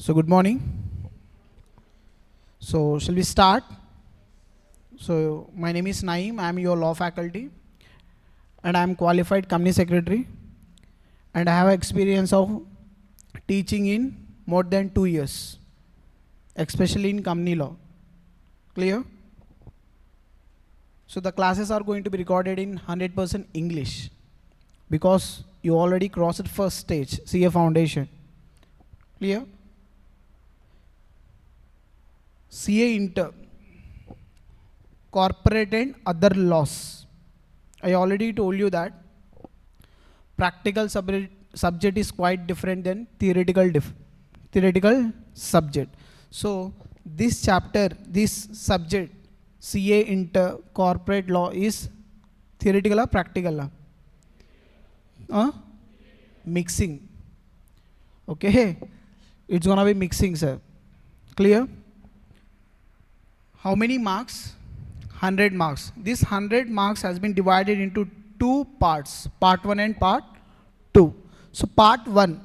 So good morning. So shall we start? So my name is Naeem. I am your law faculty and I am qualified company secretary and I have experience of teaching in more than 2 years, especially in company law. Clear? So the classes are going to be recorded in 100% English because you already crossed first stage, CA foundation. Clear? CA Inter, corporate and other laws. I already told you that practical subject is quite different than theoretical subject. So this chapter, this subject, CA Inter corporate law is theoretical or practical? Mixing. Okay, it's gonna be mixing, sir. Clear? How many marks? 100 marks. This 100 marks has been divided into two parts, part 1 and part 2. So part 1,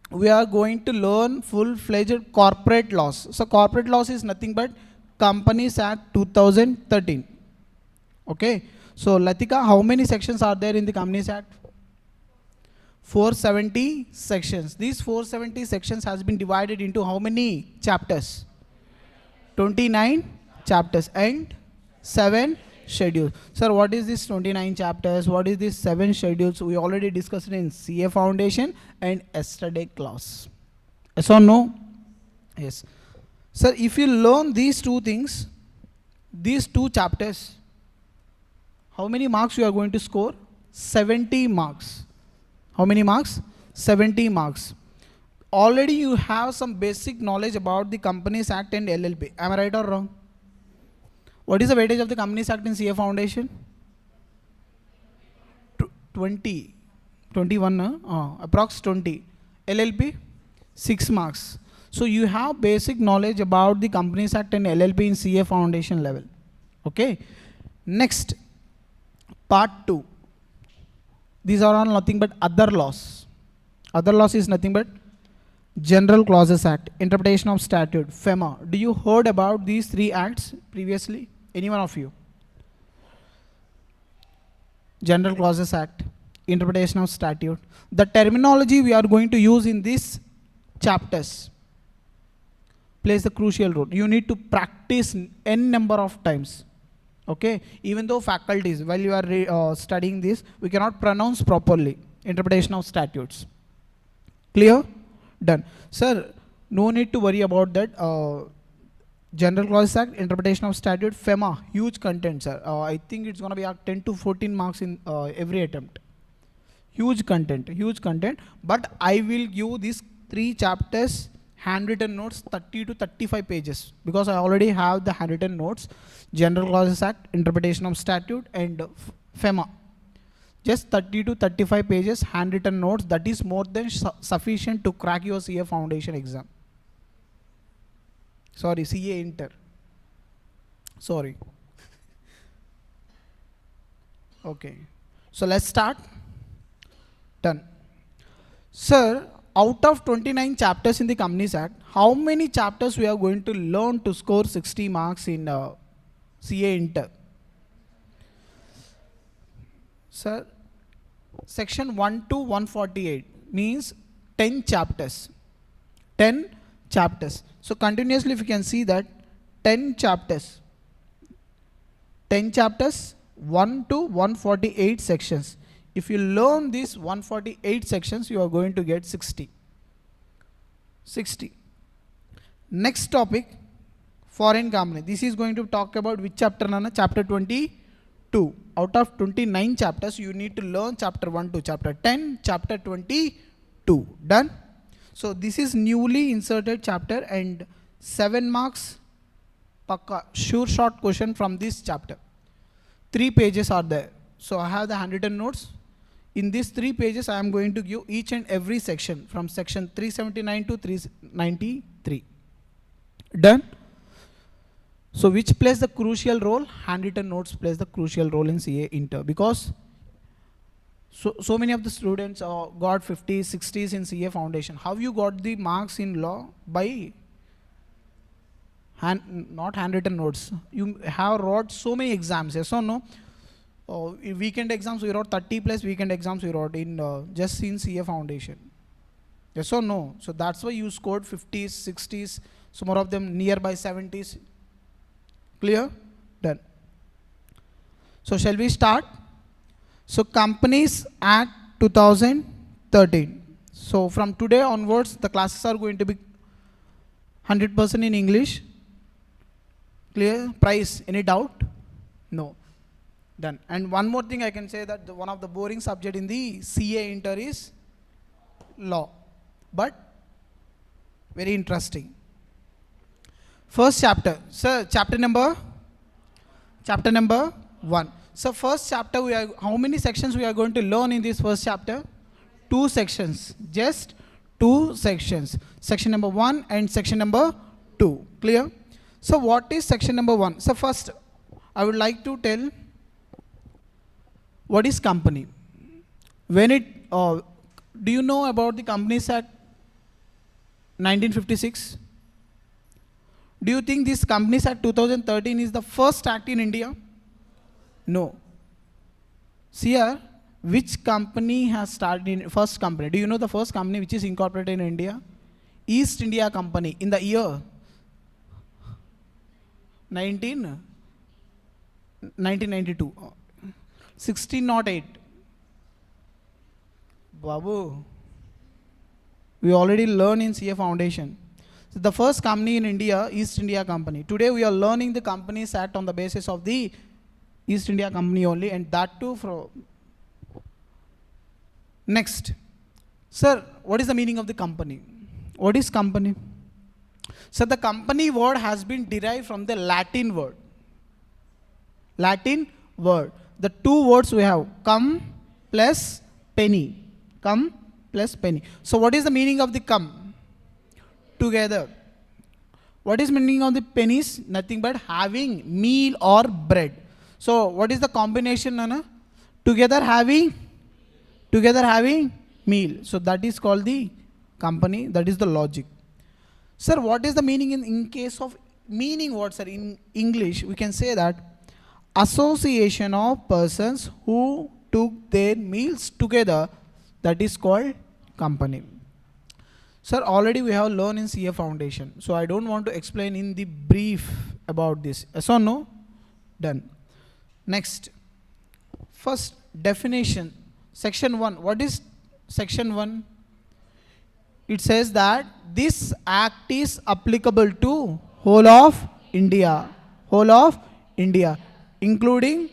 we are going to learn full-fledged corporate laws. So corporate laws is nothing but Companies Act 2013. Okay. So Latika, how many sections are there in the Companies Act? 470 sections. These 470 sections has been divided into how many chapters? 29 chapters and 7 schedules. Sir, what is this 29 chapters? What is this 7 schedules? We already discussed it in CA Foundation and yesterday class. Yes or no? Yes. Sir, if you learn these two things, these two chapters, how many marks you are going to score? 70 marks. How many marks? 70 marks. Already you have some basic knowledge about the Companies Act and LLP. Am I right or wrong? What is the weightage of the Companies Act in CA Foundation? 20. 21, approx 20. LLP? 6 marks. So you have basic knowledge about the Companies Act and LLP in CA Foundation level. Okay. Next, part 2. These are all nothing but other laws. Other laws is nothing but General Clauses Act, Interpretation of Statute, FEMA. Do you heard about these 3 acts previously? Any one of you? General Clauses Act, Interpretation of Statute. The terminology we are going to use in these chapters plays a crucial role. You need to practice n number of times. Okay, even though faculties, while you are studying this, we cannot pronounce properly interpretation of statutes. Clear? Done. Sir, no need to worry about that. General Clauses Act, Interpretation of Statute, FEMA, huge content, sir. I think it's going to be 10 to 14 marks in every attempt. Huge content, huge content. But I will give these 3 chapters handwritten notes, 30 to 35 pages, because I already have the handwritten notes. General Clauses Act, Interpretation of Statute, and FEMA. Just 30 to 35 pages handwritten notes. That is more than sufficient to crack your CA Foundation exam. Sorry, CA Inter. Sorry. Okay. So let's start. Done. Sir, out of 29 chapters in the Companies Act, how many chapters we are going to learn to score 60 marks in CA Inter? Sir, section 1 to 148 means 10 chapters. 10 chapters. So continuously if you can see that 10 chapters. 10 chapters, 1 to 148 sections. If you learn these 148 sections, you are going to get 60. 60. Next topic, foreign company. This is going to talk about which chapter, Nana? Chapter 22. Out of 29 chapters, you need to learn chapter 1 to chapter 10, chapter 22. Done? So this is newly inserted chapter and 7 marks, pakka, sure short question from this chapter. 3 pages are there. So I have the handwritten notes. In these 3 pages, I am going to give each and every section from section 379 to 393. Done? So which plays the crucial role? Handwritten notes plays the crucial role in CA Inter, because So many of the students got 50s, 60s in CA foundation. How you got the marks in law? By not handwritten notes. You have wrote so many exams, yes or no? Weekend exams we wrote 30 plus weekend exams we wrote in just in CA foundation. Yes or no? So that's why you scored 50s, 60s, so more of them nearby 70s. Clear? Done. So shall we start? So Companies Act 2013. So from today onwards, the classes are going to be 100% in English. Clear? Price, any doubt? No. Done. And one more thing I can say that one of the boring subject in the CA Inter is law. But very interesting. First chapter. Sir, chapter number 1. So first chapter, how many sections we are going to learn in this first chapter? 2 sections. Just 2 sections. Section number 1 and section number 2. Clear? So what is section number 1? So first, I would like to tell what is company. When do you know about the Companies Act 1956? Do you think this Companies Act 2013 is the first act in India? No. See here, which company has started in first company? Do you know the first company which is incorporated in India? East India Company in the year 1992. 1608. Babu, we already learned in CA Foundation. So the first company in India, East India Company. Today we are learning the Companies Act on the basis of the East India Company only, and that too from. Next. Sir, what is the meaning of the company? What is company? So the company word has been derived from the Latin word. Latin word. The 2 words we have, come plus penny. Come plus penny. So what is the meaning of the come? Together. What is meaning of the pennies? Nothing but having meal or bread. So what is the combination, Nana? Together having meal. So that is called the company. That is the logic. Sir, what is the meaning in case of meaning what, sir? In English, we can say that association of persons who took their meals together, that is called company. Sir, already we have learned in CA Foundation. So I don't want to explain in the brief about this. Yes or no? Done. Next. First, definition. Section 1. What is section 1? It says that this act is applicable to whole of India. Whole of India. Including,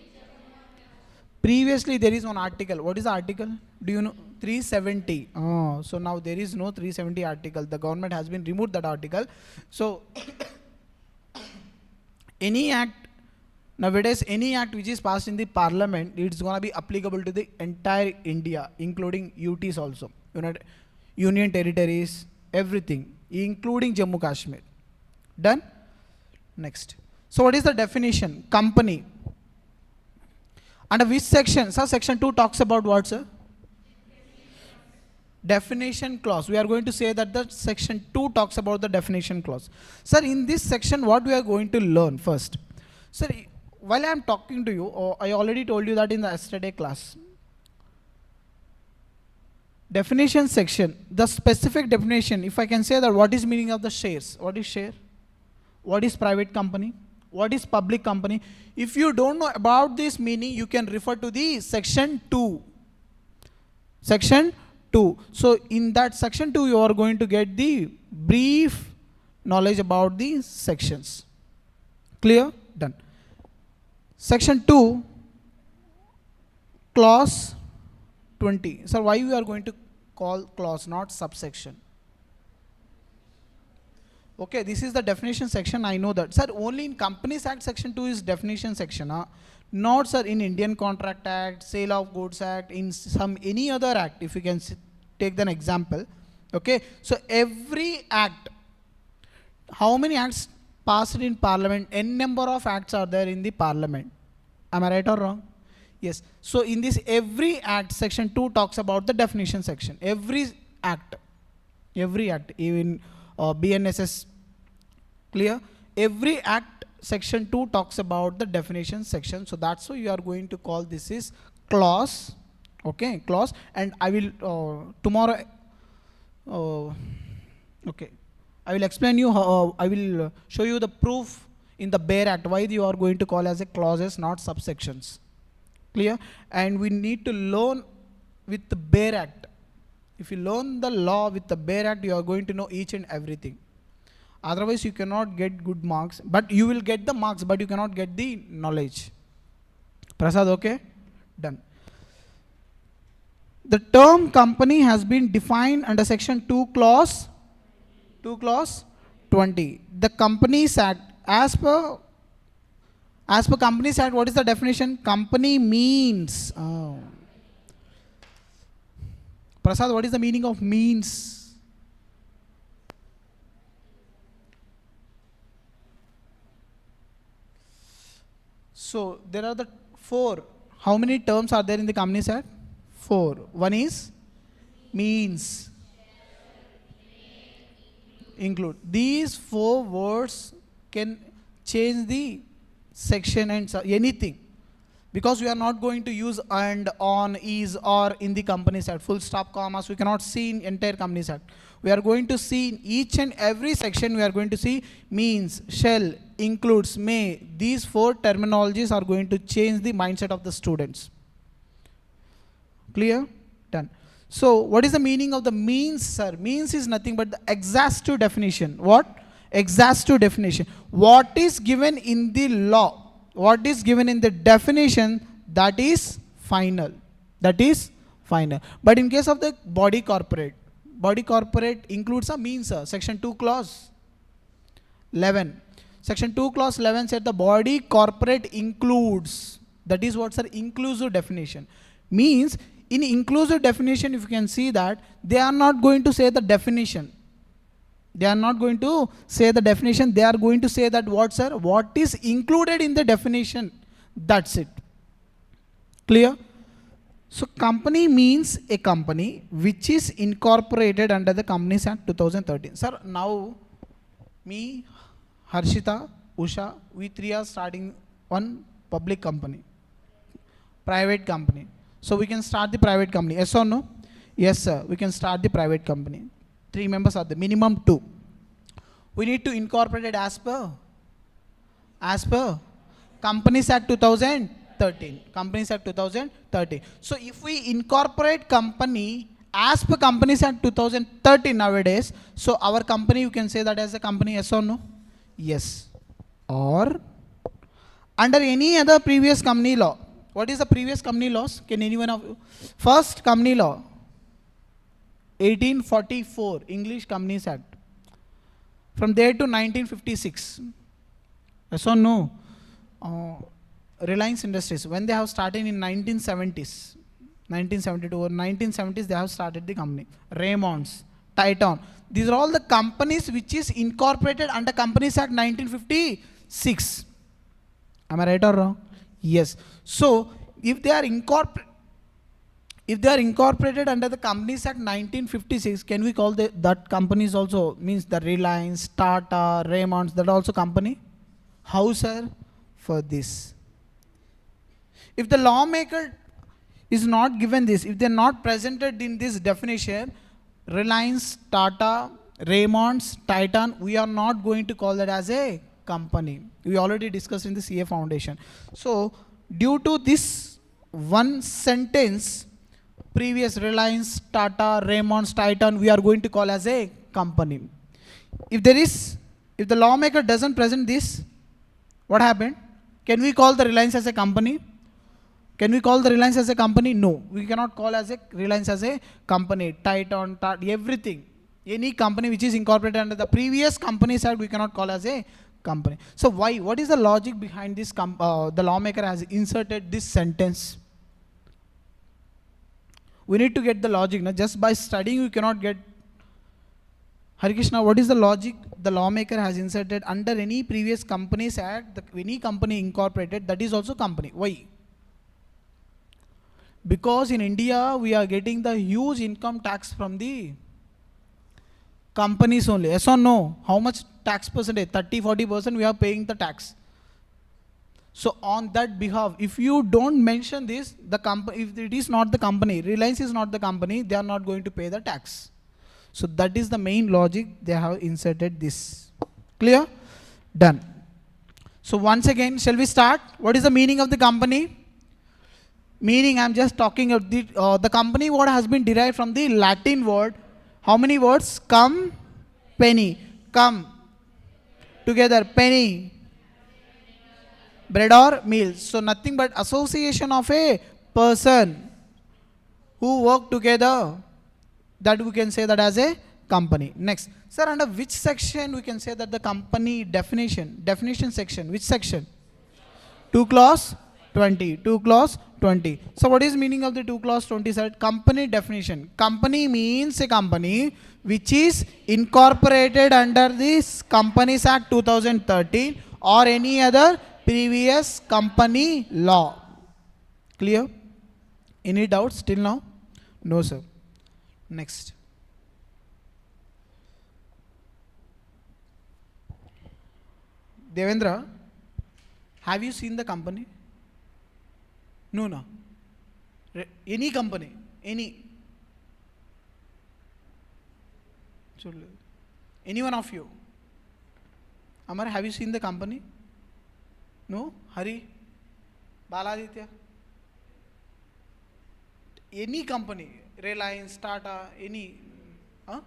previously there is one article. What is the article? Do you know? 370. Oh, so now there is no 370 article. The government has been removed that article. So any act, nowadays any act which is passed in the parliament, it's going to be applicable to the entire India, including UTs also. Union territories, everything, including Jammu Kashmir. Done? Next. So what is the definition? Company. Under which section? Sir, section 2 talks about what, sir? Definition clause. We are going to say that the section 2 talks about the definition clause. Sir, in this section, what we are going to learn first? Sir, while I am talking to you, I already told you that in the yesterday class. Definition section, the specific definition, if I can say that what is meaning of the shares? What is share? What is private company? What is public company? If you don't know about this meaning, you can refer to the section 2. Section 2. So in that section 2, you are going to get the brief knowledge about the sections. Clear? Done. Section 2, clause 20. Sir, why we are going to call clause, not subsection? Okay, this is the definition section, I know that. Sir, only in Companies Act section 2 is definition section. Not, sir, in Indian Contract Act, Sale of Goods Act, in some any other act, if you can take an example. Okay, so every act, how many acts passed in parliament? N number of acts are there in the parliament. Am I right or wrong? Yes. So in this every act, section 2 talks about the definition section. Every act, even BNSS, clear? Every act, section 2 talks about the definition section. So that's why you are going to call this is clause. Okay, clause. And I will tomorrow. Okay, I will explain you how. I will show you the proof in the bare act why you are going to call as a clauses, not subsections. Clear? And we need to learn with the bare act. If you learn the law with the bare act, you are going to know each and everything. Otherwise, you cannot get good marks. But you will get the marks, but you cannot get the knowledge. Prasad, okay? Done. The term company has been defined under section 2 clause 20. The Companies Act, as per Companies Act, what is the definition? Company means. Oh. Prasad, what is the meaning of means? So there are the 4. How many terms are there in the Companies Act? 4. One is means. Include. These 4 words can change the section and anything, because we are not going to use and, on, is, or in the Companies Act. Full stop, commas we cannot see in entire Companies Act. We are going to see in each and every section, we are going to see means, shall, includes, may. These 4 terminologies are going to change the mindset of the students. Clear? Done. So what is the meaning of the means, sir? Means is nothing but the exhaustive definition. What? Exhaustive definition. What is given in the law, what is given in the definition, that is final. That is final. But in case of the body corporate includes a means, sir. Section 2 clause 11. Section 2 clause 11 said the body corporate includes. That is what, sir? Inclusive definition. Means in inclusive definition, if you can see that they are not going to say the definition. They are not going to say the definition. They are going to say that what, sir? What is included in the definition. That's it. Clear? So company means a company which is incorporated under the Companies Act 2013. Sir, now me, Harshita, Usha, we 3 are starting one public company, private company. So we can start the private company. Yes or no? Yes, sir. We can start the private company. 3 members are the minimum 2. We need to incorporate it as per Companies Act 2013. Companies Act 2013. So if we incorporate company as per Companies Act 2013 nowadays, so our company, you can say that as a company, yes or no? Yes. Or under any other previous company law. What is the previous company laws? Can anyone of you? First company law, 1844, English Companies Act. From there to 1956. Yes or no? Reliance Industries, when they have started in 1970s, 1972 or 1970s, they have started the company. Raymond's, Titan. These are all the companies which is incorporated under Companies Act 1956. Am I right or wrong? Yes. So if they are incorporated under the Companies Act 1956, can we call that companies also, means the Reliance, Tata, Raymond's, that also company? How, sir? For this. If the lawmaker is not given this, if they are not presented in this definition, Reliance, Tata, Raymond's, Titan, we are not going to call that as a company. We already discussed in the CA Foundation. So due to this one sentence, previous Reliance, Tata, Raymond's, Titan, we are going to call as a company. If the lawmaker doesn't present this, what happened? Can we call the Reliance as a company? Can we call the Reliance as a company? No, we cannot call as a Reliance as a company. Titan, Tata, everything. Any company which is incorporated under the previous Companies Act, we cannot call as a company. So why? What is the logic behind this? The lawmaker has inserted this sentence. We need to get the logic. Now, just by studying, we cannot get. Hare Krishna, what is the logic? The lawmaker has inserted under any previous Companies Act, any company incorporated, that is also company. Why? Because in India, we are getting the huge income tax from the companies only. Yes or no? How much tax percentage? 30-40% we are paying the tax. So on that behalf, if you don't mention this, the company, if it is not the company, Reliance is not the company, they are not going to pay the tax. So that is the main logic they have inserted this. Clear? Done. So once again, shall we start? What is the meaning of the company? Meaning, I'm just talking of the company what has been derived from the Latin word. How many words? Come, penny. Come. Together, penny. Bread or meal. So nothing but association of a person who work together. That we can say that as a company. Next. Sir, under which section we can say that the company definition? Definition section. Which section? 2 clause 20. 2 clause 20. So what is meaning of the 2 clause 20, sir? Company definition. Company means a company which is incorporated under this Companies Act 2013 or any other previous company law. Clear? Any doubts till now? No, sir. Next. Devendra, have you seen the company? No, no. Any company, any. Any one of you? Amar, have you seen the company? No? Hari? Baladitya? Any company, Reliance, Tata, any? Huh?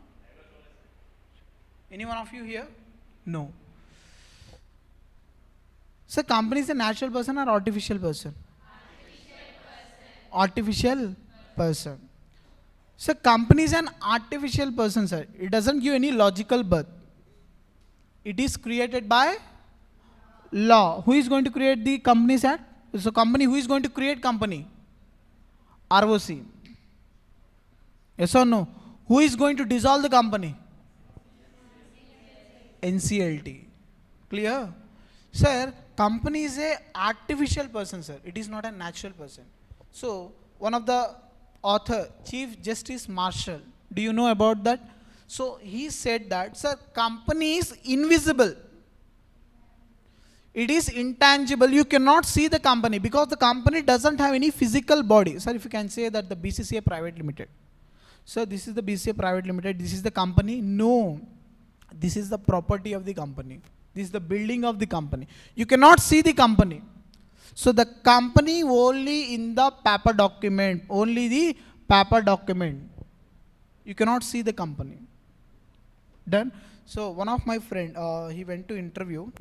Any one of you here? No. So company is a natural person or artificial person? Artificial person. So company is an artificial person, sir. It doesn't give any logical birth. It is created by law. Who is going to create the Companies Act? So company, who is going to create company? ROC. Yes or no? Who is going to dissolve the company? NCLT. Clear? Sir, company is a artificial person, sir. It is not a natural person. So one of the author, Chief Justice Marshall, do you know about that? So he said that, sir, company is invisible. It is intangible. You cannot see the company because the company doesn't have any physical body. Sir, if you can say that the BCCA Private Limited. Sir, this is the BCCA Private Limited. This is the company. No. This is the property of the company. This is the building of the company. You cannot see the company. So the company only in the paper document. Only the paper document. You cannot see the company. Done. So one of my friend, he went to interview.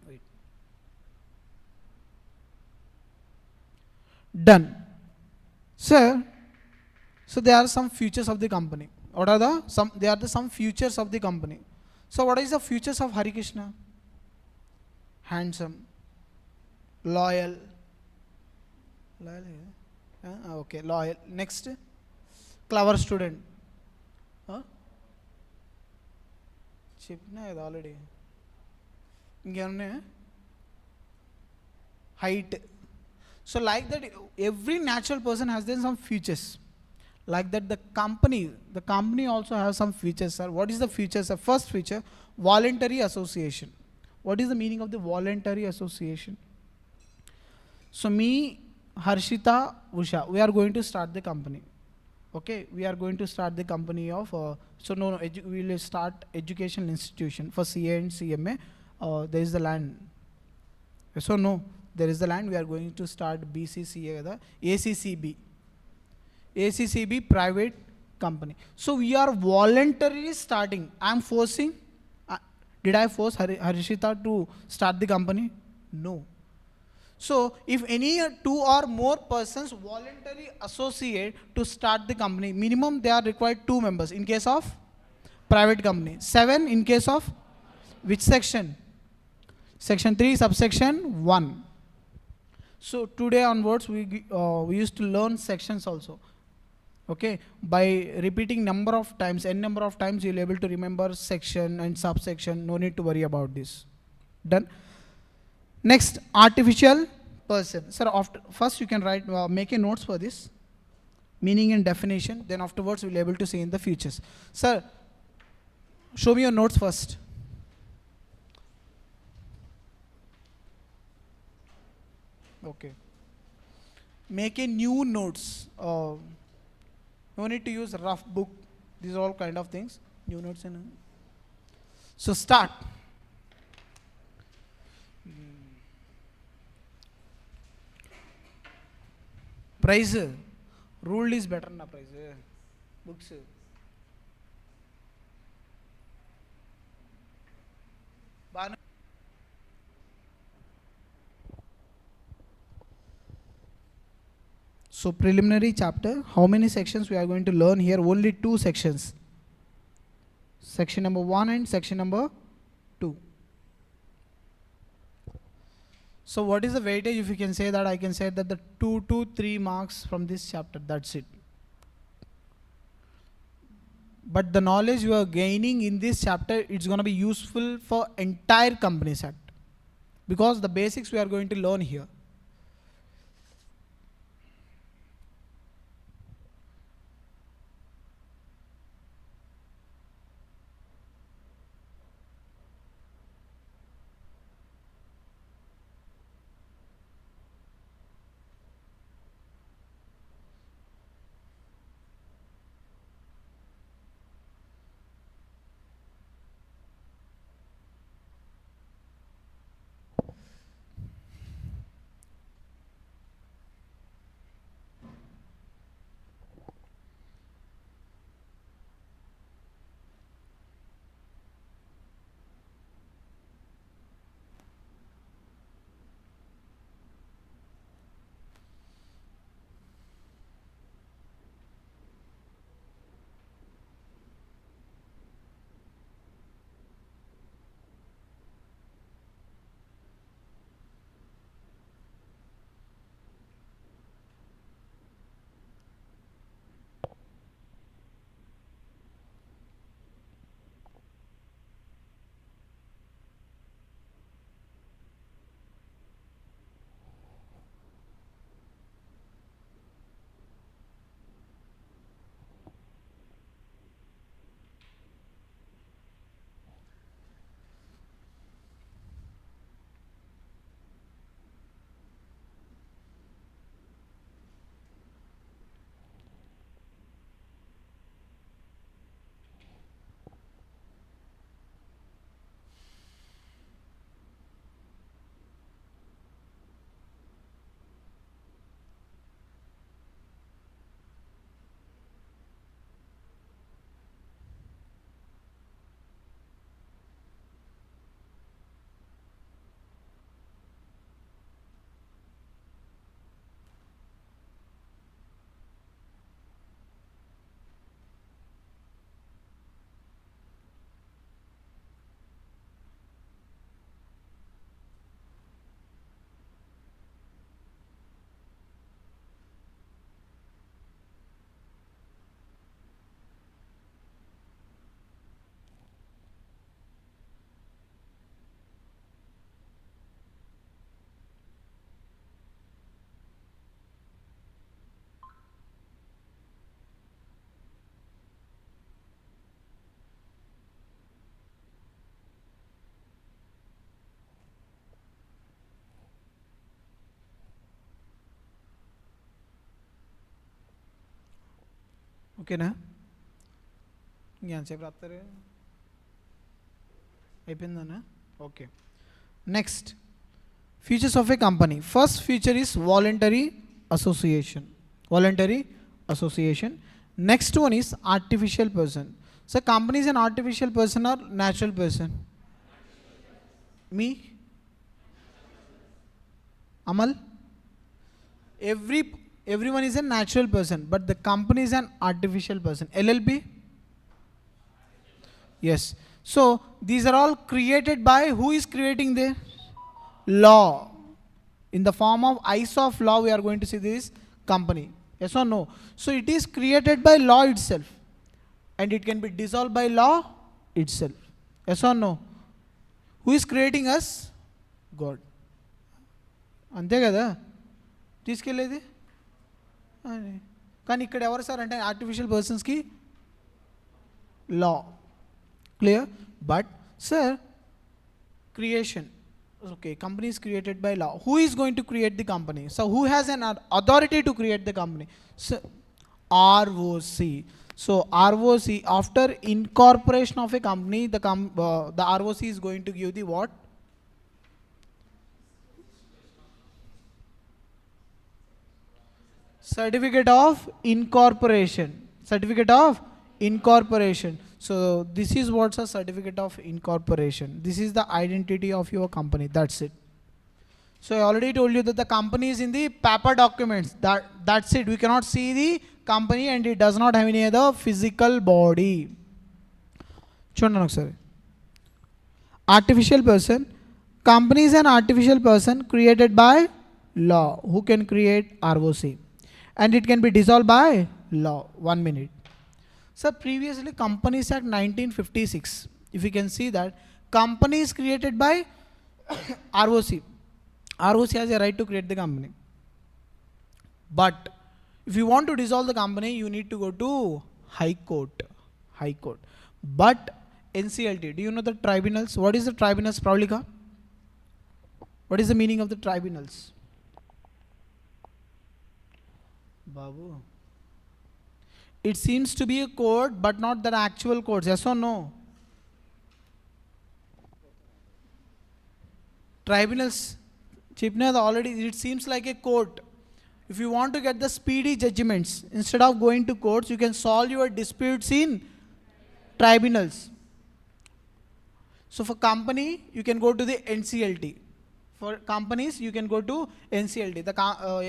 Wait. Done. Sir, so there are some features of the company. What are the some? There are some features of the company. So what is the features of Hari Krishna? Handsome, loyal. Loyal. Okay, loyal. Next, clever student. Huh? Chipna already. Height. So like that, every natural person has then some features. Like that, the company also has some features, sir. What is the features? The first feature, voluntary association. What is the meaning of the voluntary association? So me, Harshita, Usha, we are going to start the company. Okay, we are going to start the company of, we will start education institution for CA and CMA. There is the land. So no, there is the land. We are going to start BCCA, the ACCB. ACCB private company. So we are voluntarily starting. I am forcing. Did I force Harishita to start the company? No. So if any two or more persons voluntarily associate to start the company, minimum they are required 2 members in case of private company. 7 in case of which section? Section 3 subsection 1. So today onwards we used to learn sections also. Okay, by repeating number of times, n number of times, you'll be able to remember section and subsection. No need to worry about this. Done. Next, artificial person. Sir, after, first you can write, make a notes for this, meaning and definition, then afterwards we'll be able to say in the futures. Sir, show me your notes first. Okay. Make a new notes. No need to use rough book. These are all kind of things. New notes and so start. Price. Ruled is better na price. Books. So preliminary chapter, how many sections we are going to learn here? Only 2 sections. Section number 1 and section number 2. So what is the weightage? If you can say that, I can say that the 2 to 3 marks from this chapter, that's it. But the knowledge you are gaining in this chapter, it's going to be useful for entire company set. Because the basics we are going to learn here. Okay na? ఎంతసేపు రాస్తారు అయిపోయిందన్నా okay next features of a company. First feature is voluntary association. Next one is artificial person. So company is an artificial person or natural person? Me? Amal? Everyone is a natural person, but the company is an artificial person. LLP? Yes. So these are all created by who is creating the law. In the form of eyes of law, we are going to see this company. Yes or no? So it is created by law itself, and it can be dissolved by law itself. Yes or no? Who is creating us? God. అంతే కదా తీసుకెళ్ళేది. కానీ ఇక్కడ ఎవరు sir అంటే artificial పర్సన్స్కి లా. Clear? But sir creation, okay, company is created by law. Who is going to create the company? So who has an authority to create the company? So ROC. So ROC, after incorporation of a company, the ROC is going to give the what? Certificate of incorporation. Certificate of incorporation. So this is what's a certificate of incorporation. This is the identity of your company. That's it. So I already told you that the company is in the paper documents. That's it. We cannot see the company and it does not have any other physical body. చూడండి ఒకసారి. Artificial person. Company is an artificial person created by law. Who can create? ROC. And it can be dissolved by law. 1 minute. So previously Companies Act 1956, if you can see that, company is created by ROC. ROC has a right to create the company. But if you want to dissolve the company, you need to go to High Court. High Court. But NCLT, do you know the tribunals? What is the tribunals, Pravalika? What is the meaning of the tribunals? Babu. It seems to be a court, but not the actual court. Yes or no? Tribunals, Chipna already, it seems like a court. If you want to get the speedy judgments, instead of going to courts, you can solve your disputes in tribunals. So for company, you can go to the NCLT. For companies, you can go to NCLT. The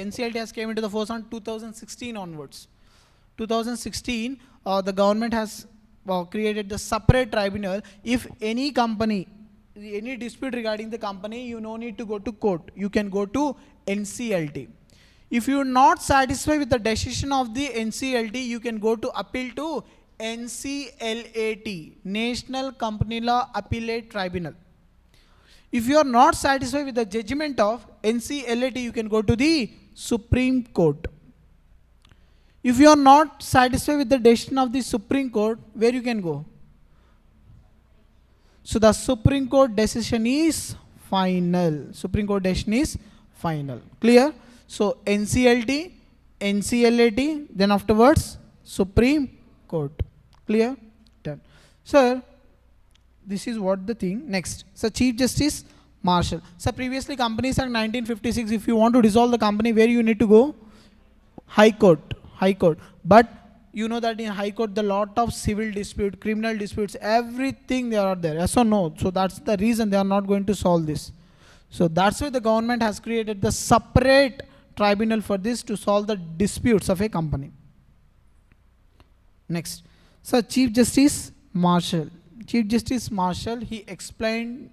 NCLT has came into the force on 2016 onwards. 2016, the government has created the separate tribunal. If any company, any dispute regarding the company, you no need to go to court. You can go to NCLT. If you are not satisfied with the decision of the NCLT, you can go to appeal to NCLAT, National Company Law Appellate Tribunal. If you are not satisfied with the judgment of NCLAT, you can go to the Supreme Court. If you are not satisfied with the decision of the Supreme Court, where you can go? So the Supreme Court decision is final. Supreme Court decision is final. Clear? So NCLT, NCLAT, then afterwards Supreme Court. Clear? Done. Sir, this is what the thing. Next. So Chief Justice Marshall. So previously Companies Act 1956, if you want to dissolve the company, where you need to go? High Court. High Court. But you know that in High Court, the lot of civil dispute, criminal disputes, everything they are there. Yes or no? So that's the reason they are not going to solve this. So that's why the government has created the separate tribunal for this, to solve the disputes of a company. Next. So Chief Justice Marshall. Chief Justice Marshall, he explained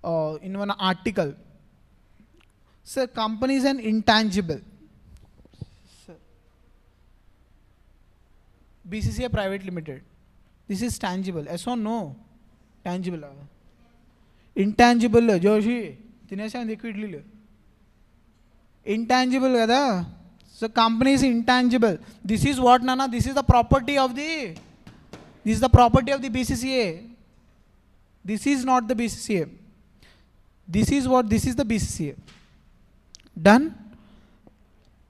in one article. Sir, company is an intangible. BCCA Private Limited. This is tangible. Yes or no? Tangible. Intangible. Joshi, తినేసా ఎక్కువ ఇడ్లీలు. Intangible కదా. So company is intangible. This is what, Nana? This is the property of the. This is the property of the BCCA. This is not the BCCA. This is what? This is the BCCA. Done.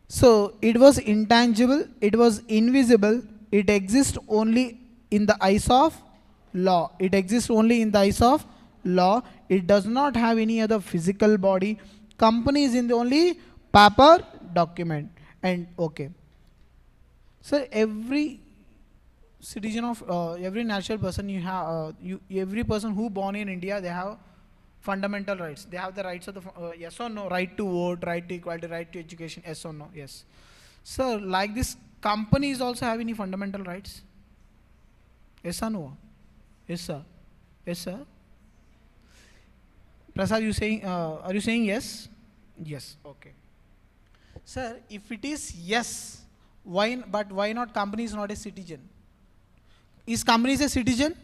So it was intangible. It was invisible. It exists only in the eyes of law. It exists only in the eyes of law. It does not have any other physical body. Company is in the only paper document. And okay. So every citizen of every natural person, you have every person who born in India, they have fundamental rights. They have the rights of the yes or no, right to vote, right to equality, right to education. Yes or no? Yes. So like this, companies also have any fundamental rights? Yes or no? Yes sir. Yes sir. Prasad, you saying? Are you saying yes? Yes. Okay. Sir, if it is yes, why? But why not? Company is not a citizen. Is company a citizen?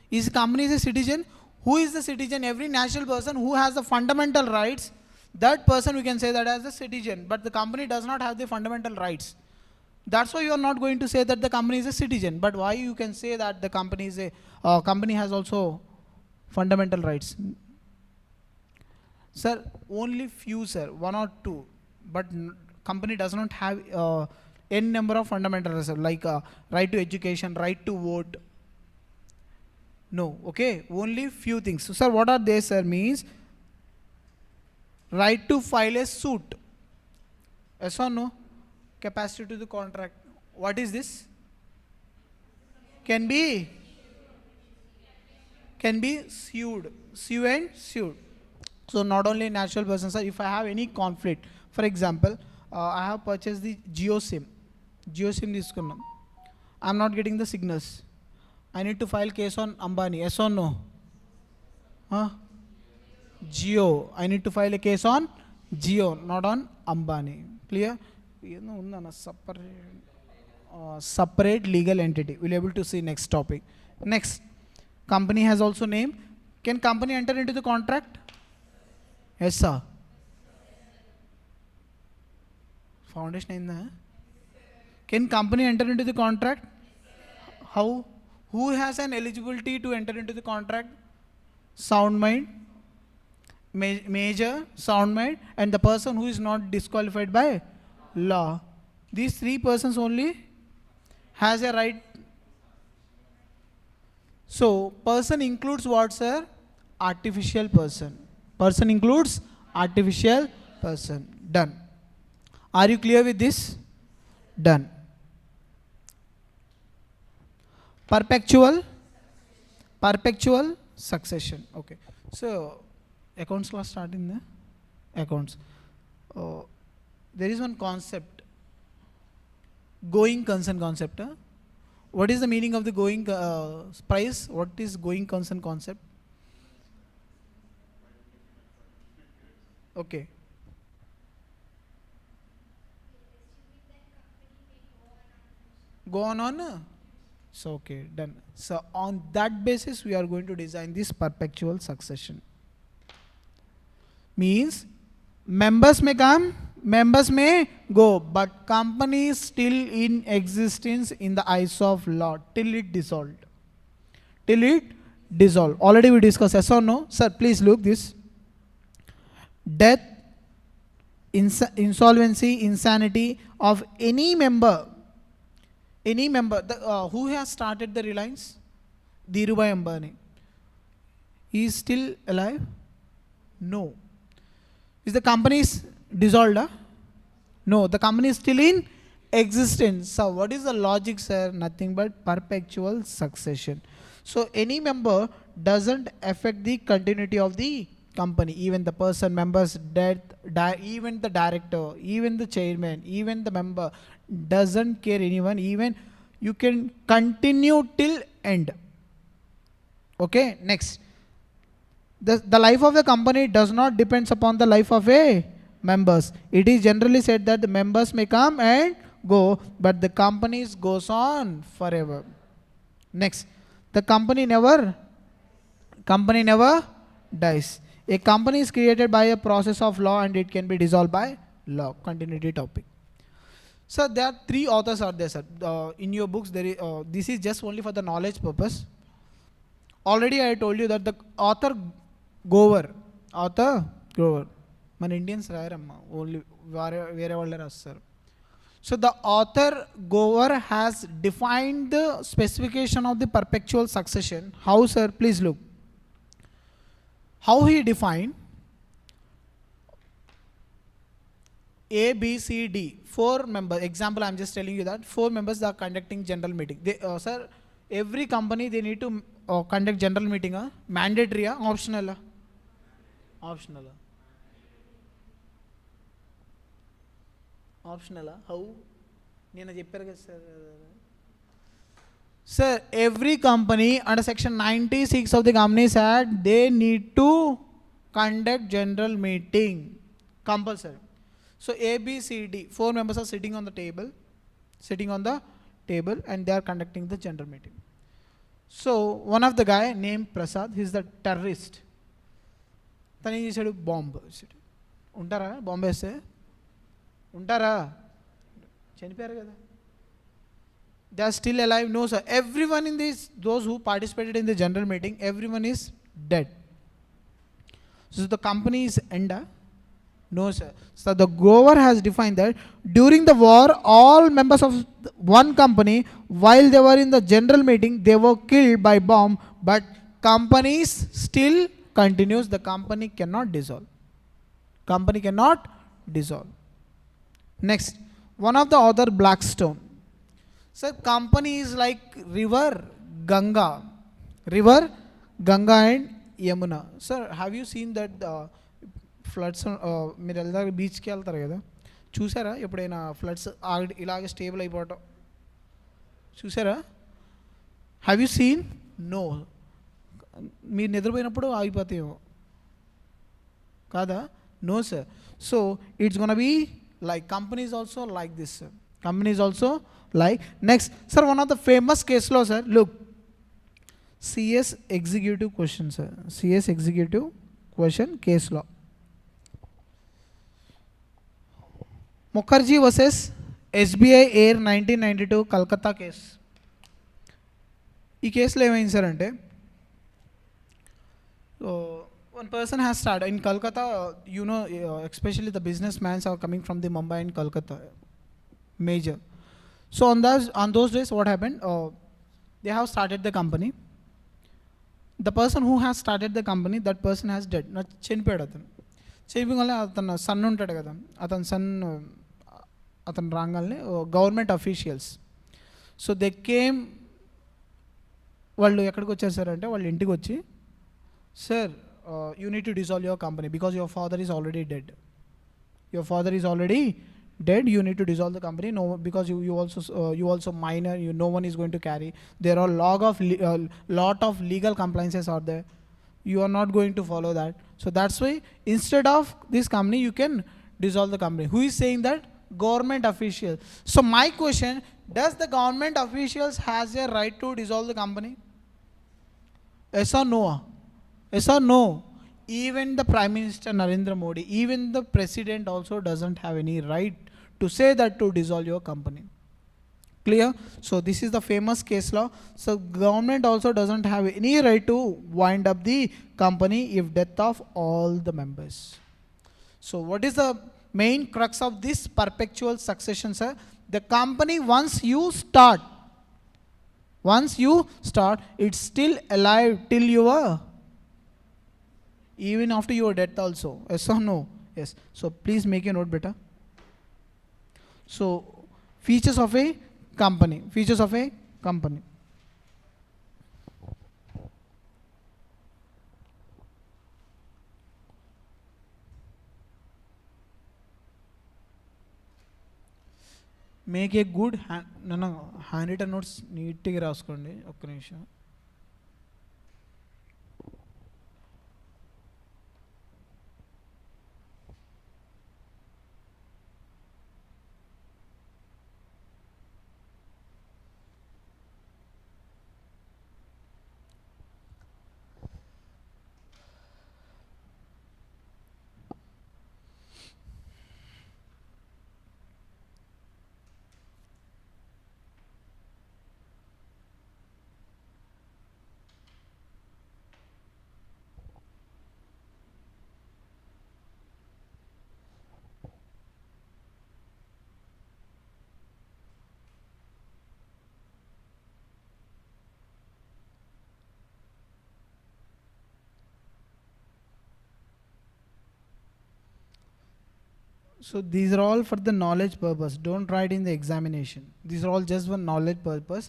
Is company a citizen? Who is the citizen? Every natural person who has the fundamental rights, that person we can say that as a citizen, but the company does not have the fundamental rights. That's why you are not going to say that the company is a citizen, but why you can say that the company is a company has also fundamental rights. Sir, only few, sir, one or two, but company does not have n number of fundamental rights like right to education, right to vote. No, okay, only few things. So, sir, what are they, sir? Means right to file a suit. Yes or no? Capacity to the contract. What is this? Can be sued. Sue and sued. So not only natural persons, sir, if I have any conflict, for example, I have purchased the Geo SIM. Geo SIM తీసుకున్నాం. I'm not getting the signals. I need to file case on Ambani. Yes or no? Huh? Geo. I need to file a case on Geo, not on Ambani. Clear? Separate legal entity. We'll be able to see next topic. Next, company has also name. Can company enter into the contract? Yes, sir. Foundation in there. Can company enter into the contract? How? Who has an eligibility to enter into the contract? Sound mind, major, sound mind, and the person who is not disqualified by law. These three persons only has a right. So person includes what, sir? Artificial person. Person includes artificial person. Done. Are you clear with this? Done. Perpetual succession. Okay. So accounts class starting the accounts. There is one concept. Going concern concept. What is the meaning of the going price? What is going concern concept? Okay. Go on. So okay, done. So on that basis, we are going to design this perpetual succession. Means members may come, members may go, but company is still in existence in the eyes of law till it dissolved. Till it dissolved. Already we discussed, yes or no? Sir, please look this. Death, insolvency, insanity of any member, who has started the Reliance? Dhirubhai Ambani. He is still alive? No. Is the company dissolved? No, the company is still in existence. So what is the logic, sir? Nothing but perpetual succession. So any member doesn't affect the continuity of the company. Even the person, members, death, even the director, even the chairman, even the member, doesn't care anyone. Even you can continue till end. Okay, next. The life of the company does not depends upon the life of a members. It is generally said that the members may come and go, but the companies goes on forever. Next, the company never dies. A company is created by a process of law and it can be dissolved by law. Continuity topic. So there are three authors are there, sir. In your books, there is, this is just only for the knowledge purpose. Already I told you that the author Gover, మన Indians రాయరమ్మా only వేరే వాళ్ళే రాస్తారు. So the author Gover has defined the specification of the perpetual succession. How, sir? Please look. How he defined A, B, C, D, 4 members. Example, I am just telling you that 4 members are conducting general meeting. They, sir, every company they need to conduct general meeting. Mandatory, optional? Optional. Optional. How? నేను చెప్పారు కదా sir. Sir, every company under section 96 of the Companies Act, they need to conduct general meeting. Compulsory. So A, B, C, D, 4 members are sitting on the table and they are conducting the general meeting. So one of the guy named Prasad, he's the terrorist. తను ఏం చేశాడు, bomb వేసాడు. ఉంటారా bomb వేస్తే? ఉంటారా? చనిపోయారు కదా. They are still alive? No sir, everyone in this, those who participated in the general meeting, everyone is dead. So the company is ender? No sir. So the Grover has defined that during the war all members of one company, while they were in the general meeting, they were killed by bomb, but companies still continues. The company cannot dissolve. Company cannot dissolve. Next, one of the other Blackstone. Sir, company is like river Ganga. River Ganga and Yamuna. Sir, have you seen that floods? మీరు వెళ్తారు బీచ్కి వెళ్తారు కదా, చూసారా ఎప్పుడైనా floods ఇలాగే stable అయిపోవటం చూసారా? Have you seen? నో. మీరు నిద్రపోయినప్పుడు ఆగిపోతాయేమో కాదా? No sir. So it's gonna be like companies also like this sir. Companies also like. Next sir, one of the famous case law sir, look, CS executive question sir, CS executive question case law. Mukherjee versus SBI Air 1992 Kolkata case. ఈ కేసులో ఏమైంది sir అంటే, one person has started in Kolkata, you know, especially the businessmen are coming from the Mumbai and Kolkata major. So on those days what happened, they have started the company. The person who has started the company, that person has dead. చనిపోయాడు. చనిపోగానే అతను sun ఉంటాడు కదా, అతని sun అతను రాగానే government officials, so they came, వాళ్ళు ఎక్కడికి వచ్చారు సార్ అంటే వాళ్ళ ఇంటికి వచ్చి, sir you need to dissolve your company because your father is already dead. Your father is already dead, you need to dissolve the company. No, because you also minor, no one is going to carry. There are lot of legal compliances are there. You are not going to follow that. So that's why instead of this company, you can dissolve the company. Who is saying that? Government official. So my question, does the government officials has a right to dissolve the company? Yes or no? Yes or no? Even the Prime Minister Narendra Modi, even the President also doesn't have any right to say that to dissolve your company. Clear? So this is the famous case law. So government also doesn't have any right to wind up the company if death of all the members. So what is the main crux of this perpetual succession, sir? The company once you start, it's still alive till you are, even after your death also. Yes or no? Yes. So please make a note better. So features of a company. Features of a company. Make a good handwritten notes నీట్గా రాసుకోండి. ఒక్క నిమిషం. So these are all for the knowledge purpose. Don't write in the examination. These are all just for knowledge purpose.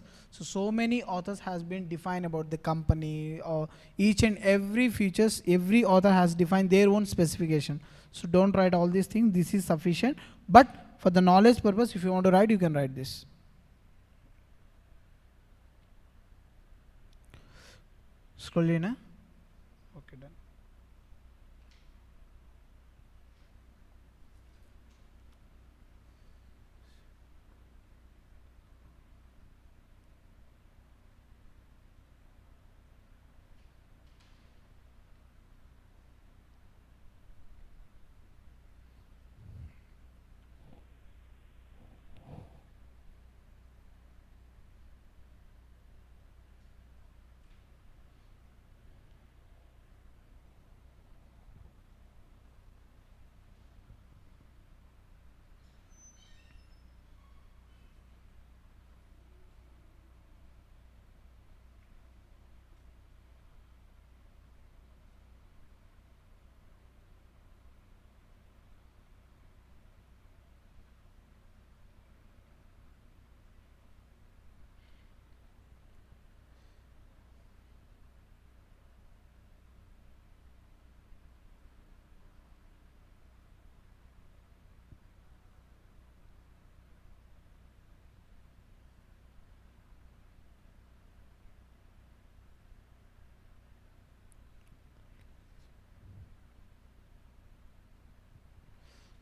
So many authors has been defined about the company, or each and every features, every author has defined their own specification. So don't write all these things. This is sufficient. But for the knowledge purpose, if you want to write, you can write this. Scroll in. Okay, done.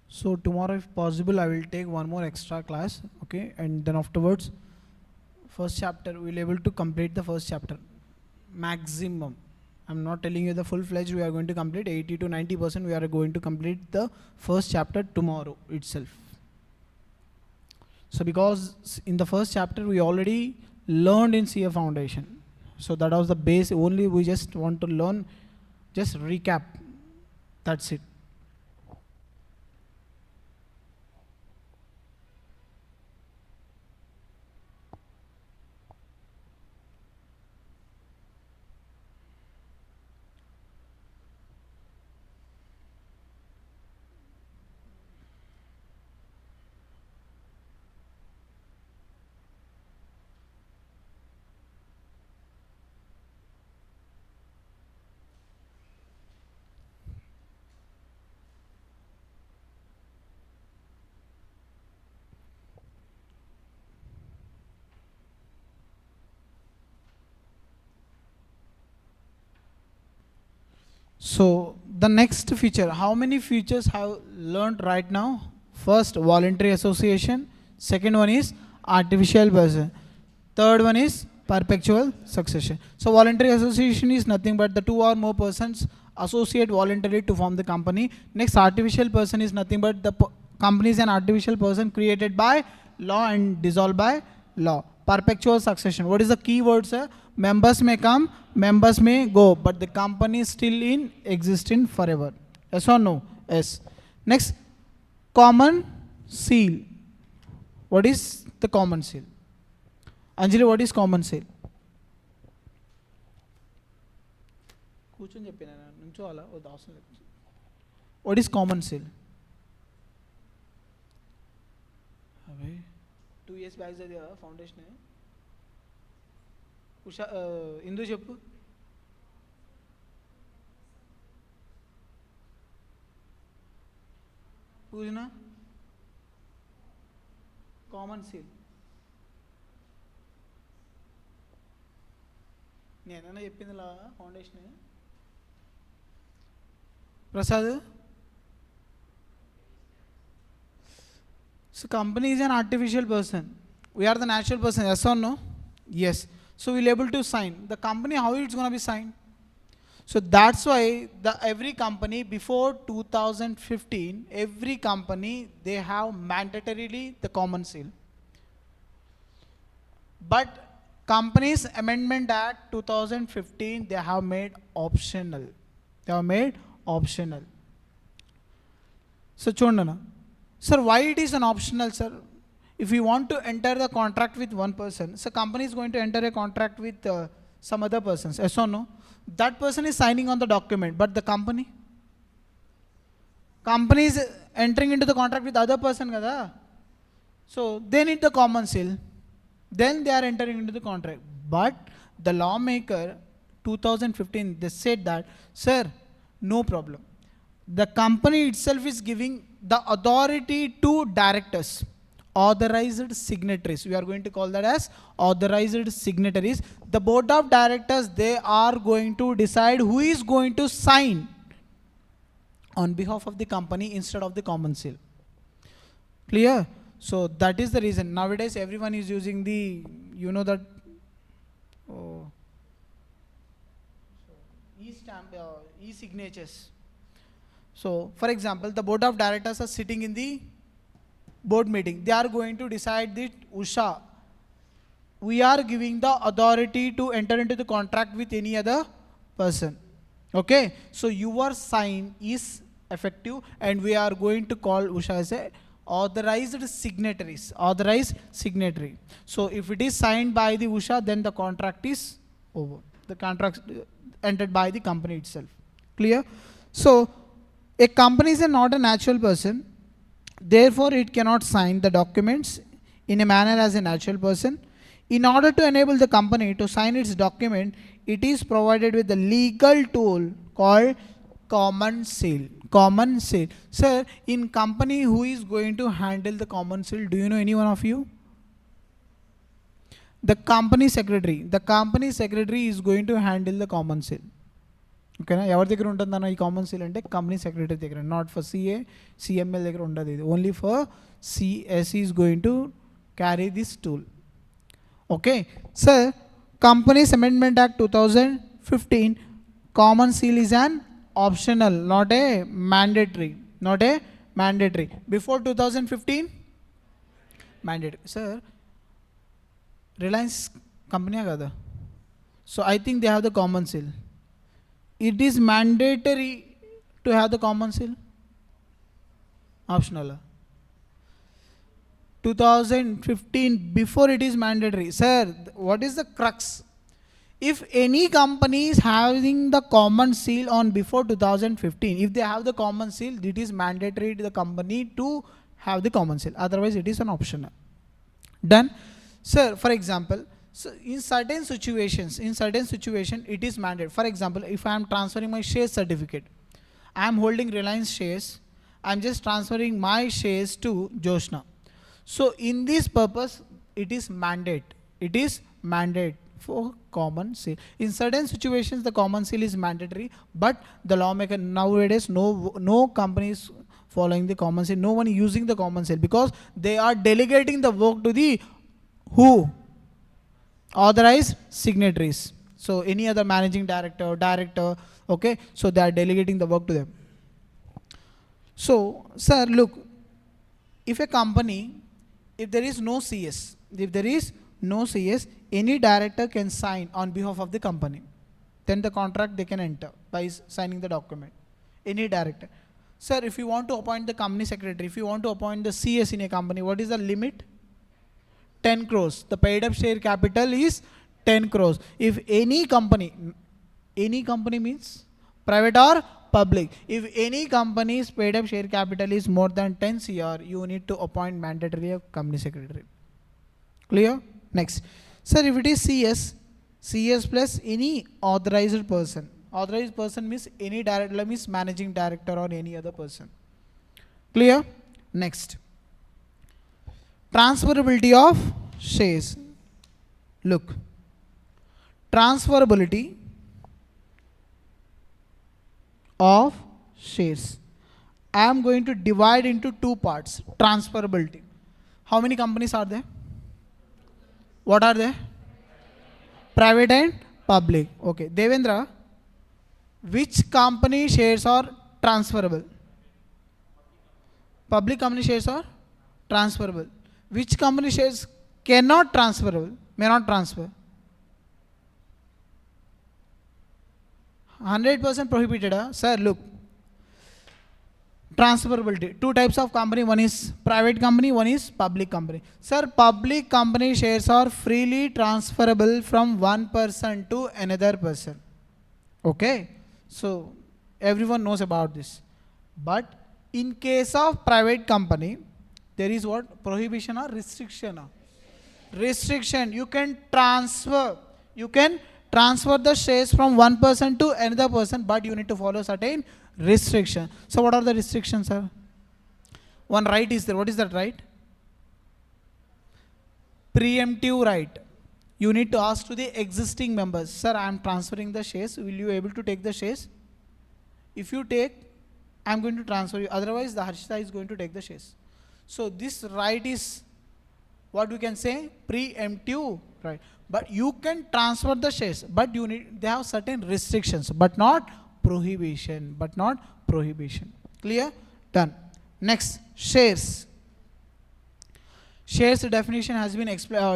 So tomorrow, if possible, I will take one more extra class, okay, and then afterwards, first chapter we'll able to complete the first chapter maximum. I'm not telling you the full-fledged we are going to complete 80 to 90%. We are going to complete the first chapter tomorrow itself. So because in the first chapter we already learned in CA Foundation, so that was the base. Only we just want to learn, just recap. That's it. So the next feature, how many features have learned right now? First, voluntary association. Second one is artificial person. Third one is perpetual succession. So voluntary association is nothing but the two or more persons associate voluntarily to form the company. Next, artificial person is nothing but the company is an artificial person created by law and dissolved by law. Perpetual succession. What is the key word, sir? Members may come, members may go, but the company is still in existing forever. Yes or no? Yes. Next, common seal. What is the common seal? Anjali, what is common seal? What is common seal? 2 years back foundation. Usha ఇందు చెప్పు. పూజన common seal నేనైనా చెప్పింది law foundation. Prasad, so company is an artificial person, we are the natural person. Yes or no? Yes. So we'll able to sign the company. How it's going to be signed? So that's why the every company before 2015, every company they have mandatorily the common seal. But Companies Amendment Act 2015 they have made optional. They have made optional. So chondana, sir, why it is an optional, sir? If you want to enter the contract with one person, so company is going to enter a contract with some other persons. Yes or no? That person is signing on the document, but the company is entering into the contract with other person, kada? So they need the common seal. Then they are entering into the contract. But the lawmaker 2015 they said that, sir, no problem. The company itself is giving the authority to directors, authorized signatories. We are going to call that as authorized signatories. The board of directors, they are going to decide who is going to sign on behalf of the company instead of the common seal. Clear? So that is the reason nowadays everyone is using the, you know, that e-stamp, e-signatures. So for example, the board of directors are sitting in the board meeting. They are going to decide that, Usha, we are giving the authority to enter into the contract with any other person. Okay, so your sign is effective and we are going to call Usha as a authorized signatories, authorized signatory. So if it is signed by the Usha, then the contract is over. The contract entered by the company itself. Clear? So a company is not a natural person. Therefore, it cannot sign the documents in a manner as a natural person. In order to enable the company to sign its document, it is provided with a legal tool called common seal. Common seal. Sir, in company, who is going to handle the common seal? Do you know any one of you? The company secretary. The company secretary is going to handle the common seal. ఓకేనా, ఎవరి దగ్గర ఉంటుందన్న ఈ common seal అంటే company secretary దగ్గర, not for CA CML దగ్గర ఉండదు ఇది, only for CS is going to carry this tool. Okay sir, companies amendment act 2015, common seal is an optional, not a mandatory, not a mandatory. Before 2015 mandatory. Sir, Reliance company kada, so I think they have the common seal. It is mandatory to have the common seal, optional. 2015 before it is mandatory. Sir, what is the crux? If any company is having the common seal on before 2015, if they have the common seal, it is mandatory to the company to have the common seal. Otherwise, it is an optional. Done. Sir, for example, so in certain situations, it is mandatory. For example, if I am transferring my share certificate, I am holding Reliance shares, I am just transferring my shares to Joshna. So in this purpose, it is mandate. It is mandate for common seal. In certain situations, the common seal is mandatory, but the lawmaker nowadays, no companies following the common seal, no one using the common seal, because they are delegating the work to the who? Authorized signatories. So any other managing director, okay, so they are delegating the work to them. So sir, look, if a company, if there is no CS, any director can sign on behalf of the company. Then the contract they can enter by signing the document. Any director. Sir, if you want to appoint the company secretary, if you want to appoint the CS in a company, what is the limit? 10 crores. The paid up share capital is 10 crores. If any company means private or public, if any company's paid up share capital is more than 10 CR, you need to appoint mandatory a company secretary. Clear? Next. Sir, if it is CS plus any authorized person. Authorized person means any director, means managing director or any other person. Clear? Next. Transferability of shares. Look. Transferability of shares. I am going to divide into two parts. Transferability. How many companies are there? What are they? Private and public. Okay. Devendra, which company shares are transferable? Public company shares are transferable. Which company shares cannot transferable, may not transfer? 100% prohibited. Sir, look. Transferability. Two types of company. One is private company, one is public company. Sir, public company shares are freely transferable from one person to another person. Okay. So everyone knows about this. But in case of private company, there is what? Prohibition or restriction? Restriction. You can transfer the shares from one person to another person, but you need to follow certain restriction. So what are the restrictions, sir? One right is there. What is that right? Preemptive right. You need to ask to the existing members, sir, I am transferring the shares, will you able to take the shares? If you take, I am going to transfer you, otherwise the Harshita is going to take the shares. So this right is what we can say, preemptive right. But you can transfer the shares, but they have certain restrictions, but not prohibition. Clear? Done. Next, shares. Shares definition has been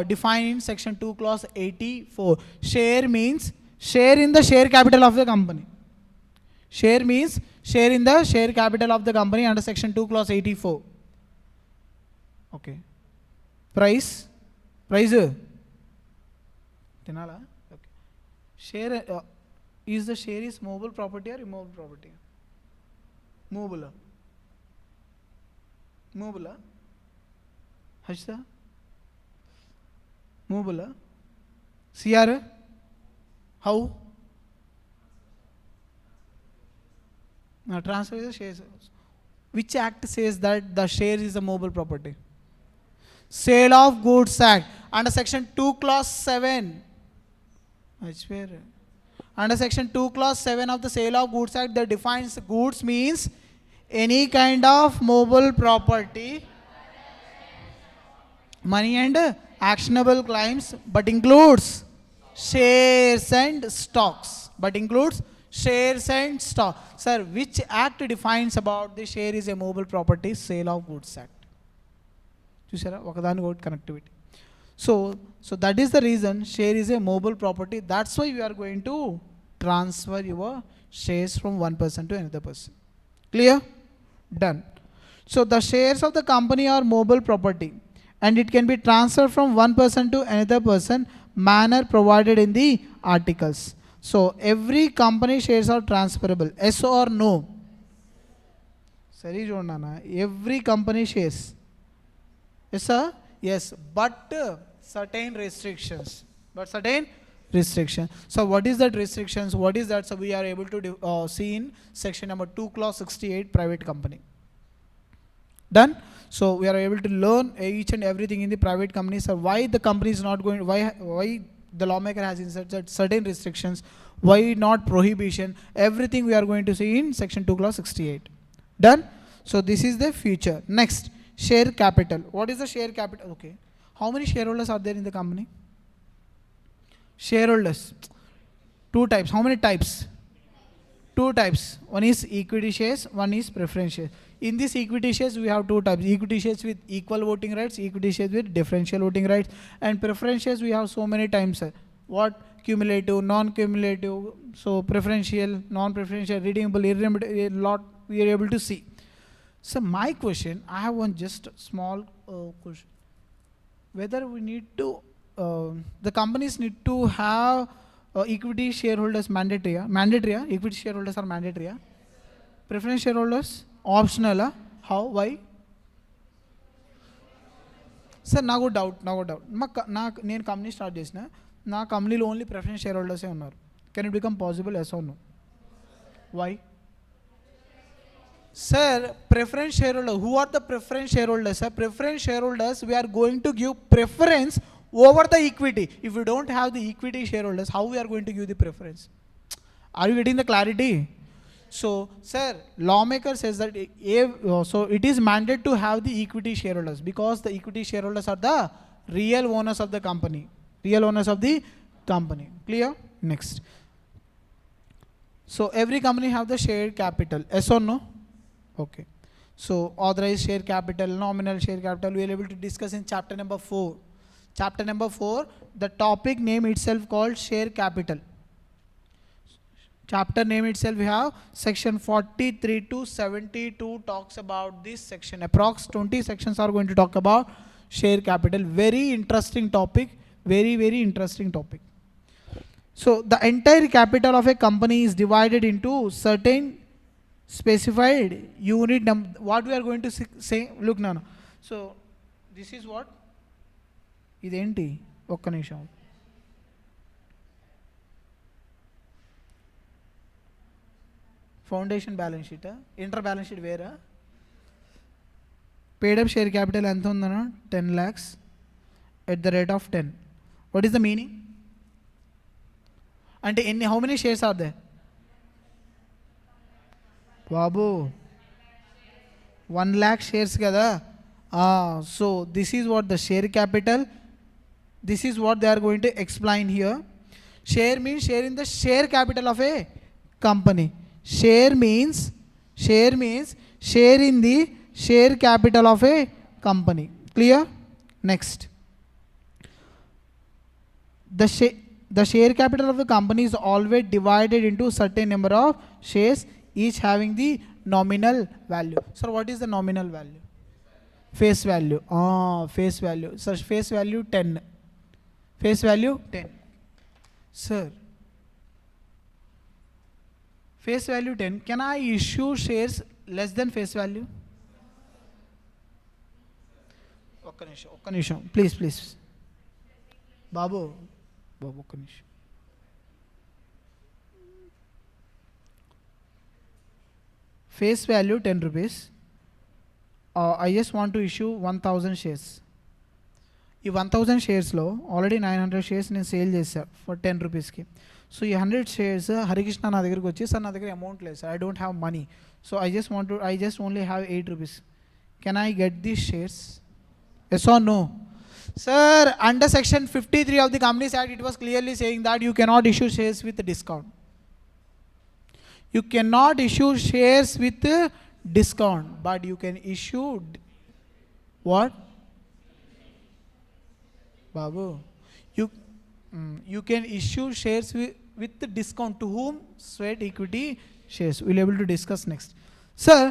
defined in section 2 clause 84. Share means share in the share capital of the company. Share means share in the share capital of the company under section 2 clause 84. Okay. Price. Tinala? Okay. Share is the share is movable property or immovable property? Movable. Hashta? Movable. CR? How? Transfer the shares. Which act says that the share is a movable property? Sale of Goods Act under section 2 clause 7. Under section 2 clause 7 of the Sale of Goods Act, that defines goods means any kind of movable property, money and actionable claims, but includes shares and stocks. But includes shares and stock. Sir, which act defines about the share is a movable property? Sale of Goods Act. చూసారా ఒకదాని ఒకటి connectivity. So that is the reason share is a movable property. That's why we are going to transfer your shares from one person to another person. Clear? Done. So the shares of the company are movable property and it can be transferred from one person to another person manner provided in the articles. So every company shares are transferable. Yes or no? Sari jodna. Every company shares. Yes sir? Yes, but certain restrictions. So what is that restrictions? What is that? So we are able to see in section number 2 clause 68 private company. Done. So we are able to learn each and everything in the private company. So why the company is not going, why the lawmaker has inserted certain restrictions, why not prohibition, everything we are going to see in section 2 clause 68. Done. So this is the future. Next, share capital. What is the share capital? Okay. How many shareholders are there in the company? Shareholders. 2 types. How many types? 2 types. One is equity shares, one is preference shares. In this equity shares, we have 2 types. Equity shares with equal voting rights, equity shares with differential voting rights. And preference shares, we have so many types. What? Cumulative, non-cumulative, so preferential, non-preferential, redeemable, irredeemable, lot we are able to see. So my question, I have one just small question. Whether we need to, the companies need to have equity shareholders mandatory, equity shareholders are mandatory, preference shareholders optional, how, why? Sir, నాకు doubt నేను company start చేసిన నా కంపెనీలో only preference share హోల్డర్సే ఉన్నారు. Can it become possible? Yes or no? Why? Sir, preference shareholder. Who are the preference shareholders? Sir, preference shareholders, we are going to give preference over the equity. If we don't have the equity shareholders, how we are going to give the preference? Are you getting the clarity? So, sir, lawmaker says that so it is mandated to have the equity shareholders because the equity shareholders are the real owners of the company. Real owners of the company. Clear? Next. So every company have the shared capital. Yes or no? Okay. So authorized share capital, nominal share capital, we are able to discuss in chapter number 4. Chapter number 4, the topic name itself called share capital. Chapter name itself we have section 43 to 72 talks about this section. Approx 20 sections are going to talk about share capital. Very interesting topic. Very, very interesting topic. So the entire capital of a company is divided into certain specified unit number. What we are going to say, look now. So this is what? ఇదేంటి? ఒక్క నిమిషం. Foundation balance sheet, inter balance sheet వేరా? పేడ్ up share capital ఎంత ఉందన్న? 10 lakhs at the rate of 10. What is the meaning? అంటే ఎన్ని, how many shares are there? Babu 1 lakh shares కదా. So this is what the share capital, this is what they are going to explain here. Share means share in the share capital of a company. Share means share in the share capital of a company. Clear? Next, the share capital of the company is always divided into certain number of shares, each having the nominal value. Sir, what is the nominal value? Face value. Face value. Sir, face value 10. Face value 10. Sir, face value 10. Can I issue shares less than face value? ఒక్క నిమిషం please బాబు ఒక్క నిమిషం. Face value 10 rupees. I just want to issue 1000 shares. ఈ 1000 షేర్స్లో already 900 shares నేను sale చేశాను for 10 రూపీస్కి. So ఈ 100 shares Harikrishna నా దగ్గరికి వచ్చి సార్ నా దగ్గర అమౌంట్ లేదు sir, I don't have money, so I just only have 8 rupees. Can I get these shares? Yes or no? Sir, under section 53 of the Companies Act, it was clearly saying that you cannot issue shares with discount. You cannot issue shares with discount, but you can issue what? Babu, you can issue shares with the discount. To whom? Sweat equity shares. We'll able to discuss next. Sir,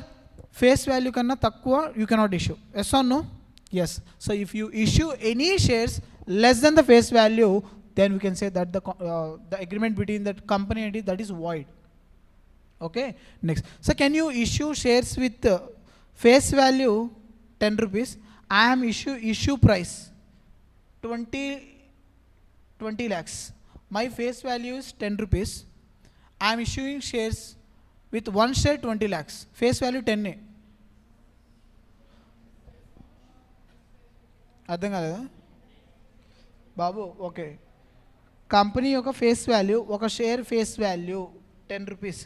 face value kanna takkuva you cannot issue. Yes or no? Yes. So if you issue any shares less than the face value, then we can say that the agreement between that company and it, that is void. Okay. Next. So can you issue shares with face value 10 rupees? I am issue price 20 lakhs. My face value is 10 rupees. I am issuing shares with one share 20 lakhs. Face value 10. అర్థం కాలేదా బాబు? Okay, company యొక్క face value, ఒక share face value 10 rupees.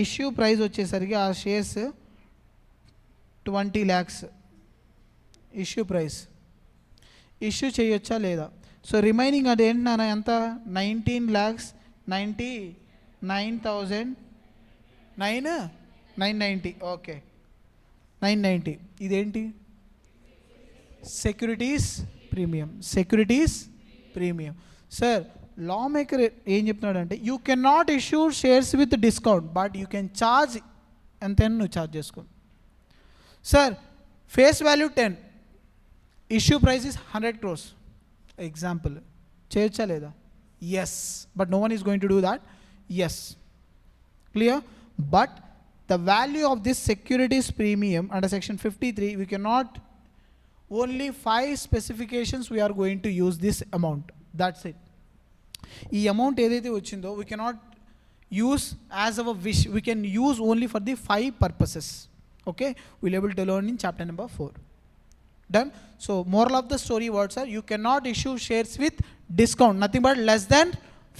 Issue price వచ్చేసరికి ఆ shares 20 lakhs issue price. Issue చేయొచ్చా లేదా? So remaining అది ఏంటి నాన్న, ఎంత? 19,99,990. ఓకే, 990. ఇదేంటి? Securities premium. Securities premium. Sir law maker ఏం చెప్తున్నాడంటే you can not issue shares with discount, but you can charge ఎంతైనా నువ్వు ఛార్జ్ చేసుకో. Sir face value 10, issue price is 100 crores example. చేయొచ్చా లేదా? Yes, but no one is going to do that. Yes, clear. But the value of this securities premium under section 53, we can not, only 5 specifications we are going to use this amount. That's it. ఈ amount ఏదైతే వచ్చిందో we cannot use as our wish. We can use only for the 5 purposes. Okay, we'll able to learn in chapter number 4. Done. So moral of the story words are, you cannot issue shares with discount, nothing but less than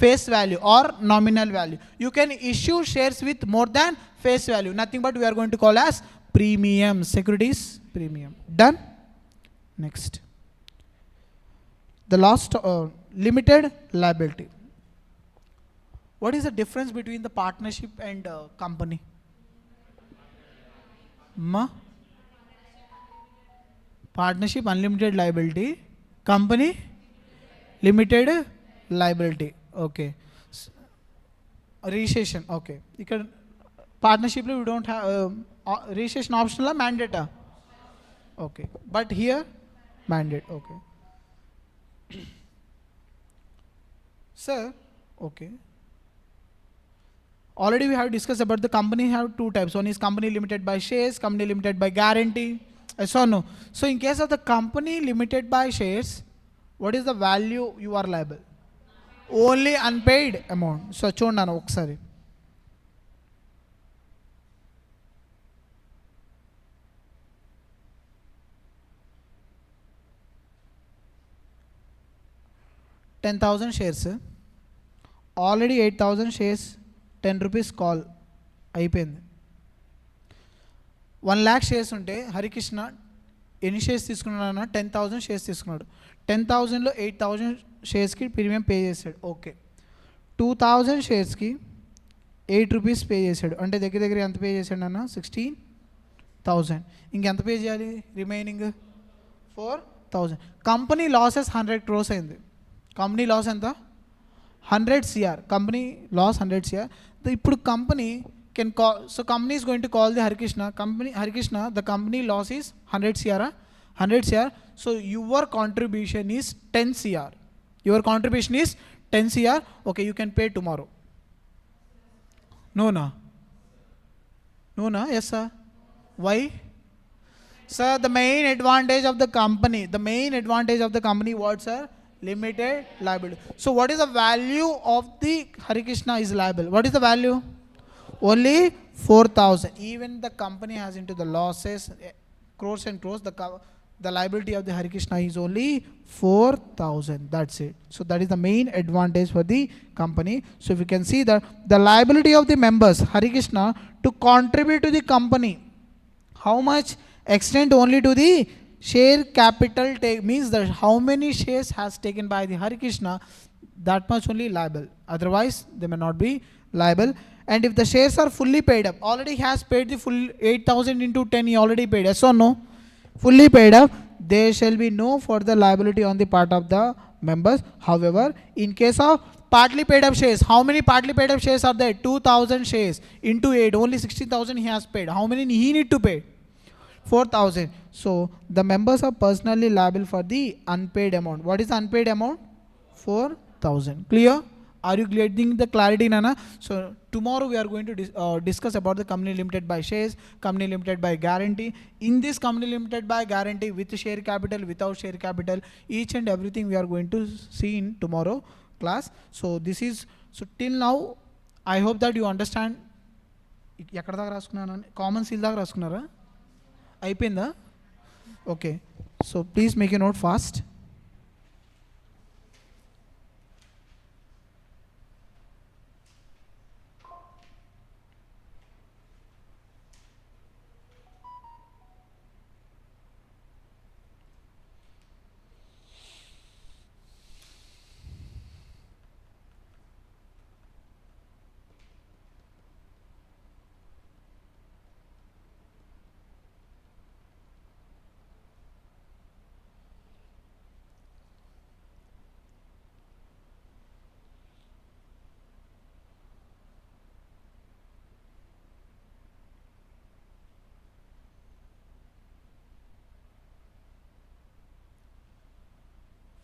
face value or nominal value. You can issue shares with more than face value, nothing but we are going to call as premium, securities premium. Done. Next, the last limited liability. What is the difference between the partnership and company? Partnership unlimited liability, company limited liability. Okay, registration. Okay, ఇక్కడ partnership లో we don't have registration optional or mandate. Okay, but here mandate. Okay. Sir, okay. Already we have discussed about the company have 2 types. One is company limited by shares, company limited by guarantee. Yes or no? So in case of the company limited by shares, what is the value you are liable? Only unpaid amount. So చూడండి ఒకసారి. $10,000 shares, already 8,000 shares 10 rupees call అయిపోయింది. 1 lakh shares ఉంటే హరికృష్ణ ఎన్ని shares తీసుకున్నాడు? 10,000 shares తీసుకున్నాడు. 10,000లో 8,000 షేర్స్కి premium pay చేశాడు. Okay, 2,000 షేర్స్కి 8 rupees pay చేశాడు. అంటే దగ్గర దగ్గర ఎంత పే చేశాడు అన్న? 16,000. ఇంకెంత పే చేయాలి? రిమైనింగ్ 4,000. కంపెనీ లాసెస్ 100 crores అయింది. కంపెనీ లాస్ ఎంత? 100 crore. Company loss 100 crore. ఇప్పుడు company can call, so company is going to call the Harikrishna. Harikrishna, the company loss is 100 crore. 100 crore. So your contribution is 10 crore. Your contribution is 10 crore. Okay, you can pay tomorrow. నోనా? Yes sir. Why? Sir, the main advantage of the company, what sir? Limited liability. So what is the value of the Harikrishna is liable? What is the value? Only 4,000. Even the company has into the losses, crores and crores, the liability of the Hare Krishna is only 4,000. That's it. So that is the main advantage for the company. So if you can see that the liability of the members Hare Krishna to contribute to the company, how much extent only to the share capital take, means that how many shares has taken by the Hare Krishna, that much only liable, otherwise they may not be liable. And if the shares are fully paid up, already he has paid the full 8,000 into 10, he already paid, yes or no? Fully paid up, there shall be no further liability on the part of the members. However, in case of partly paid up shares, how many partly paid up shares are there? 2,000 shares into 8, only 16,000 he has paid. How many he need to pay? 4,000. So the members are personally liable for the unpaid amount. What is the unpaid amount? 4,000. Clear? Are you getting the clarity, Nana? So tomorrow we are going to discuss about the company limited by shares, company limited by guarantee. In this company limited by guarantee, with share capital, without share capital, each and everything we are going to see in tomorrow class. So this is, so till now I hope that you understand. ఎక్కడ దాకా రాసుకున్నాను? Common seal దాకా రాసుకున్నారా? అయిపోయిందా? Okay, so please make a note fast.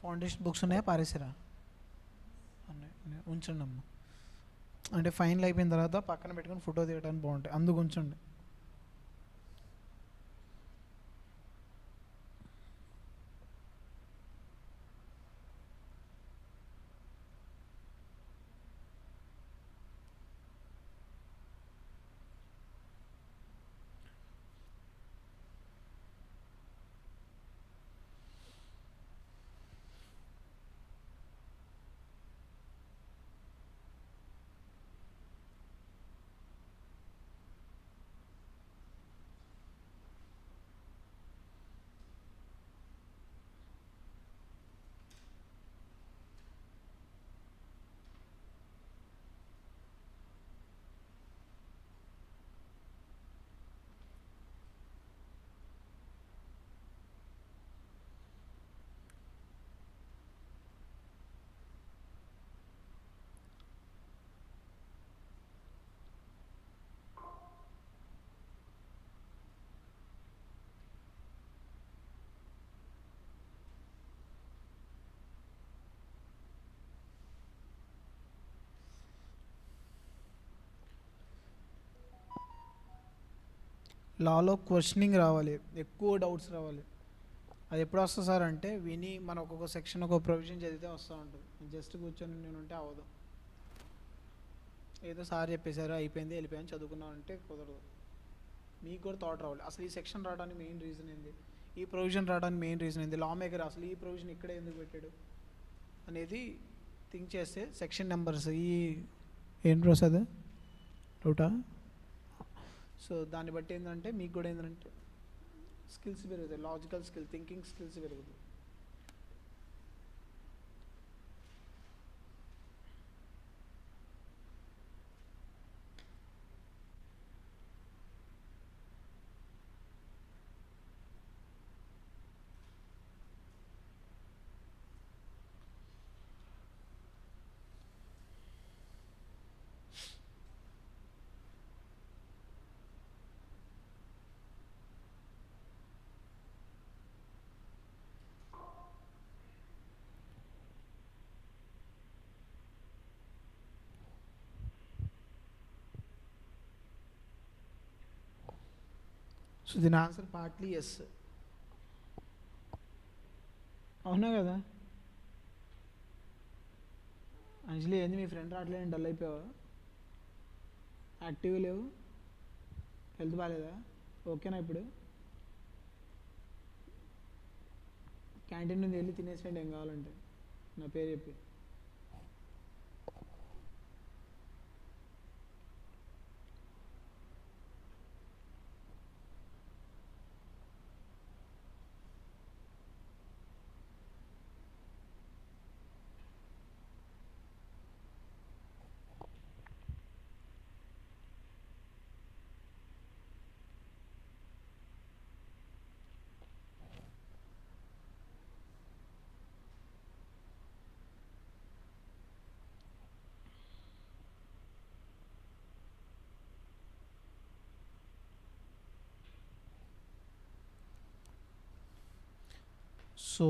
Foundation books ఉన్నాయా, పారేసారా? ఉంచండి అమ్మ, అంటే final అయిపోయిన తర్వాత పక్కన పెట్టుకొని ఫోటో తీయడానికి బాగుంటాయి, అందుకు ఉంచండి. లాలో క్వశ్చనింగ్ రావాలి, ఎక్కువ డౌట్స్ రావాలి. అది ఎప్పుడు వస్తుంది సార్ అంటే, విని మన ఒక్కొక్క సెక్షన్ ఒక ప్రొవిజన్ చదివితే వస్తూ ఉంటుంది. జస్ట్ కూర్చొని నేను ఉంటే అవ్వదు. ఏదో సార్ చెప్పేశారు అయిపోయింది వెళ్ళిపోయాను చదువుకున్నాను అంటే కుదరదు. మీకు కూడా థాట్ రావాలి, అసలు ఈ సెక్షన్ రావడానికి మెయిన్ రీజన్ ఏంది, ఈ ప్రొవిజన్ రావడానికి మెయిన్ రీజన్ ఏంది, లా మేకర్ అసలు ఈ ప్రొవిజన్ ఇక్కడే ఎందుకు పెట్టాడు అనేది థింక్ చేస్తే సెక్షన్ నెంబర్స్ ఈ ఏం ప్రసాద్ డౌటా. సో దాన్ని బట్టి ఏంటంటే మీకు కూడా ఏంటంటే స్కిల్స్ పెరుగుతాయి, లాజికల్ స్కిల్, థింకింగ్ స్కిల్స్ పెరుగుతాయి. సో దీని ఆన్సర్ పార్ట్లీ ఎస్. అవునా కదా? అంజలి ఏంది మీ ఫ్రెండ్ రావట్లేదు, డల్ అయిపోయావా? యాక్టివ్ లేవు, హెల్త్ బాగాలేదా? ఓకేనా ఇప్పుడు? క్యాంటీన్ నుండి వెళ్ళి తినేసేయండి ఏం కావాలంటే నా పేరు చెప్పి. So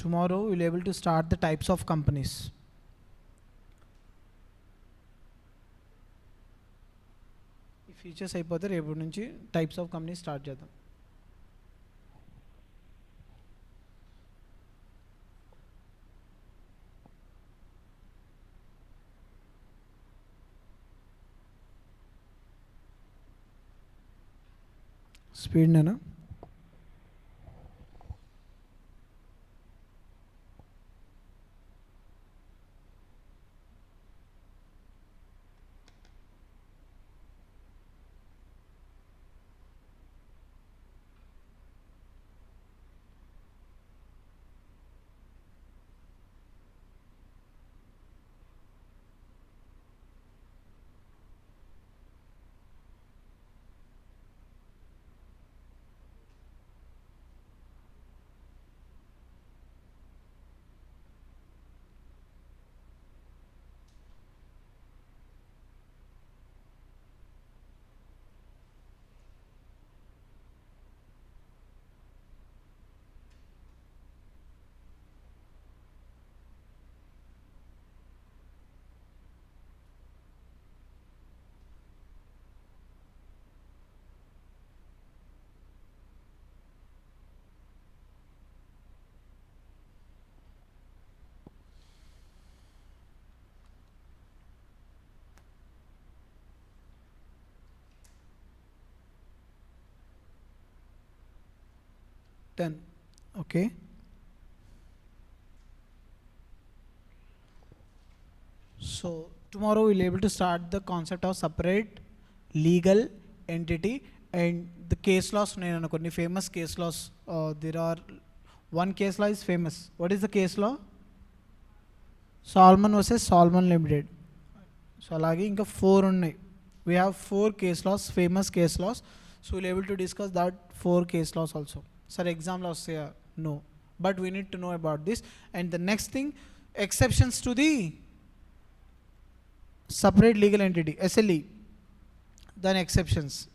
tomorrow we'll able to start the types of companies. ఈ ఫీచర్స్ అయిపోతే రేపటి నుంచి టైప్స్ ఆఫ్ కంపెనీస్ స్టార్ట్ చేద్దాం. స్పీడ్ నేనా? Done. Okay. So tomorrow we'll able to start the concept of separate legal entity and the case laws. కొన్ని famous case laws. There are one case law is famous. What is the case law? Solomon versus Solomon Limited. So అలాగే ఇంకా 4 ఉన్నాయి. We have 4 case laws, famous case laws. So we'll able to discuss that 4 case laws also. Sir, exam laws say no, but we need to know about this. And the next thing, exceptions to the separate legal entity, SLE. Then exceptions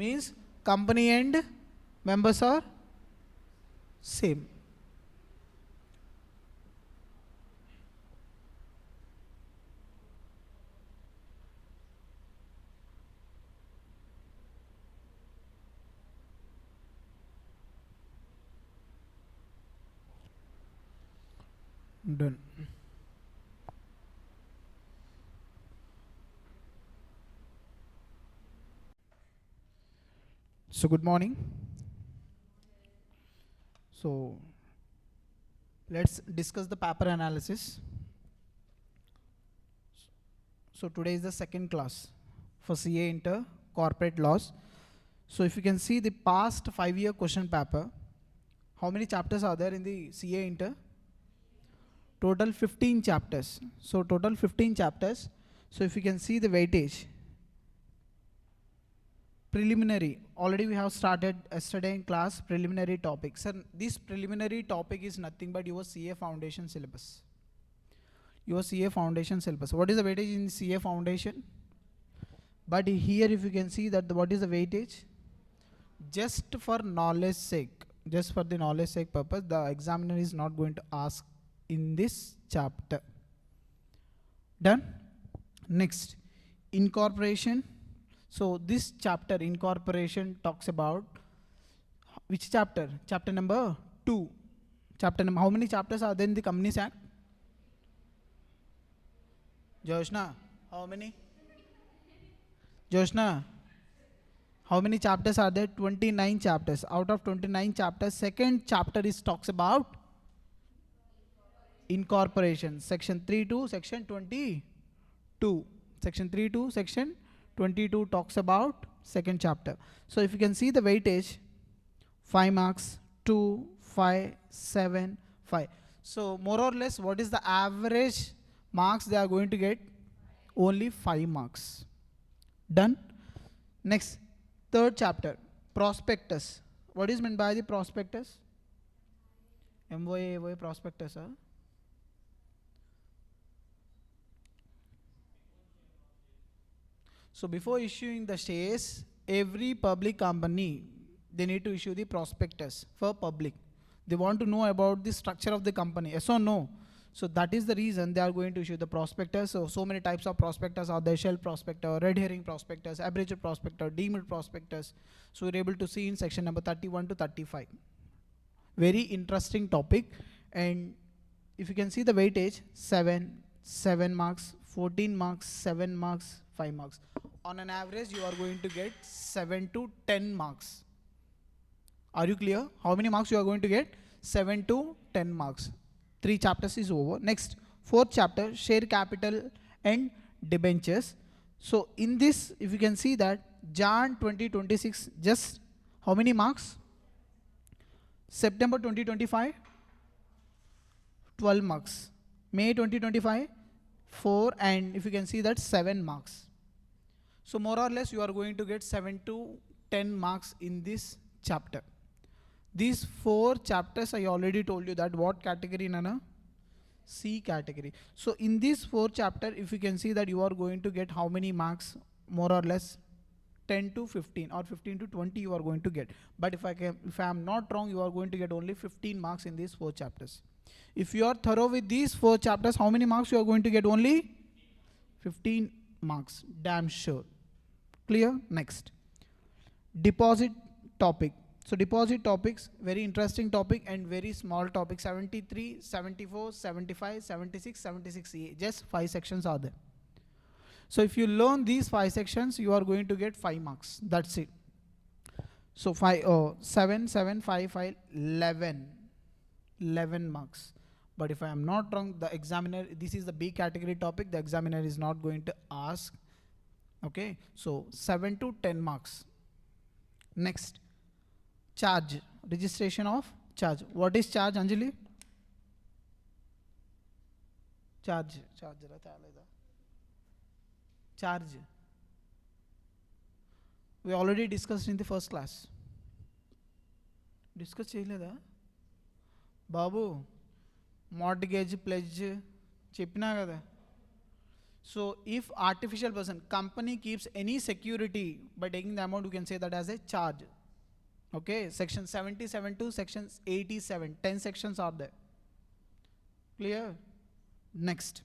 means company and members are same. Done. So good morning. So let's discuss the paper analysis. So today is the second class for CA Inter Corporate Laws. So if you can see the past 5-year question paper, how many chapters are there in the CA Inter? Total 15 chapters. So total 15 chapters. So if you can see the weightage, preliminary, already we have started yesterday in class preliminary topics. Sir, this preliminary topic is nothing but your CA foundation syllabus. Your CA foundation syllabus. What is the weightage in CA foundation? But here if you can see that what is the weightage? Just for knowledge sake, just for the knowledge sake purpose, the examiner is not going to ask in this chapter. Done? Next, incorporation. So this chapter, incorporation, talks about which chapter? Chapter number 2. Chapter number, how many chapters are there in the Companies Act? Joshna, how many? Joshna, How many chapters are there? 29 chapters. Out of 29 chapters, second chapter is talks about incorporation. Section 3 to section 22. Section 3 to section 22 talks about second chapter. So if you can see the weightage, 5 marks, 2, 5, 7, 5. So more or less, what is the average marks they are going to get? Only 5 marks. Done. Next, third chapter, prospectus. What is meant by the prospectus? MOA prospectus. So before issuing the shares, every public company, they need to issue the prospectus for public. They want to know about the structure of the company, yes or no? So that is the reason they are going to issue the prospectus. So many types of prospectus are there: shell prospectus, red herring prospectus, abridged prospectus, deemed prospectus. So we're able to see in section number 31 to 35. Very interesting topic. And if you can see the weightage, 7 marks, 14 marks, 7 marks, 5 marks. On an average, you are going to get 7 to 10 marks. Are you clear? How many marks you are going to get? 7 to 10 marks. 3 chapters is over. Next, 4th chapter, share capital and debentures. So in this, if you can see that Jan 2026, just how many marks? September 2025, 12 marks. May 2025, 4, and if you can see that 7 marks. So more or less you are going to get 7 to 10 marks in this chapter. These 4 chapters I already told you that what category, Nana? C category. So in this 4 chapter, if you can see that you are going to get how many marks? More or less 10 to 15 or 15 to 20 you are going to get. But if I am not wrong, you are going to get only 15 marks in these 4 chapters. If you are thorough with these 4 chapters, how many marks you are going to get? Only 15 marks. Damn sure. Clear? Next. Deposit topic. So deposit topics, very interesting topic and very small topic. 73, 74, 75, 76, 76A. Just 5 sections are there. So if you learn these 5 sections, you are going to get 5 marks. That's it. So 7, 7, 5, 5, 11 marks. But if I am not wrong, the examiner, this is the B category topic, the examiner is not going to ask. Okay, so 7 to 10 marks. Next, charge, registration of charge. What is charge, Anjali? Charge. We already discussed in the first class. Discuss cheyaleda? Babu, mortgage, pledge, cheppina kada. So if artificial person, company keeps any security by taking the amount, you can say that as a charge. Okay, section 77 to section 87, 10 sections are there. Clear? Next,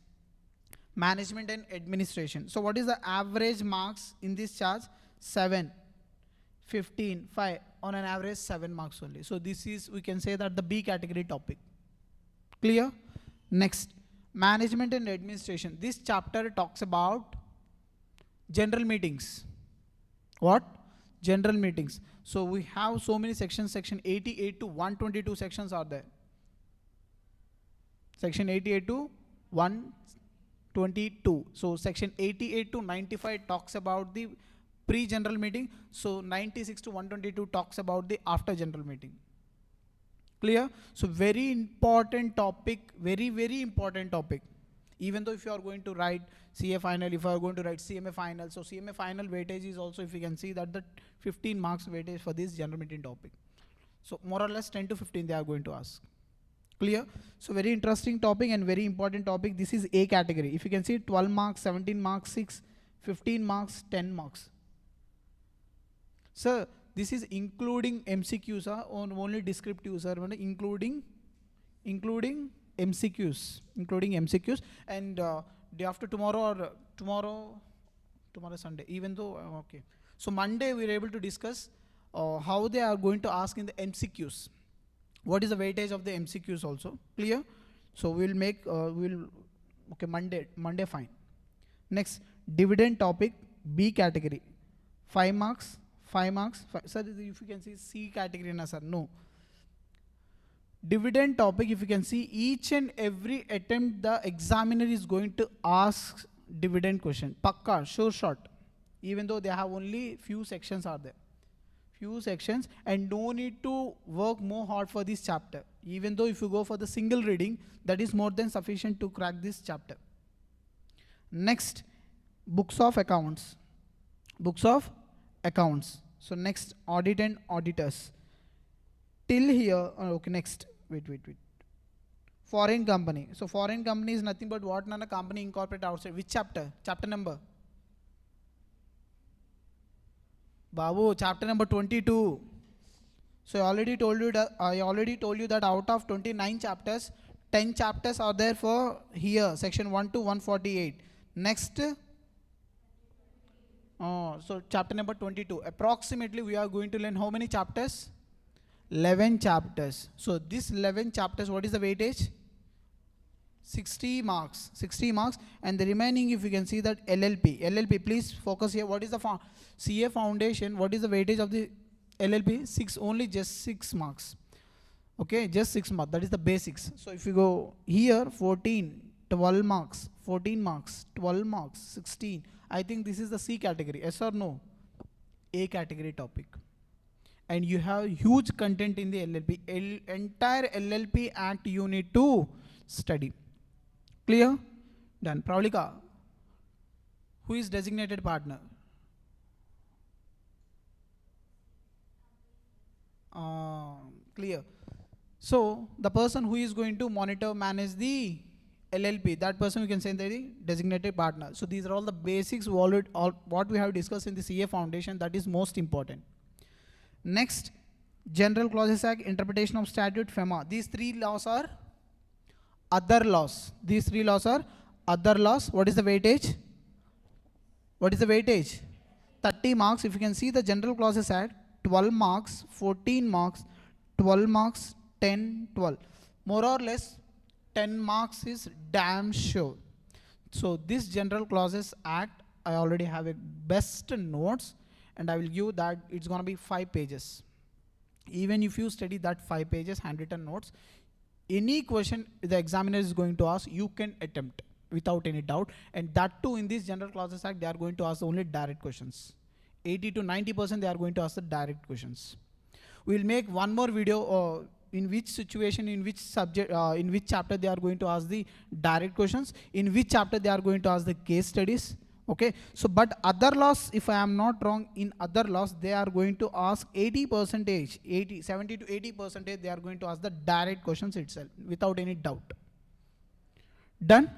management and administration. So what is the average marks in this charge? 7, 15, 5, on an average 7 marks only. So this is, we can say that the B category topic. Clear? Next, management and administration. This chapter talks about general meetings. What? General meetings. So we have so many sections. Section 88 to 122 sections are there. Section 88 to 122. So section 88 to 95 talks about the pre-general meeting. So 96 to 122 talks about the after general meeting. Clear? So very important topic, very, very important topic. Even though if you are going to write CA final, if you are going to write CMA final, so CMA final weightage is also, if you can see that the 15 marks weightage for this general meeting topic. So more or less 10 to 15 they are going to ask. Clear? So very interesting topic and very important topic. This is A category. If you can see 12 marks, 17 marks, 6, 15 marks, 10 marks. Sir, this is including MCQs or only descriptive, sir, including MCQs, and day after tomorrow or tomorrow Sunday, even though, okay. So Monday we are able to discuss how they are going to ask in the MCQs. What is the weightage of the MCQs also? Clear? So we'll make, okay, Monday fine. Next, dividend topic, B category. 5 marks, 5 marks. Sir, if you can see C category na sir, no. Dividend topic, if you can see, each and every attempt the examiner is going to ask dividend question. Pakka, sure shot. Even though they have only few sections are there. Few sections, and no need to work more hard for this chapter. Even though if you go for the single reading, that is more than sufficient to crack this chapter. Next, books of accounts. Books of accounts. So next, audit and auditors. Till here, okay, next, wait. Foreign company. So foreign company is nothing but what nana company incorporate outside. Which chapter? Chapter number? Babu, chapter number 22. So I already told you that out of 29 chapters, 10 chapters are there for here, section 1 to 148. Next, so chapter number 22. Approximately we are going to learn how many chapters? 11 chapters. So this 11 chapters, what is the weightage? 60 marks. 60 marks. And the remaining, if you can see that LLP, please focus here. What is the CA foundation? What is the weightage of the LLP? 6, only just 6 marks. Okay, just 6 marks. That is the basics. So if you go here, 14, 12 marks, 14 marks, 12 marks, 16. I think this is the C category. Yes or no? A category topic. And you have huge content in the LLP. Entire LLP Act you need to study. Clear? Done. Pravalika, who is designated partner? Clear. So the person who is going to monitor, manage the LLP, that person we can say the designated partner. So these are all the basics what we have discussed in the CA foundation, that is most important. Next, General Clauses Act, interpretation of statute, FEMA. These 3 laws are other laws. These 3 laws are other laws. What is the weightage? What is the weightage? 30 marks. If you can see the General Clauses Act, 12 marks, 14 marks, 12 marks, 10, 12. More or less, 10 marks is damn sure. So this General Clauses Act, I already have a best notes, and I will give that it's going to be 5 pages. Even if you study that 5 pages handwritten notes, any question the examiner is going to ask, you can attempt without any doubt. And that too, in this General Clauses Act, they are going to ask only direct questions. 80 to 90% they are going to ask the direct questions. We will make one more video in which situation, in which subject, in which chapter they are going to ask the direct questions, in which chapter they are going to ask the case studies. Okay, so but other laws, if I am not wrong, in other laws they are going to ask 70 to 80% they are going to ask the direct questions itself without any doubt. Done.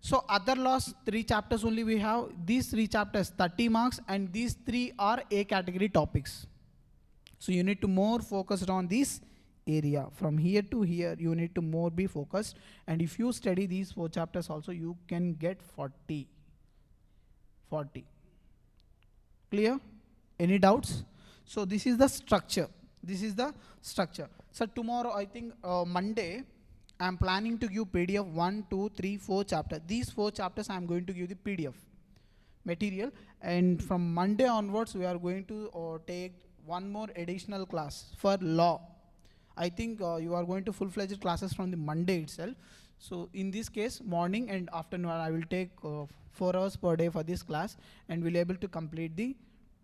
So other laws, 3 chapters only we have. These 3 chapters, 30 marks, and these 3 are A category topics. So you need to more focused on this area. From here to here, you need to more be focused. And if you study these 4 chapters also, you can get 40. Clear? Any doubts? So this is the structure. So tomorrow, I think Monday, I am planning to give PDF 1, 2, 3, 4 chapters. These 4 chapters I am going to give the PDF material. And from Monday onwards, we are going to take one more additional class for law. I think you are going to full-fledged classes from the Monday itself. So in this case, morning and afternoon, I will take 4 hours per day for this class, and will able to complete the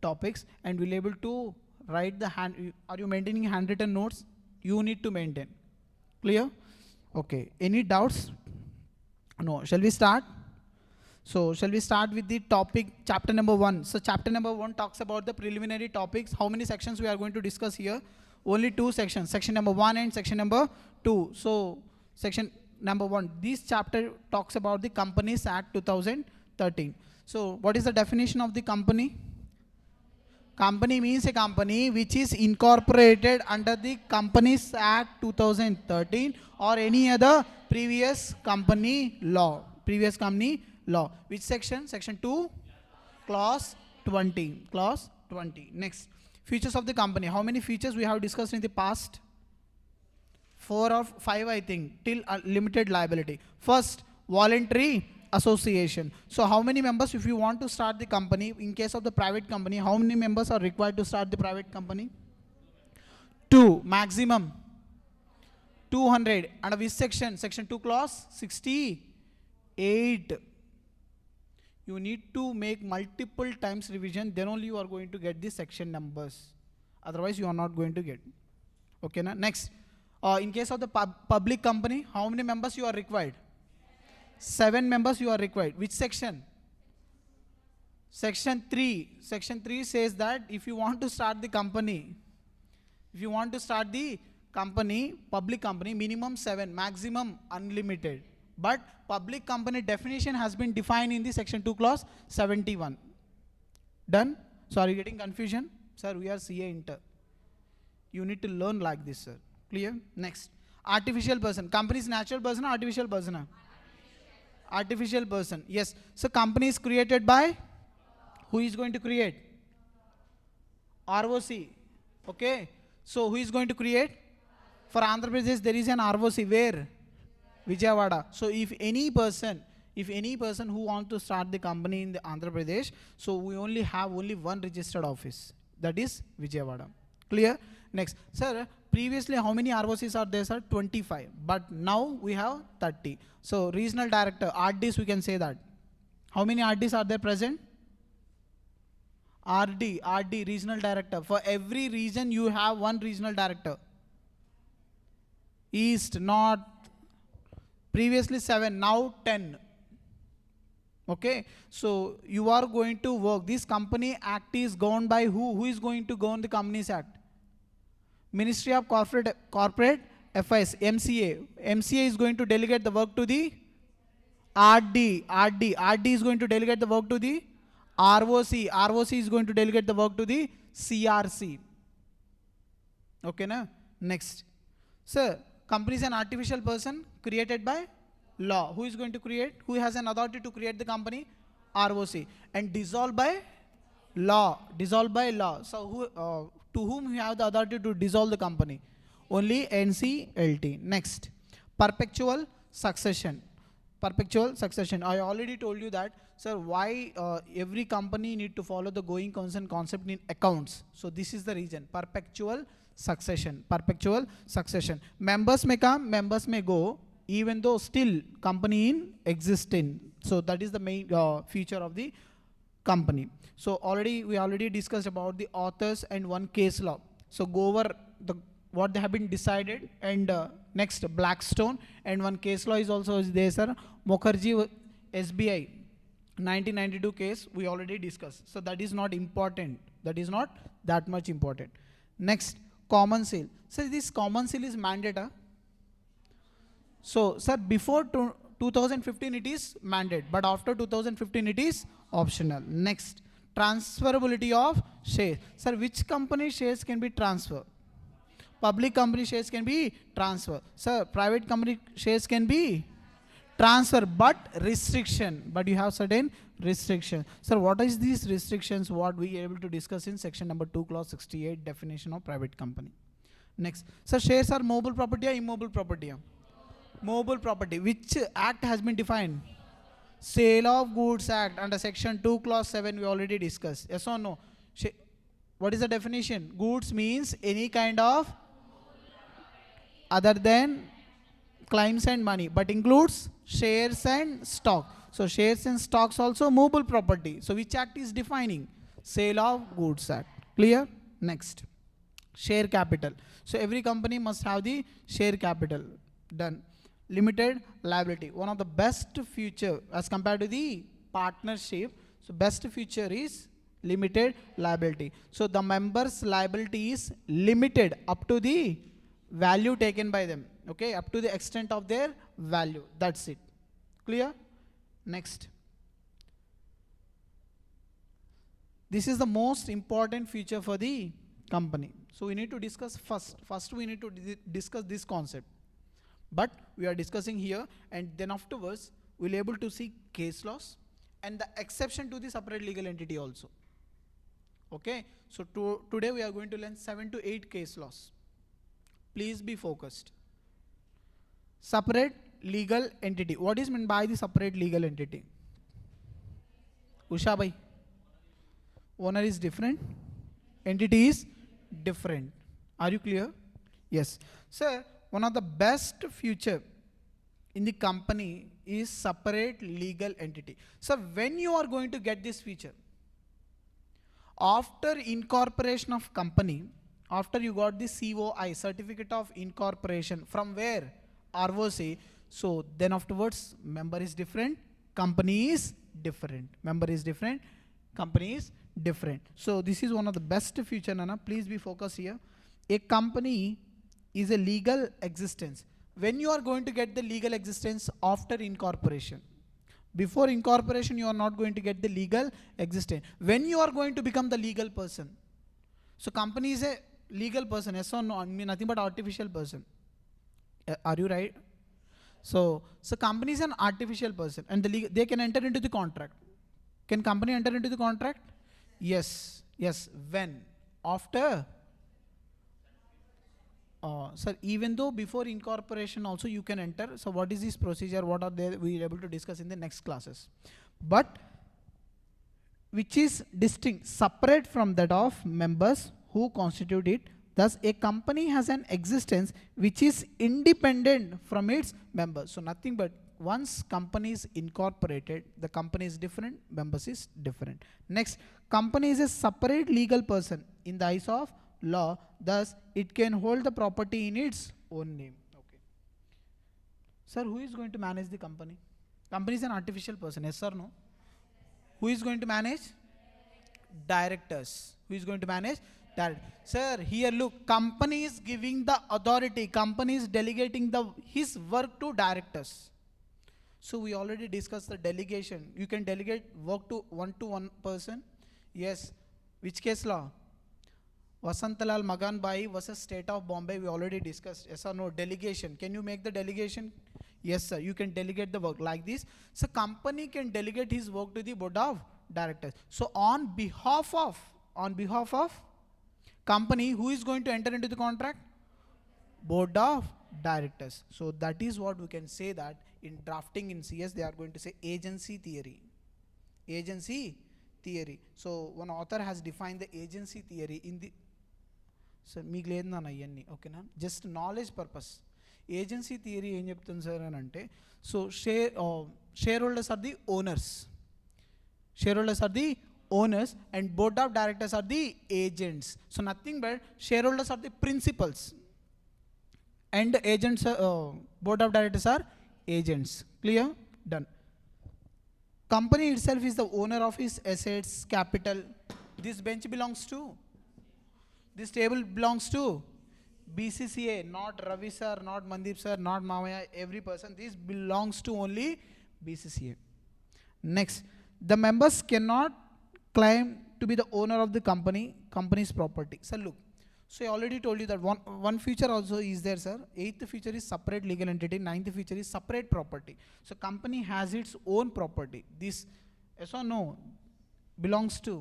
topics, and will able to write the are you maintaining handwritten notes? You need to maintain. Clear? Okay. Any doubts? No. Shall we start? So shall we start with the topic, chapter number 1. So chapter number 1 talks about the preliminary topics. How many sections we are going to discuss here? Only 2 sections, section number 1 and section number 2. So section number 1, this chapter talks about the Companies Act 2013. So what is the definition of the company? Company means a company which is incorporated under the Companies Act 2013 or any other previous company law. Which section? Section 2, clause 20. Clause 20. Next, features of the company. How many features we have discussed in the past? 4 or 5, I think, till limited liability. First, voluntary association. So how many members, if you want to start the company, in case of the private company, how many members are required to start the private company? 2, maximum 200. Under which section? Section 2 clause 68. You need to make multiple times revision, then only you are going to get the section numbers. Otherwise you are not going to get. Okay, na? Next, in case of the public company, how many members you are required? 7 members you are required. Which section? Section 3. Section 3 says that if you want to start the company, public company, minimum 7, maximum unlimited. But public company definition has been defined in the section 2 clause 71. Done? So are you getting confusion? Sir, we are CA Inter. You need to learn like this, sir. Clear? Next. Artificial person. Company is natural person or artificial person? Artificial person. Yes. So company is created by? Who is going to create? ROC. Okay. So who is going to create? For Andhra Pradesh there is an ROC. Where? Vijayawada. So if any person who wants to start the company in the Andhra Pradesh, so we have only one registered office. That is Vijayawada. Clear? Next. Sir, previously how many ROCs are there, sir? 25. But now we have 30. So regional director, RDs we can say that. How many RDs are there present? RD, regional director. For every region you have one regional director. East, North, previously 7, now 10. Okay, so you are going to work. This company act is governed by who? Who is going to govern the Companies Act? Ministry of Corporate Affairs, MCA. MCA is going to delegate the work to the RD. RD is going to delegate the work to the ROC. ROC is going to delegate the work to the CRC. Okay, na? Next. Sir, company is an artificial person created by law. Who is going to create? Who has an authority to create the company? ROC. And dissolved by law. Dissolved by law. So who, to whom you have the authority to dissolve the company? Only NCLT. Next, perpetual succession. Perpetual succession. I already told you that, sir, why every company need to follow the going concern concept in accounts. So this is the reason. Perpetual succession. Perpetual succession. Members may come, members may go, even though still company in existing. So that is the main feature of the company. So we already discussed about the authors and one case law. So go over what they have been decided, and next Blackstone, and one case law is also there, sir. Mukherjee SBI 1992 case we already discussed. So that is not important. That is not that much important. Next, common sale. So this common sale is mandate. So sir, before 2015 it is mandate, but after 2015 it is optional. Next, transferability of shares. Sir, which company shares can be transferred? Public company shares can be transferred. Sir, private company shares can be transferred, but restriction. But you have certain restriction. Sir, what is these restrictions? What we are able to discuss in section number 2, clause 68, definition of private company. Next, sir, shares are mobile property or immobile property? Mobile property. Which act has been defined? Sale of Goods Act under section 2, clause 7 we already discussed. Yes or no? What is the definition? Goods means any kind of other than claims and money, but includes shares and stock. So shares and stocks also mobile property. So which act is defining? Sale of Goods Act. Clear? Next, share capital. So every company must have the share capital. Done. Limited liability. One of the best feature as compared to the partnership. So best feature is limited liability. So the members' liability is limited up to the value taken by them. Okay, up to the extent of their value. That's it. Clear? Next. This is the most important feature for the company. So we need to discuss first we need to discuss this concept. But we are discussing here, and then afterwards we'll able to see case laws and the exception to the separate legal entity also. Okay, so today we are going to learn 7 to 8 case laws. Please be focused. Separate legal entity. What is meant by the separate legal entity? Usha bhai, owner is different, entity is different. Are you clear? Yes. Sir, one of the best feature in the company is separate legal entity. So when you are going to get this feature, after incorporation of company, after you got the COI, certificate of incorporation, from where? ROC. So then afterwards, member is different, company is different, member is different, company is different. So this is one of the best feature, Nana. Please be focused here. A company is a legal existence. When you are going to get the legal existence after incorporation, before incorporation you are not going to get the legal existence. When you are going to become the legal person, so company is a legal person, yes or no? I mean nothing but artificial person. Are you right? So company is an artificial person, and they can enter into the contract. Can company enter into the contract? Yes. Yes. When? After. Sir, even though before incorporation also you can enter. So what is this procedure? What are they? We are able to discuss in the next classes. But which is distinct, separate from that of members who constitute it. Thus, a company has an existence which is independent from its members. So nothing but once company is incorporated, the company is different, members is different. Next, company is a separate legal person in the eyes of law. Thus, it can hold the property in its own name. Okay. Sir, who is going to manage the company? Company is an artificial person, yes or no? Who is going to manage? Directors. Who is going to manage? Director. Sir, here look, company is giving the authority, company is delegating his work to directors. So we already discussed the delegation. You can delegate work to one person. Yes. Which case law? Vasantalal Magan Bai versus State of Bombay, we already discussed. Yes or no? Delegation. Can you make the delegation? Yes, sir. You can delegate the work like this. So company can delegate his work to the board of directors. So on behalf of company, who is going to enter into the contract? Board of directors. So that is what we can say, that in drafting in CS they are going to say agency theory. Agency theory. So one author has defined the agency theory in the. So మీకు లేదు నాన్న ఇవన్నీ ఓకేనా, just knowledge purpose. Agency theory ఏం చెప్తుంది sir అని అంటే, so share holders are the owners, share holders are the owners and board of directors are the agents. So nothing but shareholders are the principals and agents, board of directors are agents. Clear? Done. Company itself is the owner of his assets, capital. This bench belongs to, this table belongs to BCCA, not Ravi sir, not Mandeep sir, not Mamaya, every person. This belongs to only BCCA. Next, the members cannot claim to be the owner of the company's property. Sir, look. So I already told you that one feature also is there, sir. 8th feature is separate legal entity. 9th feature is separate property. So company has its own property. This, yes or no, belongs to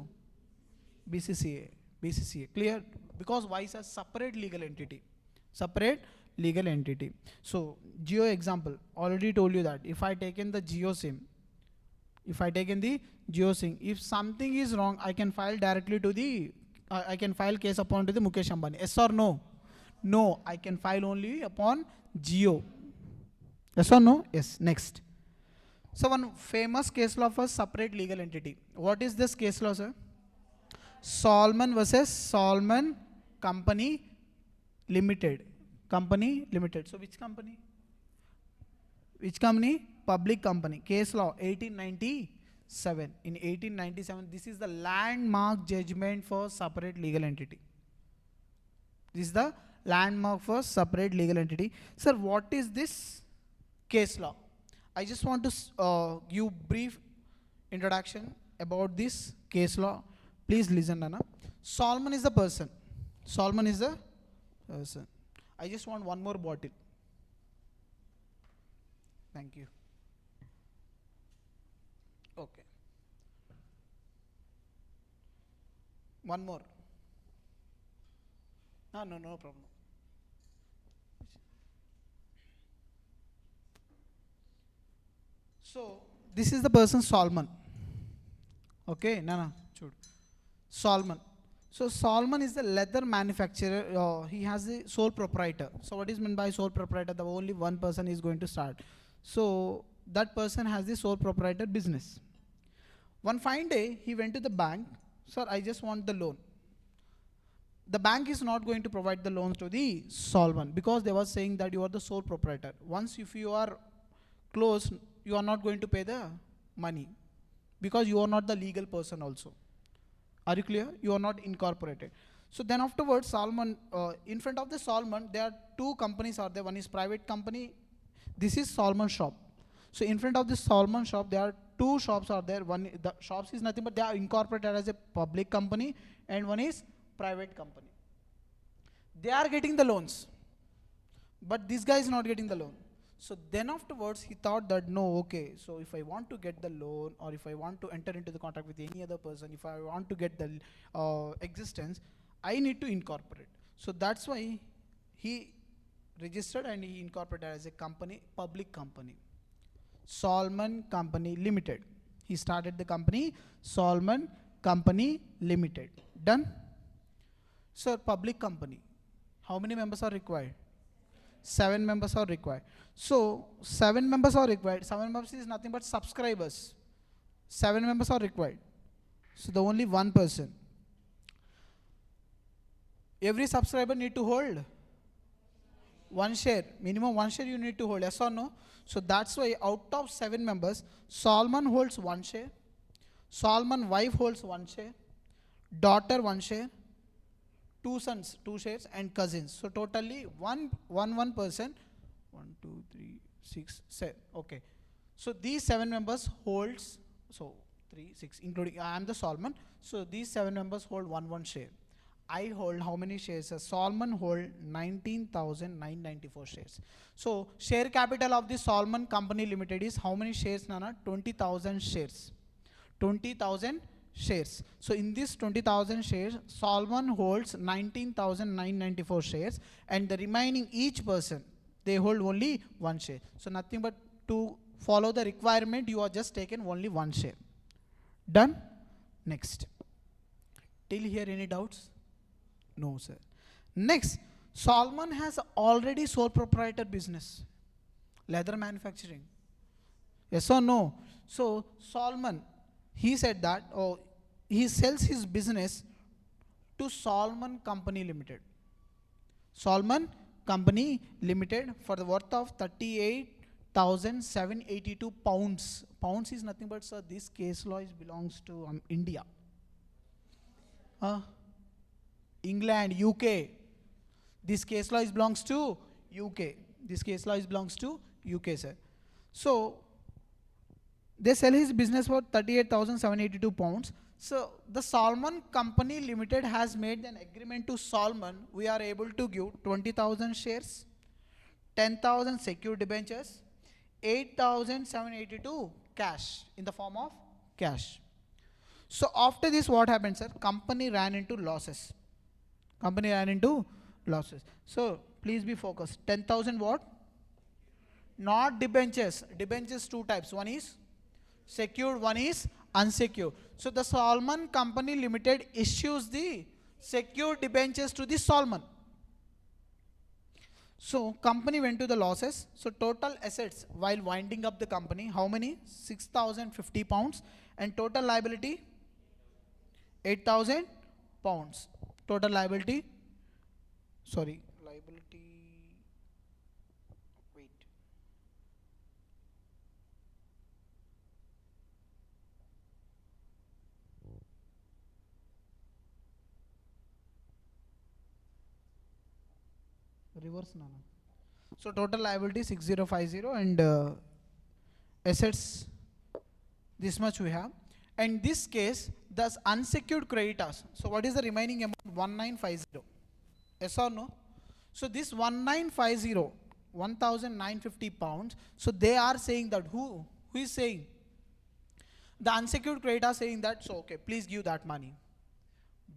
BCCA. BCCA. Clear? Because why is a separate legal entity? Separate legal entity. So Geo example, already told you that if I taken the Geo SIM, if I take in the GeoSync, if something is wrong, I can file directly to the, I can file case upon to the Mukesh Ambani. Yes or no? No, I can file only upon Geo. Yes or no? Yes. Next. So one famous case law for separate legal entity. What is this case law, sir? Solomon versus Solomon Company Limited. Company Limited. So which company? Which company? Public company. Case law 1897. In 1897, this is the landmark judgment for separate legal entity. This is the landmark for separate legal entity. Sir, what is this case law? I just want to give brief introduction about this case law. Please listen, Nana. Solomon is the person. Solomon is the person. I just want one more bottle. Thank you. Okay. One more. No problem. So this is the person Solomon. Okay, Nana, chood. Solomon. So Solomon is the leather manufacturer. He has the sole proprietor. So what is meant by sole proprietor? The only one person is going to start. So that person has the sole proprietor business. One fine day, he went to the bank. Sir, I just want the loan. The bank is not going to provide the loans to the Solomon because they were saying that you are the sole proprietor. Once if you are close, you are not going to pay the money because you are not the legal person also. Are you clear? You are not incorporated. So then afterwards, Solomon, in front of the Solomon, there are two companies are there. One is private company. This is Solomon shop. So in front of this Solomon shop, there are two shops are there. One, the shops is nothing but they are incorporated as a public company, and one is private company. They are getting the loans, but this guy is not getting the loan. So then afterwards, he thought that no, okay, so if I want to get the loan or if I want to enter into the contract with any other person, if I want to get the existence, I need to incorporate. So that's why he registered and he incorporated as a company, public company. Solomon Company Limited. He started the company, Solomon Company Limited. Done? Sir, public company. How many members are required? 7 members are required. So 7 members are required. 7 members is nothing but subscribers. 7 members are required. So the only one person. Every subscriber need to hold one share. Minimum one share you need to hold. Yes or no? So that's why out of 7 members, Solomon holds one share. Solomon wife holds one share. Daughter one share. Two sons, 2 shares, and cousins. So totally one person. 1, 2, 3, 6, 7. Okay. So these 7 members holds, so 3, 6, including I am the Solomon. So these 7 members hold one share. I hold how many shares? Solomon hold 19,994 shares. So share capital of the Solomon Company Limited is how many shares, Nana? 20,000 shares. 20,000 shares. So in this 20,000 shares, Solomon holds 19,994 shares, and the remaining each person, they hold only one share. So nothing but to follow the requirement, you are just taken only one share. Done? Next. Till here any doubts? No, sir. Next, Solomon has already sole proprietor business, leather manufacturing. Yes or no? So Solomon, he said that, oh, he sells his business to Solomon Company Limited. Solomon Company Limited for the worth of 38,782 pounds. Pounds is nothing but, sir, this case law belongs to India. England, UK. This case law belongs to UK. This case law belongs to UK, sir. So they sell his business for 38,782 pounds. So the Solomon Company Limited has made an agreement to Solomon. We are able to give 20,000 shares, 10,000 secured debentures, 8,782 cash in the form of cash. So after this, what happened, sir? Company ran into losses. Company ran into losses. So please be focused. 10,000 what? Not debentures. Debentures two types. One is secured, one is unsecured. So the Solomon Company Limited issues the secured debentures to the Solomon. So company went to the losses. So total assets while winding up the company, how many? 6,050 pounds, and total liability 8,000 pounds. Total liability, sorry, liability, wait. Reverse, Nana. So total liability 6050, and assets this much we have. And this case, thus unsecured creditors. So what is the remaining amount? 1950. Yes or no? So this 1950, 1,950 pounds. So they are saying that who is saying? The unsecured creditor saying that, so okay, please give that money.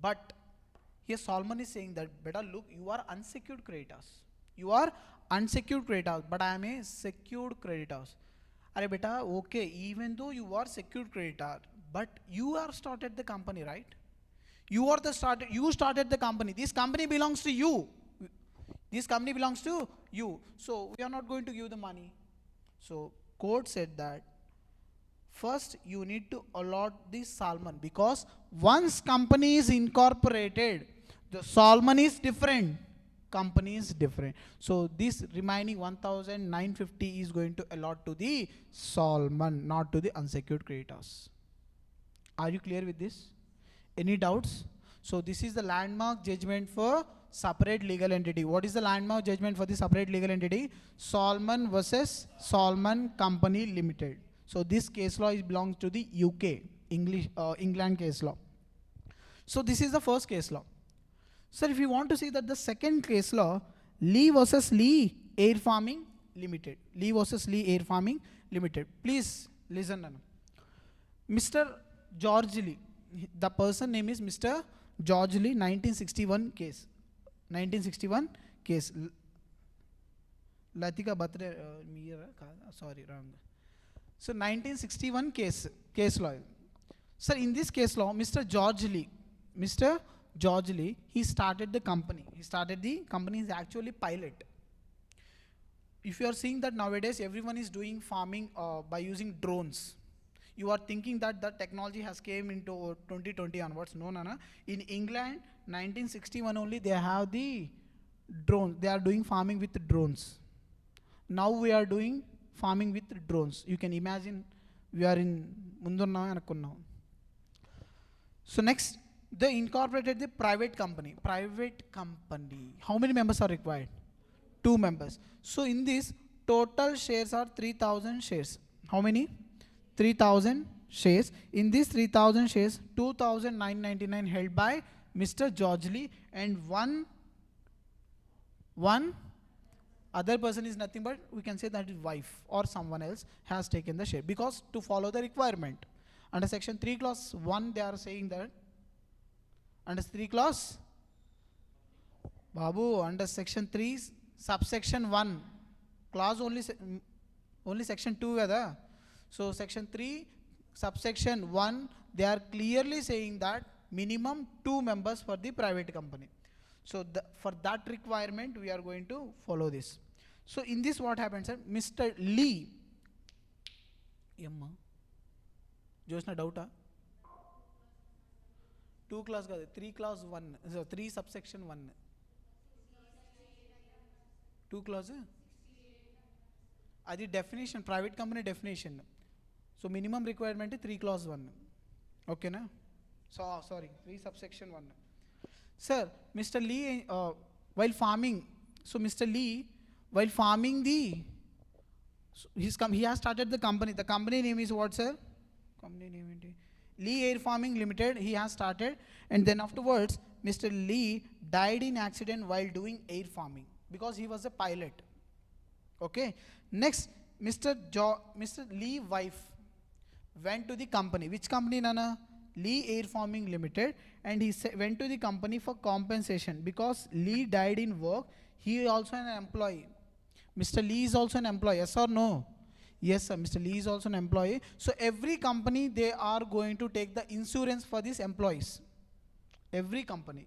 But here Solomon is saying that, better look, you are unsecured creditors. You are unsecured creditors, but I am a secured creditors. Arey beta, okay, even though you are secured creditor, but you are started the company, right? You started the company. This company belongs to you. This company belongs to you. So we are not going to give the money. So court said that first you need to allot the salmon, because once company is incorporated, the salmon is different, company is different. So this remaining 1950 is going to allot to the salmon, not to the unsecured creditors. Are you clear with this? Any doubts? So this is the landmark judgment for separate legal entity. What is the landmark judgment for the separate legal entity? Salmon versus Salmon Company Limited. So this case law belongs to the UK, England case law. So this is the first case law. Sir, if you want to see that the second case law, Lee versus Lee Air Farming Limited. Lee versus Lee Air Farming Limited. Please listen. Nana. Mr. George Lee, the person name is Mr. George Lee, 1961 case. 1961 case. Latika birthday, sorry, wrong. So 1961 case law. Sir, in this case law, Mr. George Lee, he started the company. He is actually pilot. If you are seeing that nowadays everyone is doing farming by using drones, you are thinking that the technology has came into 2020 onwards. No. In England, 1961 only they have the drones. They are doing farming with drones. Now we are doing farming with drones. You can imagine we are in Mundurna and Kunna. So next, they incorporated the private company. Private company. How many members are required? 2 members. So in this, total shares are 3,000 shares. How many? 3,000 shares. In this 3,000 shares, 2,999 held by Mr. George Lee, and one other person is nothing but, we can say that his wife or someone else has taken the share, because to follow the requirement. Under section 3 clause 1 they are saying that, under 3 clause, Babu, under section 3 subsection 1 clause only section 2 kada. So section 3 subsection 1 they are clearly saying that minimum 2 members for the private company. So for that requirement we are going to follow this. So in this what happens, sir? Mr. Lee, Yamma Josna doubt 2 clause kaadu, 3 clause 1, so 3 subsection 1, 2 clause adi definition, private company definition. So minimum requirement is 3 clause 1. Okay na? So sorry, 3 subsection 1. Sir, Mr. Lee while farming, so Mr. Lee while farming he has started the company. The company name is what, sir? Company name is Lee Air Farming Limited. He has started, and then afterwards Mr. Lee died in accident while doing air farming because he was a pilot. Okay. Next, Mr. Lee wife went to the company. Which company, Nana? Lee Air Farming Limited, and he went to the company for compensation because Lee died in work. He is also an employee. Mr. Lee is also an employee. Yes or no? Yes, sir. Mr. Lee is also an employee. So every company, they are going to take the insurance for these employees. Every company.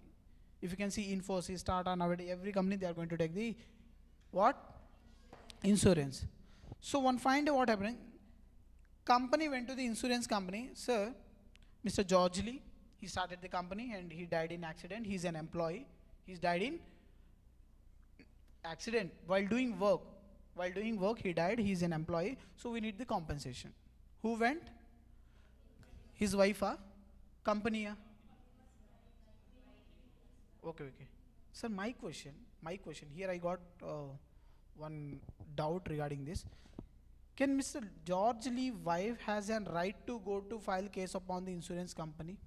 If you can see Infosys, Tata, nowadays, every company, they are going to take the what? Insurance. So one fine day what happened? Company went to the insurance company. Sir, Mr. George Lee, he started the company and he died in accident. He's an employee. He's died in accident while doing work. While doing work, he died. He's an employee. So we need the compensation. Who went? His wife, company. Okay. Sir, my question, here I got one doubt regarding this. Can Mr. George Lee wife has a right to go to file case upon the insurance company?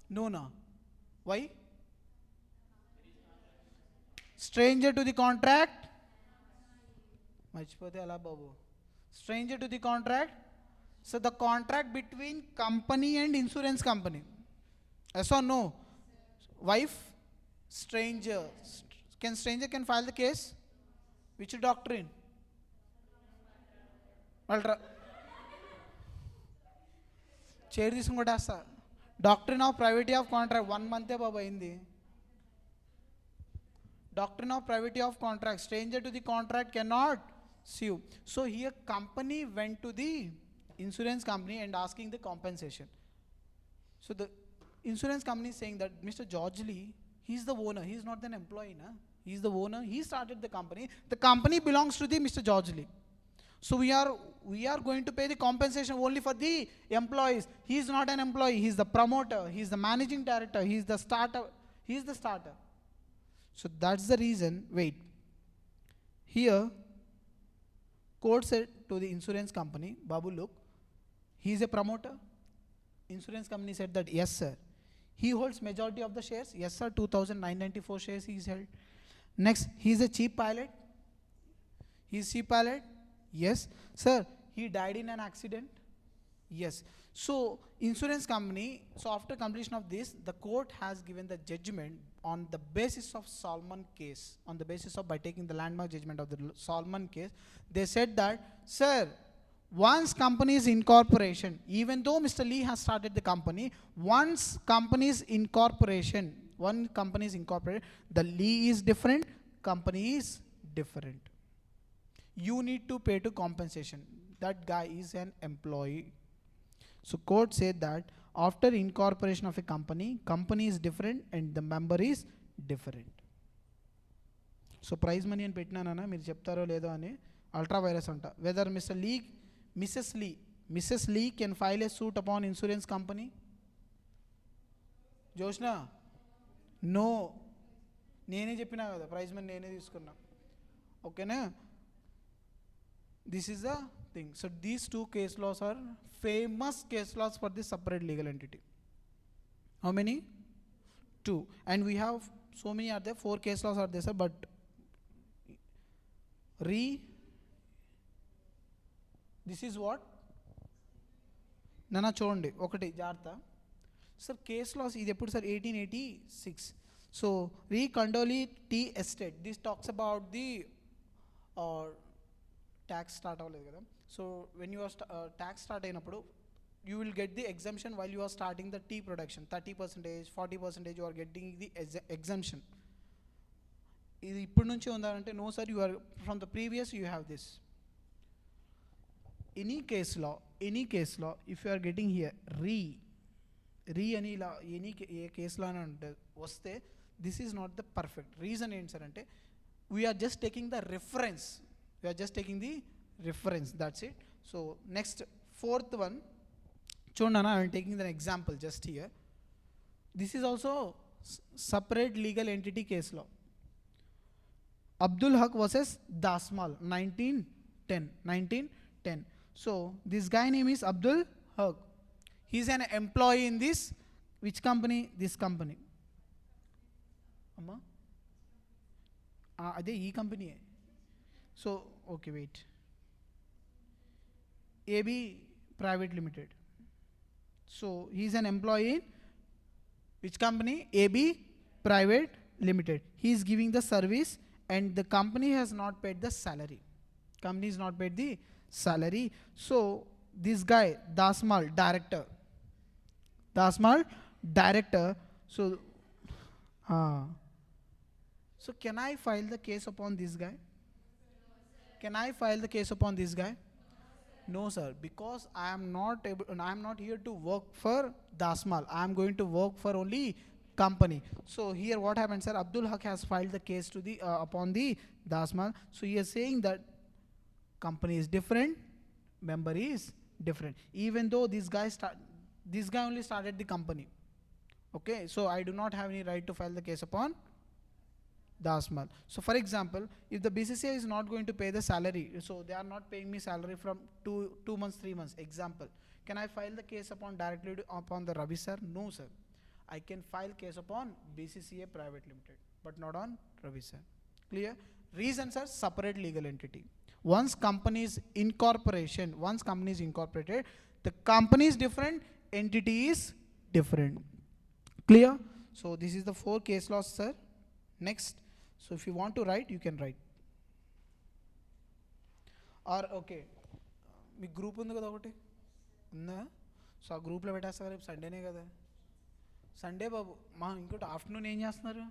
No. Why? Stranger to the contract? Stranger to the contract? So the contract between company and insurance company. Yes or no? Wife? Stranger. Stranger can file the case? Which doctrine? వాళ్ళు chair తీసుకుని కొట్టేస్తా. Doctrine of ప్రైవేటీ of contract 1 మంతే బాబు అయింది. Doctrine of privity of contract. Stranger to the contract cannot sue. So here company went to the insurance company and asking the compensation. So the insurance company is saying that Mr. George Lee, he is the owner. He is not an employee. Na? He is the owner. He started the company. The company belongs to the Mr. George Lee. So we are going to pay the compensation only for the employees. He is not an employee. He is the promoter. He is the managing director. He is the starter. He is the starter. So that's the reason. Wait. Here, court said to the insurance company, Babu, look, he is a promoter. Insurance company said that yes, sir. He holds majority of the shares. Yes, sir. 2,994 shares he is held. Next, he is a chief pilot. He is chief pilot. Yes, sir. He died in an accident. Yes. So insurance company, so after completion of this, the court has given the judgment on the basis of Solomon case, on the basis of by taking the landmark judgment of the Solomon case. They said that, sir, once company's incorporation, even though Mr. Lee has started the company, once company's incorporation, one company is incorporated, the Lee is different, company is different. You need to pay to compensation. That guy is an employee. So court said that after incorporation of a company, company is different and the member is different. So prize money అని పెట్టినానన్నా మీరు చెప్తారో లేదో అని. Ultra virus అంట. Whether Mr. Lee, Mrs. Lee can file a suit upon insurance company? Joshna no. నేనే చెప్పినా కదా prize money నేనే తీసుకున్నా. ఓకేనా? This is the thing. So these two case laws are famous case laws for this separate legal entity. How many? 2. And we have so many are there. 4 case laws are there, sir. But this is what? Nana చూడండి ఒకటి జాగ్రత్త. Sir case laws ఇది ఎప్పుడు sir 1886. So re tea estate this talks about the tax start అవ్వలేదు కదా. So when you are tax start అయినప్పుడు you will get the exemption while you are starting the tea production. 30%, 40% you are getting the exemption. ఇది ఇప్పటి నుంచి ఉందంటే no sir, you are from the previous you have this. Any case లా if you are getting here రీ అని ఇలా ఏ కేసులో అని అంటే వస్తే this is not the perfect. Reason ఏంటి సార్ అంటే we are just taking the reference. That's it. So next 4th one చూడండి అన్న, I'm taking the example just here. This is also separate legal entity case law. Abdul Haq versus Dasmal 1910. So this guy name is Abdul Haq. He is an employee in this which company? This company. Amma ade ee company. So okay, wait. AB Private Limited. So he is an employee in which company? AB Private Limited. He is giving the service and the company has not paid the salary. So this guy Dasmal director. So can I file the case upon this guy? No sir, because I am not here to work for Dasmal. I am going to work for only company. So here what happened, sir? Abdul Haq has filed the case to the upon the Dasmal. So he is saying that company is different, member is different. Even though this guy only started the company. Okay, so I do not have any right to file the case upon Dasmal. So for example, if the BCCA is not going to pay the salary, so they are not paying me salary from 2 months, 3 months, example, can I file the case directly upon the Ravi sir? No sir, I can file case upon BCCA Private Limited but not on Ravi sir. Clear? Reasons are separate legal entity. Once company is incorporated, the company is different, entity is different. Clear? So this is the 4 case laws, sir. Next, so if you want to write, you can write. Or okay, me group ఉంది కదా ఒకటి ఉందా? So ఆ గ్రూప్లో పెట్టేస్తా రేపు సండేనే కదా. Sunday బాబు మా ఇంకోటి ఆఫ్టర్నూన్ ఏం చేస్తున్నారు?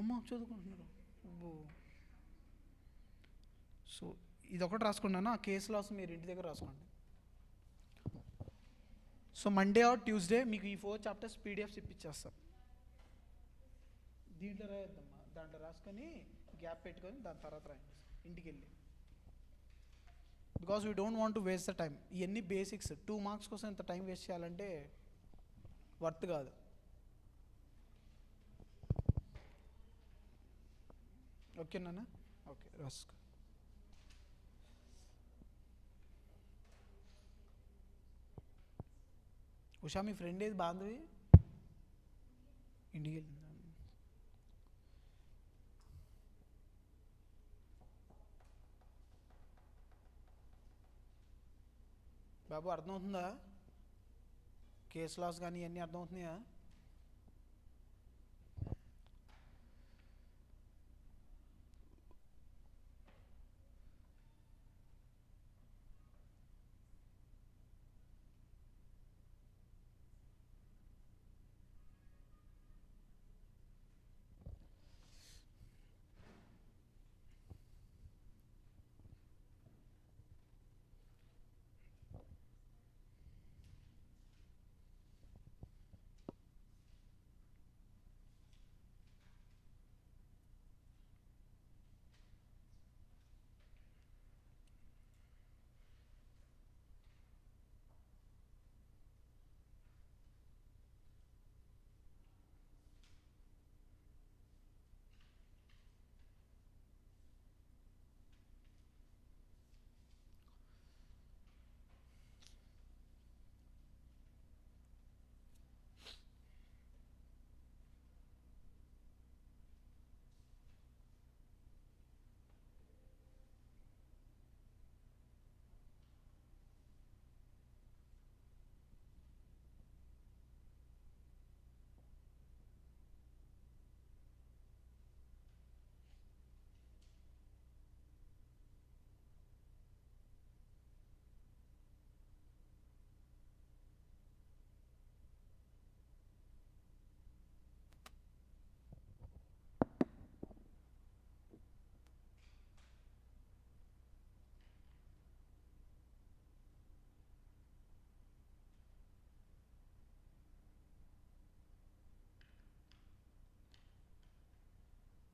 అమ్మో చదువుకుంటున్నారు. అబ్బో. సో ఇది ఒకటి రాసుకున్నాను. ఆ కేసు లాస్ మీరు ఇంటి దగ్గర రాసుకోండి. సో మండే ఆర్ ట్యూస్డే మీకు ఈ 4 చాప్టర్స్ పీడిఎఫ్స్ ఇప్పించేస్తాం. దీంట్లో రాయొద్దమ్మా, దాంట్లో రాసుకొని గ్యాప్ పెట్టుకొని దాని తర్వాత రాయండి ఇంటికి వెళ్ళి. Because we don't want to waste the time. ఇవన్నీ బేసిక్స్. 2 మార్క్స్ కోసం ఇంత టైం వేస్ట్ చేయాలంటే వర్త్ కాదు. ఓకేనా? ఓకే రాసుకో. ఉషా మీ ఫ్రెండ్ ఏది బాంధవి ఇంటికి వెళ్ళిందా? బాబు అర్థమవుతుందా? కేస్ లాస్ కానీ ఇవన్నీ అర్థమవుతున్నాయా?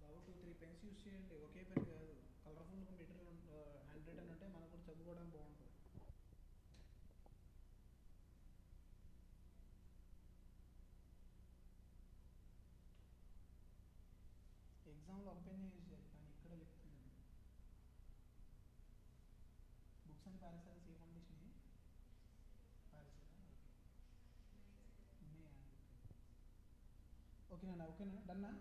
బాబు 2-3 పెన్స్ యూస్ చేయండి, ఒకే పెన్ కాదు. కలర్ఫుల్ మెటీరియల్ హ్యాండ్ రిటన్ అంటే మనకు కూడా చదువుకోవడానికి బాగుంటుంది. ఎగ్జామ్లో ఒక పెన్ యూజ్ చేయాలి కానీ ఇక్కడ చెప్తుంది. బుక్స్ అని పారేసారా? See foundation పారేసారా? ఉన్నాయా? ఓకేనా? ఓకేనా? డన్నా?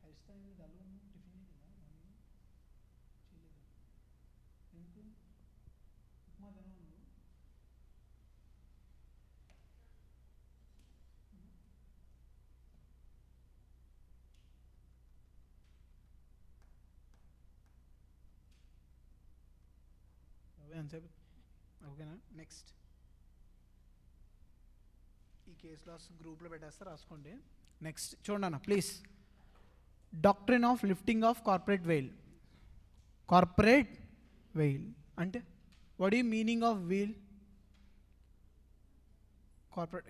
హెయిర్ స్టైల్ డల్గా టిఫిన్ చేయలేదా? మార్నింగ్ చేయలేదు. ఎందుకు? ఉప్మా తినవు నువ్వు? ఎంతసేపు? ఓకేనా? నెక్స్ట్ ఈ కేస్ లాస్ గ్రూప్లో పెట్టేస్తే రాసుకోండి. నెక్స్ట్ చూడండి అన్న please. Doctrine of lifting of corporate veil. Corporate veil అంటే వాట్ ఈ మీనింగ్ ఆఫ్ వీల్? కార్పొరేట్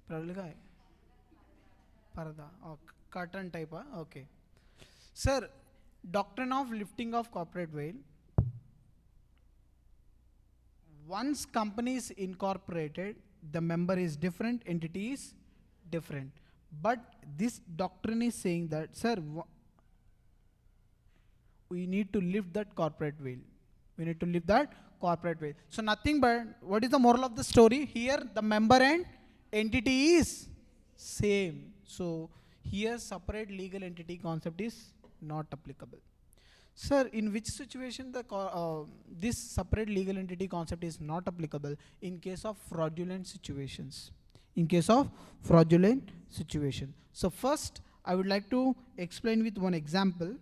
ప్రబుల్గా పరదా కర్టన్ టైపా? Okay sir. Doctrine of lifting of corporate veil. Once company is incorporated, the member is different, entity is different. But this doctrine is saying that, sir, we need to lift that corporate veil. We need to live that corporate way. So nothing but, what is the moral of the story? Here the member and entity is same. So here separate legal entity concept is not applicable. Sir, in which situation this separate legal entity concept is not applicable? In case of fraudulent situations. In case of fraudulent situation. So first, I would like to explain with one example.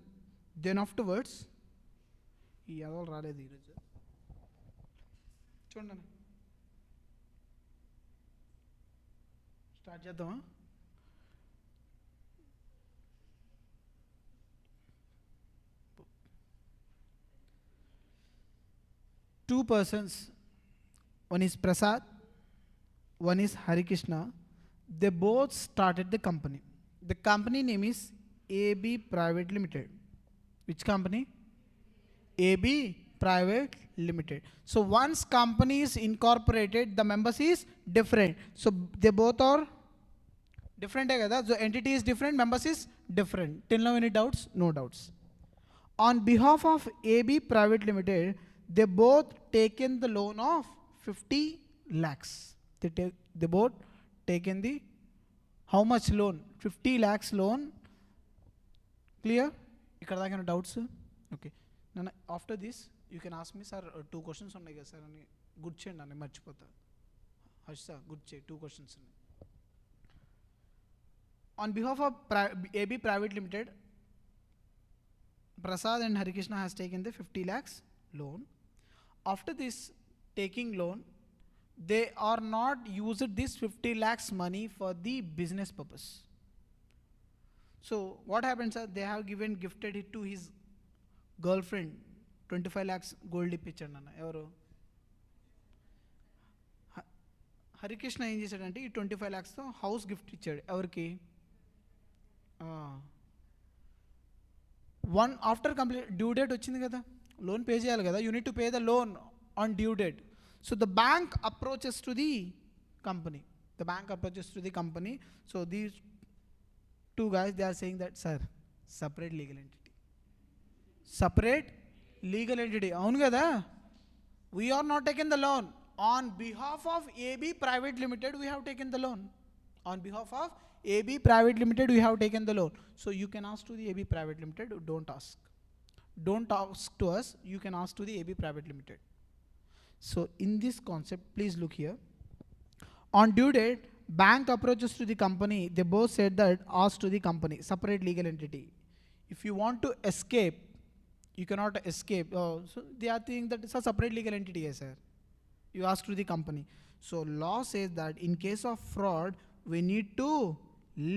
Then afterwards, చూడండి start చేద్దామా? Two persons, one is Prasad, one is Harikrishna. They both started the company. The company name is AB Private Limited. Which company? AB Private Limited. So once company is incorporated, the members is different. So they both are different. So entity is different, members is different. Till now any doubts? No doubts. On behalf of AB Private Limited, they both taken the loan of 50 lakhs. They both taken the, how much loan? 50 lakhs loan. Clear? Ikkada daaka doubts? Okay. Now after this, you can ask me, sir, 2 questions ఉన్నాయి కదా sir అని good చేయండి అని మర్చిపోతా. Harsha sir good చేయి, 2 questions ఉన్నాయి. On behalf of AB Private Limited, Prasad and Harikrishna has taken the 50 lakhs loan. After this taking loan, they are not used this 50 lakhs money for the business purpose. So what happens, sir? They have gifted it to his girlfriend. 25 lakhs gold ఇప్పించండి అన్న. ఎవరు? హరికృష్ణ ఏం చేశాడంటే ఈ 25 lakhsతో house gift ఇచ్చాడు. ఎవరికి? One after complete due date వచ్చింది కదా, లోన్ పే చేయాలి కదా. You need to pay the loan on due date. So the bank approaches to the company. The bank approaches to the company. So these 2 guys, they are saying that, sir, separate legal entity. Separate legal entity. అవును కదా, we are not taking the loan. On behalf of AB Private Limited, we have taken the loan. On behalf of AB Private Limited, we have taken the loan. So you can ask to the AB Private Limited, don't ask. Don't ask to us, you can ask to the AB Private Limited. So in this concept, please look here. On due date, bank approaches to the company. They both said that ask to the company, separate legal entity. If you want to escape, you cannot escape. So they are thinking that it's a separate legal entity, yes sir. You ask to the company. So law says that in case of fraud, we need to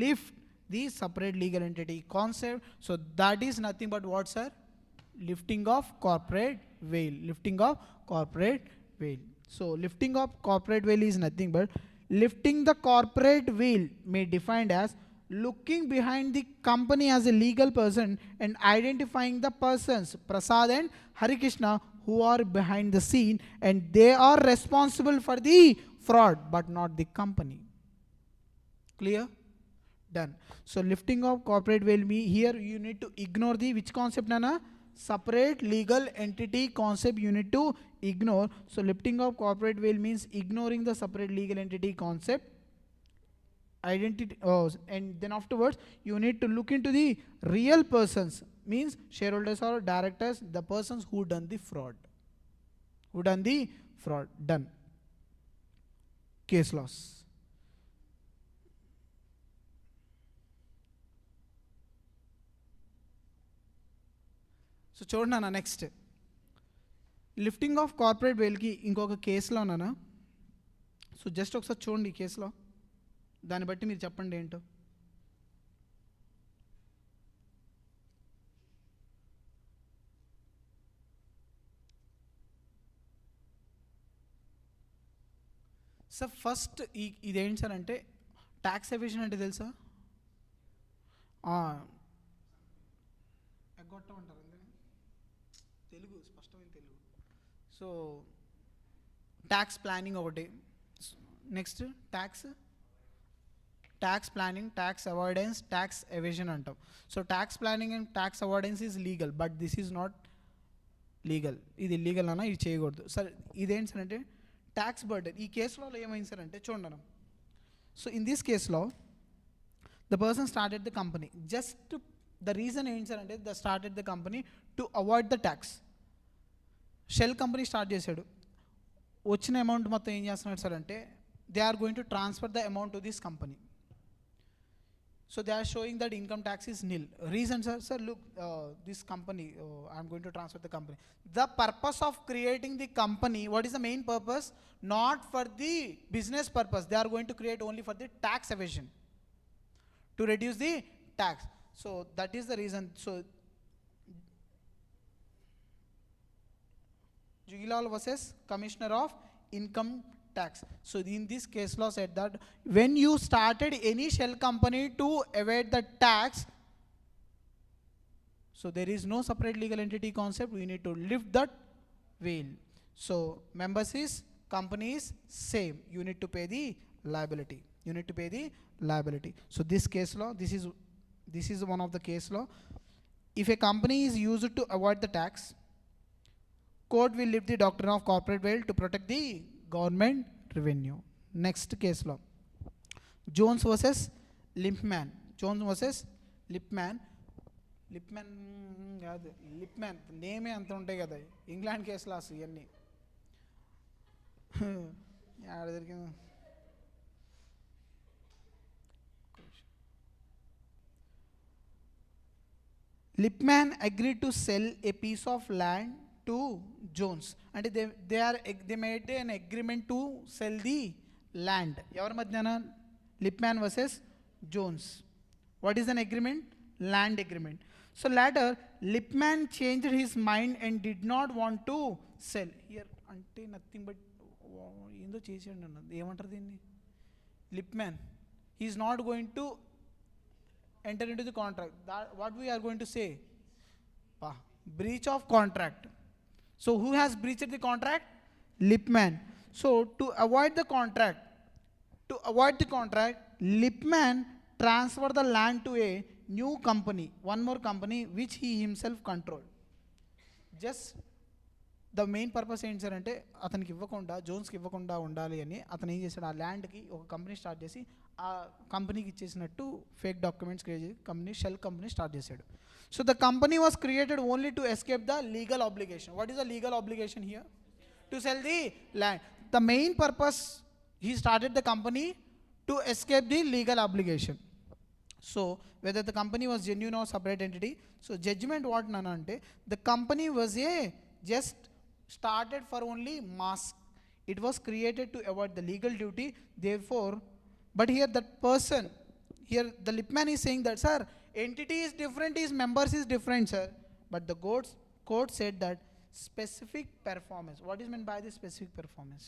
lift the separate legal entity concept. So that is nothing but what, sir? Lifting of corporate veil. Lifting of corporate veil. So lifting of corporate veil is nothing but lifting the corporate veil, may defined as looking behind the company as a legal person and identifying the persons Prasad and Harikrishna who are behind the scene, and they are responsible for the fraud but not the company. Clear? Done. So lifting of corporate veil, me here you need to ignore the which concept, nana? Separate legal entity concept you need to ignore. So lifting of corporate veil means ignoring the separate legal entity concept, identity, and then afterwards you need to look into the real persons, means shareholders or directors, the persons who done the fraud. Who done the fraud. Done. Case loss. So చూడండి అన్న, next lifting of corporate వెయిల్కి ఇంకొక కేసులో ఉన్నానా. So just ఒకసారి చూడండి ఈ కేసులో, దాన్ని బట్టి మీరు చెప్పండి ఏంటో. సార్ ఫస్ట్ ఇదేంటి సార్ అంటే ట్యాక్స్ ఎవేషన్ అంటే తెలుసా? ఎగ్గొట్టమంటారు తెలుగు, స్పష్టమైన తెలుగు. సో ట్యాక్స్ ప్లానింగ్ ఒకటి. Next tax planning, tax avoidance, tax evasion అంటాం. So tax planning and tax avoidance is legal, but this is not legal, ఇది లీగల్ అన్నా, ఇది చేయకూడదు సార్. ఇదేంటి సార్ అంటే ట్యాక్స్ బర్డెన్. ఈ కేసులో ఏమైంది సార్ అంటే చూడండి. సో ఇన్ దిస్ కేసులో the person started the company, just the reason ఏంటి సార్ అంటే the started the company to avoid the tax. Shell company start చేశాడు, వచ్చిన అమౌంట్ మొత్తం ఏం చేస్తున్నాడు సార్ అంటే they are going to transfer the amount to this company. So they are showing that income tax is nil. Reason, sir, look, this company, I am going to transfer the company. The purpose of creating the company, what is the main purpose? Not for the business purpose. They are going to create only for the tax evasion, to reduce the tax. So that is the reason. So Jugilal versus Commissioner of Income Tax. So in this case law said that when you started any shell company to evade the tax, so there is no separate legal entity concept, we need to lift that veil. So members is company is same, you need to pay the liability, you need to pay the liability. So this case law, this is one of the case law. If a company is used to avoid the tax, court will lift the doctrine of corporate veil to protect the government revenue. Next case law, Jones versus Lippman. Jones versus Lippman. కాదు, లిప్మ్యాన్ నేమే అంత ఉంటాయి కదా, England case loss ఇవన్నీ ఆడ దొరికింది. Lippman agreed to sell a piece of land to Jones. అంటే they made an agreement to sell the land. ఎవరి మధ్యన? Lippman versus Jones. What is an agreement? Land agreement. So later Lippman changed his mind and did not want to sell. Here అంటే nothing but ఏందో చేసాడు అన్న, ఏమంటారు దీన్ని? Lippman, he is not going to enter into the contract. What we are going to say? Breach of contract. So who has breached the contract? Lippman. So to avoid the contract, Lippman transferred the land to a new company, one more company which he himself controlled. Just the main purpose ఏంటి sir అంటే అతనికి ఇవ్వకుండా, జోన్స్కి ఇవ్వకుండా ఉండాలి అని అతను ఏం చేశాడు, ఆ ల్యాండ్కి ఒక కంపెనీ స్టార్ట్ చేసి ఆ కంపెనీకి ఇచ్చేసినట్టు ఫేక్ డాక్యుమెంట్స్ క్రియేట్ చేసి కంపెనీ, షెల్ కంపెనీ స్టార్ట్ చేశాడు. So the company was created only to escape the legal obligation. What is the legal obligation here? To cell the land. The main purpose he started the company to escape the legal obligation. So whether the company was genuine or separate entity, so judgment what nana ante the company was a just started for only mask, it was created to avoid the legal duty, therefore. But here that person, here the Lippman is saying that sir, entity is different, his members is different sir, but the court said that specific performance. What is meant by the specific performance?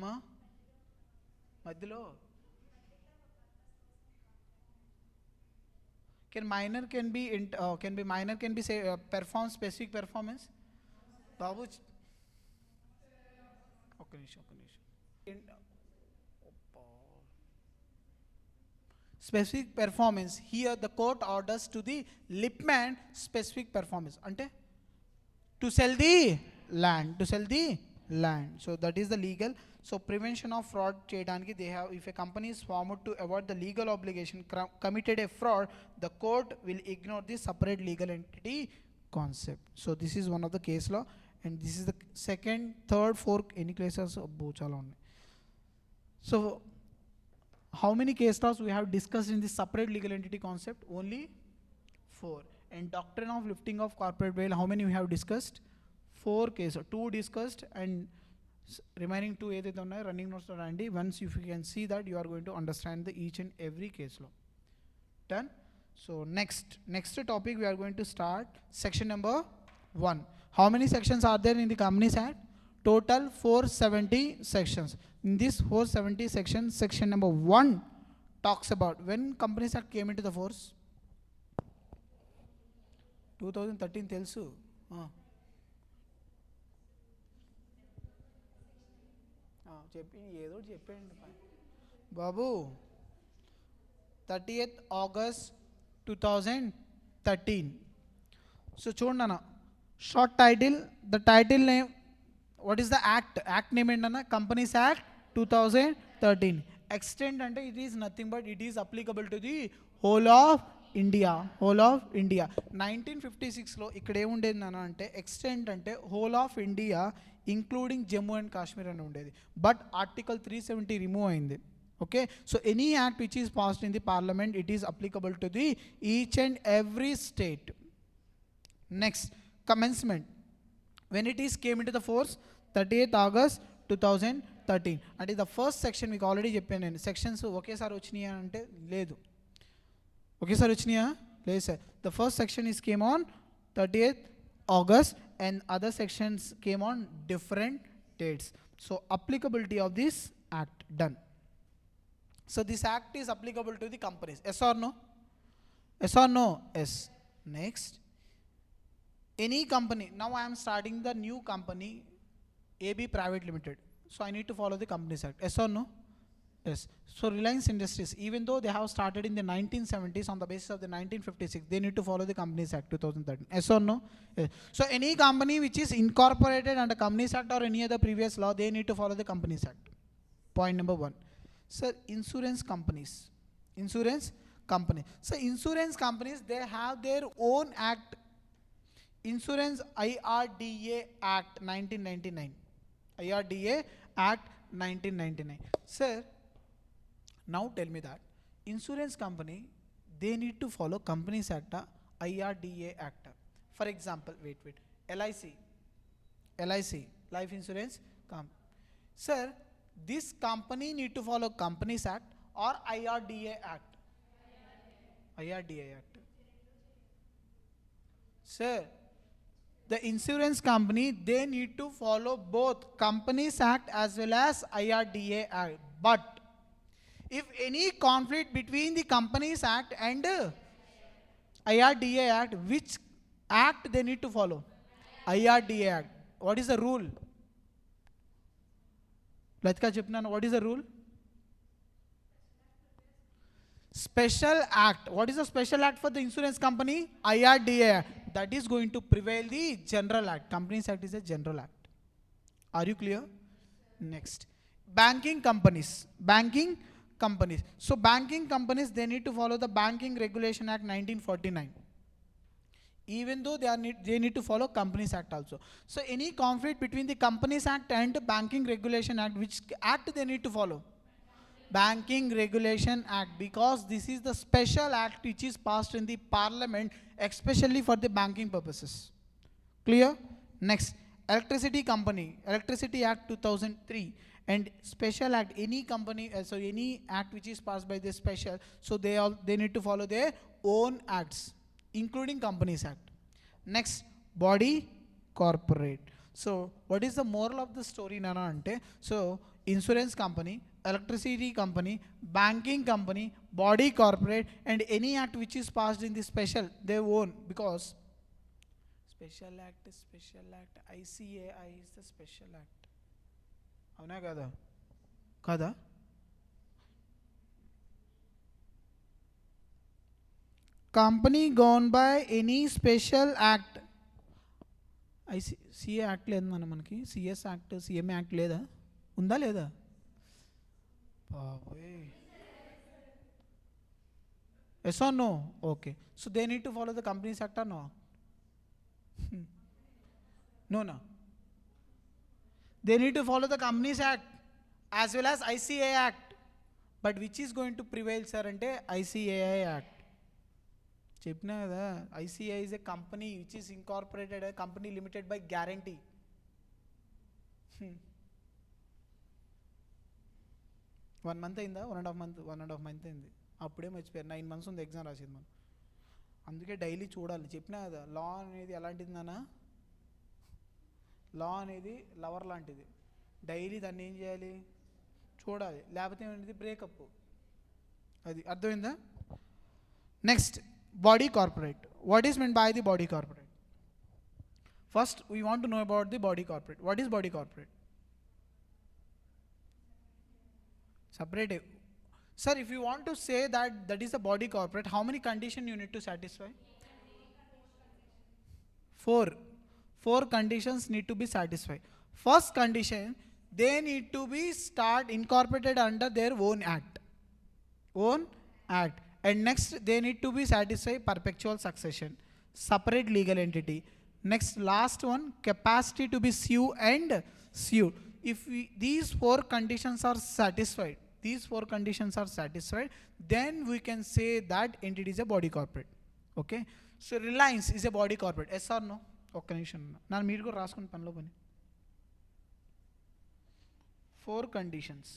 మా మధ్యలో can be say perform specific performance. బాబు ఒక్క నిమిషం specific performance. Here the court orders to the Lippman specific performance ante to sell the land, so that is the legal. So prevention of fraud cheyadaniki they have, if a company is formed to avoid the legal obligation, committed a fraud, the court will ignore the separate legal entity concept. So this is one of the case law, and this is the second, third, fourth, any cases abbo chala unnai. So how many case laws we have discussed in this separate legal entity concept? Only 4. And doctrine of lifting of corporate veil, how many we have discussed? 4 cases, 2 discussed, and remaining 2 ఏదైతే ఉన్నాయో running notes రాయండి. Once if you can see that you are going to understand the each and every కేస్లో. Done. So next topic we are going to start section number 1. How many sections are there in the Companies Act? Total 470 sections. In this 470 sections, section number 1 talks about when Companies Act came into the force. 2013 తెలుసు. చెప్పి ఏదో చెప్పండి బాబు. 30th August 2013 2013. So చూడండి అన్న, short title, the title name, what is the act name ఏంటన్నా, companies act 2013. Extent అంటే it is nothing but it is applicable to the whole of India. 1956లో ఇక్కడ ఏముండేది నాన్న అంటే, ఎక్స్టెంట్ అంటే whole of India including Jammu and Kashmir అని ఉండేది. బట్ ఆర్టికల్ 370 రిమూవ్ అయింది. Okay, so any act which is passed in the parliament, it is applicable to the each and every state. Next, commencement. When it is came into the force, 30th August 2013. అంటే the first section మీకు already చెప్పాను నేను, sections ఒకేసారి వచ్చినాయా అంటే లేదు. ఒకేసారి వచ్చినాయా లేదు sir. The first section is came on 30th August and other sections came on different dates. So applicability of this act done. So this act is applicable to the companies. Yes or no? Yes or no? Yes. Next, any company, now I am starting the new company AB Private Limited, so I need to follow the Companies Act. Yes or no? Yes. So Reliance Industries, even though they have started in the 1970s on the basis of the 1956, they need to follow the Companies Act 2013. Yes or no? Yes. So any company which is incorporated under Companies Act or any other previous law, they need to follow the Companies Act. Point number 1. Sir, insurance companies. Insurance company. So insurance companies, they have their own act. Insurance IRDA Act 1999. IRDA Act 1999. Sir, now tell me that insurance company, they need to follow Companies Act, IRDA Act. For example, wait, LIC, Life Insurance Company. Sir, this company need to follow Companies Act or IRDA Act? IRDA Act. Sir, the insurance company, they need to follow both Companies Act as well as IRDA Act. But if any conflict between the Companies Act and IRDA Act, which act they need to follow? IRDA Act. What is the rule? Latika chepnana, what is the rule? Special act. What is the special act for the insurance company? IRDA Act. That is going to prevail the general act. Companies Act is a general act. Are you clear? Next, banking companies. So banking companies, they need to follow the Banking Regulation Act 1949. Even though they need to follow Companies Act also. So any conflict between the Companies Act and Banking Regulation Act, which act they need to follow? Banking Regulation Act, because this is the special act which is passed in the parliament especially for the banking purposes. Clear? Next, electricity company, Electricity Act 2003 and special act, any company, so any act which is passed by the special, so they need to follow their own acts including Companies Act. Next, body corporate. So what is the moral of the story nana ante, so insurance company, electricity company, banking company, body corporate and any act which is passed in the special, they own, because special act, ICAI is the special act. అవునా కదా? కదా? Company gone by any special act. CA act లేదు మనకి, CS act, CMA act లేదా? ఉందా లేదా? Yes or no? Okay. So they need to follow the Companies Act or no? No. They need to follow the Companies Act as well as ICAI Act. But which is going to prevail, sir, ante ICAI Act. చెప్పినా కదా, ICAI is a company which is incorporated, a company limited by guarantee. 1 month అయిందా? 1.5 month అయింది. అప్పుడే మర్చిపోయారు. 9 months ఉంది exam రాసేది మనం. అందుకే డైలీ చూడాలి. చెప్పినా కదా, లా అనేది ఎలాంటిది నాన్న, లా అనేది లవర్ లాంటిది. డైలీ దాన్ని ఏం చేయాలి? చూడాలి. లేకపోతే ఏమైంది? బ్రేకప్. అది అర్థమైందా? Next, body corporate. What is meant by the body corporate? First we want to know about the body corporate. What is body corporate? Separate. Sir, if you want to say that is a body corporate, how many conditions you need to satisfy? Four conditions need to be satisfied. First condition, they need to be start incorporated under their own act. And next, they need to be satisfied perpetual succession, separate legal entity. Next, last one, capacity to be sue and sued. If these four conditions are satisfied, then we can say that entity is a body corporate. Okay, so Reliance is a body corporate, yes or no? ఒక్క నిమిషం నన్ను మీరు కూడా రాసుకుని పనిలో పని. 4 conditions.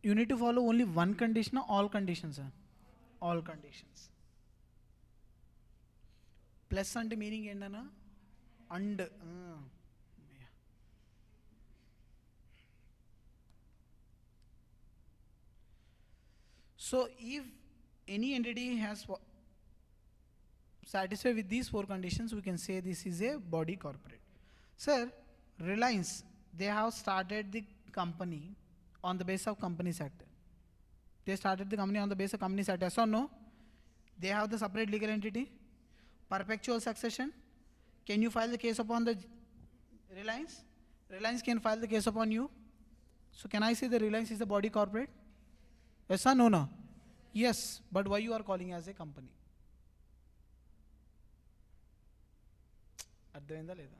You need to follow only one condition or all conditions, sir? All conditions. Plus అంటే meaning ఏంటన్నా? And. So if any entity has satisfied with these 4 conditions, we can say this is a body corporate. Sir, Reliance, they have started the company on the basis of Companies Act. They started the company on the basis of Companies Act, yes or no? They have the separate legal entity, perpetual succession. Can you file the case upon the Reliance? Reliance can file the case upon you. So can I say the Reliance is a body corporate? Yes or no? No. Yes, but why you are calling as a company? అర్థమైందా లేదా?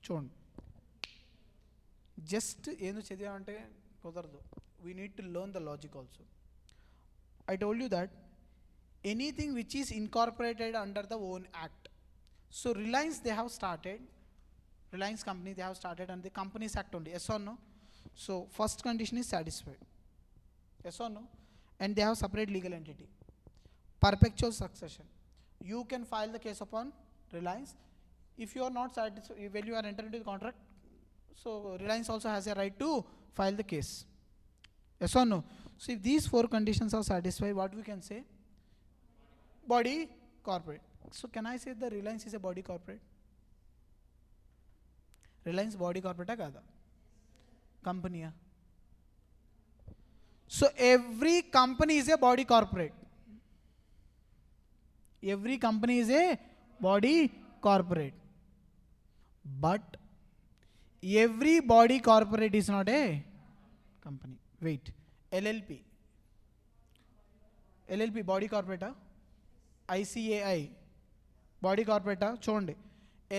చూడండి, just ఏందో చదివామంటే కుదరదు. We need to learn the logic also. I told you that anything which is incorporated under the own act. So Reliance, they have started, Reliance company, they have started under the Companies Act only, yes or no? So first condition is satisfied, yes or no? And they have separate legal entity, perpetual succession. You can file the case upon Reliance. If you are not satisfied, when you are entering into the contract, so Reliance also has a right to file the case, yes or no? So if these 4 conditions are satisfied, what we can say? Body corporate. So can I say the Reliance is a body corporate? Reliance body corporate kada? Company. So every company is a body corporate. Every company is a body corporate. But every body corporate is not a company. Wait, LLP body corporate, ICAI body corporate, చూడండి,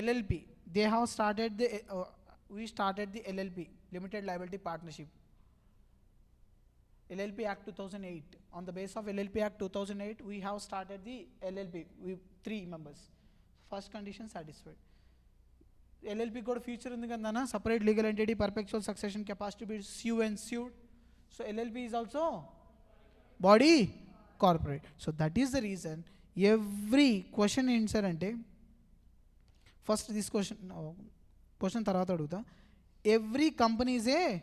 LLP, they have started the we started the LLP, limited liability partnership, LLP Act 2008. On the basis of LLP Act 2008, we have started the LLP with 3 members. First condition satisfied. LLP కూడా future ఉంది కదా, separate legal entity, perpetual succession, capacity to be sue and sued. So LLP is also body corporate. So that is the reason every question answer ante, first this question tarvata aduguta. Every company is a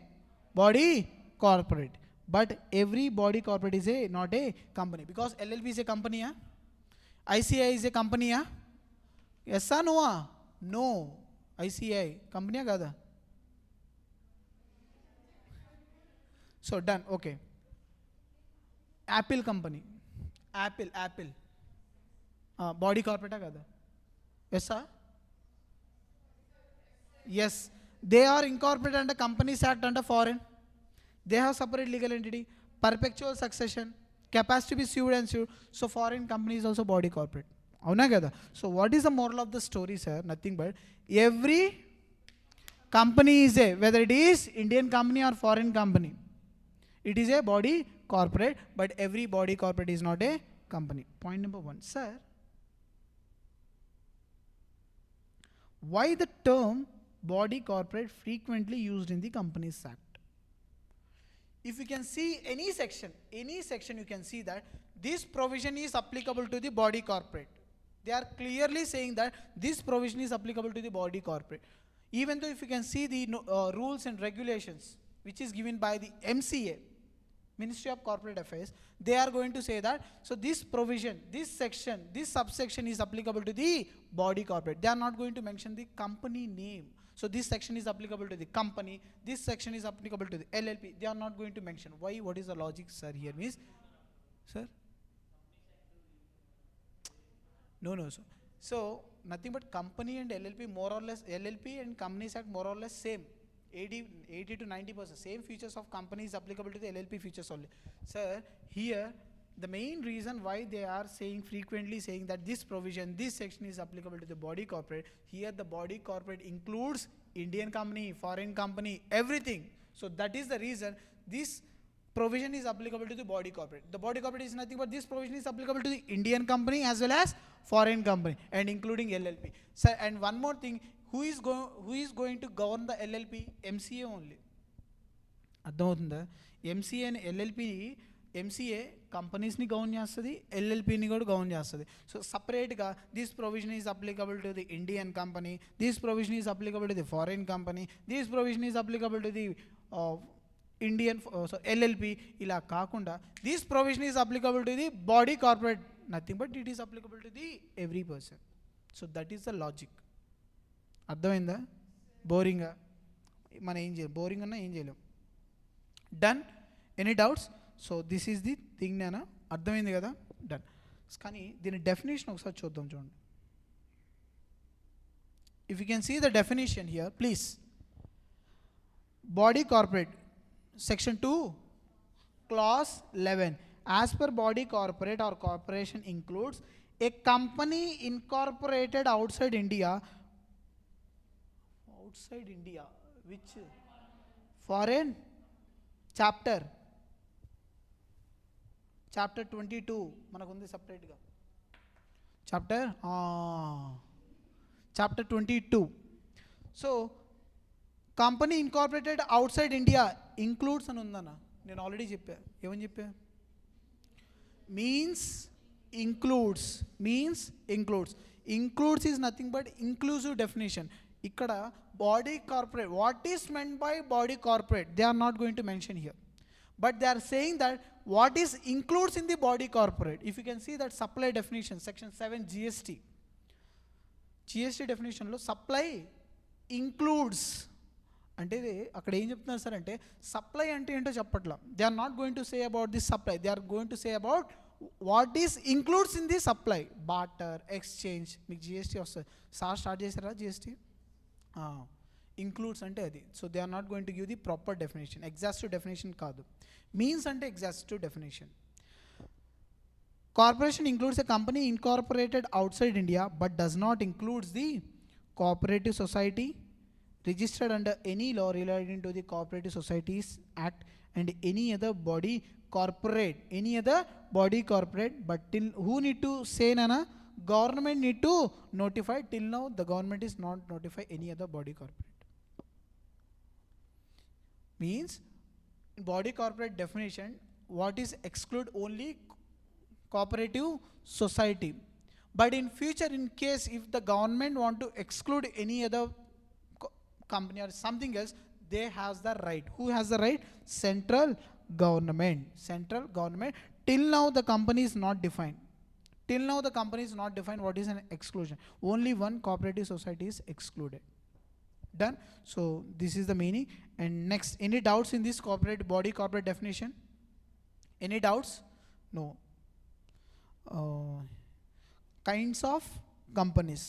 body corporate, but every body corporate is a not a company, because LLP is a company, ICI is a company, yes or no? No, ICI company kada? So done. Okay, Apple company, Apple body corporate kada? Yes sir? Yes, they are incorporated under Companies Act under foreign. They have separate legal entity, perpetual succession, capacity to be sued and sued. So foreign company is also body corporate. అవునా కదా? So what is the moral of the story, sir? Nothing but every company is a, whether it is Indian company or foreign company, it is a body corporate, but every body corporate is not a company. Point number 1. Sir, why the term body corporate frequently used in the Companies Act? If you can see any section you can see that this provision is applicable to the body corporate. They are clearly saying that this provision is applicable to the body corporate. Even though if you can see the rules and regulations which is given by the MCA, Ministry of Corporate Affairs, they are going to say that, so this provision, this section, this subsection is applicable to the body corporate. They are not going to mention the company name. So this section is applicable to the company, this section is applicable to the LLP. They are not going to mention. Why? What is the logic, sir, here? Means, sir? No, sir. So nothing but company and LLP more or less, LLP and Companies Act more or less same. 80 to 90%. Same features of companies applicable to the LLP features only. Sir, here the main reason why they are saying frequently saying that this provision, this section is applicable to the body corporate. Here the body corporate includes Indian company, foreign company, everything. So that is the reason this provision is applicable to the body corporate. The body corporate is nothing but this provision is applicable to the Indian company as well as foreign company and including LLP. Sir, and one more thing, who is going to govern the LLP? MCA only. అర్థమవుతుందా? MCA అని LLP MCA కంపెనీస్ని govern చేస్తుంది, ఎల్ఎల్పిని కూడా govern చేస్తుంది. So సపరేట్గా this provision is applicable to the Indian company, this provision is applicable to the foreign company, this provision is applicable to the Indian LLP. ఇలా కాకుండా this provision is applicable to the body corporate, nothing but it is applicable to the every person. So that is the logic. అర్థమైందా? బోరింగా మనం ఏం చేయాలి, boring అన్నా ఏం చేయలేం. Done? Any doubts? So this is the thing. నేను అర్థమైంది కదా? డన్. కానీ దీని డెఫినేషన్ ఒకసారి చూద్దాం, చూడండి. If you can see the definition here please. Body corporate section 2 clause 11. As per body corporate or corporation includes a company incorporated outside India. Outside India, which foreign? Chapter 22 మనకు ఉంది సపరేట్గా. Chapter 22. So company incorporated outside India includes అని ఉందన్న. నేను already చెప్పా. ఏమని చెప్పా? Means includes. Includes is nothing but inclusive definition. ఇక్కడ body corporate, what is meant by body corporate, they are not going to mention here, but they are saying that what is includes in the body corporate. If you can see that supply definition section 7 GST డెఫినేషన్లో supply includes అంటే అక్కడ ఏం చెప్తున్నారు sir అంటే, supply అంటే ఏంటో చెప్పట్లా. They are not going to say about this supply, they are going to say about what is includes in the supply. Barter, exchange, మీకు జిఎస్టీ వస్తుంది. సార్ స్టార్ట్ చేశారా జిఎస్టీ? ఇంక్లూడ్స్ అంటే అది. So they are not going to give the proper definition, exhaustive definition కాదు. Means అంటే exhaustive definition. Corporation includes a company incorporated outside India but does not includes the cooperative society registered under any law relating to the Cooperative Societies Act and any other body corporate, but till who need to say nana? Government need to notify. Till now the government is not notify any other body corporate. Means in body corporate definition, what is exclude? Only cooperative society. But in future, in case if the government want to exclude any other company or something else, they has the right. Who has the right? Central government. Till now the company is not defined. What is an exclusion? Only one cooperative society is excluded. Done? So this is the meaning. And next, any doubts in this body corporate definition? Any doubts? No. Kinds of companies.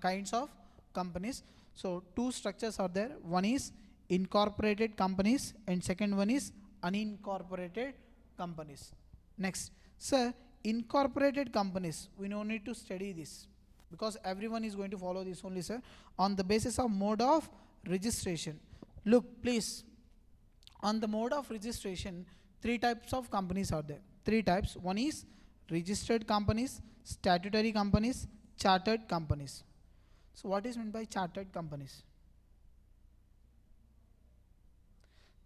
Kinds of companies. So two structures are there. One is incorporated companies and second one is unincorporated companies. Next, sir, incorporated companies, we no need to study this because everyone is going to follow this only, sir. On the basis of mode of registration. Look please, on the mode of registration, Three types of companies are there. Three types. One is registered companies, statutory companies, chartered companies. So what is meant by chartered companies?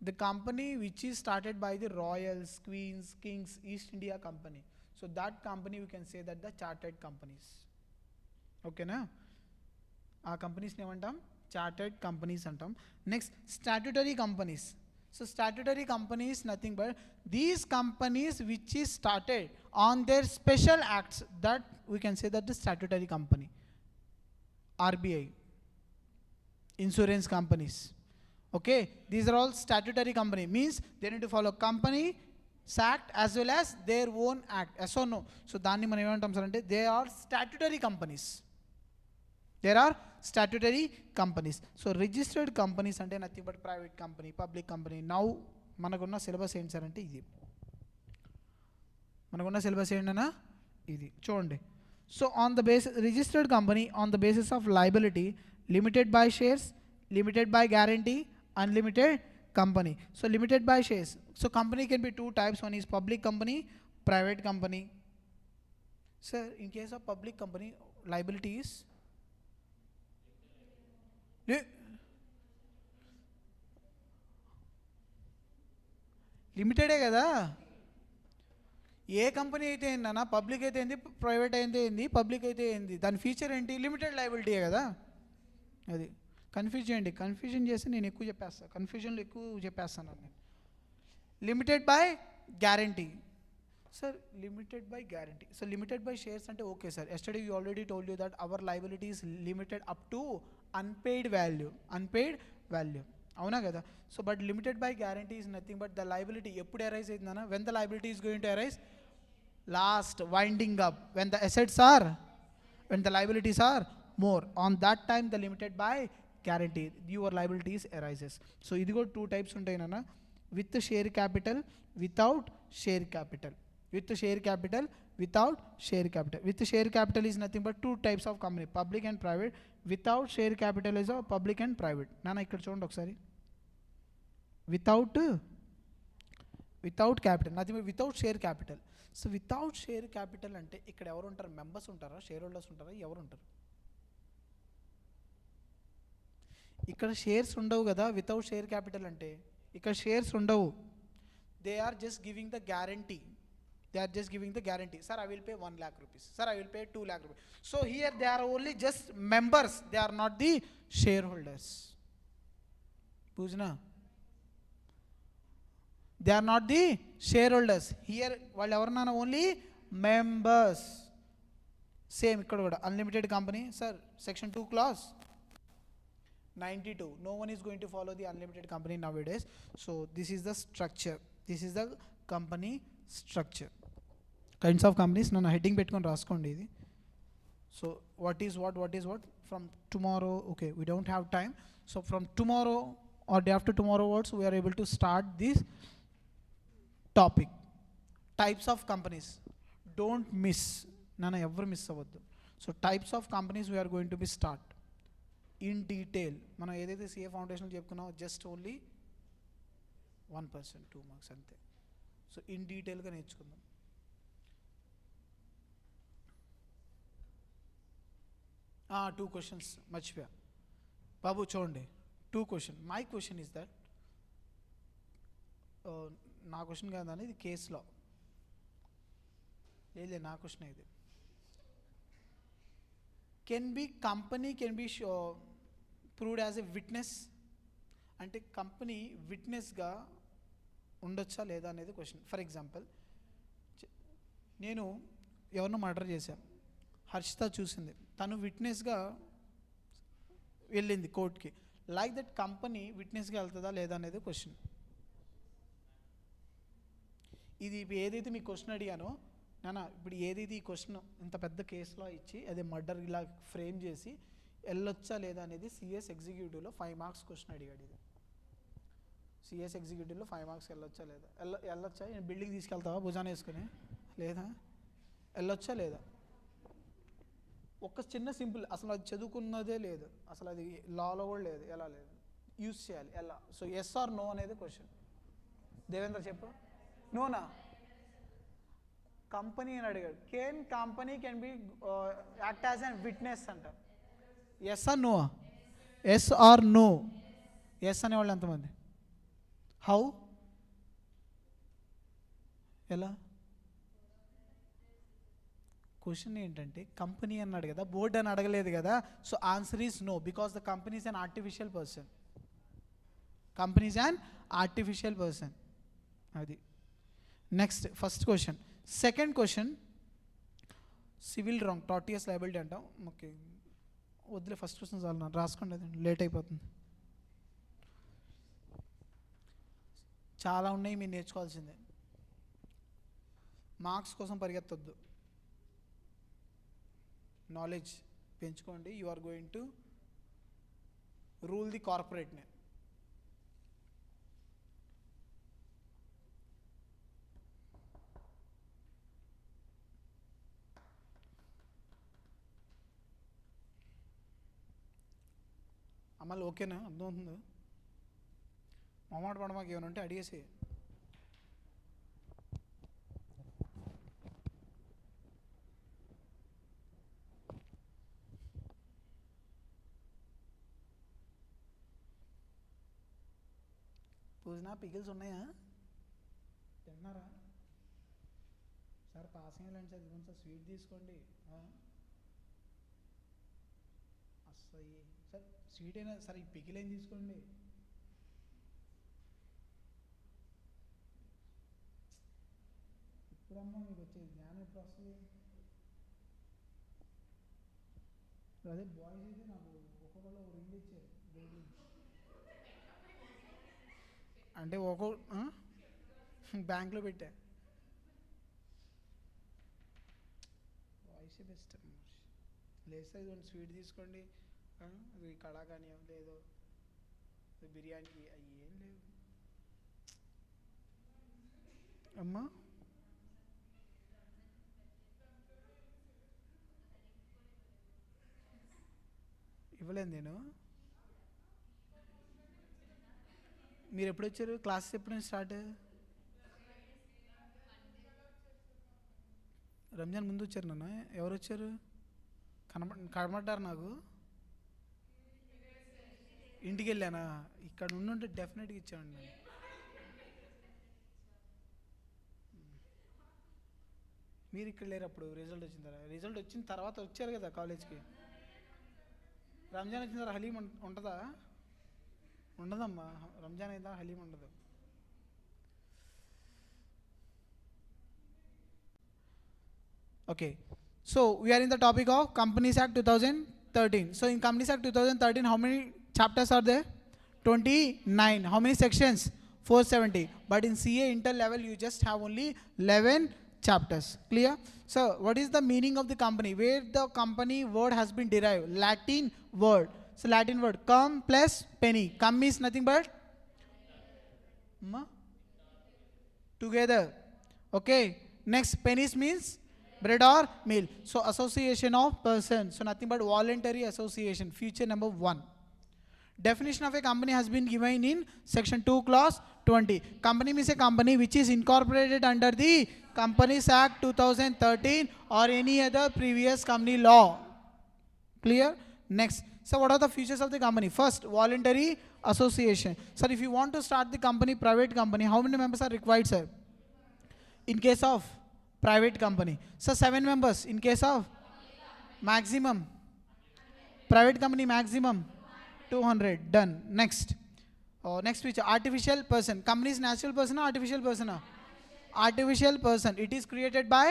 The company which is started by the royals, queens, kings, East India Company. So that company we can say that the chartered companies. Okay na? ఆ కంపెనీస్ని ఏమంటాం chartered companies అంటాం. Next statutory companies. So statutory companies nothing but these companies which is started on their special acts that we can say that the statutory company. RBI, insurance companies. Okay, these are all statutory company, means they need to follow company act as well as their own act. Yes or no? So దాన్ని మనం ఏమంటాం sir అంటే they are statutory companies. There are statutory companies. So registered companies అంటే nothing but private company, public company. Now మనకున్న syllabus ఏంటి sir అంటే ఇది. మనకున్న సిలబస్ ఏంటన్నా ఇది చూడండి. So on the basis registered company on the basis of liability, limited by shares, limited by guarantee, unlimited company. So limited by shares. So company can be two types. One is public company, private company. Sir, in case of public company, liability is లిమిటెడే కదా. ఏ company అయితే ఏందన్నా, public అయితే ఏంది, private అయితే ఏంది, public అయితే ఏంది, దాని ఫీచర్ ఏంటి, లిమిటెడ్ లయబిలిటీయే కదా. అది కన్ఫ్యూజ్ చేయండి. కన్ఫ్యూజన్ చేసి నేను ఎక్కువ చెప్పేస్తాను, కన్ఫ్యూజన్లో ఎక్కువ చెప్పేస్తాను నేను. Limited by guarantee. Sir limited by guarantee. So limited by shares అంటే okay sir. Yesterday you already told you that our liability is limited up to unpaid value. Unpaid value అవునా కదా. So but limited by guarantee is nothing but the liability ఎప్పుడు arise అవుతుందన్నా, when the liability is going to arise last winding up, when the assets are, when the liabilities are more, on that time the limited by guarantee your liabilities arises. So ఇది కూడా two types ఉంటాయి నాన్న, with share capital, without share capital. With share capital, without share capital. With share capital is nothing but two types of company, public and private. Without share capital is public and private. నాన్న ఇక్కడ చూడండి ఒకసారి, without capital, nothing but without share capital. So without share capital అంటే ఇక్కడ ఎవరు ఉంటారు, members ఉంటారా, share holders ఉంటారా, ఎవరు ఉంటారు? ఇక్కడ షేర్స్ ఉండవు కదా వితౌట్ షేర్ క్యాపిటల్ అంటే. ఇక్కడ షేర్స్ ఉండవు. They are just giving the guarantee. They are just giving the guarantee. Sir I will pay 1 lakh rupees. Sir I will pay 2 lakh rupees. So here they are only just members, they are not the share holders. పూజనా, they are not the share holders. Here వాళ్ళు ఎవరన్నా only members. Same ఇక్కడ కూడా unlimited company. Sir section 2 clause 92. No one is going to follow the unlimited company nowadays. So this is the structure. This is the company structure. Kinds of companies. Nana heading పెట్టుకొని రాసుకోండి ఇది. So what is what from tomorrow. Okay, we don't have time. So from tomorrow or day after tomorrow onwards we are able to start this topic. Types of companies. Don't miss. Nana ever miss అవ్వద్దు. So types of companies we are going to be start in detail. మనం ఏదైతే CA foundation చెప్పుకున్నామో just only 1%, 2 marks అంతే. So in డీటెయిల్గా నేర్చుకుందాం. Two questions మర్చిపోయా బాబు, చూడండి. 2 questions. My question is that, నా క్వశ్చన్ కాదని ఇది కేసులో లేదు, నా క్వశ్చన్ ఇది. company can be proved as a witness. అంటే కంపెనీ విట్నెస్గా ఉండొచ్చా లేదా అనేది క్వశ్చన్. ఫర్ ఎగ్జాంపుల్, నేను ఎవరినో మర్డర్ చేశాను, హర్షిత చూసింది, తను విట్నెస్గా వెళ్ళింది కోర్టుకి. లైక్ దట్ కంపెనీ విట్నెస్గా వెళ్తుందా లేదా అనేది క్వశ్చన్. ఇది ఏదైతే మీకు క్వశ్చన్ అడిగానో నానా, ఇప్పుడు ఏదైతే ఈ క్వశ్చన్ ఇంత పెద్ద కేసులో ఇచ్చి అదే మర్డర్ ఇలా ఫ్రేమ్ చేసి వెళ్ళొచ్చా లేదా అనేది సిఎస్ ఎగ్జిక్యూటివ్లో 5 marks క్వశ్చన్ అడిగాడు. ఇది సిఎస్ ఎగ్జిక్యూటివ్లో 5 marks వెళ్ళొచ్చా లేదా, వెళ్ళొచ్చా, బిల్డింగ్ తీసుకెళ్తావా భుజాన వేసుకుని, లేదా వెళ్ళొచ్చా లేదా. ఒక చిన్న సింపుల్, అసలు అది చదువుకున్నదే లేదు, అసలు అది లాలో కూడా లేదు, ఎలా లేదు, యూజ్ చేయాలి ఎలా. సో ఎస్ ఆర్ నో అనేది క్వశ్చన్. దేవేంద్ర చెప్పు. నోనా కంపెనీ అని అడిగాడు. Company can be act as an witness అంట. Yes or no? Yes or no? Yes అనేవాళ్ళు ఎంతమంది? హౌ? ఎలా? క్వశ్చన్ ఏంటంటే కంపెనీ అన్నాడు కదా, బోర్డ్ అని అడగలేదు కదా. So answer is no, because the company is an artificial person. Company is an artificial person. అది next first question. Second question, civil wrong, tortious liability అంటాం. ఓకే వద్దులే, ఫస్ట్ క్వశ్చన్ చాలు, రాసుకోండి, లేట్ అయిపోతుంది. చాలా ఉన్నాయి మీరు నేర్చుకోవాల్సిందే. మార్క్స్ కోసం పరిగెత్తొద్దు, నాలెడ్జ్ పెంచుకోండి. You are going to rule the కార్పొరేట్ని. అమ్మాయిలు ఓకేనా? అర్థమవుతుందా? మొహమాట పడమాకు, ఏమైనా ఉంటే అడిగేసి. పూజనా పికిల్స్ ఉన్నాయా? తిన్నారా? సార్ పాసింగ్ వెళ్ళండి సార్, ఇదిగోండి సార్ స్వీట్ తీసుకోండి. అస్సలు సార్ స్వీట్ అయినా సార్, ఈ పికిల్ ఏం తీసుకోండి. ఇప్పుడమ్మా మీకు వచ్చే జ్ఞానం ఎప్పుడు వస్తుంది? అదే బాయ్స్ అయితే నాకు ఒక్కొక్కళ్ళు ఒక రింగ్ ఇచ్చారు, అంటే బ్యాంక్లో పెట్టా. Boys best. లేదు సార్ ఇదిగోండి స్వీట్ తీసుకోండి, అది కళా కానీ లేదో బిర్యానీ అవి ఏం లేవు అమ్మా. ఇవ్వలేదు నేను. మీరు ఎప్పుడు వచ్చారు? క్లాసెస్ ఎప్పుడు స్టార్ట్? రంజాన్ ముందు వచ్చారు నాన్న. ఎవరు వచ్చారు? కనబడ్డారు నాకు. ఇంటికి వెళ్ళానా? ఇక్కడ ఉండుంటే డెఫినెట్గా ఇచ్చామండి నేను. మీరు ఇక్కడ లేరు అప్పుడు రిజల్ట్ వచ్చిన తర్వాత. రిజల్ట్ వచ్చిన తర్వాత వచ్చారు కదా కాలేజ్కి. రంజాన్ వచ్చిన తర్వాత హలీం ఉంటుందా? ఉండదమ్మా, రంజాన్ అయినా హలీం ఉండదు. Okay, so we are in the topic of Companies Act 2013. So in Companies Act 2013, how many chapters are there? 29. How many sections? 470. But in CA inter level you just have only 11 chapters. Clear? So what is the meaning of the company? Where the company word has been derived? Latin word. So Latin word, cum plus penny. Cum means nothing but together. Okay. Next, pennies means bread or meal. So association of persons. So nothing but voluntary association. Feature number 1. Definition of a company has been given in section 2 clause 20. Company means a company which is incorporated under the Companies Act 2013 or any other previous company law. Clear? Next, so what are the features of the company? First, voluntary association. Sir, if you want to start the company, private company, how many members are required, sir? In case of private company, so 7 members. In case of maximum private company, maximum 200. Done. Next, next feature, artificial person. Company is natural person or artificial person? Artificial person. It is created by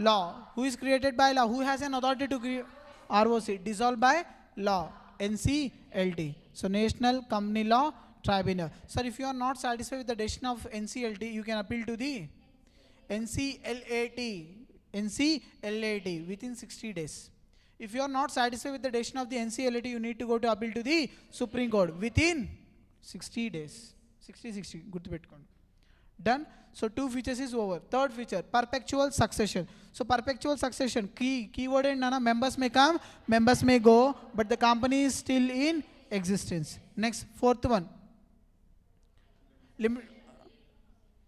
law. Who is created by law? Who has an authority to create? ROC. Dissolved by law. NCLT. So National Company Law Tribunal. Sir, if you are not satisfied with the decision of NCLT, you can appeal to the NCLAT. NCLAT within 60 days. If you are not satisfied with the decision of the NCLAT, you need to go to appeal to the Supreme Court within 60 days. 60. Good pettukondi. Done. So 2 features is over. Third feature, perpetual succession. So perpetual succession, keyword and nana, members may come, members may go, but the company is still in existence. Next, fourth one,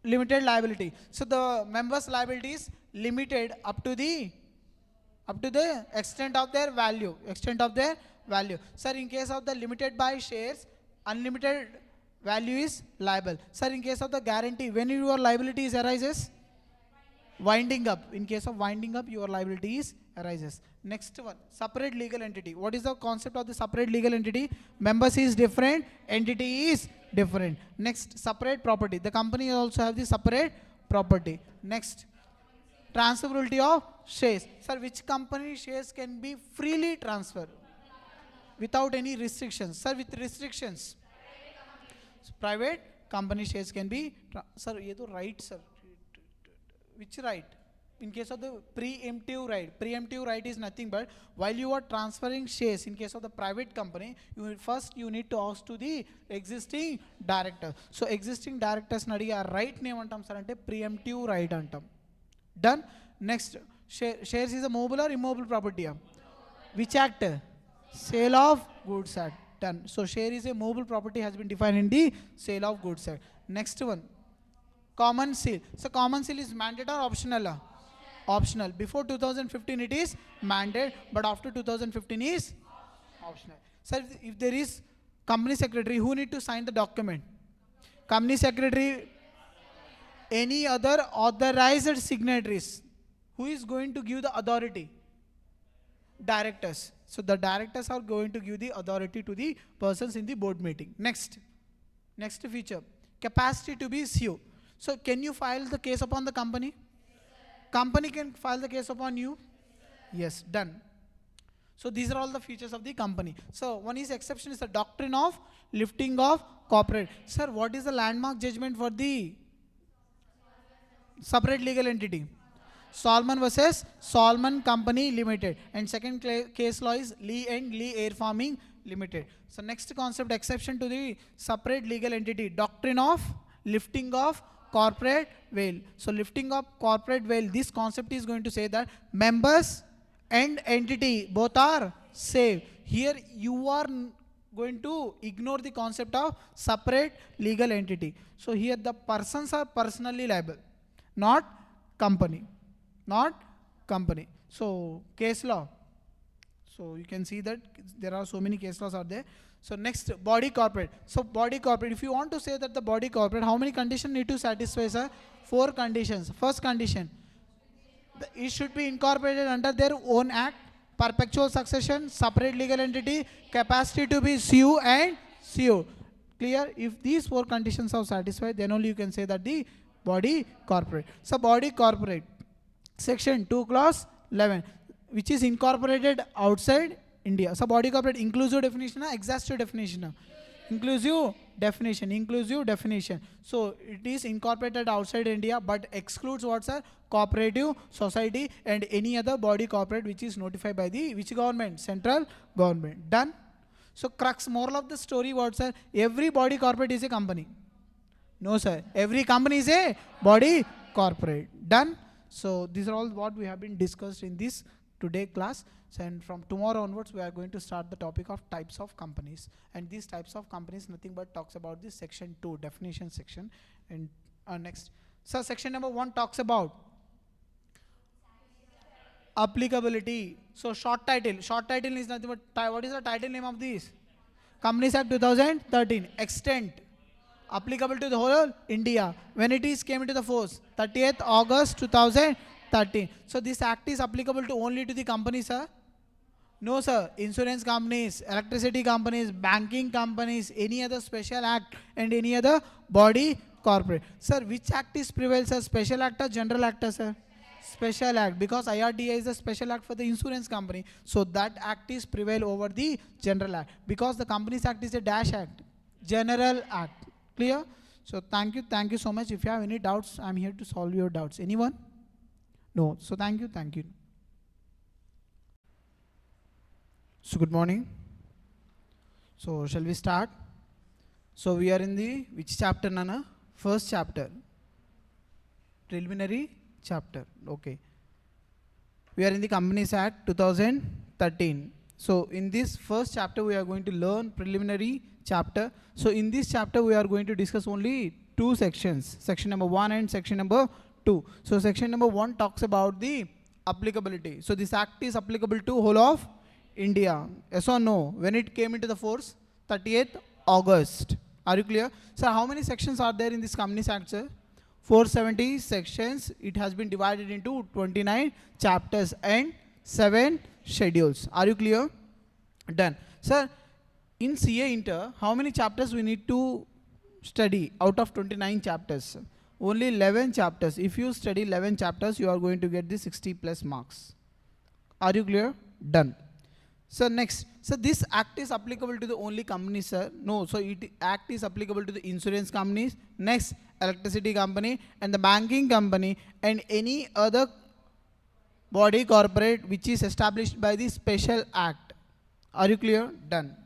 limited liability. So the members' liability is limited up to the extent of their value. Sir, in case of the limited by shares, unlimited value is liable. Sir, in case of the guarantee, when your liabilities arises, winding up. In case of winding up, your liabilities arises. Next one, separate legal entity. What is the concept of the separate legal entity? Members is different, entity is different. Next, separate property. The company also have the separate property. Next, transferability of shares. Sir, which company shares can be freely transferred without any restrictions? Sir, with restrictions. Private company shares can be, sir, ये तो right, sir. Which right? In case of the preemptive right is nothing but while you are transferring shares in case of the private company, you need to ask to the existing director. So existing directors nadi a right name antam sir ante preemptive right antam. Done. Next, shares is a mobile or immobile property. Which act? Sale of Goods Act. Done. So share is a mobile property has been defined in the Sale of Goods Act. Next one, common seal. So common seal is mandate or optional? Optional. Before 2015 it is mandate, but after 2015 is optional. So if there is company secretary, who need to sign the document? Company secretary, any other authorized signatories. Who is going to give the authority? Directors. So the directors are going to give the authority to the persons in the board meeting. Next feature, capacity to be sue. So can you file the case upon the company? Company can file the case upon you? Yes, done. So these are all the features of the company. So one is exception is the doctrine of lifting of corporate. Sir, what is the landmark judgment for the separate legal entity? Solomon versus Solomon Company Limited. And second case law is Lee and Lee Air Farming Limited. So next concept, exception to the separate legal entity, doctrine of lifting of corporate veil. So lifting of corporate veil, this concept is going to say that members and entity both are same. Here you are going to ignore the concept of separate legal entity. So here the persons are personally liable, not company. So case law. So you can see that there are so many case laws are there. So next, body corporate. So body corporate, if you want to say that the body corporate, how many conditions need to satisfy, sir? 4 conditions. First condition, it should be incorporated under their own act, perpetual succession, separate legal entity, capacity to be sue and sue. Clear? If these 4 conditions are satisfied, then only you can say that the body corporate. So body corporate, section 2 clause 11, which is incorporated outside India. So body corporate, inclusive definition, exhaustive definition. Inclusive definition. So it is incorporated outside India but excludes what, sir? Cooperative society and any other body corporate which is notified by the which government? Central government. Done. So crux, moral of the story, what, sir? Every body corporate is a company. No, sir. Every company is a body corporate. Done. So these are all what we have been discussed in this today class. So, and from tomorrow onwards we are going to start the topic of types of companies, and these types of companies nothing but talks about this section 2 definition section. And next, so section number 1 talks about applicability. So short title is nothing but what is the title name of this? Companies Act 2013. Extent, applicable to the whole India. When it is came into the force, 30th August 2013. So this act is applicable to only to the companies, sir? No, sir. Insurance companies, electricity companies, banking companies, any other special act and any other body corporate. Sir, which act is prevails, sir? Special act or general act, sir? Special act, because IRDA is a special act for the insurance company. So that act is prevail over the general act, because the Companies Act is a dash act, general act. Clear? So thank you so much. If you have any doubts, I'm here to solve your doubts. Anyone? No. So thank you. So good morning. So shall we start? So we are in the which chapter, Nana? First chapter, preliminary chapter. Okay. We are in the Companies Act 2013. So in this first chapter we are going to learn preliminary chapter. So in this chapter we are going to discuss only two sections, section number 1 and section number 2. So section number 1 talks about the applicability. So this act is applicable to whole of India. Yes or no? When it came into the force? 30th August. Are you clear? Sir, how many sections are there in this Companies Act, sir? 470 sections. It has been divided into 29 chapters and 7 schedules. Are you clear? Done. Sir, in CA Inter, how many chapters we need to study out of 29 chapters? Only 11 chapters. If you study 11 chapters, you are going to get the 60 plus marks. Are you clear? Done. So next, so this act is applicable to the only companies, sir? No, so it act is applicable to the insurance companies, next electricity company and the banking company and any other body corporate which is established by the special act. Are you clear? Done.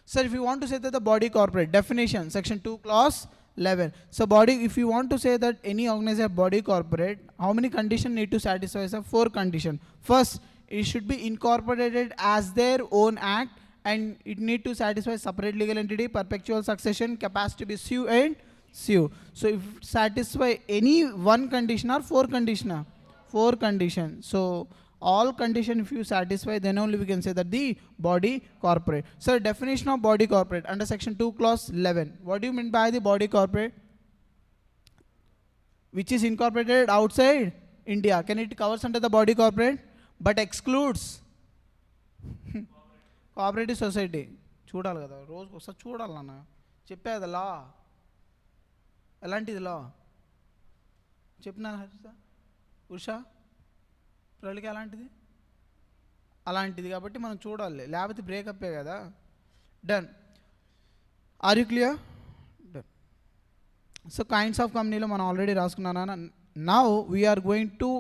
Sir, if you want to say that the body corporate, definition, section 2 clause 11. So body, if you want to say that any organization body corporate, how many conditions need to satisfy, sir? 4 conditions. First, it should be incorporated as their own act and it need to satisfy separate legal entity, perpetual succession, capacity to be sue and sue. So if satisfy any one condition or 4 conditions? 4 conditions. So all condition if you satisfy, then only we can say that the body corporate. So definition of body corporate under section 2 clause 11. What do you mean by the body corporate? Which is incorporated outside India. Can it covers under the body corporate? But excludes cooperative society. చూడాలి కదా రోజు ఒకసారి చూడాలి నాన్న, చెప్పేది లా ఎలాంటిది లా చెప్పినాను హర్ష ఉషా ప్రళిక ఎలాంటిది అలాంటిది కాబట్టి మనం చూడాలి, లేకపోతే బ్రేకప్పే కదా. Done. Are you clear? Done. So kinds of కంపెనీలో మనం ఆల్రెడీ రాసుకున్నాను. Now we're going to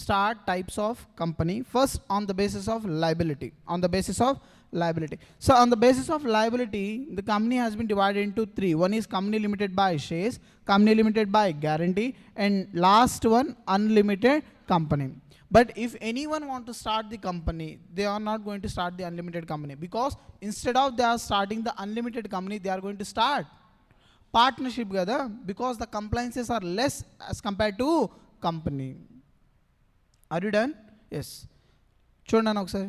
start types of company. First, on the basis of liability. On the basis of liability. So on the basis of liability, the company has been divided into 3. One is company limited by shares, company limited by guarantee, and last one unlimited company. But if anyone want to start the company, they are not going to start the unlimited company, because instead of they are starting the unlimited company, they are going to start partnership gada, because the compliances are less as compared to company. Are you done? Yes. చూడండి ఒకసారి.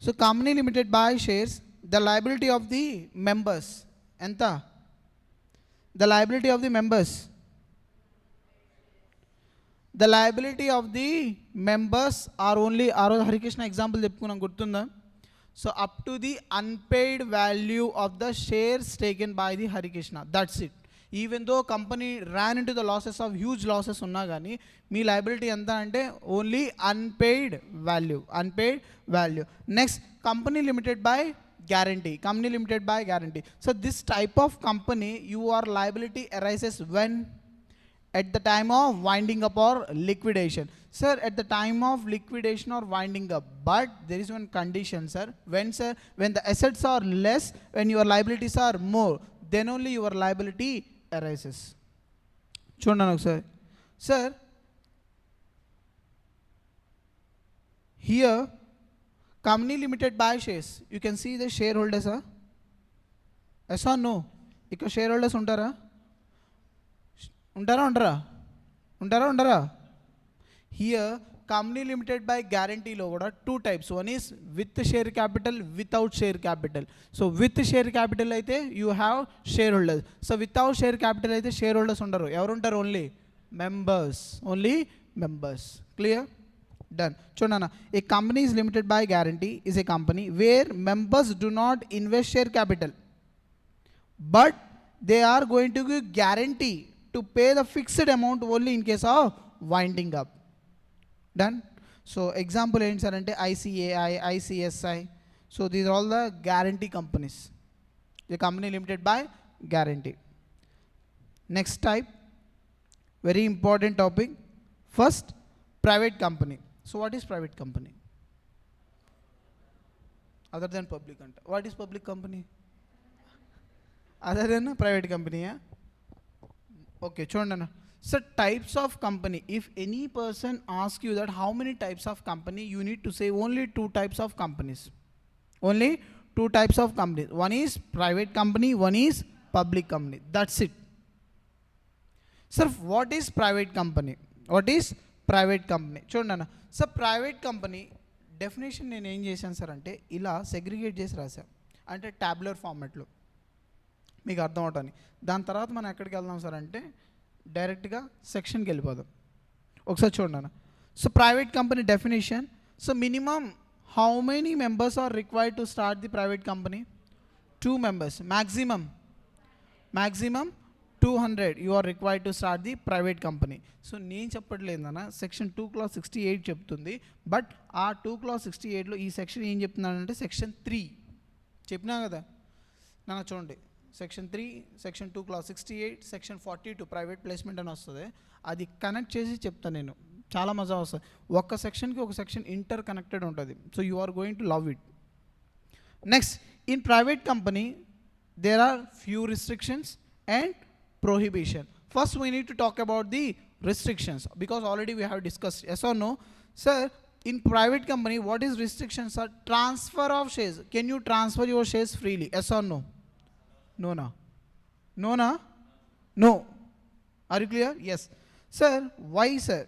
So company limited by shares, the liability of the members ఎంత? The liability of the members, the liability of the members are only, ఆ రోజు Harikrishna example చెప్పుకున్నాం గుర్తుందా? So up to the unpaid value of the shares taken by the Harikrishna, that's it. Even though company ran into the losses of huge losses ఉన్నా కానీ మీ liability ఎంత అంటే only unpaid value, unpaid value. Next company limited by guarantee, company limited by guarantee. So this type of company, your liability arises when? At the time of winding up or liquidation. Sir, at the time of liquidation or winding up, but there is one condition, sir. When, sir? When the assets are less, when your liabilities are more, then only your liability arises. చూడండి ఒకసారి. Sir, here company limited by shares, you can see the shareholders are, yes or no? ఇక్కడ share holders ఉంటారా? ఉంటారా? Here company limited by గ్యారంటీలో కూడా 2 types. One is with share capital, without share capital. So with share capital అయితే you have share holders. So without share capital అయితే share holders ఉండరు. ఎవరు ఉంటారు? Only members, only members. Clear? Done. చూడన్నా, a company is limited by guarantee is a company where members do not invest share capital, but they are going to give guarantee to pay the fixed amount only in case of winding up. Done. So example ఏంటి sir అంటే ICAI, ICSI. So these are all the guarantee companies. The company limited by guarantee. Next type, very important topic. First, private company. So what is private company? Other than public. What is public company? Other than private company, yeah? Okay, చూడండి. So types of company. If any person asks you that how many types of company, you need to say only 2 types of companies. Only 2 types of companies. One is private company, one is public company. That's it. Sir what is private company? What is private company? చూడండి అన్న, sir private company definition నేను ఏం చేశాను sir అంటే ఇలా segregate చేసి రాశాను, అంటే ట్యాబ్లర్ ఫార్మాట్లో మీకు అర్థం అవటానికి. దాని తర్వాత మనం ఎక్కడికి వెళ్దాం సార్ అంటే డైరెక్ట్గా సెక్షన్కి వెళ్ళిపోదాం. ఒకసారి చూడండి అన్న. So private company definition. So minimum how many members are required to start the private company? 2 members. Maximum 200 you are required to start the private company. So నేను చెప్పట్లేదన్న, సెక్షన్ 2 clause 68 చెప్తుంది. బట్ ఆ 2 clause 68లో ఈ section ఏం చెప్తున్నానంటే section 3 చెప్పినా కదా నా. చూడండి section 3, section 2 clause 68, section 42 private placement అని వస్తుంది. అది కనెక్ట్ చేసి చెప్తాను నేను, చాలా మజా వస్తుంది. ఒక్క సెక్షన్కి ఒక సెక్షన్ ఇంటర్ కనెక్టెడ్ ఉంటుంది. So you are going to love it. Next, in private company there are few restrictions and prohibition. First we need to talk about the restrictions because already we have discussed. Yes or no? Sir, in private company what is restrictions? Are transfer of shares. Can you transfer your shares freely? Yes or no? No na? No na? No. Are you clear? Yes. Sir, why sir?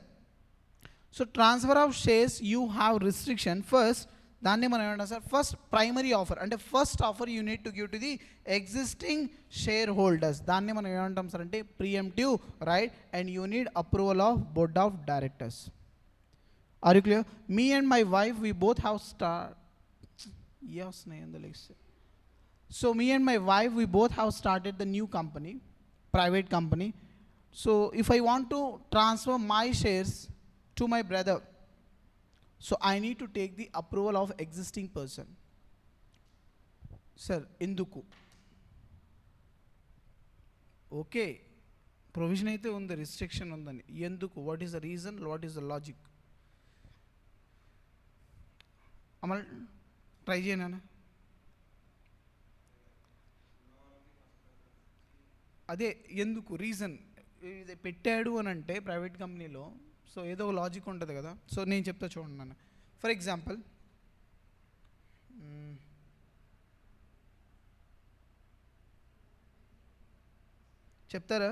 So transfer of shares you have restriction. First దాన్ని మనం ఏమంటాం sir, first primary offer, అంటే first offer you need to give to the existing share holders. దాన్ని మనం ఏమంటాం sir అంటే preemptive right, and you need approval of board of directors. Are you clear? Me and my wife we both have so me and my wife we both have started the new company, private company. So if I want to transfer my shares to my brother, so I need to take the approval of existing person. Sir, enduku? Okay, provision aithe undi, restriction undani. Enduku? What is the reason? What is the logic? Amal try cheyanana. అదే ఎందుకు reason ఇది పెట్టాడు అని అంటే private కంపెనీలో, so ఏదో ఒక logic ఉంటుంది కదా. సో నేను చెప్తా చూడండి నన్ను. ఫర్ ఎగ్జాంపుల్ చెప్తారా?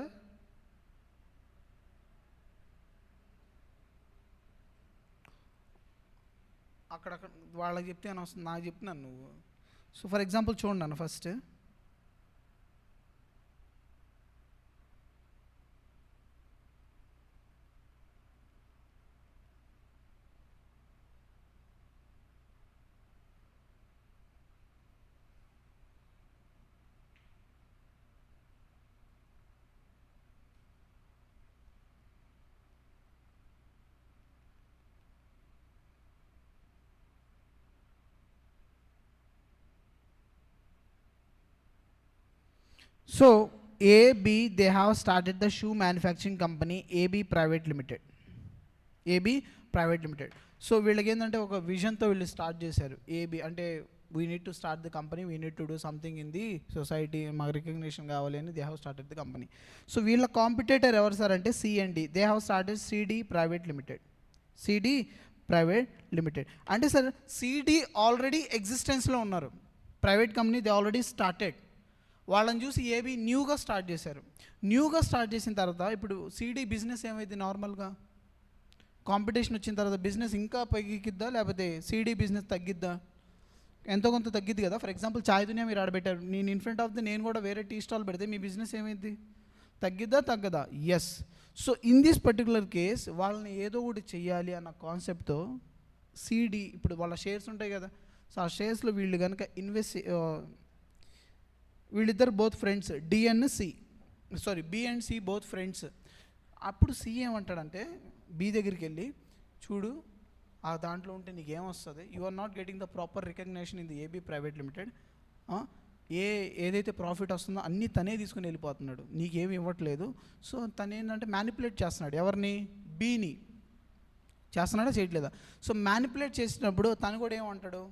అక్కడక్కడ వాళ్ళకి చెప్తే అని వస్తుంది, నాకు చెప్తున్నాను నువ్వు. సో ఫర్ ఎగ్జాంపుల్ చూడండి నన్ను first. So AB they have started the shoe manufacturing company AB Private Limited. AB Private Limited. So వీళ్ళకి ఏంటంటే ఒక విజన్తో వీళ్ళు స్టార్ట్ చేశారు. AB అంటే we need to start the company, we need to do something in the society, మాకు recognition కావాలి అని they have started the company. So వీళ్ళ కాంపిటేటర్ ఎవరు సార్ అంటే C&D. They have started CD Private Limited. CD Private Limited అంటే sir CD already ఎగ్జిస్టెన్స్లో ఉన్నారు, private company they already started. వాళ్ళని చూసి ఏబీ న్యూగా స్టార్ట్ చేశారు. న్యూగా స్టార్ట్ చేసిన తర్వాత ఇప్పుడు CD బిజినెస్ ఏమైంది, నార్మల్గా కాంపిటీషన్ వచ్చిన తర్వాత బిజినెస్ ఇంకా పైకిద్దా లేకపోతే CD బిజినెస్ తగ్గిద్దా? ఎంతో కొంత తగ్గిద్ది కదా. ఫర్ ఎగ్జాంపుల్ చాయ్ దునియా మీరు ఆడబెట్టారు, నేను ఇన్ ఫ్రంట్ ఆఫ్ ది నేను కూడా వేరే టీ స్టాల్ పెడితే మీ బిజినెస్ ఏమైంది, తగ్గిద్దా తగ్గదా? Yes. So in this particular case వాళ్ళని ఏదో ఒకటి చెయ్యాలి అన్న కాన్సెప్ట్తో CD ఇప్పుడు వాళ్ళ షేర్స్ ఉంటాయి కదా, సో ఆ షేర్స్లో వీళ్ళు కనుక వీళ్ళిద్దరు both friends, B and C both friends. అప్పుడు C ఏమంటాడంటే B దగ్గరికి వెళ్ళి, చూడు ఆ దాంట్లో ఉంటే నీకేమొస్తుంది, you are not getting the proper recognition in the AB private limited. ఏదైతే ప్రాఫిట్ వస్తుందో అన్నీ తనే తీసుకుని వెళ్ళిపోతున్నాడు, నీకేమి ఇవ్వట్లేదు. సో తను ఏంటంటే మ్యానిపులేట్ చేస్తున్నాడు. ఎవరిని? Bని చేస్తున్నాడా చేయట్లేదా? సో మ్యానిపులేట్ చేసినప్పుడు తను కూడా ఏమంటాడు,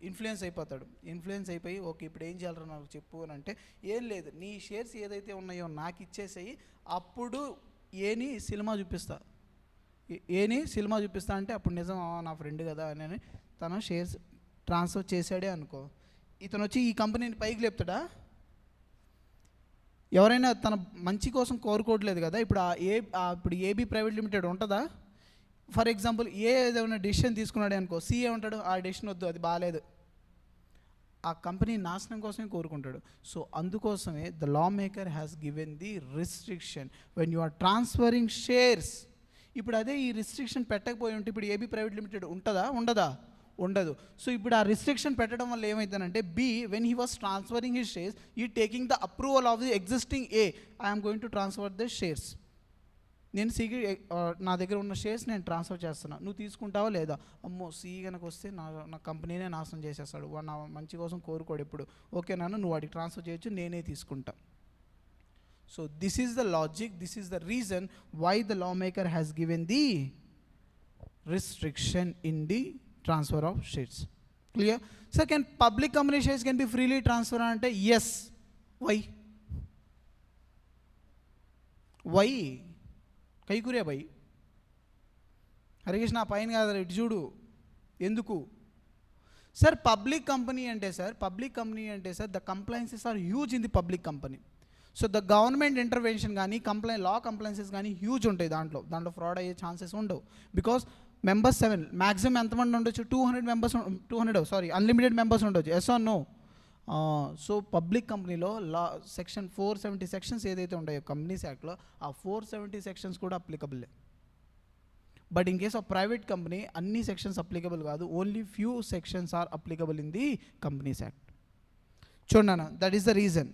ఇన్ఫ్లుయెన్స్ అయిపోతాడు. ఇన్ఫ్లుయెన్స్ అయిపోయి ఓకే ఇప్పుడు ఏం చేయాలరా నాకు చెప్పు అని అంటే, ఏం లేదు నీ షేర్స్ ఏదైతే ఉన్నాయో నాకు ఇచ్చేసేయి, అప్పుడు ఏని సినిమా చూపిస్తా అంటే అప్పుడు నిజం నా ఫ్రెండ్ కదా అని తను షేర్స్ ట్రాన్స్ఫర్ చేశాడే అనుకో, ఇతను వచ్చి ఈ కంపెనీని పైకి లేపుతాడా? ఎవరైనా తన మంచి కోసం కోరుకోవట్లేదు కదా. ఇప్పుడు ఏబీ ప్రైవేట్ లిమిటెడ్ ఉంటుందా? ఫర్ ఎగ్జాంపుల్ ఏదైనా డెసిషన్ తీసుకున్నాడు అనుకో, సి ఏమంటాడు, ఆ డెసిషన్ వద్దు, అది బాగాలేదు, ఆ కంపెనీ నాశనం కోసమే కోరుకుంటాడు. సో అందుకోసమే the law maker has given the restriction when you are transferring shares. ఇప్పుడు అదే ఈ రిస్ట్రిక్షన్ పెట్టకపోయి ఉంటే ఇప్పుడు ఏబీ ప్రైవేట్ లిమిటెడ్ ఉంటుందా? ఉండదు. సో ఇప్పుడు ఆ రిస్ట్రిక్షన్ పెట్టడం వల్ల ఏమవుతుందంటే, B when he was transferring his shares ఈ taking the approval of the existing A, I'm going to transfer the shares. నేను సికి నా దగ్గర ఉన్న షేర్స్ నేను ట్రాన్స్ఫర్ చేస్తున్నా, నువ్వు తీసుకుంటావా లేదా? అమ్మో, సి కనుక వస్తే నా కంపెనీనే నాశనం చేసేస్తాడు, వాడు నా మంచి కోసం కోరుకోడు ఎప్పుడు, ఓకే నాన్న నువ్వు వాడికి ట్రాన్స్ఫర్ చేయొచ్చు, నేనే తీసుకుంటా. So this is the logic, this is the reason why the law maker has given the restriction in the transfer of shares. Clear? So can public company shares can be freely transfer అంటే yes. Why కైకూరే భయ్, హరికృష్ణ పైన కాదు ఇటు చూడు, ఎందుకు sir? Public company అంటే sir the compliances are huge in the public company. So the government intervention కానీ లా కంప్లైన్సెస్ కానీ హ్యూజ్ ఉంటాయి, దాంట్లో ఫ్రాడ్ అయ్యే ఛాన్సెస్ ఉండవు. బికాస్ మెంబర్స్ 7, మ్యాక్సిమం ఎంతమంది ఉండొచ్చు? 200 మెంబర్స్, అన్లిమిటెడ్ మెంబర్స్ ఉండొచ్చు. Yes or no? So public కంపెనీలో లా సెక్షన్ 470 సెక్షన్స్ ఏదైతే ఉంటాయో కంపెనీస్ యాక్ట్లో, ఆ 470 సెక్షన్స్ కూడా applicable. But in case of private company అన్ని సెక్షన్స్ అప్లికబుల్ కాదు, only few sections are applicable in the companies act. చూడన్నా, that is the reason.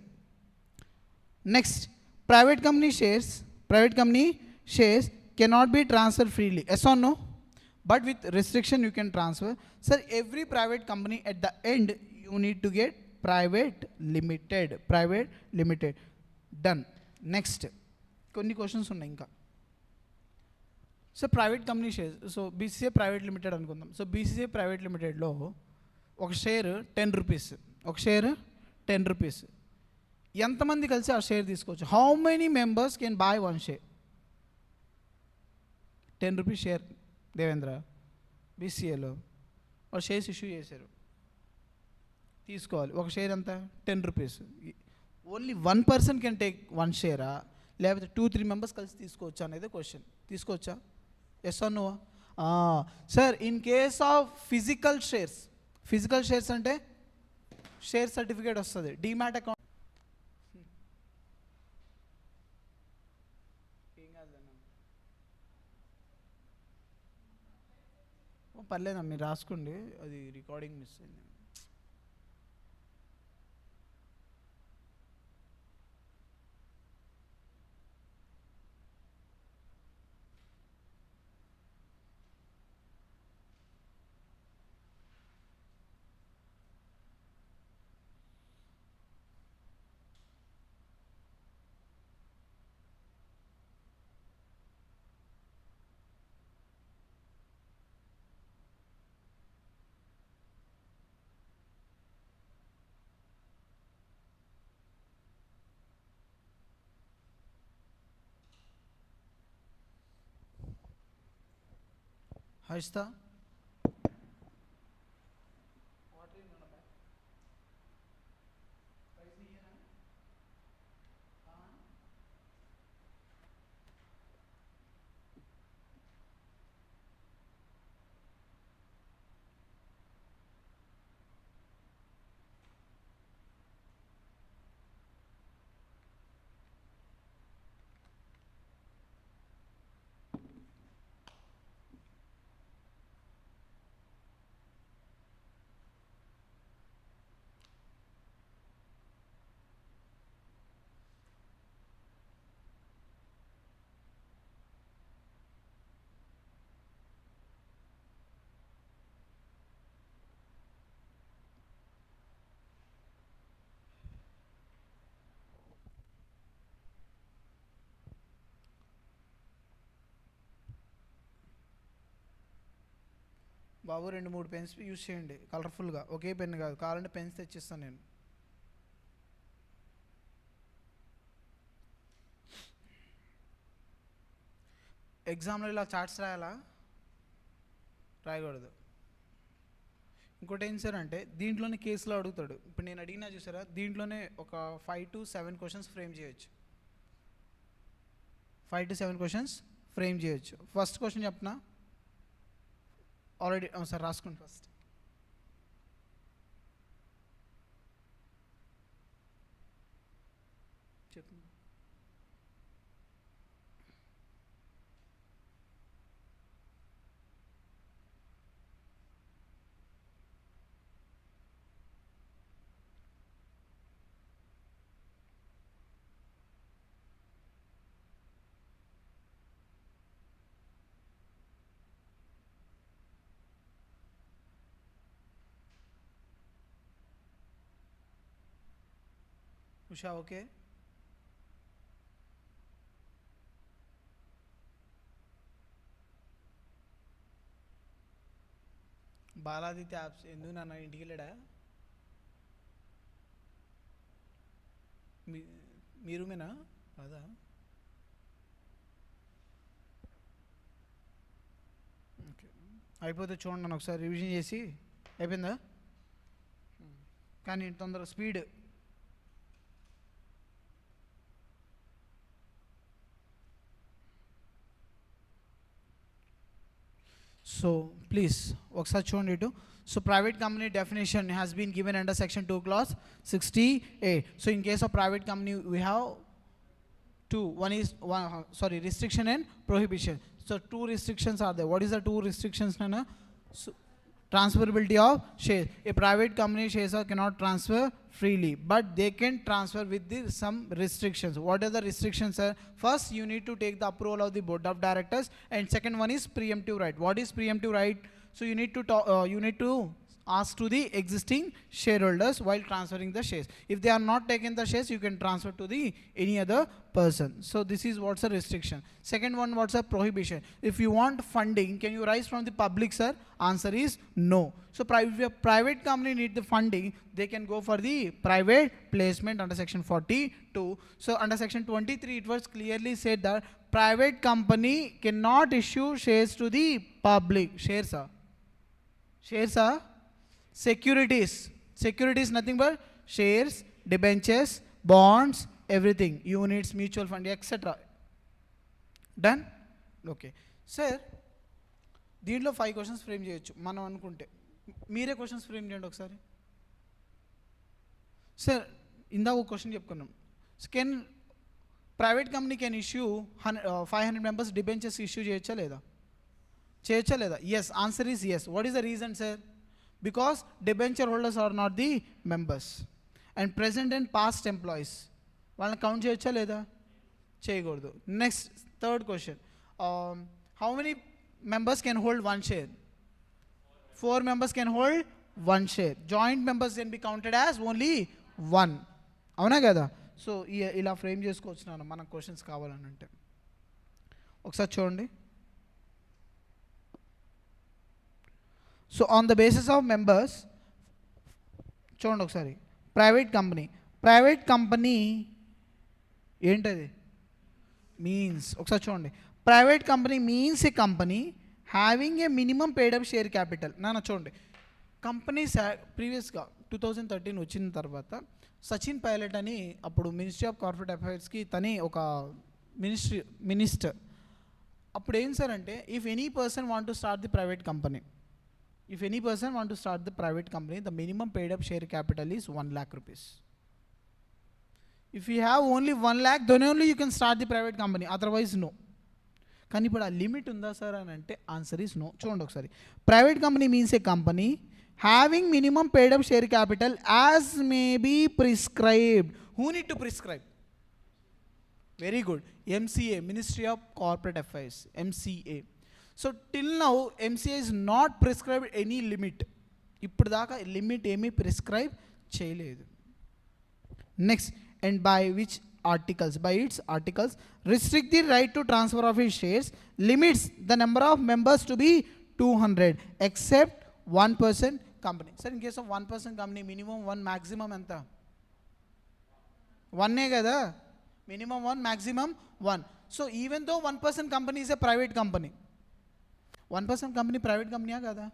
Next, private company shares cannot be transfer freely. Yes or no? But with restriction you can transfer. Sir, every private company at the end you need to get private limited. Done. Next, కొన్ని questions ఉన్నాయి ఇంకా. So private company shares, so BCCI private limited అనుకుందాం. So BCCI private లిమిటెడ్లో ఒక share 10 rupees, ఎంతమంది కలిసి ఆ share తీసుకోవచ్చు? How many members can buy one share? 10 rupees share Devendra బీసీఏలో వాళ్ళు షేర్స్ ఇష్యూ చేశారు, తీసుకోవాలి. ఒక షేర్ ఎంత? 10 rupees. Only 1 person can take 1 షేరా, లేకపోతే 2-3 మెంబర్స్ కలిసి తీసుకోవచ్చా అనేది క్వశ్చన్. తీసుకోవచ్చా? Yes or no? Sir, in case of physical shares అంటే షేర్ సర్టిఫికేట్ వస్తుంది, డీమ్యాట్ అకౌంట్. పర్లేదా, మీరు రాసుకోండి, అది రికార్డింగ్ మిస్ అయింది. హర్షిత, బాబు 2-3 పెన్స్ యూజ్ చేయండి కలర్ఫుల్గా, ఒకే పెన్ కాదు, కావాలంటే పెన్స్ తెచ్చిస్తాను నేను. ఎగ్జామ్లో ఇలా చార్ట్స్ రాయాలా? రాయకూడదు. ఇంకోటి ఏం సార్ అంటే దీంట్లోనే కేసులో అడుగుతాడు. ఇప్పుడు నేను అడిగినా చూసారా, దీంట్లోనే ఒక 5 to 7 క్వశ్చన్స్ ఫ్రేమ్ చేయొచ్చు. 5 to 7 క్వశ్చన్స్ ఫ్రేమ్ చేయొచ్చు. ఫస్ట్ క్వశ్చన్ చెప్పనా? ఆల్రెడీ సార్ రాసుకోండి ఫస్ట్. చెప్పండి. ఉషా ఓకే? బాలాదిత్య యాప్స్ ఎందుకు నాన్న ఇంటికి వెళ్ళాడా? మీ రూమేనా కాదా? ఓకే, అయిపోతే చూడండి నన్ను ఒకసారి రివిజన్ చేసి. అయిపోయిందా? కానీ తొందరగా స్పీడ్. So please ఒకసారి చూడండి ఇటు. So private company definition has been given under section 2 clause 60A. So in case of private company we have two. One is restriction and prohibition. So two restrictions are there. What is the two restrictions, Nana? So transferability of shares. A private company shares cannot transfer freely, but they can transfer with some restrictions. What are the restrictions, sir? First, you need to take the approval of the board of directors, and second one is preemptive right. What is preemptive right? So you need to ask to the existing shareholders while transferring the shares. If they are not taking the shares, you can transfer to the any other person. So this is what's a restriction. Second one, what's a prohibition? If you want funding, can you raise from the public, sir? Answer is no. So if a private company need the funding, they can go for the private placement under section 42. So under section 23 it was clearly said that private company cannot issue shares to the public. Shares are securities. Securities nothing but shares, debentures, bonds, everything, units, mutual fund, etc. Done? Okay. Sir, దీంట్లో 5 questions frame చేయొచ్చు మనం అనుకుంటే. మీరే questions frame చేయండి ఒకసారి. Sir ఇందాక ఒక question చెప్పుకున్నాం. Can private company can issue 500 members debentures issue చేయొచ్చా లేదా? చేయొచ్చా లేదా? Yes, answer is yes. What is the reason, sir? Because debenture holders are not the members, and present and past employees వాళ్ళని count చేయొచ్చా లేదా? చేయకూడదు. Next third question, how many members can hold one share? 4 members can hold one share. Joint members can be counted as only one. అవునా కదా? So ఇలా frame చేసుకోవచ్చు నాన్న మనకు క్వశ్చన్స్ కావాలని అంటే. ఒకసారి చూడండి. So on the basis of members, చూడండి ఒకసారి. ప్రైవేట్ కంపెనీ ఏంటది? మీన్స్ ఒకసారి చూడండి. Private company means a company having a minimum paid up share capital. నాన్న చూడండి, కంపెనీస్ ప్రీవియస్గా 2013 వచ్చిన తర్వాత సచిన్ పైలట్ అని అప్పుడు మినిస్ట్రీ ఆఫ్ కార్పొరేట్ అఫైర్స్కి తని ఒక మినిస్టర్. అప్పుడు ఏం సార్ అంటే, if any person want to start the private company, the minimum paid up share capital is 1 lakh rupees. If you have only 1 lakh, then only you can start the private company, otherwise no. కానీ ఇప్పుడు ఆ limit ఉందా sir అని అంటే answer is no. చూడండి ఒకసారి. Private company means a company having minimum paid up share capital as may be prescribed. Who need to prescribe? Very good, MCA, ministry of corporate affairs, MCA. So till now MCA is not prescribed any limit. ఇప్పుడు దాకా limit ఏమీ prescribe చేయలేదు. Next, and by which articles, by its articles restrict the right to transfer of its shares, limits the number of members to be 200 except 1% company. Sir, in case of 1% company, minimum 1, maximum enta 1 kada, minimum 1, maximum 1. So even though 1% company is a private company, 1% company private company kada,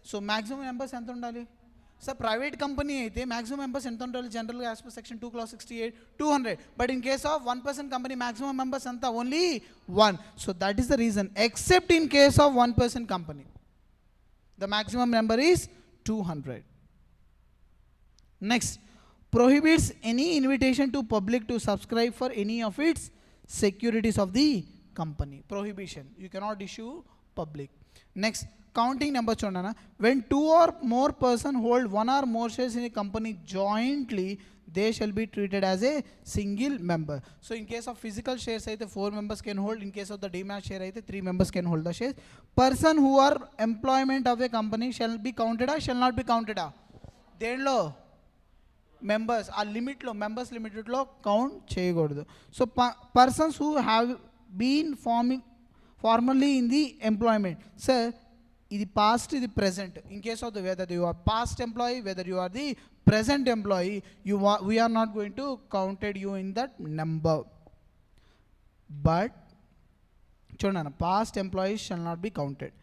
so maximum members ఎంత ఉండాలి sir? Private company అయితే maximum members ఎంత ఉండాలి? జనరల్గా as per section 2 clause 68 200. But in case of 1% company maximum members ఎంత? Only 1. So that is the reason. Except in case of 1% company the maximum number is 200. Next, prohibits any invitation to public to subscribe for any of its securities of the company. Prohibition, you cannot issue public. Next, counting number chondana, when 2 or more person hold 1 or more shares in a company jointly, they shall be treated as a single member. So in case of physical shares aithe 4 members can hold, in case of the demat share aithe 3 members can hold the shares. Person who are employment of a company shall be counted or shall not be counted? Denlo members ఆ లిమిట్లో, members లిమిటెడ్లో count చేయకూడదు. So persons who have been formally in the employment. Sir ఇది past, ఇది present. In case of the whether you are past employee, whether you are the present employee, we are not going to counted you in that number. But chudana, past employees shall not be counted,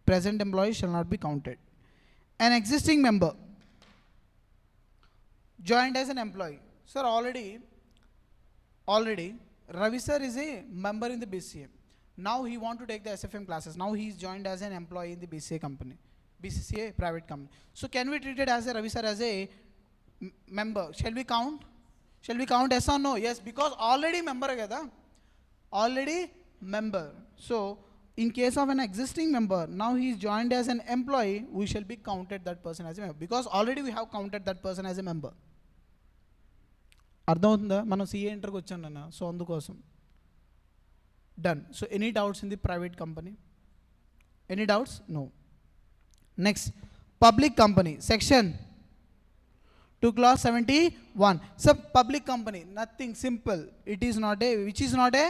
present employees shall not be counted. An existing member joined as an employee. Sir, already Ravi sir is a member in the BCCA. Now he want to take the SFM classes. Now he is joined as an employee in the BCCA company, BCCA private company. So can we treat it as a Ravi sir as a member? Shall we count? Shall we count? Yes or no? Yes, because already member kada, already member. So in case of an existing member, now he is joined as an employee, we shall be counted that person as a member, because already we have counted that person as a member. అర్థమవుతుందా? మనం CA ఇంటర్కి వచ్చాను అన్న, సో అందుకోసం. Done. So any doubts in the private company? Any doubts? No. Next, public company section 2 clause 71. So public company, nothing, simple. It is not a, which is not a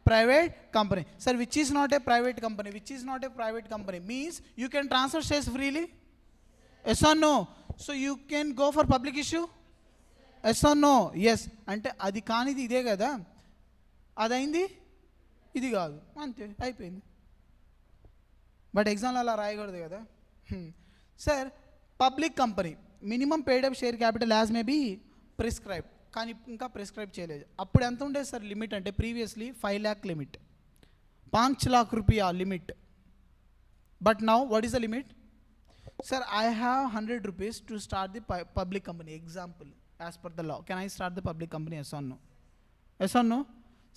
private company. Sir, which is not a private company? Which is not a private company means you can transfer shares freely? Yes or no? So you can go for public issue? Yes or no? Yes. అంటే అది కానిది ఇదే కదా, అదైంది ఇది కాదు, అంతే అయిపోయింది. But ఎగ్జామ్లో అలా రాయకూడదు కదా. Sir, public company minimum paid up share capital as may be prescribe, కానీ ఇంకా ప్రిస్క్రైబ్ చేయలేదు. అప్పుడు ఎంత ఉండేది సార్ లిమిట్ అంటే? ప్రీవియస్లీ 5 lakh లిమిట్, 5 lakh రూపాయ limit. But now what is the limit? Sir, I have 100 rupees to start the public company. Example, as per the law, can I start the public company? Yes or no? Yes or no?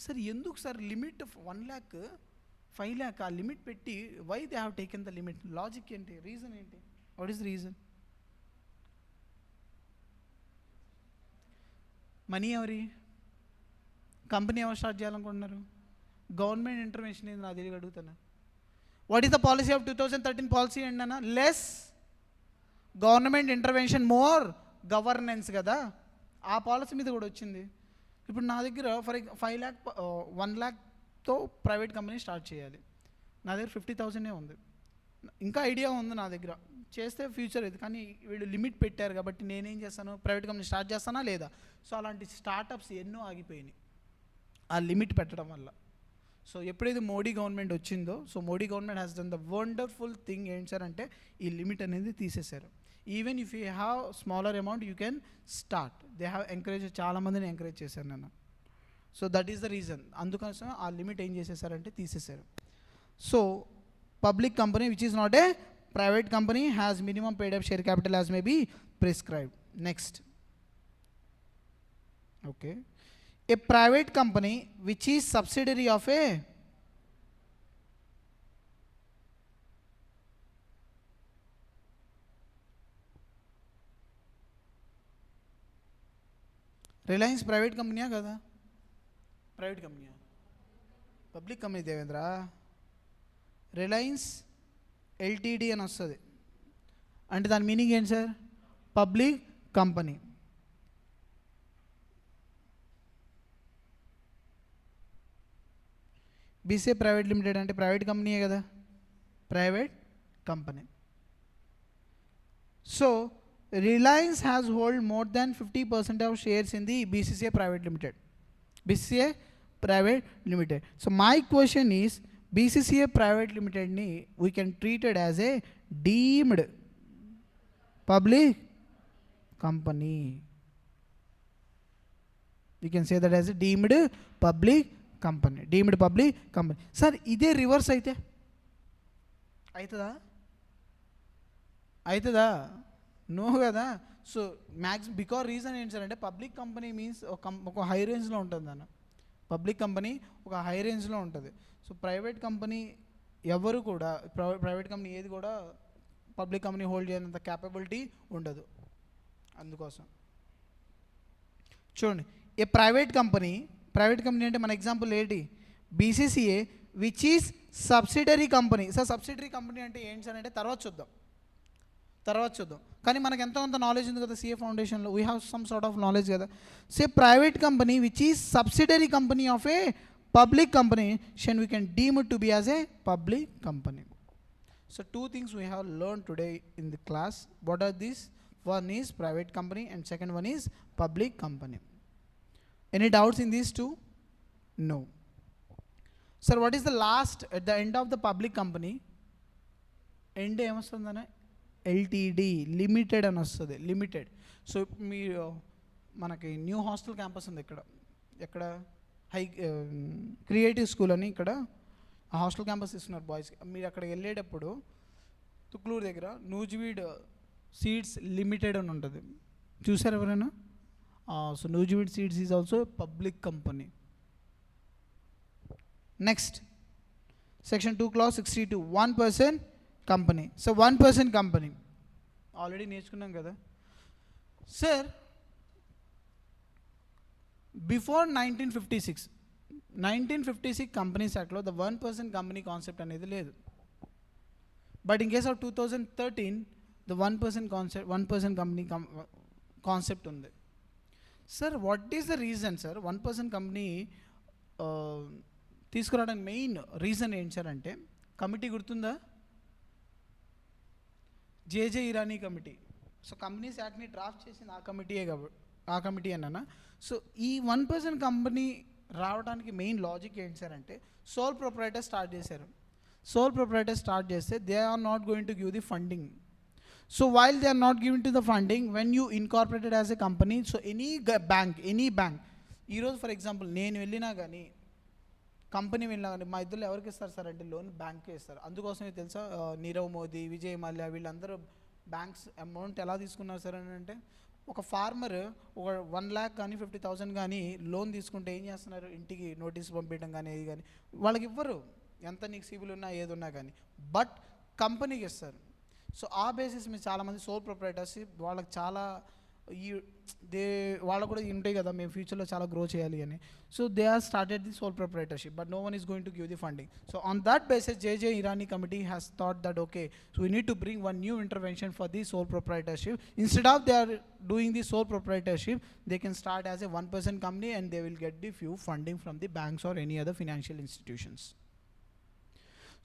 Sir, ఎందుకు sir limit 1 lakh 5 lakh ఆ limit పెట్టి, why they have taken the limit? Logic ఏంటి? Reason ఏంటి? What is the reason? Money ఎవరి? Company ఎవరు start చేయాలనుకుంటున్నారు? Government intervention ఏంది నాకు తెలియక అడుగుతాను. What is the policy of 2013 policy ఏంటన్నా? Less government intervention, more governance కదా. ఆ పాలసీ మీద కూడా వచ్చింది. ఇప్పుడు నా దగ్గర ఫర్ 5 lakh 1 lakhతో ప్రైవేట్ కంపెనీ స్టార్ట్ చేయాలి. నా దగ్గర 50,000 ఉంది. ఇంకా ఐడియా ఉంది నా దగ్గర, చేస్తే ఫ్యూచర్ ఇది. కానీ వీళ్ళు లిమిట్ పెట్టారు కాబట్టి నేనేం చేస్తాను? ప్రైవేట్ కంపెనీ స్టార్ట్ చేస్తానా లేదా? సో అలాంటి స్టార్టప్స్ ఎన్నో ఆగిపోయినాయి ఆ లిమిట్ పెట్టడం వల్ల. సో ఎప్పుడైతే మోడీ గవర్నమెంట్ వచ్చిందో, so Modi government has done the wonderful thing. ఏంటి సార్ అంటే, ఈ లిమిట్ అనేది తీసేశారు. Even if you have smaller amount you can start. They have encourage, చాలామందిని ఎంకరేజ్ చేశాను నేను. So that is the reason. అందుకోసం ఆ లిమిట్ ఏం చేసేసారంటే తీసేశారు. So public company which is not a private company has minimum paid up share capital as may be prescribed. Next, okay, a private company which is subsidiary of a Reliance private company kada? Private company, public company Devendra. Reliance LTD అని వస్తుంది అంటే దాని meaning ఏంటి sir? Public company. BCA private limited అంటే private కంపెనీయే కదా, private company. So Reliance has hold more than 50% of shares in the BCCA private limited. BCCA private limited. So my question is, BCCA private limited ni we can treat it as a deemed public company. You can say that as a deemed public company. Deemed public company. Sir ఇదే reverse అయితే అవుతుందా no కదా. So because reason ఏంటి sir అంటే public company means ఒక high రేంజ్లో ఉంటుంది అన్న. పబ్లిక్ కంపెనీ ఒక హై రేంజ్లో ఉంటుంది. సో ప్రైవేట్ కంపెనీ ఎవరు కూడా ప్రైవేట్ కంపెనీ ఏది కూడా పబ్లిక్ కంపెనీ హోల్డ్ చేయనంత క్యాపబిలిటీ ఉండదు. అందుకోసం చూడండి, ఏ ప్రైవేట్ కంపెనీ అంటే మన ఎగ్జాంపుల్ ఏంటి, BCCA which is subsidiary company. Sir subsidiary company అంటే ఏంటి సార్ అంటే తర్వాత చూద్దాం. కానీ మనకు ఎంతో కొంత నాలెడ్జ్ ఉంది కదా సిఏ ఫౌండేషన్లో, we have some sort of knowledge కదా. Say private company which is subsidiary company of a public company, we can deem it to be as a public company. So two things we have learned today in the class. What are these? One is private company and second one is public company. Any doubts in these two? No. Sir, what is the last at the end of the public company? End em vastundana LTD, limited అని వస్తుంది, limited. So మీరు మనకి new hostel campus ఉంది ఎక్కడ creative school అని ఇక్కడ hostel campus ఇస్తున్నారు బాయ్స్కి. మీరు అక్కడికి వెళ్ళేటప్పుడు తుక్లూరు దగ్గర నూజివీడ్ సీడ్స్ లిమిటెడ్ అని ఉంటుంది, చూసారు ఎవరైనా? So Nuziveedu seeds is also public company. Next section 2 clause 62, 1% company. So 1% company already నేర్చుకున్నాం కదా సార్. బిఫోర్ 1956 కంపెనీస్ యాక్ట్లో ద 1% కంపెనీ కాన్సెప్ట్ అనేది లేదు. But in case of 2013 the 1% company concept ఉంది. Sir what is the reason sir 1% company తీసుకురావడానికి main reason ఏంటి sir అంటే, committee గుర్తుందా, JJ Irani committee. So companies యాక్ట్ని డ్రాఫ్ట్ చేసింది ఆ కమిటీ అన్న. సో ఈ 1% కంపెనీ రావడానికి మెయిన్ లాజిక్ ఏంటి సార్ అంటే, సోల్ ప్రొప్రైటర్ స్టార్ట్ చేశారు. సోల్ ప్రొప్రైటర్ స్టార్ట్ చేస్తే they are not going to give the funding. So while they are not giving to the funding, when you incorporated as a company, so any bank ఈరోజు for example నేను వెళ్ళినా కానీ company వెళ్ళినా కానీ మా ఇద్దరు ఎవరికి ఇస్తారు సార్ అంటే లోన్ బ్యాంక్కే ఇస్తారు. అందుకోసమే తెలుసా నీరవ్ మోదీ, విజయ్ మల్య వీళ్ళందరూ బ్యాంక్స్ అమౌంట్ ఎలా తీసుకున్నారు సార్ అని అంటే, ఒక ఫార్మర్ ఒక 1 lakh కానీ 50,000 కానీ లోన్ తీసుకుంటే ఏం చేస్తున్నారు, ఇంటికి నోటీస్ పంపించడం కానీ ఏది కానీ వాళ్ళకి ఇవ్వరు, ఎంత నీకు సిబిల్ ఉన్నా ఏది ఉన్నా కానీ, బట్ కంపెనీకి ఇస్తారు. సో ఆ బేసిస్ మీద చాలామంది సోల్ ప్రొప్రైటర్షిప్ వాళ్ళకి చాలా వాళ్ళకు కూడా ఉంటాయి కదా, మేము ఫ్యూచర్లో చాలా గ్రో చేయాలి అని. So they are started the sole proprietorship, but no one is going to give the funding. So on that basis JJ Irani committee has thought that okay, so we need to bring one new intervention for the sole proprietorship. Instead of they are doing the sole proprietorship, they can start as a 1% company and they will get the few funding from the banks or any other financial institutions.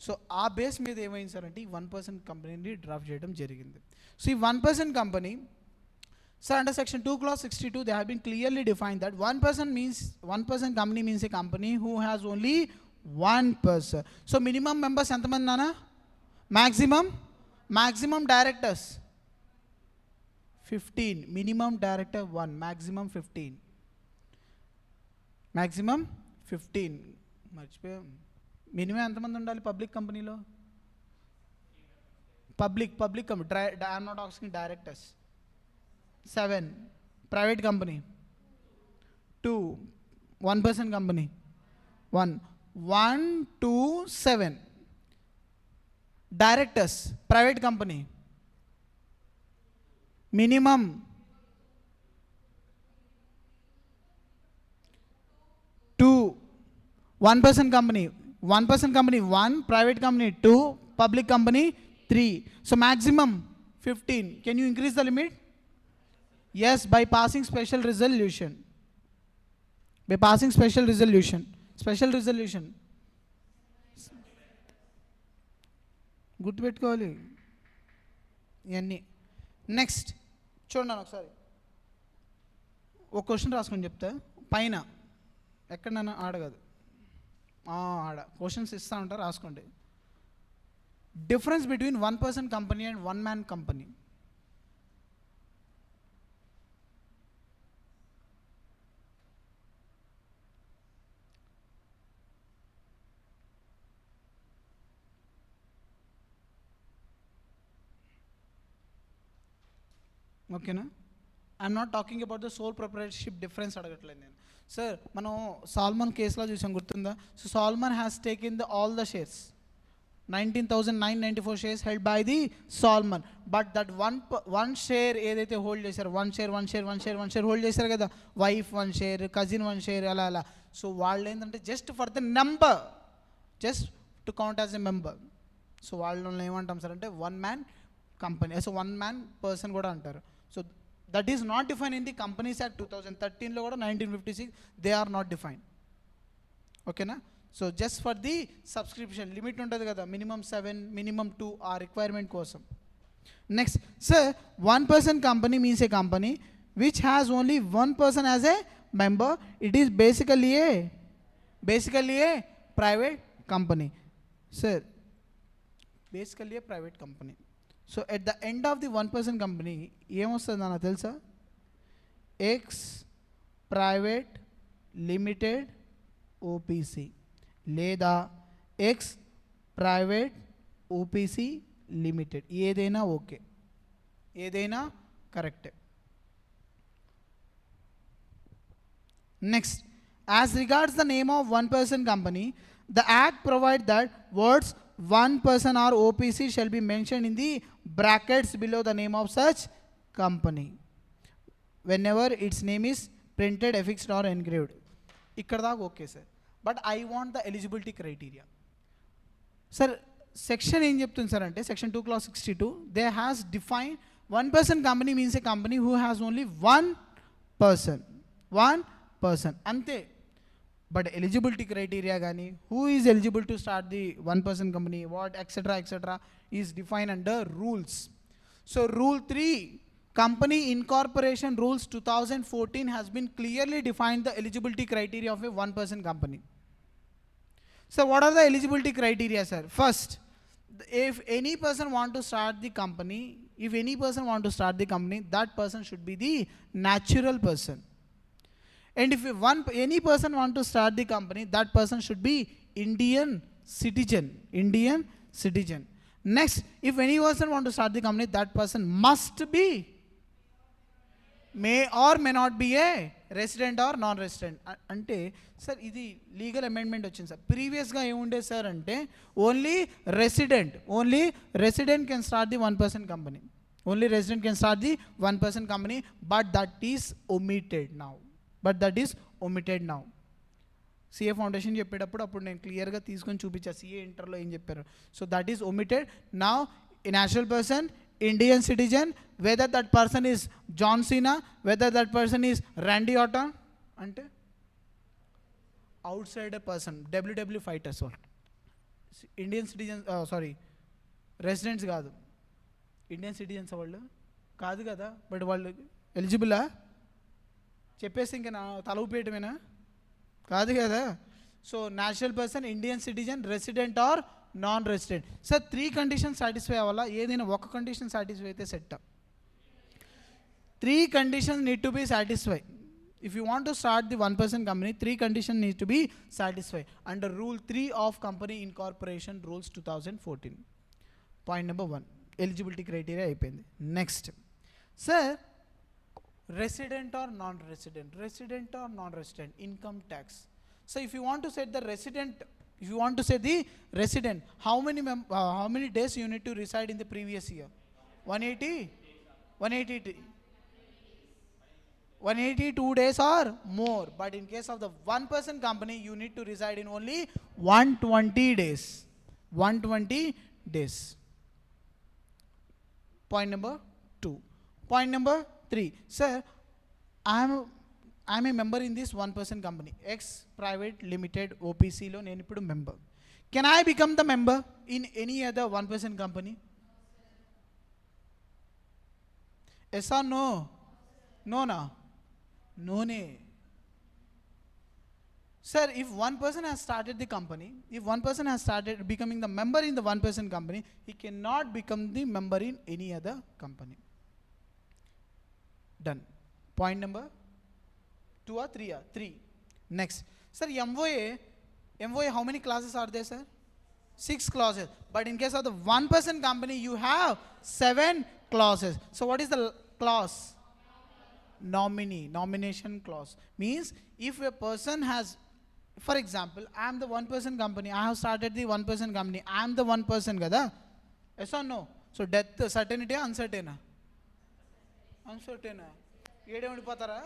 So ఆ base మీద ఏమైంది sir అంటే ఈ 1% కంపెనీని draft చేయడం జరిగింది. So ఈ 1% company sir under section 2 clause 62 they have been clearly defined that 1% company means a company who has only 1%. So minimum members ఎంతమంది నానా, maximum directors 15, minimum director 1, maximum 15 మర్చిపోయాం. మినిమం ఎంతమంది ఉండాలి పబ్లిక్ కంపెనీలో? Public company, I'm not asking directors. 7 private company, 2 1% company, 1 2 7 directors private company minimum 2 1% company 1, private company 2, public company 3. So maximum 15. Can you increase the limit? Yes, by passing special resolution. గుర్తుపెట్టుకోవాలి ఇవన్నీ. Next చూడండి ఒకసారి ఒక question రాసుకొని చెప్తా. పైన ఎక్కడన్నా ఆడగదు, ఆడ క్వశ్చన్స్ ఇస్తూ ఉంటారు, రాసుకోండి. Difference between 1% company and 1 man company. ఓకేనా? I'm not talking about the sole proprietorship difference అడగట్లేదు నేను. సార్ మనం సాల్మన్ కేసులో చూసాం, గుర్తుందా? So Salomon has taken the all the shares, 19,994 shares held by the Salomon. But that one share ఏదైతే hold చేశారు, one share hold చేశారు కదా, వైఫ్ 1 షేర్, కజిన్ 1 షేర్, అలా. సో వాళ్ళు ఏంటంటే just for the number, just to count as a member. So వాళ్ళని ఏమంటాం sir అంటే one man company, so one man person కూడా అంటారు. So that is not define in the companies act 2013లో కూడా 1956 దే ఆర్ నాట్ డిఫైన్. ఓకేనా? So just for the subscription limit ఉంటుంది కదా, మినిమం 7, మినిమం 2 ఆ రిక్వైర్మెంట్ కోసం. Next sir, 1 person company means a company which has only 1 person as a member. It is basically a private company. Sir, basically a private company. So at the end of the 1 person company ఏమొస్తుంది అన్న తెలుసా? X private limited OPC లేదా X private OPC limited, ఏదైనా okay, ఏదైనా కరెక్టే. Next, as regards the name of 1 person company, the act provide that words 1 person or OPC shall be mentioned in the brackets below the name of such company whenever its name is printed, affixed or engraved. ఇక్కడ దాకా okay sir. But I want the eligibility criteria. Sir section ఏం చెప్తుంది sir అంటే section 2 clause 62 they has define 1 person company means a company who has only one person అంతే. But eligibility criteria కానీ who is eligible to start the 1 person company, what etcetera is define under rules. So rule 3 Company Incorporation Rules 2014 has been clearly defined the eligibility criteria of a 1 person company. So what are the eligibility criteria, sir? First, if any person want to start the company, that person should be the natural person. And if any person want to start the company, that person should be Indian citizen. Next, if any person want to start the company, that person must be, may or may not be a resident or non-resident. అంటే sir ఇది legal amendment వచ్చింది sir. ప్రీవియస్గా ఏముండే sir అంటే only resident can start the 1 person company, but that is omitted now. CA foundation చెప్పేటప్పుడు అప్పుడు నేను క్లియర్గా తీసుకొని చూపించా సిఏ ఇంటర్లో ఏం చెప్పారు. So that is omitted now. A natural person, Indian citizen, whether that person is John Cena, whether that person is Randy Orton, అంటే outsider person, WWE fighters, Indian citizens, residents కాదు, ఇండియన్ సిటిజన్స్ వాళ్ళు కాదు కదా, but వాళ్ళు ఎలిజిబులా చెప్పేసి ఇంకా నా తల ఊపేయటమేనా? కాదు కదా. So national person, Indian citizen, resident or non resident. Sir 3 conditions satisfy అవ్వాలా? ఏదైనా ఒక కండిషన్ సాటిస్ఫై అయితే set. 3 conditions need to be satisfied. If you want to start the 1 person company, 3 conditions need to be satisfied under Rule 3 of Company Incorporation Rules 2014. Point number 1, eligibility criteria అయిపోయింది. Next sir, resident or non-resident income tax. So if you want to set the resident, how many days you need to reside in the previous year? 182 days or more. But in case of the 1 person company, you need to reside in only 120 days. Point number 2. Point number 3, sir, I'm a member in this 1 person company, X private limited OPC lo nenu ippudu member. Can I become the member in any other 1 person company? Yes or no? No na? No ne. Sir, if 1 person has started the company, if 1 person has started becoming the member in the 1 person company, he cannot become the member in any other company. Done. Point number 2 or 3? 3. Next, sir, MOA, how many clauses are there, sir? 6 clauses. But in case of the 1 person company, you have 7 clauses. So what is the clause? Nominee, nomination clause. Means if a person has, for example, I am the one person company, I have started the one person company, I am the one person kada? Yes or no? So death certainty or uncertain? Uncertain. ఏడే ఉండిపోతారా?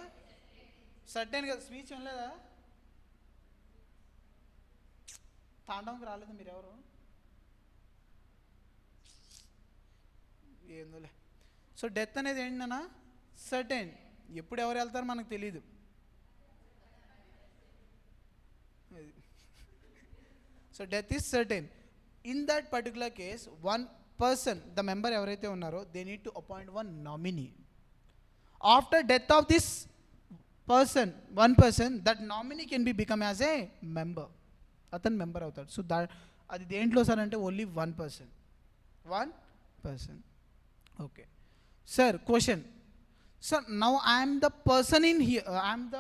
Certain కదా, speech వినలేదా? తాండవంకి రాలేదు మీరు ఎవరు? ఏందోలే. So death అనేది ఏంటన్నా? Certain. ఎప్పుడు ఎవరు వెళ్తారో మనకు తెలియదు. So death is certain. In that particular case one person, the member ఎవరైతే ఉన్నారో, they need to appoint one nominee. After death of this person, one person, that nominee can be become as a member. అతను member అవుతాడు. So అది దేంట్లో sir అంటే only one person. Okay sir, question. Sir now I'm the person in here, I'm the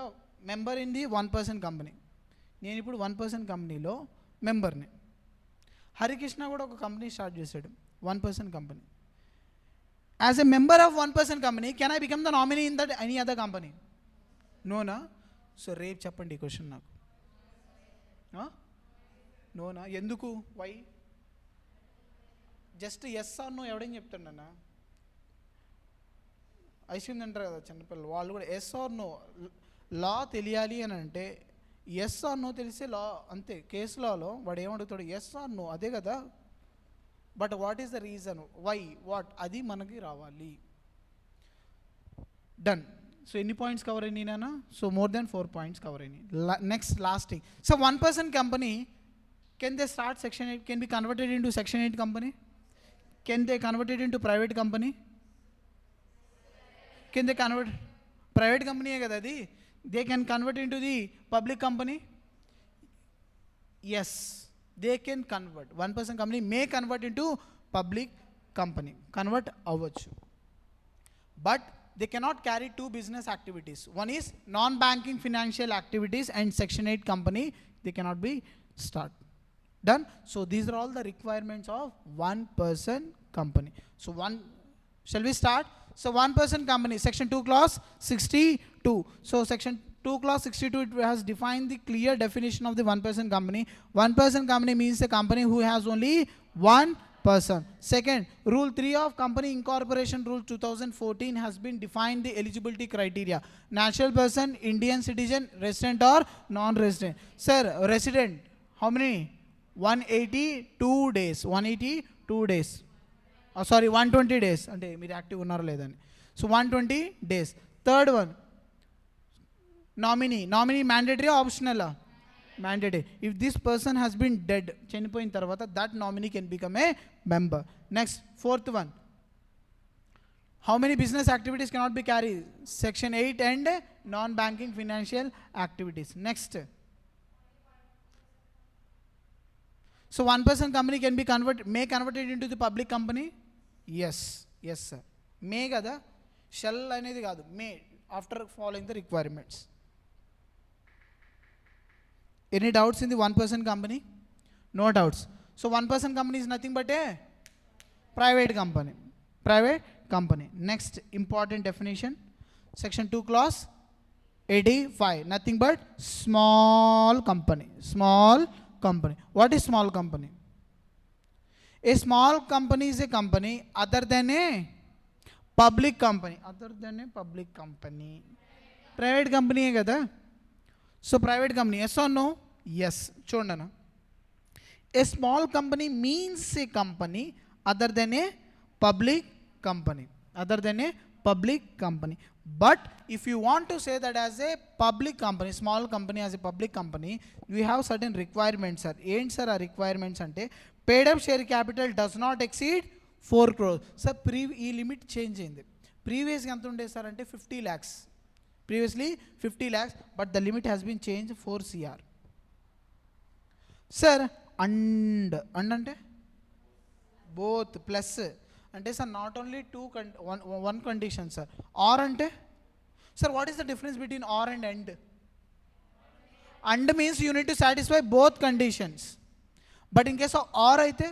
member in the one person company. నేను ఇప్పుడు one person కంపెనీలో మెంబర్ని. హరికృష్ణ కూడా ఒక కంపెనీ స్టార్ట్ చేశాడు, one person company. As a member of one person company can I become the nominee in that any other company? నోనా? So రేపు చెప్పండి ఈ క్వశ్చన్ నాకు. నోనా? ఎందుకు? Why? Just yes or no ఎవడేం చెప్తాడన్నా? ఐస్ క్రీమ్ తింటారు కదా చిన్నపిల్లలు, వాళ్ళు కూడా ఎస్ ఆర్ నో. లా తెలియాలి అని అంటే ఎస్ ఆర్ నో తెలిసే లా, అంతే. కేసు లాలో వాడు ఏమడుగుతాడు? ఎస్ ఆర్ నో, అదే కదా. But what is the reason, why, what, అది మనకి రావాలి. డన్. సో ఎన్ని పాయింట్స్ కవర్ అయినాయి నాన్న? So more than 4 points cover అయినాయి. Next last thing. So one person company, can they start section 8, can be converted into section 8 company? Can they converted into private company? Can they convert? Private కంపెనీయే కదా అది. They can convert into the public company? Yes, they can convert. One person company may convert into public company, convert అవ్వచ్చు. But they cannot carry two business activities. One is non-banking financial activities and section 8 company, they cannot be start. Done. So these are all the requirements of one person company. So shall we start? So one person company, section 2 clause 62. So section 2 clause 62, it has defined the clear definition of the one person company. One person company means a company who has only one person. Second, rule 3 of company incorporation rule 2014 has been defined the eligibility criteria. Natural person, Indian citizen, resident or non-resident. Sir, resident, how many? 182 days. 182 days. Oh, sorry, 120 days. అంటే మీరు active ఉన్నారో లేదని. So 120 days. Third one, nominee. Nominee mandatory or optional? Mandatory. If this person has been dead, చనిపోయిన తర్వాత, that nominee can become a member. Next, fourth one, how many business activities cannot be carried? Section 8 and non-banking financial activities. Next, so one person company can be may converted into the public company? Yes sir. May kada, shall అనేది కాదు, may, after following the requirements. Any doubts in the one person company? No doubts. So one person company is nothing but a private company. Next important definition, section 2 clause 85, nothing but small company. What is small company? A small company is a company other than a public company. Private company hai kada. So private company, yes or no? Yes. చూడండి, a small company means a company other than a public company. But if you want to say that as a public company, small company as a public company, we have certain requirements, sir. ఏంటి sir ఆ requirements అంటే, paid up share capital does not exceed 4 crores. Sir ఈ limit change అయింది. ప్రీవియస్గా ఎంత ఉండేది sir అంటే 50 lakhs. Previously 50 lakhs, but the limit has been changed 4 CR. Sir, and అంటే both plus అంటే sir not only one condition sir. Or అంటే sir, what is the difference between or and and? And means you need to satisfy both conditions. But in case of or అయితే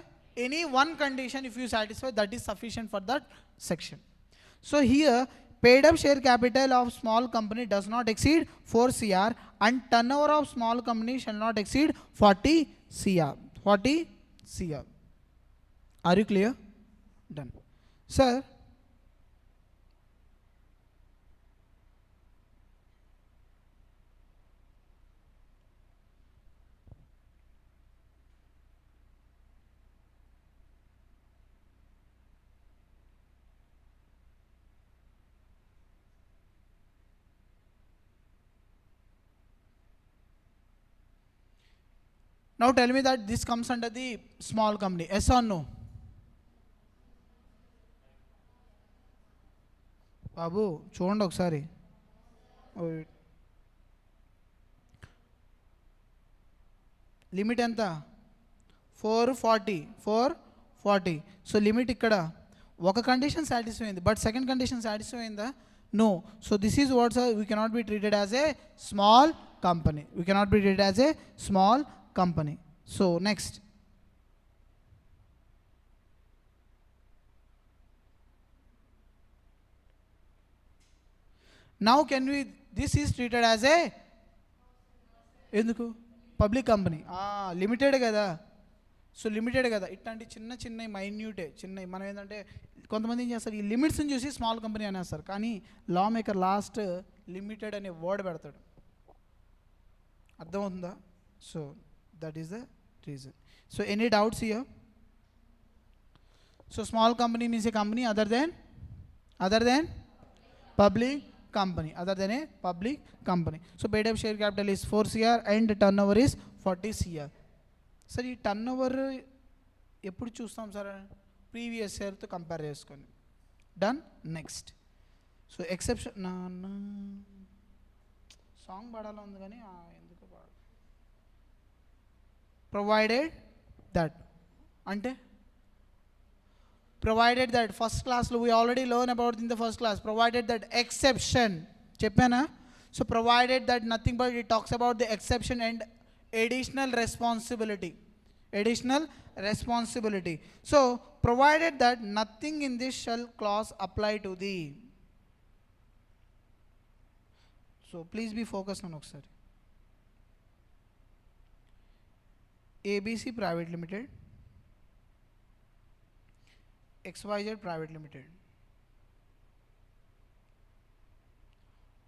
any one condition if you satisfy, that is sufficient for that section. So here paid up share capital of small company does not exceed 4 cr and turnover of small company shall not exceed 40 cr. 40 cr. Are you clear? Done. Sir, now tell me that this comes under the small company. Yes or no? బాబు చూడండి ఒకసారి. Limit ఎంత? 440. So limit ఇక్కడ ఒక condition satisfy అయింది, but second condition satisfy అయిందా? No. So this is what's we cannot be treated as a small company. We cannot be treated as a small company. So next, now can we, this is treated as a ఎందుకు public company? Limited కదా. So limited కదా, ఇట్లాంటి చిన్న చిన్న మైన్యూటే చిన్న మనం ఏంటంటే కొంతమంది ఏం చేస్తారు, ఈ లిమిట్స్ని చూసి స్మాల్ కంపెనీ అనేస్తారు, కానీ లా మేకర్ లాస్ట్ లిమిటెడ్ అనే వర్డ్ పెడతాడు. అర్థమవుతుందా? So that is the reason. So any doubts here? So small company means a company other than public company, other than a public company. So paid up share capital is 4 cr and turnover is 40 cr. Sir, ఈ turnover ఎప్పుడు చూస్తాం సార్? Previous ఇయర్తో compare చేసుకొని. Done. Next, so exception song పాడాలో ఉంది కానీ ఎందుకు పాడు. provided that అంటే provided that first class we already learn about in the first class, provided that exception చెప్పానా? so provided that nothing but it talks about the exception and additional responsibility. So provided that nothing in this shall clause apply to thee. So please be focused on ఒకసారి. ABC Private Limited, XYZ Private Limited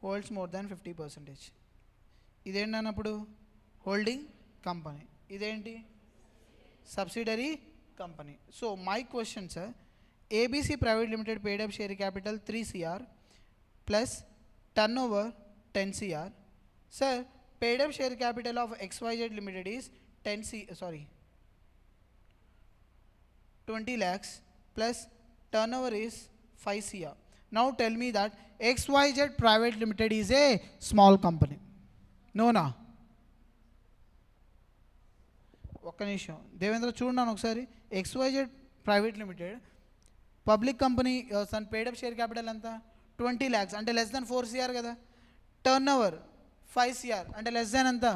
holds more than 50%. ఇదేంటి అన్నప్పుడు holding company, ఇదేంటి subsidiary company. So my question sir, ABC private limited paid up share capital 3 cr plus turnover 10 cr. Sir, paid up share capital of XYZ Limited is 20 lakhs plus turnover is 5 cr. Now tell me that XYZ Private Limited is a small company. No na? ఒక్క నిమిషం దేవేంద్ర చూడండి ఒకసారి. XYZ Private Limited public company, తన paid up share capital ఎంత? 20 lakhs అంటే less than 4 cr కదా. Turn 5 cr అంటే less than ఎంత?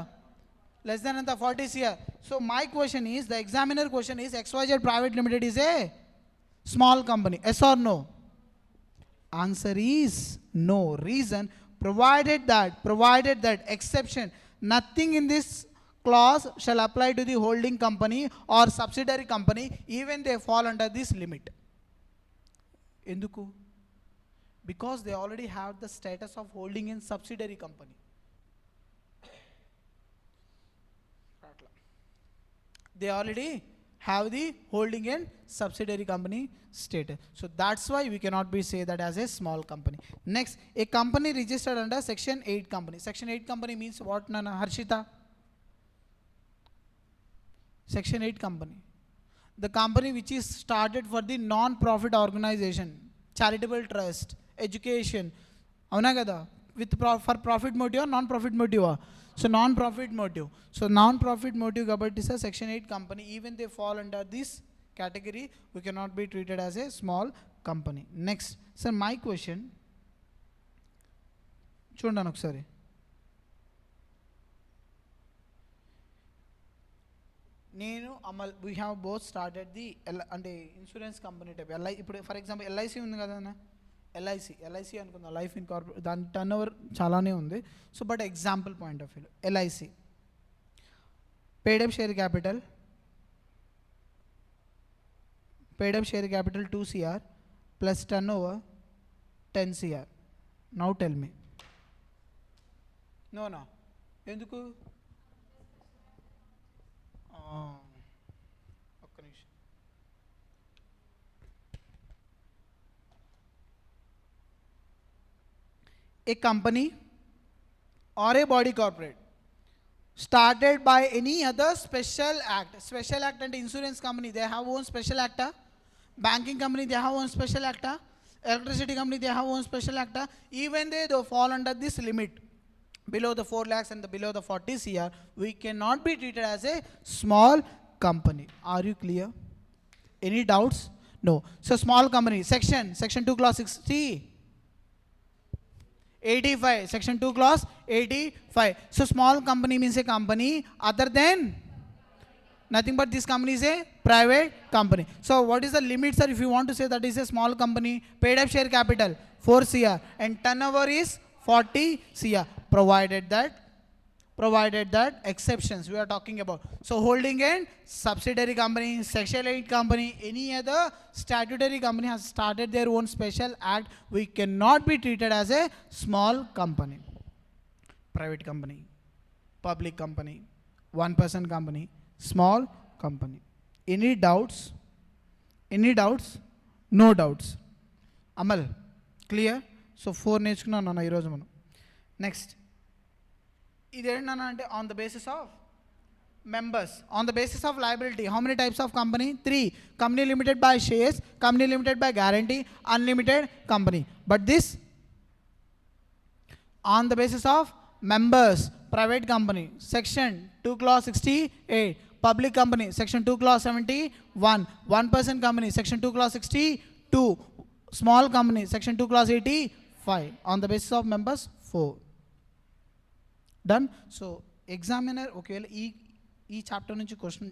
40 cr. So my question is, the examiner question is, XYZ Private Limited is a small company. Yes or no? Answer is no. Reason, provided that exception, nothing in this clause shall apply to the holding company or subsidiary company, even they fall under this limit. Enduku? Because they already have the status of holding in subsidiary company. They already have the holding in subsidiary company status. So that's why we cannot be say that as a small company. Next, a company registered under section 8 company. Section 8 company means what, Nana Harshita? Section 8 company, the company which is started for the non-profit organization, charitable trust, education, avuna kada, with for profit motive or non-profit motive? So non-profit motive. So non-profit motive kabatti is a section 8 company. Even they fall under this category, we cannot be treated as a small company. Next, sir, my question చూడండి ఒకసారి. నేను అమల్ we have both started the అంటే insurance company type ఇప్పుడు for example LIC ఉంది కదా, LIC అనుకుందాం, life incorporate, దాని టర్న్ ఓవర్ చాలానే ఉంది. So but example point of view LIC paid up share capital 2 CR plus turnover 10 CR. Now tell me. No. ఎందుకు ఒక్క నిమిషం. A company or a body corporate started by any other special act and insurance company, they have own special act. Banking company, they have own special act. Electricity company, they have own special act. Even they fall under this limit below the 4 lakhs and below the 40 CR, we cannot be treated as a small company. Are you clear? Any doubts? No. So small company, section 2 clause 60 85, section 2 clause 85. So small company means a company other than nothing but this company is a private company. So what is the limit, sir, if you want to say that is a small company? Paid up share capital 4 CR and turnover is 40 CR, provided that exceptions we are talking about. So holding and subsidiary company, section 8 company, any other statutory company has started their own special act, we cannot be treated as a small company. Private company, public company, one person company, small company. Any doubts? No doubts. Amal, clear? So 4 నేర్చుకున్నాను ఈ రోజు మనం. Next ఇదేంటంటే on the basis of members, on the basis of liability, how many types of company? 3. Company limited by shares, company limited by guarantee, unlimited company. But this on the basis of members, private company, section 2 clause 68, public company, section 2 clause 71, one person company, section 2 clause 62, small company, section 2 clause 85. On the basis of members, 4. Done. So examiner ఒకవేళ ఈ chapter నుంచి question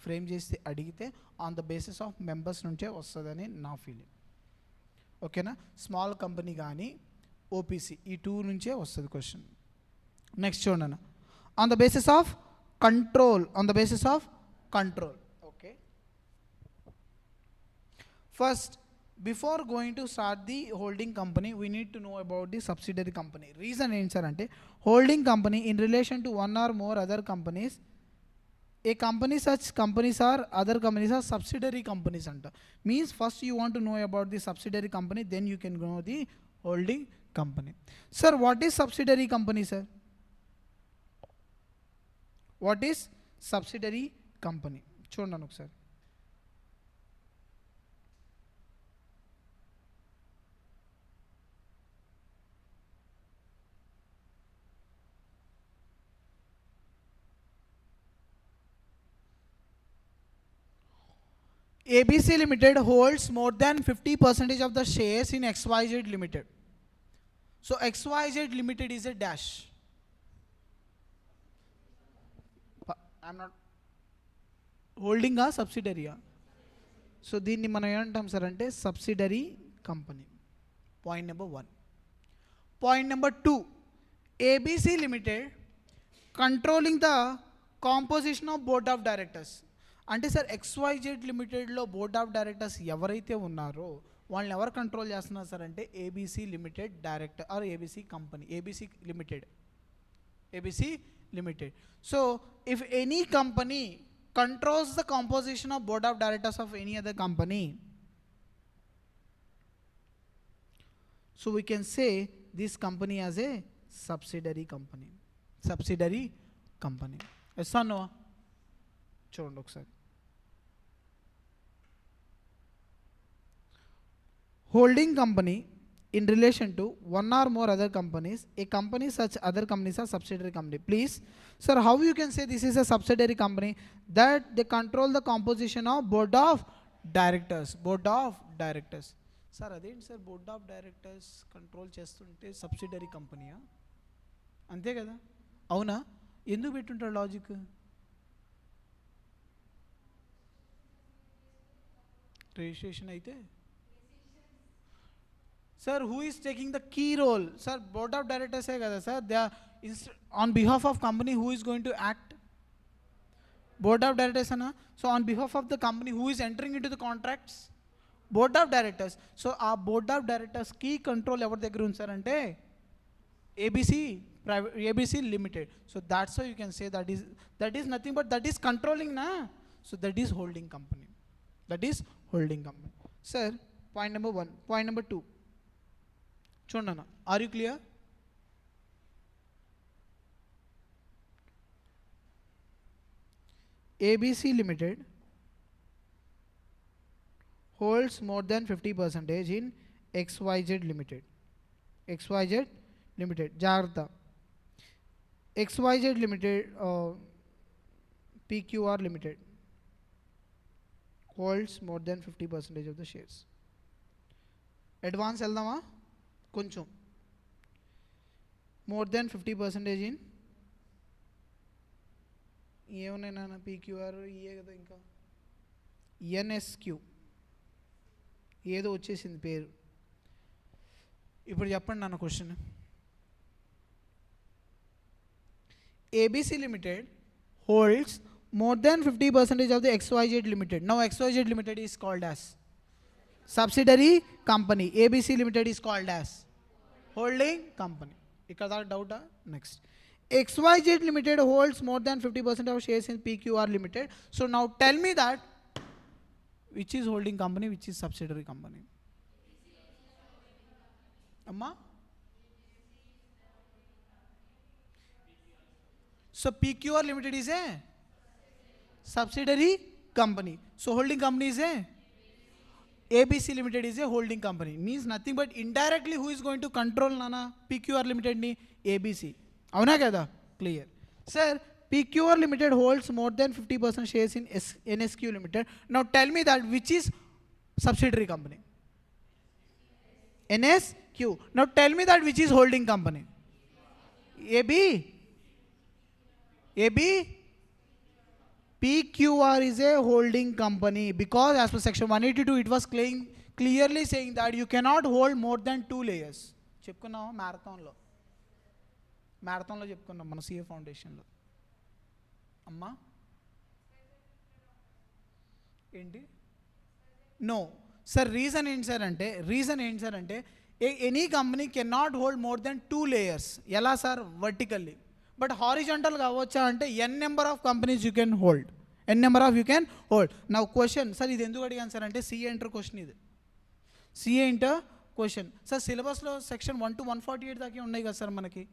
frame చేసి అడిగితే on the basis of members నుంచే వస్తుందని నా feeling. ఓకేనా? Small company కానీ ఓపీసీ ఈ 2 నుంచే వస్తుంది క్వశ్చన్. నెక్స్ట్ చూడండి, on the basis of control, okay. First, before going to start the holding company, we need to know about the subsidiary company. Reason ఏంటి సార్ అంటే, holding company in relation to one or more other companies, a company such companies or other companies are subsidiary companies anta. Means first you want to know about the subsidiary company, then you can know the holding company. Sir, what is subsidiary company, sir? What is subsidiary company? చూడండి ఒకసారి. ABC Limited holds more than 50% of the shares in XYZ Limited. So XYZ Limited is a dash. I'm not holding a subsidiary. So దీన్ని మనం ఏమంటాం sir అంటే subsidiary company. Point number 1. Point number 2, ABC Limited controlling the composition of board of directors. అంటే sir XYZ లిమిటెడ్లో board of directors ఎవరైతే ఉన్నారో వాళ్ళని ఎవరు కంట్రోల్ చేస్తున్నారు సార్ అంటే ABC limited director or ABC company, ABC limited. So if any company controls the composition of board of directors of any other company, so we can say this company as a subsidiary company. Yes or no? చూడండి ఒకసారి. holding company in relation to one or more other companies, a company such other companies are subsidiary company. Please sir, how you can say this is a subsidiary company? That they control the composition of board of directors. Sir అదేంటి sir, board of directors control చేస్తుంటే subsidiary కంపెనీయా? అంతే కదా, అవునా? ఎందుకు పెట్టుంటారు logic? Registration అయితే Sir, who is taking the key role? Sir, board of directors hai kada sir. They are on behalf of company, who is going to act? Board of directors ana. So on behalf of the company, who is entering into the contracts? Board of directors. So our board of directors key control ఎవరి దగ్గర ఉంది sir అంటే ABC private, ABC limited. So that's how you can say that is nothing but that is controlling na. So that is holding company. That is holding company. Sir, point number 1. Point number 2. Chundana, are you clear? ABC Limited holds more than 50% in XYZ Limited. XYZ Limited. Jagrata. XYZ Limited, PQR Limited holds more than 50% of the shares. Advance eldama koncham. More than 50% in ఏమున్నాయి నాన్న PQR ఇయే కదా ఇంకా ఎన్ఎస్క్యూ ఏదో వచ్చేసింది పేరు. ఇప్పుడు చెప్పండి నాన్న question. ABC Limited holds more than 50% of the XYZ Limited. Now XYZ Limited is called as subsidiary company. ABC Limited is called as holding company. ఇక్కడ దాకా డౌటా? Next. XYZ Limited holds more than 50% of shares in PQR Limited. So now tell me that which is holding company, which is subsidiary company. Amma? So PQR Limited is a subsidiary company. So holding company is a ABC Limited is a holding company. Means nothing but indirectly who is going to control nana PQR Limited ni ABC. అవునా కదా? Clear. Sir, PQR Limited holds more than 50% shares in NSQ Limited. Now tell me that which is subsidiary company? NSQ. Now tell me that which is holding company? AB? AB? PQR is a holding company because as per section 182 it was clearly saying that you cannot hold more than 2 layers. చెప్పుకున్నావా మ్యారథాన్లో చెప్పుకున్నాం మన CA ఫౌండేషన్లో. అమ్మా ఏంటి? No sir, reason ఏంటి sir అంటే any company can not hold more than 2 layers. ఎలా సార్? వర్టికల్లీ. బట్ హారిజాంటల్గా అవ్వచ్చా అంటే n number of companies you can hold. నా క్వశ్చన్ సార్, ఇది ఎందుకు అడిగాను సార్ అంటే సిఏ ఇంటర్ క్వశ్చన్ ఇది. సిఏ ఇంటర్ క్వశ్చన్ సార్, సిలబస్లో సెక్షన్ 1 to 148 దాకే ఉన్నాయి కదా సార్, మనకి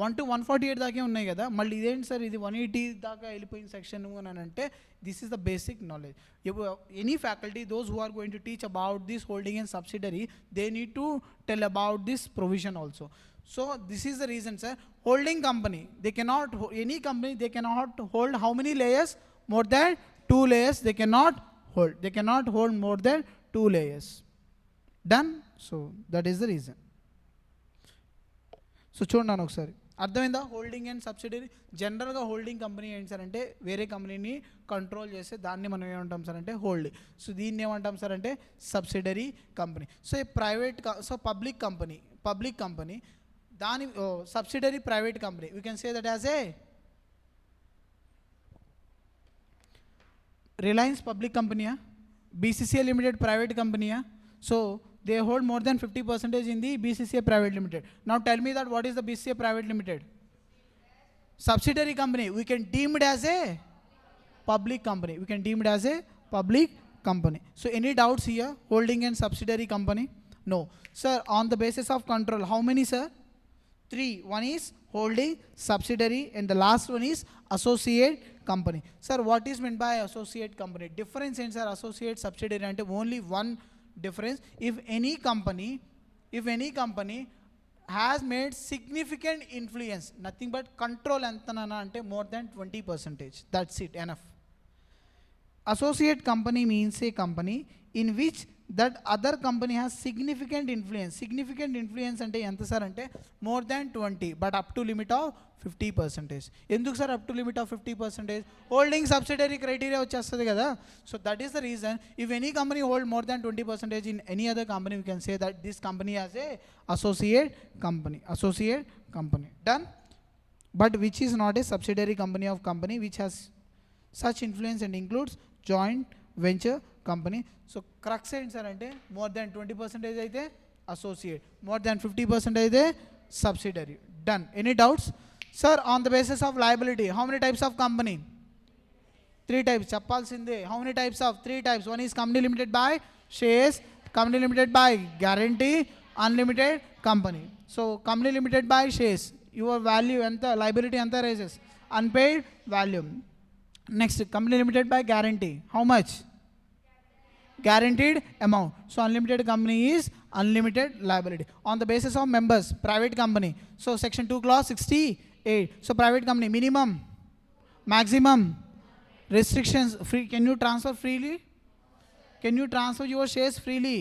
1 to 148 దాకే ఉన్నాయి కదా. మళ్ళీ ఇదేంటి సార్ ఇది 180 దాకా వెళ్ళిపోయిన సెక్షన్ అని అంటే this is the basic knowledge. Any faculty those who are going to teach about this holding and subsidiary they need to tell about this provision also. So this is the reason sir. Holding company they cannot, any company they cannot hold how many layers? More than 2 layers they cannot hold more than 2 layers. Done. So that is the reason. So చూడండి ఒకసారి, అర్థమైందా? Holding and subsidiary. జనరల్గా holding company ఏంటి sir అంటే వేరే కంపెనీని control చేస్తే దాన్ని మనం ఏమంటాం సార్ అంటే హోల్డింగ్. సో దీన్ని ఏమంటాం సార్ అంటే subsidiary company. So public company దాని subsidiary private company we can say that as a Reliance public కంపెనీయా, BCCA లిమిటెడ్ ప్రైవేట్ కంపెనీయా? So they hold more than 50% in the BCCA Private Limited. Now tell me that what is the BCCA Private Limited? Subsidiary company. We can deem it as a public company. So any doubts here? Holding and subsidiary company? No. Sir, on the basis of control, how many sir? 3. One is holding, subsidiary, and the last one is associate company. Sir, what is meant by associate company? Difference in sir associate subsidiary ante only one difference. If any company has made significant influence, nothing but control entanana ante more than 20%, that's it, enough. Associate company means a company in which that other company has significant influence. Significant influence ante enta sir ante more than 20 but up to limit of 50%. Enduku sir up to limit of 50%? Holding subsidiary criteria vachestadi kada. So that is the reason if any company hold more than 20% in any other company, we can say that this company has a associate company. Associate company. Done. But which is not a subsidiary company of company which has such influence and includes joint venture company. So crux ఏంటి sir అంటే more than 20% అయితే associate, more than 50% అయితే subsidiary. Done. Any doubts? Sir, on the basis of liability, how many types of company? 3 types. చెప్పాల్సిందే. How many types of? 3 types. One is company limited by shares, company limited by guarantee, unlimited company. So company limited by shares, your value enta, liability enta raises, unpaid value. Next, company limited by guarantee, how much? Guaranteed amount. So unlimited company is unlimited liability. On the basis of members, private company, so section 2 clause 68. So private company, minimum, maximum, restrictions, free. Can you transfer freely? Can you transfer your shares freely?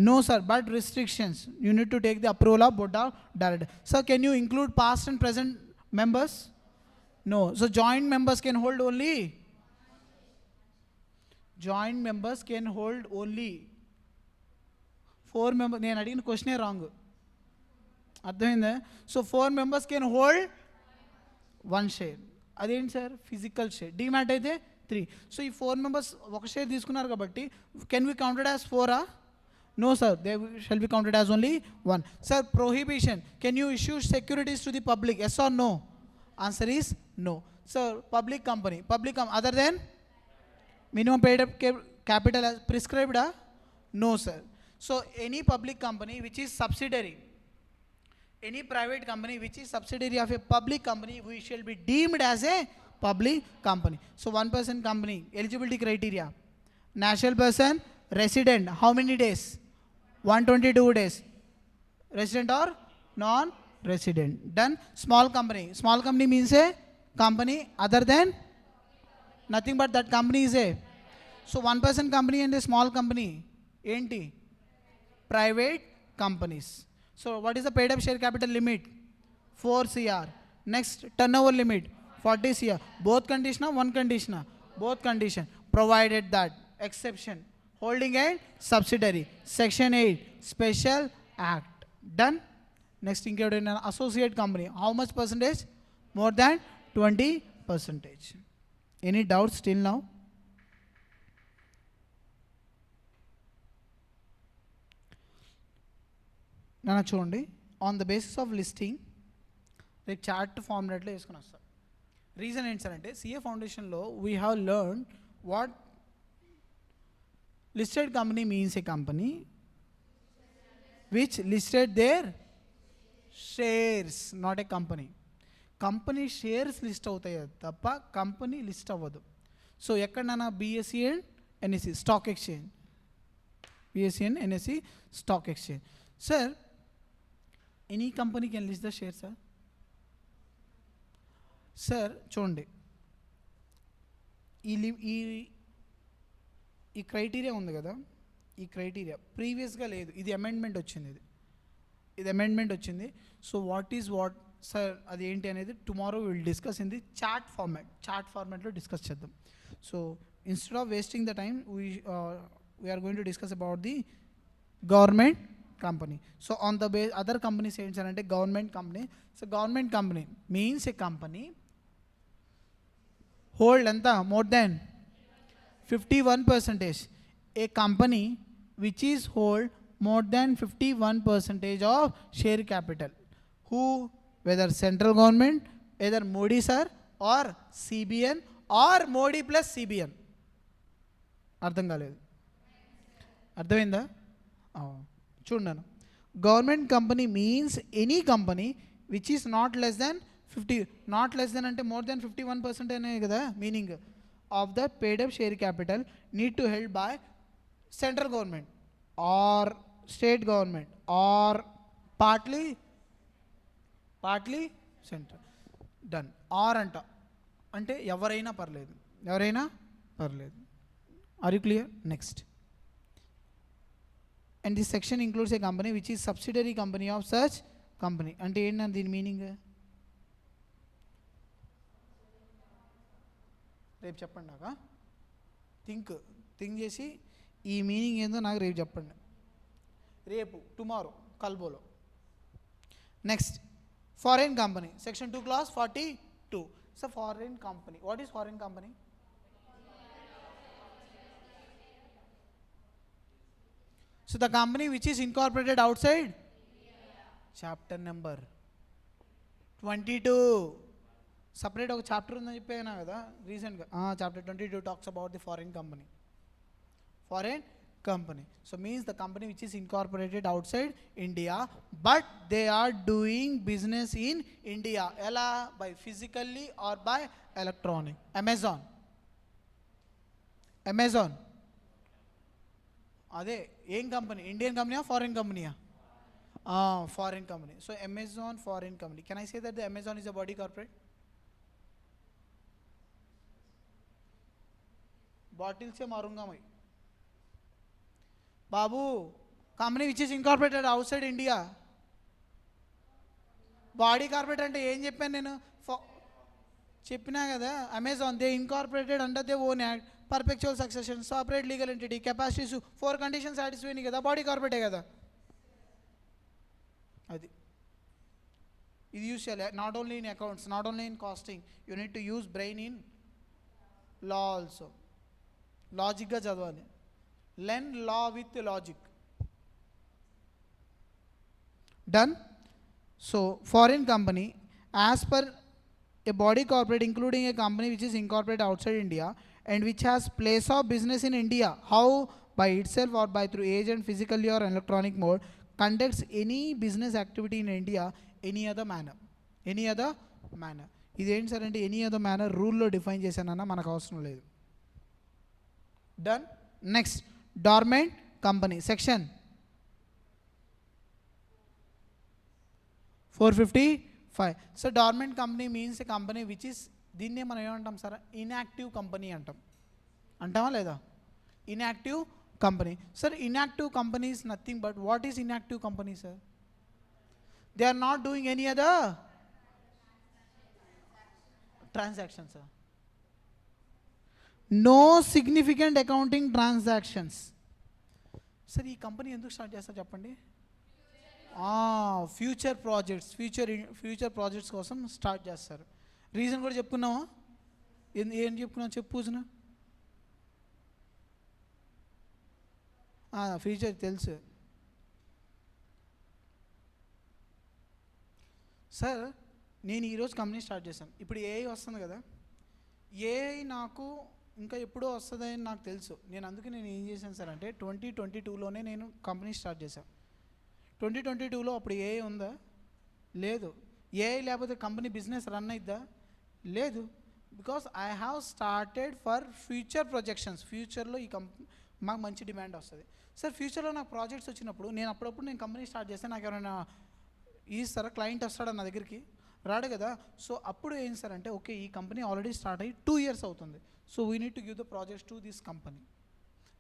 No sir, but restrictions, you need to take the approval of board of director. Sir, can you include past and present members? No. So joint members can hold only, joint members can hold only 4 members. నేను అడిగిన క్వశ్చనే wrong, అర్థమైందా? So 4 members can hold 1 share. అదేంటి sir? Physical share. Demat అయితే 3. So ఈ 4 members ఒక share తీసుకున్నారు కాబట్టి can we counted as 4? No sir, they shall be counted as only 1. Sir, prohibition, can you issue securities to the public? Yes or no? Answer is no. Sir, public company, other than minimum paid up capital as prescribed? No sir. So any public company which is subsidiary, any private company which is subsidiary of a public company, we shall be deemed as a public company. So 1% company, eligibility criteria, national person, resident, how many days? 122 days. Resident or non-resident. Done. Small company. Small company means a company other than, nothing but that company is a. So 1% company and a small company, enti? Private companies. So what is the paid up share capital limit? 4 CR. Next, turnover limit 40 CR. Both condition, one condition? Both condition. Provided that exception, holding and subsidiary, section 8 special act. Done. Next, included in an associate company, how much percentage? More than 20%. Any doubts till now? నన్ను చూడండి, on the basis of listing రేపు chart ఫార్ములేట్లో వేసుకుని వస్తాం. Reason ఏంటి sir అంటే CA ఫౌండేషన్లో we have learn what listed company means a company which listed their shares, not a company. Company shares list అవుతాయి తప్ప కంపెనీ లిస్ట్ అవ్వదు. సో ఎక్కడన్నా BSE and NSE stock exchange, BSE and NSE stock exchange. Sir, any company can list the share sir? Sir చూడండి, ఈ criteria ఉంది కదా, ఈ criteria ప్రీవియస్గా లేదు, ఇది అమెండ్మెంట్ వచ్చింది, ఇది అమెండ్మెంట్ వచ్చింది. So what is what sir, అది ఏంటి అనేది tomorrow will discuss in the chart ఫార్మాట్లో డిస్కస్ చేద్దాం. So instead of wasting the time we are going to discuss about the government company. So on the base other companies ఏంటి sir అంటే government company. So government company means a company hold ఎంత? More than 51%. A company which is hold more than 51% of share capital. Who? Whether central government, either Modi sir or CBN or Modi plus CBN. అర్థం కాలేదు, అర్థమైందా? చూడండి, government company means any company which is not less than 50, not less than అంటే more than 51% అనే కదా meaning. Of the paid up share capital need to held by central government or state government or partly central. Done. Or ante ఎవరైనా పర్లేదు. Are you clear? Next. and this section includes a company which is subsidiary company of such company. అంటే ఏంటంటే దీని meaning రేపు చెప్పండి నాకు. Think చేసి ఈ మీనింగ్ ఏందో నాకు రేపు చెప్పండి. రేపు టుమారో కల్బోలో. Next foreign company section 2 clause 42. So foreign company, what is foreign company? So the company which is incorporated outside chapter number 22. Separate ఒక చాప్టర్ ఉందని చెప్పాను కదా రీసెంట్గా. Chapter 22 talks about the foreign company. Foreign company. So means the company which is incorporated outside India but they are doing business in India. Ela by physically or by electronic. Amazon అదే ఏం కంపెనీ? Indian కంపెనీయా foreign కంపెనీయా? Foreign company. So Amazon foreign company. Can I say that the Amazon is a body corporate? Bottle से मारूंगा मैं बाबू. Company which is incorporated outside India body corporate అంటే ఏం చెప్పాను నేను? చెప్పినా కదా Amazon they incorporated under their own act, perpetual succession, separate legal entity, capacities, 4 conditions satisfy అయినాయి కదా, బాడీ కార్పొరేటే కదా అది. ఇది యూస్ చేయాలి not only in accounts, not only in costing, you need to use brain in law also. లాజిక్గా చదవాలి. Learn law with logic. Done. So foreign company as per a body corporate including a company which is incorporated outside India and which has place of business in India, how by itself or by through agent physically or electronic mode, conducts any business activity in India any other manner. ఇదేంటి sir అంటే any other manner రూల్లో define చేశానన్నా మనకు అవసరం లేదు. Done. Next dormant company section 455. So dormant company means a company which is, దీన్నే మనం ఏమంటాం సార్? ఇన్యాక్టివ్ కంపెనీ అంటాం. అంటామా లేదా? Inactive company. Sir inactive company is nothing but what is inactive company sir? They are not doing any other transactions sir. No significant accounting transactions. Sir ఈ company ఎందుకు start చేస్తారు చెప్పండి? Future projects కోసం start చేస్తారు. Reason కూడా చెప్పుకున్నావా? ఏం చెప్పుకున్నావు చెప్పు పూజన. Future తెలుసు సార్. నేను ఈరోజు కంపెనీ స్టార్ట్ చేశాను. ఇప్పుడు ఏఐ వస్తుంది కదా, ఏఐ నాకు ఇంకా ఎప్పుడో వస్తుందని నాకు తెలుసు. నేను అందుకే నేను ఏం చేశాను సార్ అంటే 2022లోనే నేను కంపెనీ స్టార్ట్ చేశాను. 2022లో అప్పుడు ఏఐ ఉందా? లేదు. ఏఐ లేకపోతే కంపెనీ బిజినెస్ రన్ అయిద్దా? లేదు. Because I have started for future projections. ఫ్యూచర్లో ఈ మాకు మంచి డిమాండ్ వస్తుంది సార్. ఫ్యూచర్లో నాకు ప్రాజెక్ట్స్ వచ్చినప్పుడు నేను అప్పుడప్పుడు నేను కంపెనీ స్టార్ట్ చేస్తే నాకు ఎవరైనా ఇస్తారా? క్లయింట్ వస్తాడా నా దగ్గరికి? రాడు కదా. సో అప్పుడు ఏం సార్ అంటే ఓకే ఈ కంపెనీ ఆల్రెడీ స్టార్ట్ అయ్యి 2 years అవుతుంది. So we need to give the projects to this company.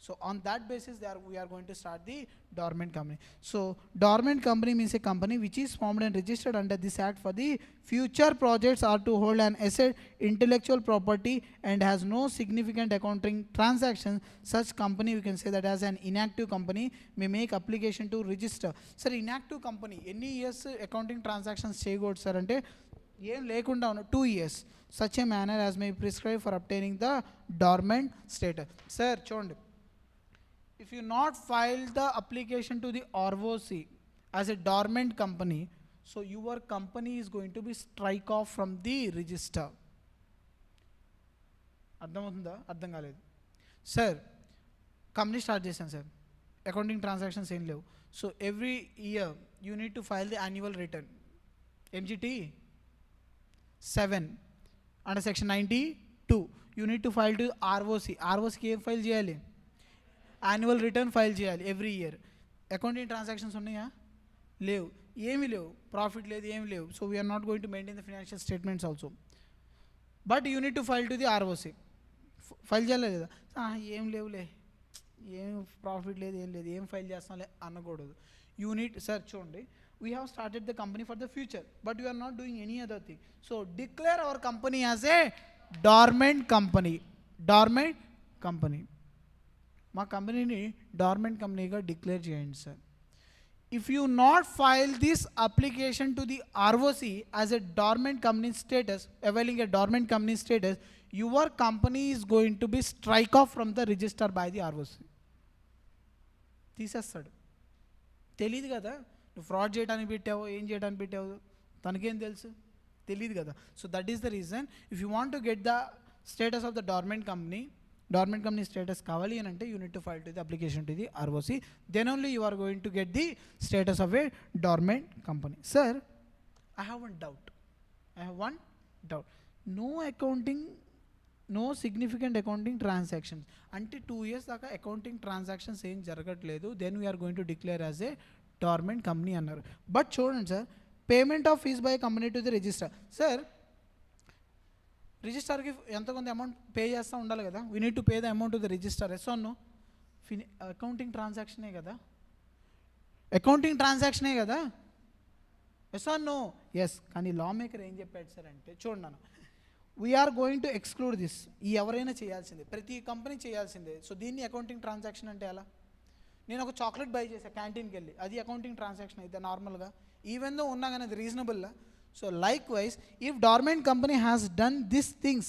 So on that basis we are going to start the dormant company. So dormant company means a company which is formed and registered under this act for the future projects or to hold an asset, intellectual property and has no significant accounting transactions. Such company we can say that as an inactive company may make application to register. Sir inactive company ఎన్ని years accounting transactions చేయకూడదు sir అంటే ఏం లేకుండా ఉన్న 2 years. Such a manner as may be prescribed for obtaining the dormant status. Sir చూడండి, if you not file the application to the ROC as a dormant company, so your company is going to be strike off from the register. అర్థమవుతుందా? అర్థం కాలేదు సార్. Company start చేశాను sir, accounting transactions ఏం లేవు. So every year you need to file the annual return MGT 7 under section 92. You need to file to ROCకి ఏం file చేయాలి? యాన్యువల్ రిటర్న్ ఫైల్ చేయాలి ఎవ్రీ ఇయర్. అకౌంటింగ్ ట్రాన్సాక్షన్స్ ఉన్నాయా? లేవు. ఏమీ లేవు. ప్రాఫిట్ లేదు, ఏమి లేవు. So we're not going to maintain the financial statements also. But you need to file to the ROC. File చేయాలి లేదా? ఏం లేవులే ఏం ప్రాఫిట్ లేదు, ఏం లేదు, ఏం ఫైల్ చేస్తాంలే అనకూడదు. యూనిట్ సార్ చూడండి, we have started the company for the future but you are not doing any other thing. So declare our company as a dormant company. Dormant company, మా కంపెనీని డార్మెంట్ కంపెనీగా డిక్లేర్ చేయండి sir. If you not file this application to the ROC as a dormant company status, availing a dormant company status, your company is going to be strike off from the register by the ROC. తీసేస్తాడు. తెలియదు కదా నువ్వు fraud చేయడానికి పెట్టావు, ఏం చేయడానికి పెట్టావు, తనకేం తెలుసు, తెలియదు కదా. So that is the reason, if you want to get the status of the dormant company status కావాలి అని అంటే you need to file to the application to the ROC, then only you are going to get the status of a dormant company. Sir I have one doubt. No significant accounting transactions అంటే 2 years దాకా accounting transactions ఏం జరగట్లేదు, then we're going to declare as a dormant company అన్నారు. But చూడండి sir, payment of fees by company to the register. Sir రిజిస్టర్కి ఎంత కొంత amount pay చేస్తూ ఉండాలి కదా, we need to pay the amount to the register. Yes or no? Accounting ట్రాన్సాక్షనే కదా, ఎస్ ఆర్ నో? ఎస్. కానీ లా మేకర్ ఏం చెప్పాడు సార్ అంటే, చూడండి we're going to exclude this. ఈ ఎవరైనా చేయాల్సిందే, ప్రతి కంపెనీ చేయాల్సిందే. సో దీన్ని అకౌంటింగ్ ట్రాన్సాక్షన్ అంటే ఎలా? నేను ఒక చాక్లెట్ బై చేశాను క్యాంటీన్కి వెళ్ళి, అది అకౌంటింగ్ ట్రాన్సాక్షన్ అయితే నార్మల్గా, ఈవెన్ దో ఉన్నా కానీ అది రీజనబుల్లా? So likewise, if dormant company has done these things,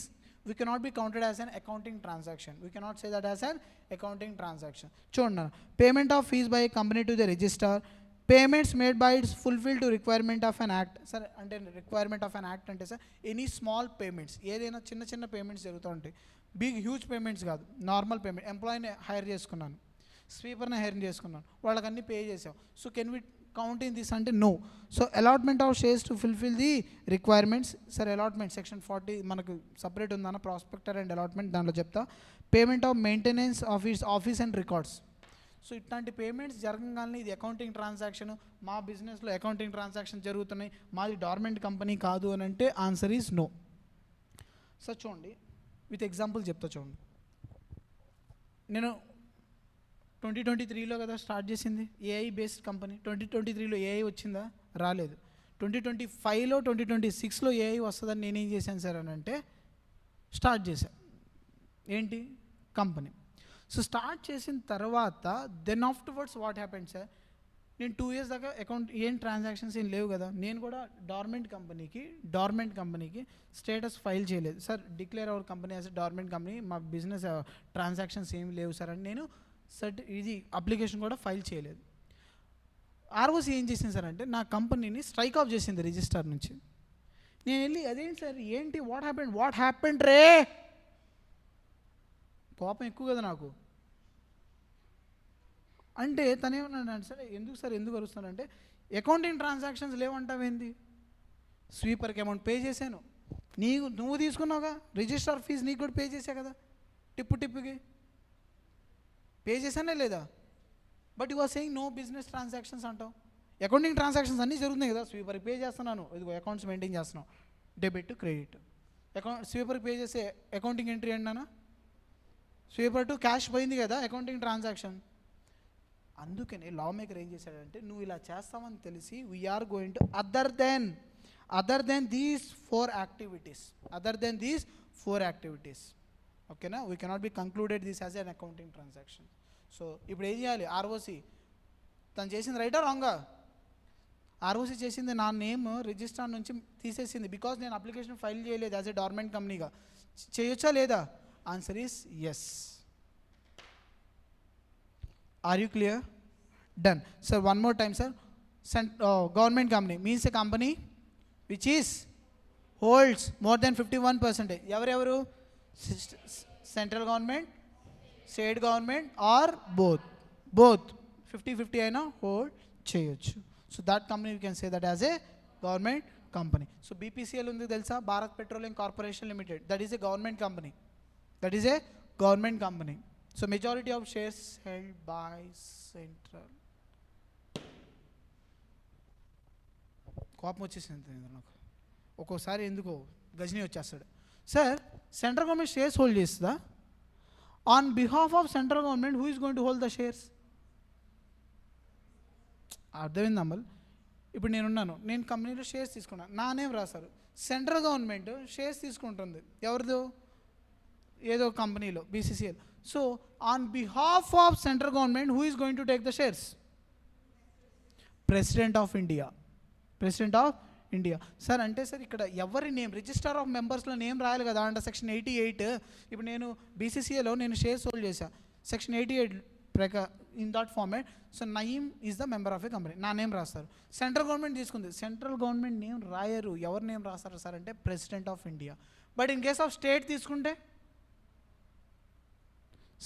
we cannot be counted as an accounting transaction. We cannot say that as an accounting transaction. చూడండి, payment of fees by company to the register, payments made by its fulfil to requirement of an act. Sir అంటే requirement of an act అంటే sir any small payments, ఏదైనా చిన్న చిన్న payments జరుగుతూ ఉంటాయి, huge payments కాదు, normal payment. ఎంప్లాయీని hire చేసుకున్నాను, స్వీపర్ని హైర్ చేసుకున్నాను, వాళ్ళకి అన్నీ పే చేసాం. So can we counting this అంటే no. So allotment of shares to fulfil the requirements. Sir allotment section 40 మనకు సపరేట్ ఉందన్న, ప్రాస్పెక్టర్ అండ్ అలాట్మెంట్, దాంట్లో చెప్తా. Payment of maintenance of it's office and records. So ఇట్లాంటి payments జరగగానే ఇది accounting transaction, మా బిజినెస్లో accounting transaction జరుగుతున్నాయి, మాది డార్మెంట్ కంపెనీ కాదు అని అంటే ఆన్సర్ ఈజ్ నో. సార్ చూడండి, విత్ ఎగ్జాంపుల్ చెప్తా చూడండి. నేను 2023లో కదా స్టార్ట్ చేసింది ఏఐ బేస్డ్ కంపెనీ. 2023లో ఏఐ వచ్చిందా? రాలేదు. 2025లో 2026లో ఏఐ వస్తుందని నేనేం చేశాను సార్ అని అంటే స్టార్ట్ చేశాను. ఏంటి? కంపెనీ. సో స్టార్ట్ చేసిన తర్వాత then afterwards what happened sir, నేను 2 years దాకా అకౌంట్ ఏం ట్రాన్సాక్షన్స్ ఏం లేవు కదా, నేను కూడా డార్మెంట్ కంపెనీకి స్టేటస్ ఫైల్ చేయలేదు. Sir declare our company as a dormant company, మా బిజినెస్ ట్రాన్సాక్షన్స్ ఏం లేవు సార్ అని నేను ఇది అప్లికేషన్ కూడా ఫైల్ చేయలేదు. ROC ఏం చేసింది సార్ అంటే నా కంపెనీని స్ట్రైక్ ఆఫ్ చేసింది రిజిస్టర్ నుంచి. నేను వెళ్ళి అదేంటి సార్, ఏంటి, వాట్ హ్యాపెండ్ రే, కోపం ఎక్కువ కదా నాకు. అంటే తనేమన్నాడు సార్, ఎందుకు అరుస్తానంటే అకౌంటింగ్ ట్రాన్సాక్షన్స్ లేవంటావేంది, స్వీపర్కి అమౌంట్ పే చేశాను, నువ్వు తీసుకున్నావుగా, రిజిస్టర్ ఫీజు నీకు కూడా పే చేసా కదా, టిప్పుకి పే చేశానే లేదా, but you are saying no business transactions అంటావు. అకౌంటింగ్ ట్రాన్సాక్షన్స్ అన్నీ జరుగుతున్నాయి కదా, స్వీపర్కి పే చేస్తున్నాను, ఇదిగో అకౌంట్స్ మెయింటైన్ చేస్తున్నావు, డెబిట్ క్రెడిట్. స్వీపర్కి పే చేసే అకౌంటింగ్ ఎంట్రీ ఏంటన్నా, స్వీపర్ టు క్యాష్ పోయింది కదా, అకౌంటింగ్ ట్రాన్సాక్షన్. అందుకని లా మేకర్ ఏం చేశాడంటే నువ్వు ఇలా చేస్తామని తెలిసి we're going to other than these 4 activities, ఓకేనా, we cannot be concluded this as an accounting transaction. So ఇప్పుడు ఏం చేయాలి, ROC తను చేసింది రైటా రాంగా? ROC చేసింది నా నేమ్ రిజిస్టర్ నుంచి తీసేసింది, బికాజ్ నేను అప్లికేషన్ ఫైల్ చేయలేదు యాజ్ ఎ డార్మెంట్ కంపెనీగా. చేయొచ్చా లేదా? Answer is yes. Are you clear? Done. Sir one more time sir. Government company means a company which is holds more than 51%. ఎవరెవరు? Central government, state government or both 50-50 అయినా hold చేయొచ్చు. So that company you can say that as a government company. So BPCL ఉంది తెలుసా, Bharat petroleum corporation limited, that is a government company. So majority of shares held by central. కోపం వచ్చేసింది నాకు ఒక్కోసారి, ఎందుకో గజనీ వచ్చేస్తాడు. Sir central government shares hold చేస్తుందా? On behalf of central government, who is going to hold the shares? అర్థమైంది అమల్. ఇప్పుడు నేను కంపెనీలో షేర్స్ తీసుకున్నాను, నా నేమ్ రాశారు. సెంట్రల్ గవర్నమెంట్ షేర్స్ తీసుకుంటుంది, ఎవరిదో ఏదో కంపెనీలో, BCCL. So on behalf of central government, who is going to take the shares? President of India. President of India. Sir అంటే సార్ ఇక్కడ ఎవరి నేమ్, రిజిస్టర్ ఆఫ్ మెంబర్స్లో నేమ్ రాయాలి కదా అంటే సెక్షన్ 88. ఇప్పుడు నేను బీసీసీఏలో నేను షేర్స్ హోల్డ్ చేశాను, section 88 in that format. So Naeem is the member of a company, నా నేమ్ రాస్తారు. సెంట్రల్ గవర్నమెంట్ తీసుకుంది, సెంట్రల్ గవర్నమెంట్ నేమ్ రాయరు, ఎవరి నేమ్ రాస్తారు సార్ అంటే president of India. But in case of state తీసుకుంటే,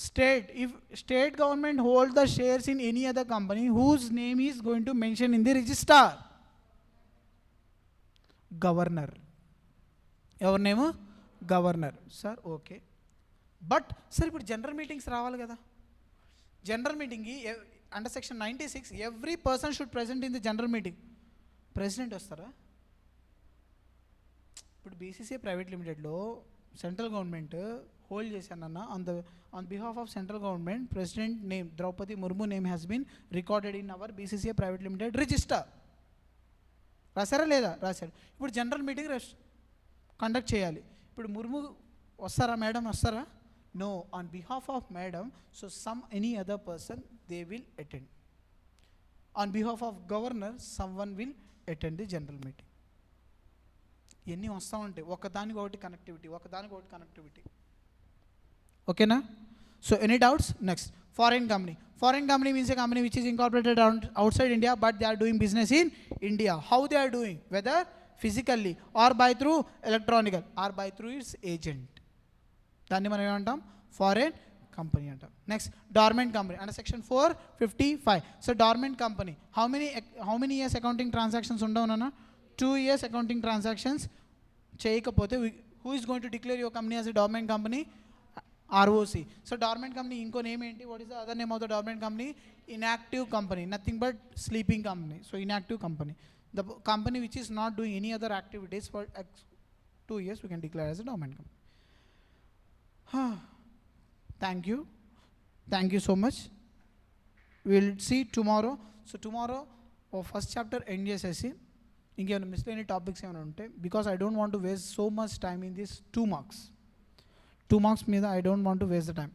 state, if state government hold the shares in any other company whose name is going to mention in the register, governor. ఎవరి name? Governor. Sir okay, but sir ఇప్పుడు general meetings రావాలి కదా, general మీటింగ్కి under section 96 every person should present in the general meeting. President వస్తారా? ఇప్పుడు BCCA private లిమిటెడ్లో central government hold చేశానన్న, on behalf of central government president name Droupadi Murmu name has been recorded in our BCCA private limited register. రాశారా లేదా? రాశాడు. ఇప్పుడు general meeting conduct చేయాలి. ఇప్పుడు ముర్ము వస్తారా, మేడం వస్తారా? No, on behalf of madam, so some any other person they will attend. On behalf of governor someone will attend the general meeting. ఎన్ని వస్తూ ఉంటాయి, ఒకదానికి ఒకటి కనెక్టివిటీ, ఒకదానికి ఒకటి కనెక్టివిటీ. ఓకేనా? So any doubts? Next, foreign company. Foreign company means a company which is incorporated outside India but they are doing business in India. How they are doing? Whether physically or by through electronical or by through its agent. దాన్ని మనం ఏమంటాం? Foreign company అంటాం. Next, dormant company under section 455. So dormant company how many years accounting transactions ఉండవునన్నా? 2 years accounting transactions చేయకపోతే who is going to declare your company as a dormant company? ROC. So dormant company ఇంకో name ఏంటి? What is the other name of the dormant company? Inactive company, nothing but sleeping company. So inactive company, the company which is not doing any other activities for 2 years we can declare as a dormant company. Thank you so much. We'll see tomorrow. So tomorrow first chapter end చేసేసి ఇంకేమైనా మిస్లేని topics ఏమైనా ఉంటే, because I don't want to waste so much time in this 2 marks మీద I don't want to waste the time,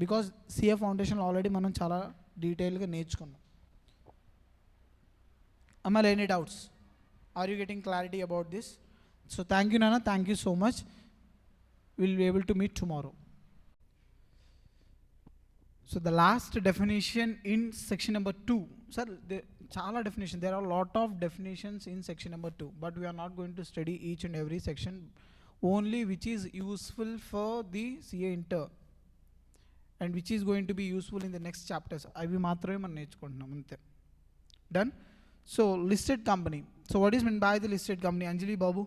because CA foundation already మనం చాలా డీటెయిల్గా నేర్చుకున్నాం. అమ్మ any doubts? Are you getting clarity about this? So thank you నాన్న, thank you so much. Will be able to meet tomorrow. So the last definition in section number 2. Sir, chala definition. There are a lot of definitions in section number 2, but we are not going to study each and every section. Only which is useful for the CA inter and which is going to be useful in the next chapters. Avi maatrame man nechukuntunnam ante. Done. So listed company. So what is meant by the listed company? Anjali Babu.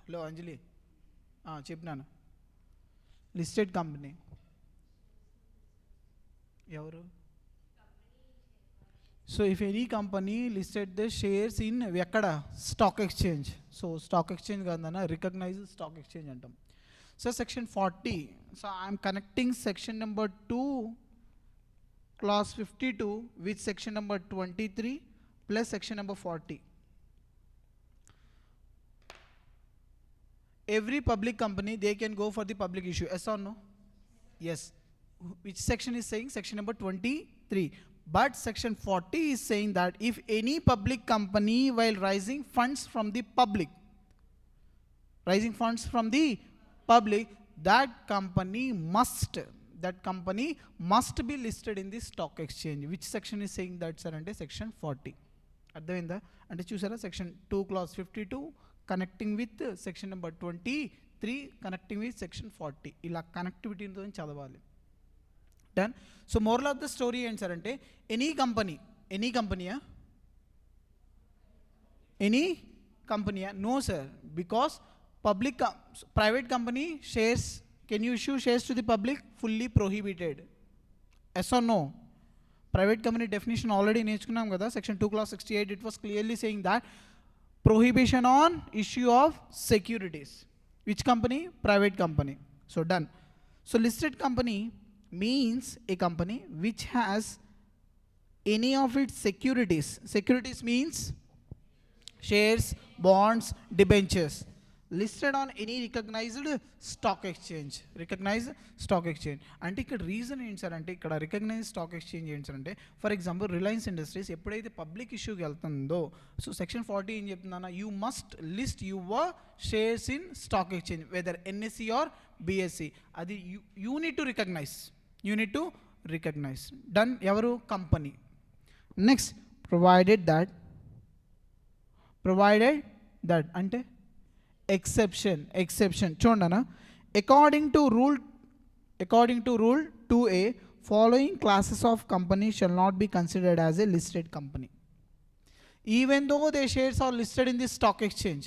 Hello Anjali. Chepnana. Listed company ఎవరు? So if any company listed the shares in ఎక్కడ? Stock exchange. So stock exchange కాదన్నా, recognise stock exchange అంటాం. So section 40. So I'm connecting section number 2 clause 52 with section number 23 plus section number 40. Every public company, they can go for the public issue. Yes or no? Yes. Which section is saying? Section number 23. But section 40 is saying that if any public company, while raising funds from the public, that company must be listed in the stock exchange. Which section is saying that, sir? Ante section 40. అర్థమైందా? అంటే చూసారా, section 2 clause 52 connecting with section number 23 connecting with section 40. ఇలా కనెక్టివిటీతో చదవాలి. Done. So moral of the story ఏంటి sir అంటే, any కంపెనీయా? No sir, because private company shares, can you issue shares to the public? Fully prohibited. Yes or no? Private company definition already నేర్చుకున్నాం కదా, section 2 clause 68. It was clearly saying that prohibition on issue of securities. Which company? Private company. So done. So listed company means a company which has any of its securities. Securities means shares, bonds, debentures listed on any recognized stock exchange. Recognized stock exchange. అంటే ఇక్కడ reason ఏంటి sir అంటే ఇక్కడ recognise stock exchange ఏంటి sir అంటే for example Reliance Industries ఎప్పుడైతే public ఇష్యూకి వెళ్తుందో సో సెక్షన్ 40 ఏం చెప్తుందన్న you must list your shares in stock exchange whether NSC or BSC అది you need to recognise you need to recognise done ఎవరు కంపెనీ నెక్స్ట్ ప్రొవైడెడ్ దట్ అంటే exception చూడండి అన్న according to rule 2A following classes of company shall not be considered as a listed company even though their shares are listed in the stock exchange.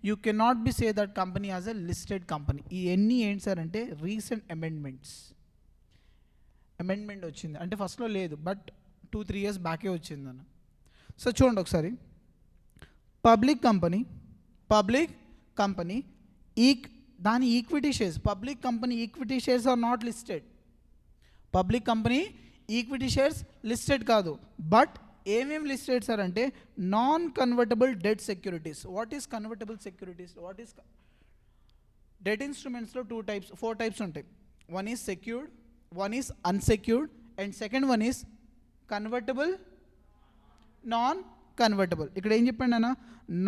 You cannot be say that company as a listed company. ఈ ఎన్ని ఏంటి sir అంటే recent amendment వచ్చింది అంటే ఫస్ట్లో లేదు but 2-3 years బ్యాకే వచ్చిందన్న. So చూడండి ఒకసారి పబ్లిక్ కంపెనీ దాని equity shares public company equity shares are not listed. Public company equity shares listed కాదు బట్ ఏమేమి లిస్టెడ్ సార్ అంటే non convertible debt securities. What is convertible securities? What is debt ఇన్స్ట్రుమెంట్స్లో 4 types ఉంటాయి. One is secured, one is unsecured and second one is convertible, non convertible. ఇక్కడ ఏం చెప్పండి అన్న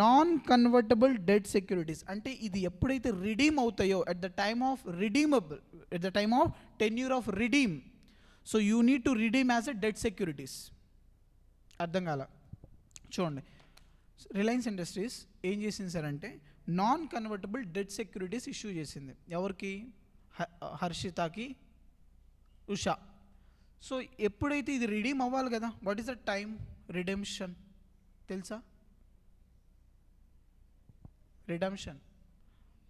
non convertible debt securities అంటే ఇది ఎప్పుడైతే రిడీమ్ అవుతాయో at the time of tenure of redeem so you need to redeem as a debt securities. అర్థం కాల చూడండి రిలయన్స్ ఇండస్ట్రీస్ ఏం చేసింది సార్ అంటే non convertible debt securities issue చేసింది. ఎవరికి? హర్షితాకి, ఉషా. సో ఎప్పుడైతే ఇది రిడీమ్ అవ్వాలి కదా what is the time redemption తెలుసా? రిడెంప్షన్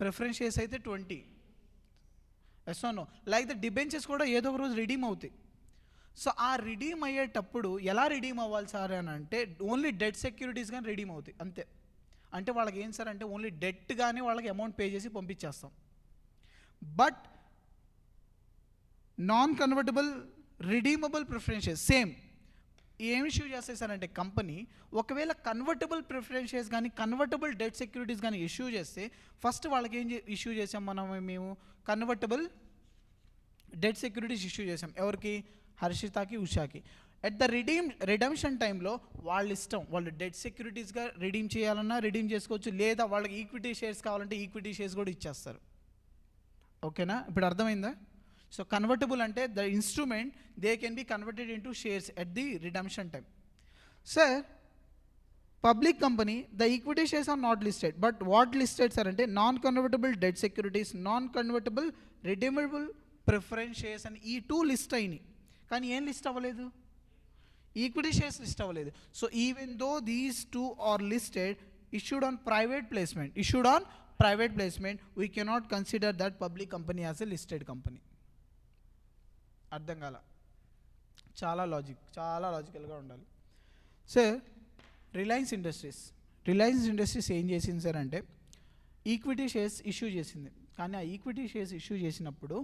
ప్రిఫరెన్స్ షేర్స్ అయితే 20 ఎస్ఓనో లైక్ ద డిబెంచర్స్ కూడా ఏదో ఒక రోజు రిడీమ్ అవుతాయి. సో ఆ రిడీమ్ అయ్యేటప్పుడు ఎలా రిడీమ్ అవ్వాలి సార్ అని అంటే ఓన్లీ డెట్ సెక్యూరిటీస్ కానీ రిడీమ్ అవుతాయి అంతే. అంటే వాళ్ళకి ఏం సార్ అంటే ఓన్లీ డెట్ కానీ వాళ్ళకి అమౌంట్ పే చేసి పంపించేస్తాం. But non convertible redeemable preference shares same ఏం ఇష్యూ చేస్తాయి సార్ అంటే కంపెనీ ఒకవేళ కన్వర్టబుల్ ప్రిఫరెన్స్ షేర్స్ కానీ కన్వర్టబుల్ డెట్ సెక్యూరిటీస్ కానీ ఇష్యూ చేస్తే ఫస్ట్ వాళ్ళకి ఏం ఇష్యూ చేసాం మేము కన్వర్టబుల్ డెట్ సెక్యూరిటీస్ ఇష్యూ చేసాం. ఎవరికి? హర్షితాకి, ఉషాకి. ఎట్ ద రిడెంప్షన్ టైంలో వాళ్ళ ఇష్టం వాళ్ళు డెట్ సెక్యూరిటీస్గా రిడీమ్ చేయాలన్నా రిడీమ్ చేసుకోవచ్చు లేదా వాళ్ళకి ఈక్విటీ షేర్స్ కావాలంటే ఈక్విటీ షేర్స్ కూడా ఇచ్చేస్తారు. ఓకేనా ఇప్పుడు అర్థమైందా? సో కన్వర్టబుల్ అంటే the instrument they can be converted into shares at the redemption time. Sir public company the equity shares are not listed but what listed sir అంటే non convertible debt securities, non convertible redeemable preference shares అని ఈ 2 list అయినాయి. కానీ ఏం list అవ్వలేదు? Equity shares list అవ్వలేదు. So even though these 2 are listed issued on private placement we cannot consider that public company as a listed company. అర్థం కాల చాలా లాజికల్గా ఉండాలి. సార్ రిలయన్స్ ఇండస్ట్రీస్ ఏం చేసింది సార్ అంటే ఈక్విటీ షేర్స్ ఇష్యూ చేసింది. కానీ ఆ ఈక్విటీ షేర్స్ ఇష్యూ చేసినప్పుడు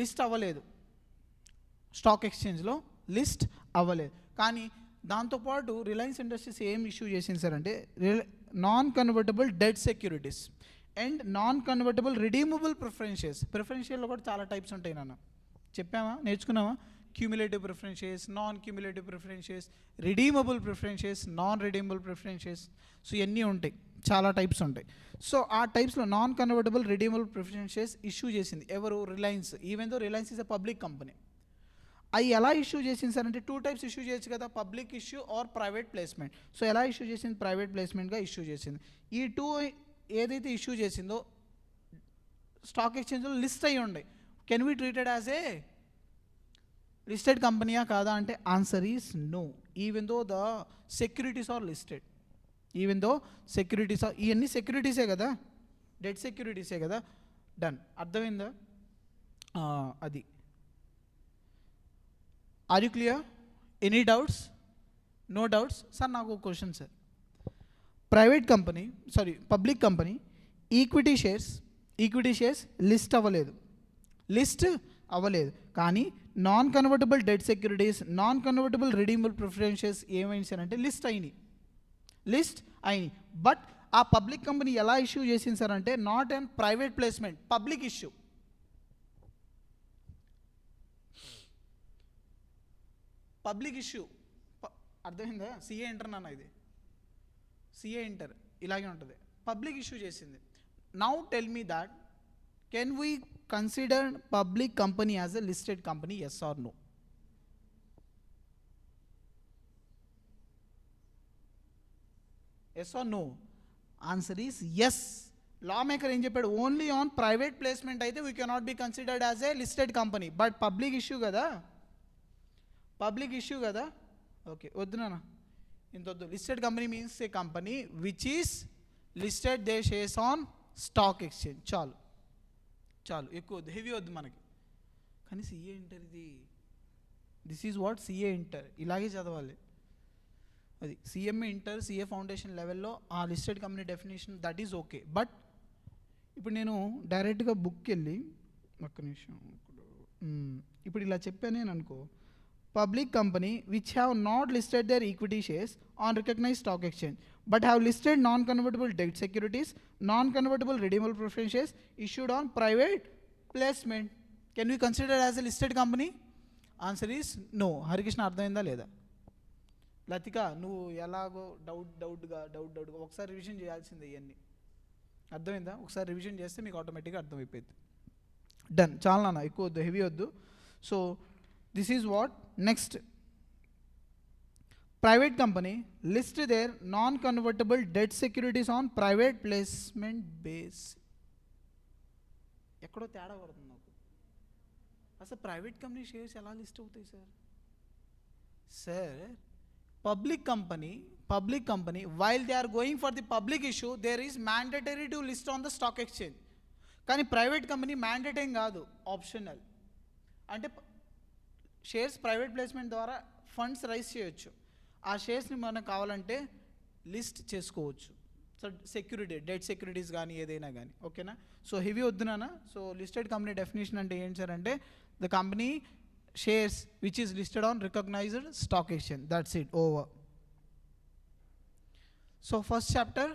లిస్ట్ అవ్వలేదు, స్టాక్ ఎక్స్చేంజ్లో లిస్ట్ అవ్వలేదు. కానీ దాంతోపాటు రిలయన్స్ ఇండస్ట్రీస్ ఏం ఇష్యూ చేసింది సార్ అంటే non convertible debt securities and non convertible redeemable preference షేర్లో కూడా చాలా టైప్స్ ఉంటాయి నాన్న. చెప్పామా? నేర్చుకున్నామా? Cumulative preference shares, non cumulative preference shares, redeemable preference shares, non redeemable preference shares. So ఇవన్నీ ఉంటాయి, చాలా టైప్స్ ఉంటాయి. సో ఆ టైప్స్లో non convertible redeemable preference shares issue చేసింది ఎవరు? Reliance. Even though Reliance is a public company. అవి ఎలా ఇష్యూ చేసింది సార్ అంటే 2 types ఇష్యూ చేయొచ్చు కదా, public issue or private placement. So ఎలా ఇష్యూ చేసింది? ప్రైవేట్ ప్లేస్మెంట్గా ఇష్యూ చేసింది. ఈ 2 ఏదైతే ఇష్యూ చేసిందో స్టాక్ ఎక్స్చేంజ్లో లిస్ట్ అయ్యి ఉండే. Can be treated as a listed కంపెనీయా కాదా అంటే answer is no. Even though the securities are listed, ఇవన్నీ సెక్యూరిటీసే కదా, డెట్ సెక్యూరిటీసే కదా. డన్. అర్థమైందా? అది. Are you clear? Any doubts? No doubts? Sir నాకు ఒక question sir. Private company public company equity shares list అవ్వలేదు కానీ non convertible debt securities, non convertible redeemable preferentials ఏమైంది లిస్ట్ అయినాయి. బట్ ఆ పబ్లిక్ కంపెనీ ఎలా ఇష్యూ చేసింది సార్ అంటే not and private placement, public issue. అర్థమైందా? సిఏ ఇంటర్ నాన్న, ఇది సిఏ ఇంటర్ ఇలాగే ఉంటుంది. పబ్లిక్ ఇష్యూ చేసింది. Now tell me that can we consider public company as a listed company, yes or no? Yes or no? Answer is yes. Law maker ఏం చెప్పాడు? Only on private placement అయితే we cannot be considered as a listed company. But public issue కదా, okay వద్దు నాన్న, ఇంత వద్దు. Listed company means a company which is listed they shares on stock exchange. చాలు ఎక్కువ వద్దు, హెవీ వద్దు మనకి. కానీ సిఏ ఇంటర్ ఇది, this is what CA inter, ఇలాగే చదవాలి. అది సిఎంఏ ఇంటర్, సిఏ ఫౌండేషన్ లెవెల్లో ఆ listed company definition that is okay. But ఇప్పుడు నేను డైరెక్ట్గా బుక్కి వెళ్ళి ఒక్క నిమిషం, ఇప్పుడు ఇలా చెప్పానే అనుకో, public company which have not listed their equity shares on recognize stock exchange but have listed non convertible debt securities, non convertible redeemable preference shares issued on private placement, can we consider as a listed company? Answer is no. Harikrishna అర్థమైందా లేదా? లతిక నువ్వు ఎలాగో డౌట్గా ఒకసారి revision చేయాల్సిందే. ఇవన్నీ అర్థమైందా? ఒకసారి రివిజన్ చేస్తే మీకు ఆటోమేటిక్గా అర్థమైపోయింది. డన్. చాలా నాన్న, ఎక్కువ వద్దు, హెవీ వద్దు. So this is what next. Private company list their non convertible debt securities on private placement base. ఎక్కడో తేడా పడుతుంది నాకు. అసలు ప్రైవేట్ కంపెనీ షేర్స్ ఎలా లిస్ట్ అవుతాయి సార్? Public company, while they are going for the public issue, there is mandatory to list on the stock exchange. కానీ private company mandate ఏం కాదు, ఆప్షనల్. అంటే షేర్స్ ప్రైవేట్ ప్లేస్మెంట్ ద్వారా ఫండ్స్ రైజ్ చేయొచ్చు. ఆ షేర్స్ని మనకు కావాలంటే లిస్ట్ చేసుకోవచ్చు. సో డెట్ సెక్యూరిటీస్ కానీ ఏదైనా కానీ, ఓకేనా? సో హెవీ వద్దునా. సో లిస్టెడ్ కంపెనీ డెఫినేషన్ అంటే ఏంటి సార్ అంటే the company shares which is listed on recognized stock exchange. That's it, over. So first chapter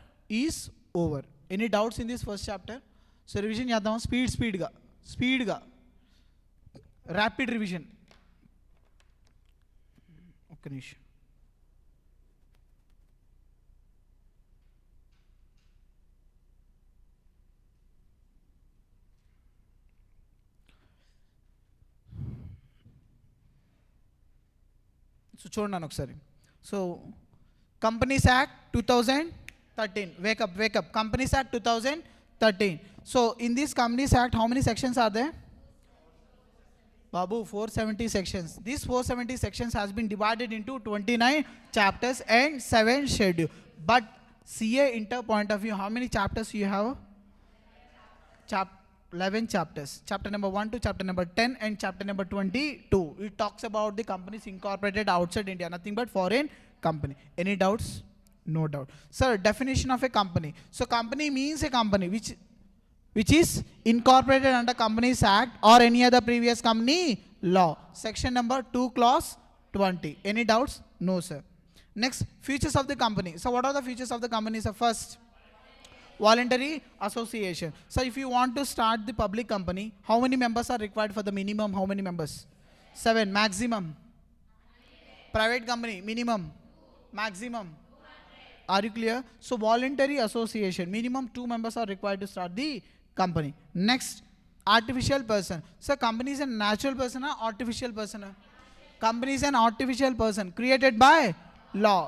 is over. Any doubts in this first chapter? So revision చేద్దాం స్పీడ్గా rapid revision. ఒక్క నిమిషం. So చూడండి ఒకసారి. So companies act 2013, wake up companies act 2013. So in this companies act how many sections are they? బాబు 470 sections. These 470 sections has been divided into 29 chapters and 7 schedule. But CA inter point of view, how many chapters you have? 11 chapters. Chapter number 1 to chapter number 10 and chapter number 22. It talks about the companies incorporated outside India, nothing but foreign company. Any doubts? No doubt. Sir, definition of a company. So company means a company which is incorporated under Companies Act or any other previous company law. Section number 2 clause 20. Any doubts? No sir. Next, features of the company. So what are the features of the company? So first, voluntary association. So if you want to start the public company, how many members are required for the minimum? How many members? 7. Maximum? Private company, minimum? Maximum? Are you clear? So voluntary association, minimum 2 members are required to start the company. Next, artificial person. So company is a natural person or artificial person? Company is an artificial person created by law.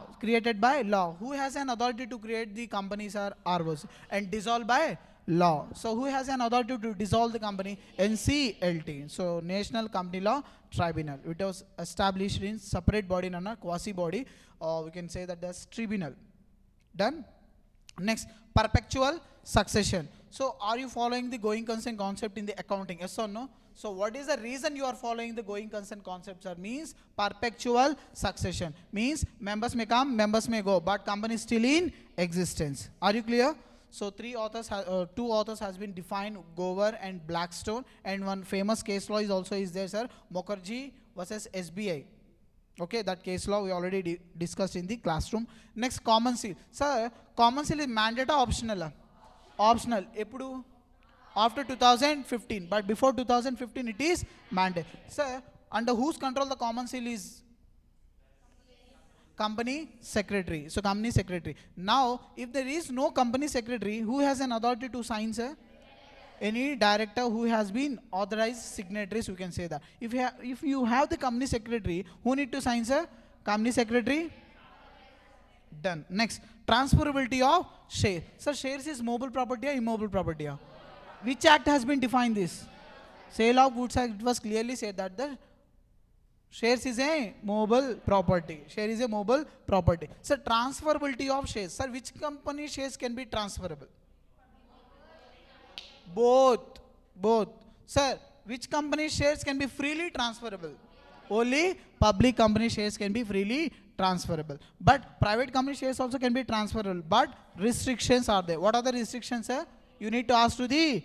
Who has an authority to create the companies are ROs and dissolved by law. So who has an authority to dissolve the company? NCLT. So National Company Law Tribunal. It was established in separate body, nana quasi body, or we can say that that's tribunal. Done. Next, perpetual succession. So are you following the going concern concept in the accounting? Yes or no? So what is the reason you are following the going concern concept, sir? Means perpetual succession. Means members may come, members may go, but company is still in existence. Are you clear? So two authors has been defined, Gover and Blackstone, and one famous case law is also is there, sir. Mukherjee versus SBI. Okay, that case law we already discussed in the classroom. Next, common seal. Sir, common seal is mandate or optional? Optional. Epudu? After 2015, but before 2015 it is mandate. Sir, under whose control the common seal is? Company secretary. So company secretary. Now, if there is no company secretary, who has an authority to sign, sir? Any director who has been authorized signatories, you can say that. If you have the company secretary, who need to sign, sir? Company secretary. Done. Next, transferability of share. Sir, shares is mobile property or immobile property? Which act has been defined this? Sale of goods act was clearly said that the shares is a mobile property. Share is a mobile property. Sir, transferability of shares. Sir, which company shares can be transferable? Both. Both. Sir, which company shares can be freely transferable? Only public company shares can be freely transferable. But private company shares also can be transferable. But restrictions are there. What are the restrictions, sir? You need to ask to the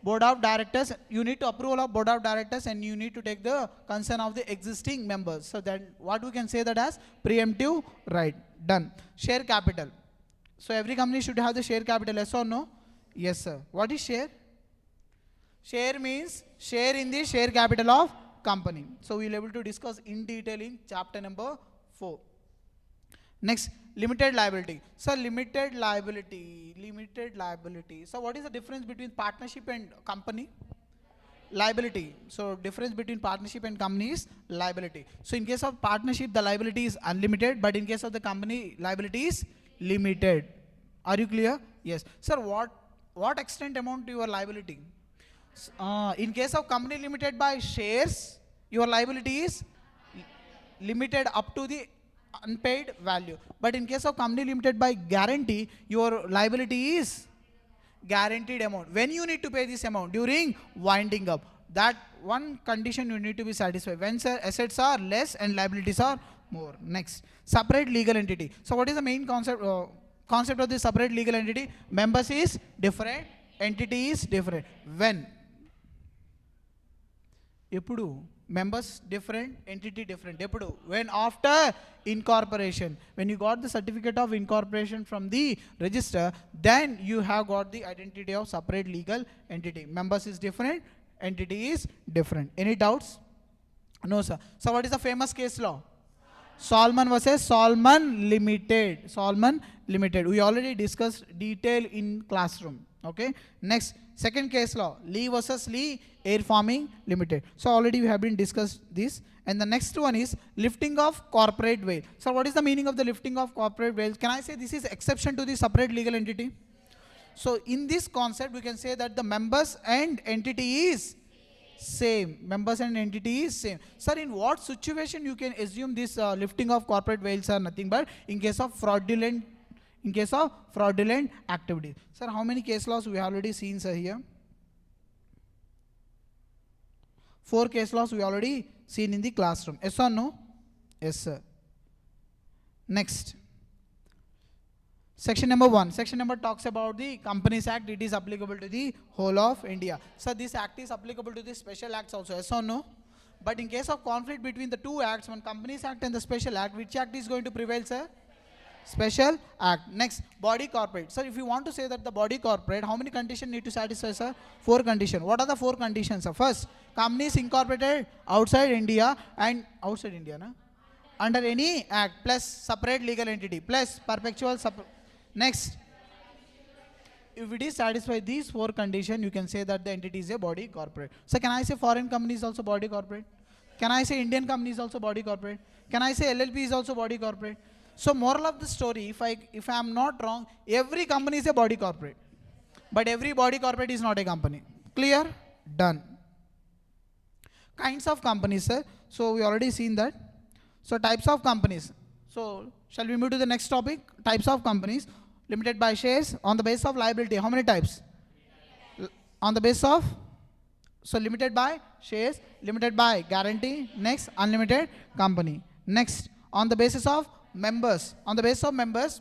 board of directors. You need to approval of board of directors, and you need to take the consent of the existing members. So then what we can say that as preemptive right. Done. Share capital. So every company should have the share capital, yes or no? Yes, sir. What is share? Share means share in the share capital of company. So we will able to discuss in detail in chapter number 4. Next, limited liability. So limited liability. So what is the difference between partnership and company? Liability. So difference between partnership and company is liability. So in case of partnership, the liability is unlimited, but in case of the company, liability is limited. Are you clear? Yes. Sir, what extent amount your liability? In case of company limited by shares, your liability is limited up to the unpaid value. But in case of company limited by guarantee, your liability is guaranteed amount. When you need to pay this amount? During winding up. That one condition you need to be satisfied. When assets are less and liabilities are more. Next, separate legal entity. So what is the main concept of this separate legal entity? Members is different, entity is different. When? Epudu? Members different, entity different. Epudu? When? After incorporation. When you got the certificate of incorporation from the register, then you have got the identity of separate legal entity. Members is different, entity is different. Any doubts? No, sir. So what is the famous case law? Solomon versus Solomon Limited. Solomon Limited. We already discussed detail in classroom. Okay. Next, second case law, Lee versus Lee Air Farming Limited. So already we have been discussed this. And the next one is lifting of corporate veil. So what is the meaning of the lifting of corporate veil? Can I say this is exception to the separate legal entity? So in this concept, we can say that the members and entity is same. Members and entity is same. Sir, in what situation you can assume this lifting of corporate veils are nothing but in case of fraudulent activity. Sir, how many case laws we have already seen, sir, here? 4 case laws we already seen in the classroom. Yes or no? Yes, sir. Next. Section number 1. Section number talks about the Companies Act. It is applicable to the whole of India. So this act is applicable to the special acts also. Yes or no? But in case of conflict between the two acts, one Companies Act and the Special Act, which act is going to prevail, sir? Special Act. Next, body corporate. Sir, if you want to say that the body corporate, how many conditions need to satisfy, sir? 4 conditions. What are the 4 conditions, sir? First, companies incorporated outside India and outside India, na? Under any act, plus separate legal entity, plus perpetual Next, if it is satisfied these 4 conditions, you can say that the entity is a body corporate. So can I say foreign company is also body corporate? Can I say Indian company is also body corporate? Can I say LLP is also body corporate? So moral of the story, if I am not wrong, every company is a body corporate. But every body corporate is not a company. Clear? Done. Kinds of companies, sir. So we already seen that. So types of companies. So shall we move to the next topic? Types of companies. Limited by shares on the basis of liability. How many types? On the basis of So limited by shares, limited by guarantee. Next, unlimited company. Next, on the basis of members. On the basis of members,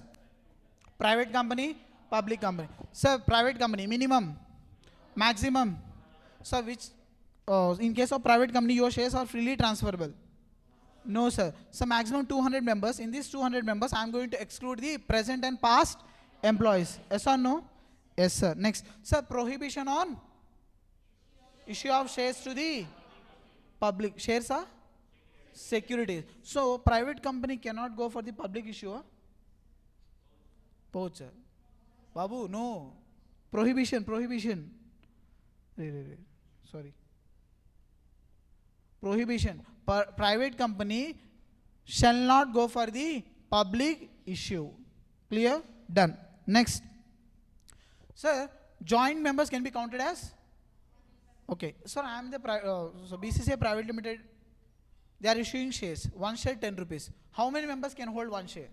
private company, public company. So private company, minimum, maximum. So which, in case of private company, your shares are freely transferable. No, sir. So maximum 200 members. In these 200 members, I am going to exclude the present and past employees. Yes or no? Yes, sir. Next, sir, prohibition on issue of shares to the public. Shares are securities. So private company cannot go for the public issue. Huh? Poacher. Babu, no. Prohibition, prohibition. Sorry. Prohibition. Private company shall not go for the public issue. Clear? Done. Next. Sir, joint members can be counted as? Okay. Sir, I am the so BCCA Private Limited. They are issuing shares. One share 10 rupees. How many members can hold one share?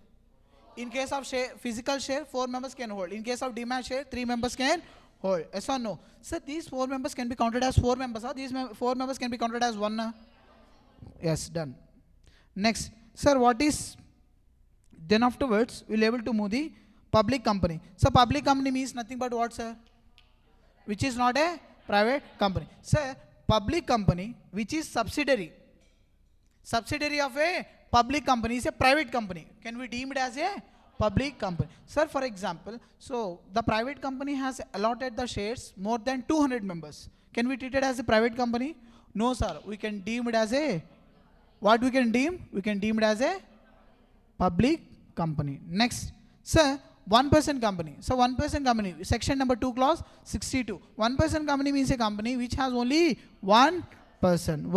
In case of share, physical share, 4 members can hold. In case of demat share, 3 members can hold. Yes or no? Sir, these 4 members can be counted as 4 members. These 4 members can be counted as 1. Yes, done. Next. Sir, what is, then afterwards, we'll able to move the public company. So public company means nothing but what, sir? Which is not a private company. Sir, public company, which is subsidiary. Subsidiary of a public company is a private company. Can we deem it as a public company? Sir, for example, so the private company has allotted the shares more than 200 members. Can we treat it as a private company? No, sir. We can deem it as a, what we can deem? We can deem it as a public company. Next, sir, one-person company. So one-person company, section number 2, clause 62. One-person company means a company which has only one person.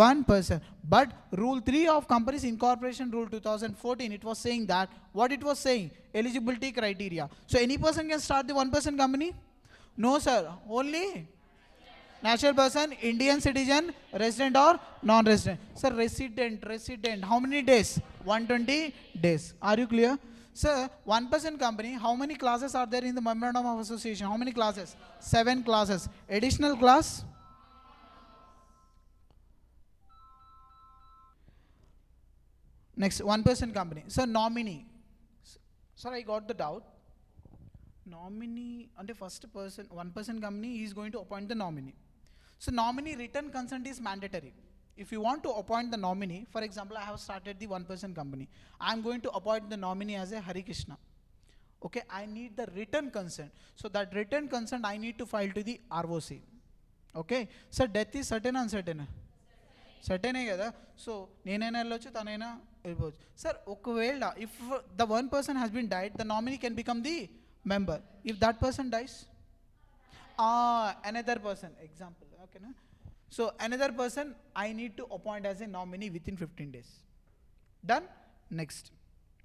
But rule 3 of Companies Incorporation Rule 2014, it was saying that, what it was saying? Eligibility criteria. So any person can start the one-person company? No, sir. Only natural person, Indian citizen, resident or non-resident. Sir, resident. How many days? 120 days. Are you clear? Sir, one-person company, how many classes are there in the Memorandum of Association? How many classes? 7 classes. Additional class? Next, one-person company. So nominee. Sir, I got the doubt. Nominee, and the first person, one-person company is going to appoint the nominee. So nominee written consent is mandatory. If you want to appoint the nominee, for example, I have started the one-person company. I am going to appoint the nominee as a Hari Krishna. Okay, I need the written consent. So that written consent I need to file to the ROC. Okay, so death is certain or uncertain? Certain kada. So nenaina ellochu tanaina elbochu. Sir, okavela if the one person has been died, the nominee can become the member. If that person dies, another person, example. Okay, na? So another person I need to appoint as a nominee within 15 days. Done? Next.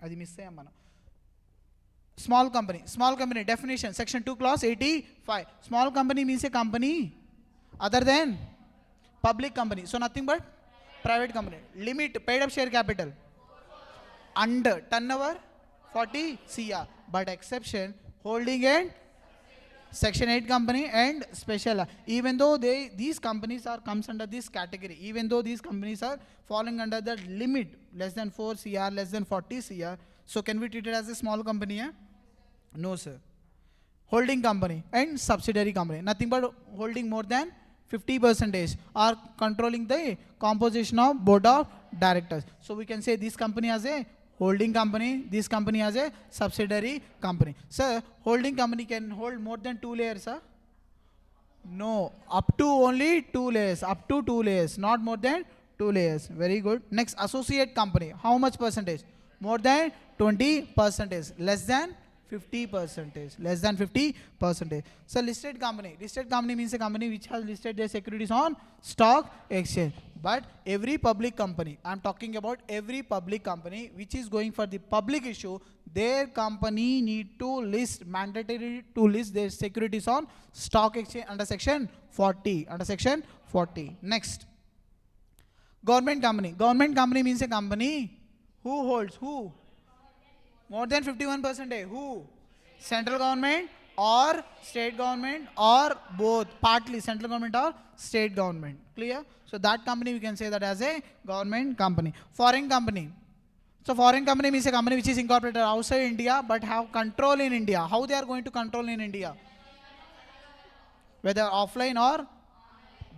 Adi miss ayyam mana. Small company definition, section 2, clause 85. Small company means a company other than public company. So nothing but private company. Limit paid up share capital under turnover 40 CR. But exception holding and section 8 company and special. Even though these companies are comes under this category, even though these companies are falling under the limit less than 4 CR, less than 40 CR, so can we treat it as a small company? Yeah? No, sir. Holding company and subsidiary company, nothing but holding more than 50% or controlling the composition of board of directors. So we can say this company as a holding company, this company as a subsidiary company. Sir, holding company can hold more than 2 layers, sir? No, up to only 2 layers, up to 2 layers, not more than 2 layers. Very good. Next, associate company. How much percentage? More than 20%, less than 50%, less than 50%. So listed company means a company which has listed their securities on stock exchange. But every public company, I am talking about every public company which is going for the public issue, their company need to list, mandatory to list their securities on stock exchange under section 40. Next, government company means a company who holds more than 51%. Who? Central government or state government or both, partly central government or state government. Clear? So that company we can say that as a government company. Foreign company. So foreign company means a company which is incorporated outside India but have control in India. How they are going to control in India? Whether offline or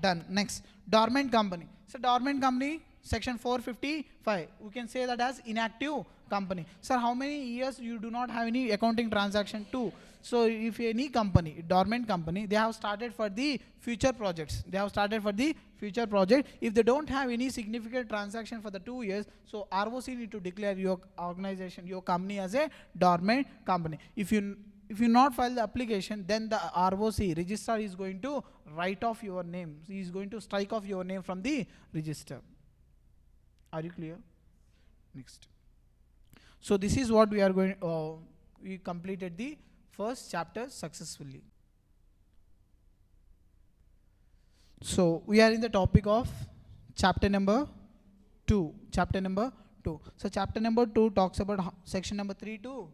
done. Next, dormant company. So dormant company, section 455, we can say that as inactive company. Sir, how many years you do not have any accounting transaction too? So if any company, dormant company, they have started for the future projects, they have started for the future project, if they don't have any significant transaction for the 2 years, so ROC need to declare your organization, your company as a dormant company. If you not file the application, then the ROC registrar is going to write off your name. He is going to strike off your name from the register. Are you clear? Next. So this is what we are going. We completed the first chapter successfully. So we are in the topic of chapter number 2. Chapter number 2. So chapter number 2 talks about section number 3 to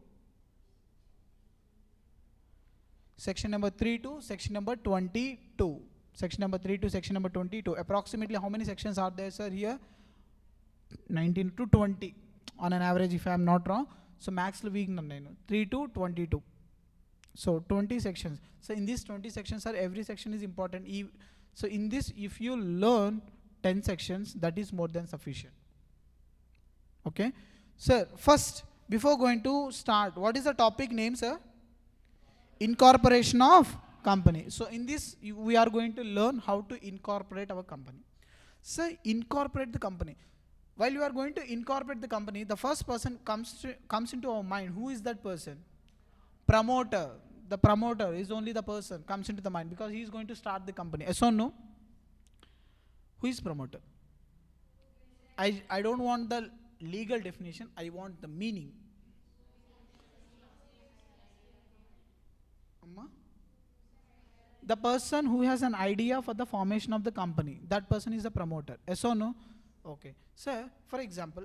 section number 3 to section number 22. Section number 3 to section number 22. Approximately how many sections are there, sir, here? 19 to 20 on an average, if I am not wrong. So max week 3 to 22. So 20 sections. So in these 20 sections, sir, every section is important. So in this, if you learn 10 sections, that is more than sufficient. Okay. Sir, first, before going to start, what is the topic name, sir? Incorporation of company. So in this, we are going to learn how to incorporate our company. So incorporate the company. While you are going to incorporate the company, the first person comes into our mind. Who is that person? Promoter. The promoter is only the person comes into the mind because he is going to start the company. Yes or no? Who is promoter? I don't want the legal definition. I want the meaning. The person who has an idea for the formation of the company, that person is the promoter. Yes or no? Okay. Sir, for example,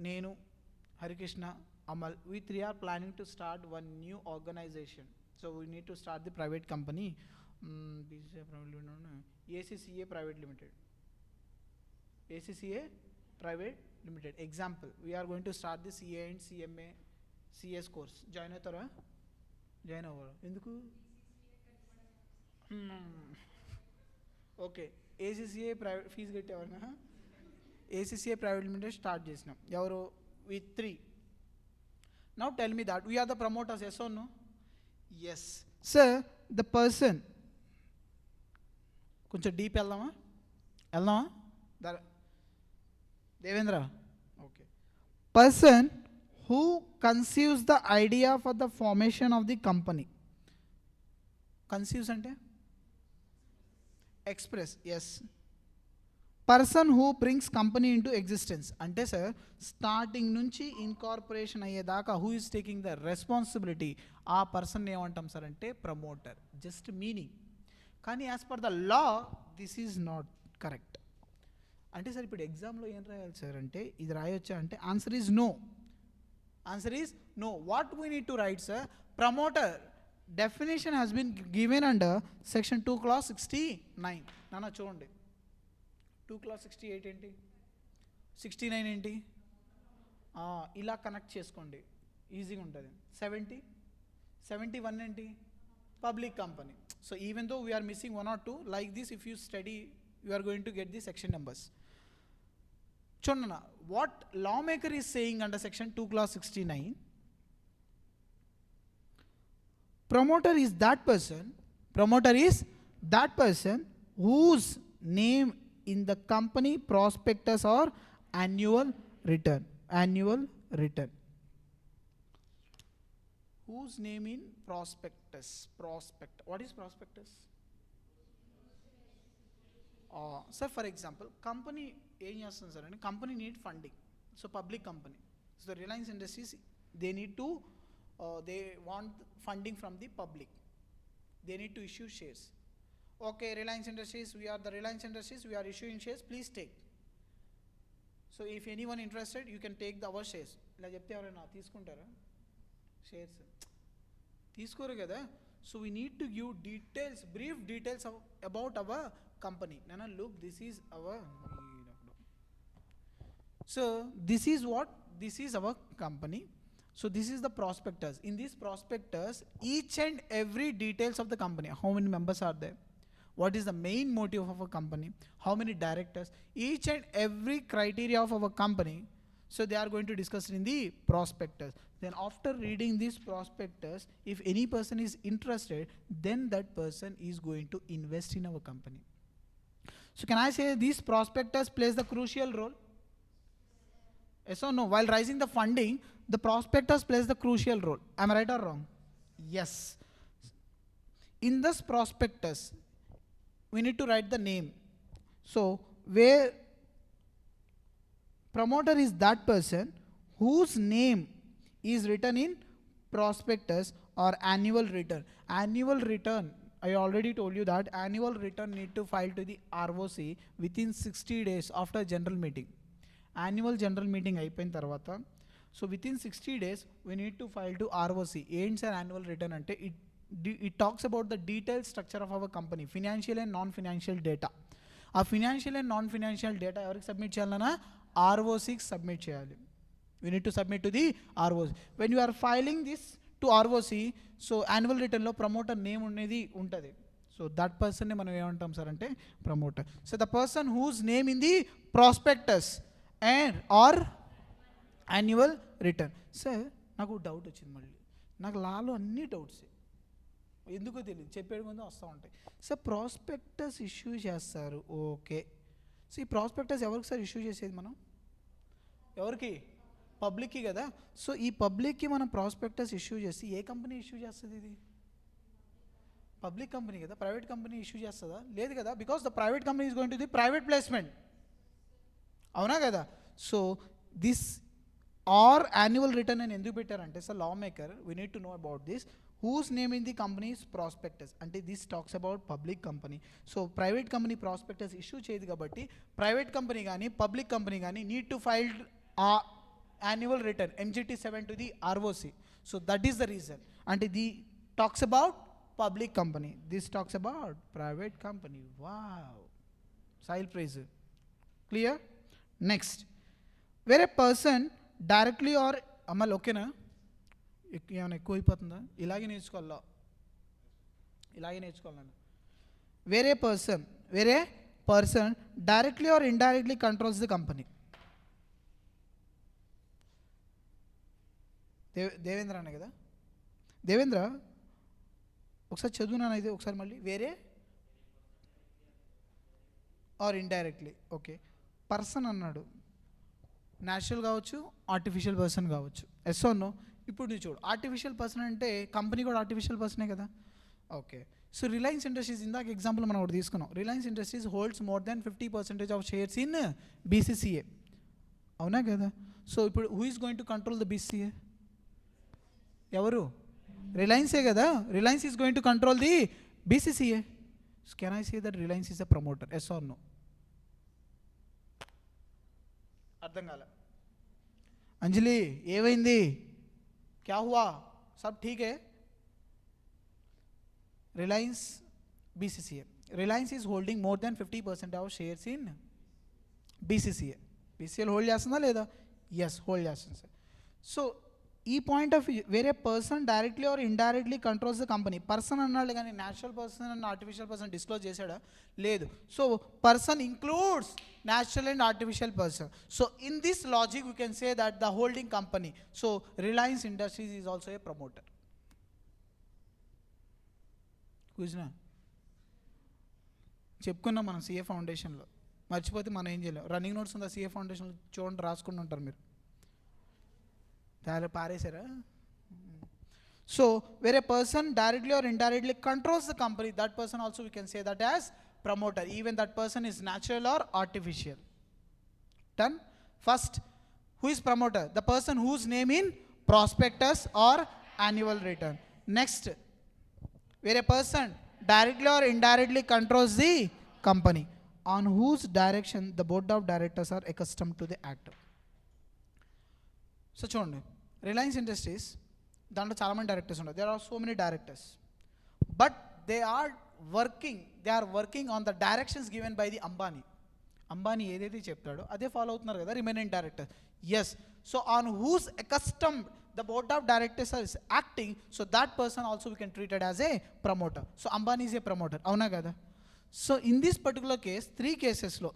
Nenu, Harikrishna, Amal, we three are planning to start one new organization. So we need to start the private company. BCCA Private Limited, ACCA Private Limited. ACCA Private Limited. Example, we are going to start the CA and CMA CS course. Join avara? Join avara. Enduku? Okay. ACCA private fees కట్టేవాళ్ళ ACCA Private Limited start చేసినాం ఎవరు with 3. Now tell me that we are the promoters, yes or no? Yes. Sir, the person కొంచెం deep వెళ్దామా Devendra okay person who conceives the idea for the formation of the company. Conceives అంటే express, yes. Person who brings company into existence. అంటే sir starting నుంచి incorporation అయ్యేదాకా who is taking the responsibility, ఆ person ఏమంటాం sir అంటే promoter. Just meaning. కానీ as per the law this is not correct. అంటే sir ఇప్పుడు ఎగ్జామ్లో ఏం రాయాలి సార్ అంటే ఇది రాయొచ్చా అంటే answer is no. Answer is no. What we need to write sir? Promoter definition has been given under section 2 clause 69. నాన్న చూడండి 2 clause 68 ఏంటి, 69 ఏంటి, ఇలా కనెక్ట్ చేసుకోండి ఈజీగా ఉంటుంది. 71 ఏంటి, public company. So even though we're missing 1 or 2 like this, if you study you are going to get the section numbers. చూడన్న what law maker is saying under section 2 clause 69. Promoter is that person whose name in the company prospectus or annual return. Whose name in prospectus? What is prospectus? Sir, for example, company ఏం చేస్తుంది sir అంటే company need funding. So public company. So Reliance industries they need to they want funding from the public. They need to issue shares. Okay, Reliance Industries, we are the Reliance Industries, we are issuing shares, please take. So if anyone interested, you can take our shares. ఇలా చెప్తే ఎవరైనా తీసుకుంటారా shares? తీసుకోరు కదా. So we need to give details, brief details about our company. నేను look this is our, so this is what, this is our company. So this is the prospectus. In this prospectus, each and every details of the company, how many members are there, what is the main motive of a company, how many directors, each and every criteria of our company, so they are going to discuss in the prospectus. Then after reading this prospectus, if any person is interested, then that person is going to invest in our company. So can I say this prospectus plays the crucial role? Yes or no? While raising the funding, the prospectus plays the crucial role. Am I right or wrong? Yes. In this prospectus, we need to write the name. So where promoter is that person whose name is written in prospectus or annual return. Annual return, I already told you that annual return need to file to the ROC within 60 days after general meeting. Annual general meeting అయిపోయిన తర్వాత, so with in 60 days we need to file to ROC. ఏంటి sir annual return అంటే? It talks about the detail structure of our company, financial and non financial data. ఆ financial and non financial data ఎవరికి submit చేయాలన్నా? ఆర్ఓసికి submit చేయాలి. We need to submit to the ROC. When you are filing this to ROC, so annual రిటర్న్లో promoter name అనేది ఉంటుంది. So that పర్సన్ని మనం ఏమంటాం సార్ అంటే promoter. So the person whose name in the prospectus and or annual return. Sir నాకు doubt వచ్చింది, మళ్ళీ నాకు లాలో అన్ని డౌట్స్ ఎందుకో తెలియదు, చెప్పేది ముందు వస్తూ ఉంటాయి. సార్ ప్రాస్పెక్టస్ ఇష్యూ చేస్తారు, ఓకే. సో ఈ ప్రాస్పెక్టస్ ఎవరికి సార్ ఇష్యూ చేసేది మనం? ఎవరికి? పబ్లిక్కి కదా. సో ఈ పబ్లిక్కి మనం ప్రాస్పెక్టస్ ఇష్యూ చేసి ఏ కంపెనీ ఇష్యూ చేస్తుంది? ఇది పబ్లిక్ కంపెనీ కదా. ప్రైవేట్ కంపెనీ ఇష్యూ చేస్తుందా? లేదు కదా, because the private company is going to the private placement, అవునా కదా. So this are annual return అని ఎందుకు పెట్టారంటే, sir law maker we need to know about this. Whose name in the companies prospectus అంటే this talks about public company. So private company prospectus issue చేయదు కాబట్టి private company కానీ public company కానీ need to file ఆ annual return MGT7 to the ROC. So that is the reason. అంటే the talks about public company, this talks about private company. Wow, సైల్ ప్రైజ్ clear. Next, వేరే person directly or, అమ్మాయిలు ఓకేనా? ఏమైనా ఎక్కువ అయిపోతుందా? ఇలాగే నేర్చుకోవాలా, ఇలాగే నేర్చుకోవాలన్నా. వేరే person directly or indirectly controls the company. Devendra అనే కదా, దేవేంద్ర ఒకసారి చదువునాను ఇది ఒకసారి మళ్ళీ. వేరే ఆర్ ఇండైరెక్ట్లీ, ఓకే. పర్సన్ అన్నాడు, న్యాచురల్ కావచ్చు, ఆర్టిఫిషియల్ పర్సన్ కావచ్చు. Yes or no? ఇప్పుడు నువ్వు చూడు, ఆర్టిఫిషియల్ పర్సన్ అంటే కంపెనీ కూడా ఆర్టిఫిషియల్ పర్సనే కదా. ఓకే. సో రిలయన్స్ ఇండస్ట్రీస్, ఇందాక ఎగ్జాంపుల్ మనం ఒకటి తీసుకున్నాం. Reliance Industries holds more than 50% of shares in BCCA, అవునా కదా. సో ఇప్పుడు who is going to control the BCCA? ఎవరు? రిలయన్సే కదా. Reliance is going to control the BCCA. Can I say that Reliance is the promoter? Yes or no? అర్థం కాల. అంజలి ఏమైంది? క్యా హువా? సబ్ ఠీక్ హై? Reliance BCCA, Reliance is holding more than 50% of shares in BCCA. BCCA hold చేస్తుందా లేదా? ఎస్, హోల్డ్ చేస్తుంది సార్. సో ఈ పాయింట్ ఆఫ్ వ్యూ, వేరే person directly or indirectly controls the company. Person అన్నాడు కానీ natural person and artificial person disclose చేశాడా? లేదు. So person includes natural and artificial person. So in this logic we can say that the holding company, so Reliance industries is also a promoter. కూర్చున్నా చెప్పుకున్నాం మనం CA ఫౌండేషన్లో, మర్చిపోతే మనం ఏం చేయలేం. Running notes ఉందా CA ఫౌండేషన్లో? చూడండి, రాసుకుంటూ ఉంటారు మీరు. పారేశారా? సో వేరే person directly or indirectly controls the company, that person also we can say that as promoter, even that person is natural or artificial. Done. First, who is promoter? The person whose name in prospectus or annual return. Next, where a person directly or indirectly controls the company, on whose direction the board of directors are accustomed to the act. So చూడండి, Reliance Industries దాంట్లో చాలామంది directors ఉన్నారు. There are so many directors, but they are working on the directions given by the Ambani ఏదైతే చెప్తాడో అదే follow అవుతున్నారు కదా remaining director. Yes, so on whose accustomed the board of directors are acting, so that person also we can treated as a promoter. So Ambani is a promoter, అవునా కదా? So in this particular case three కేసెస్లో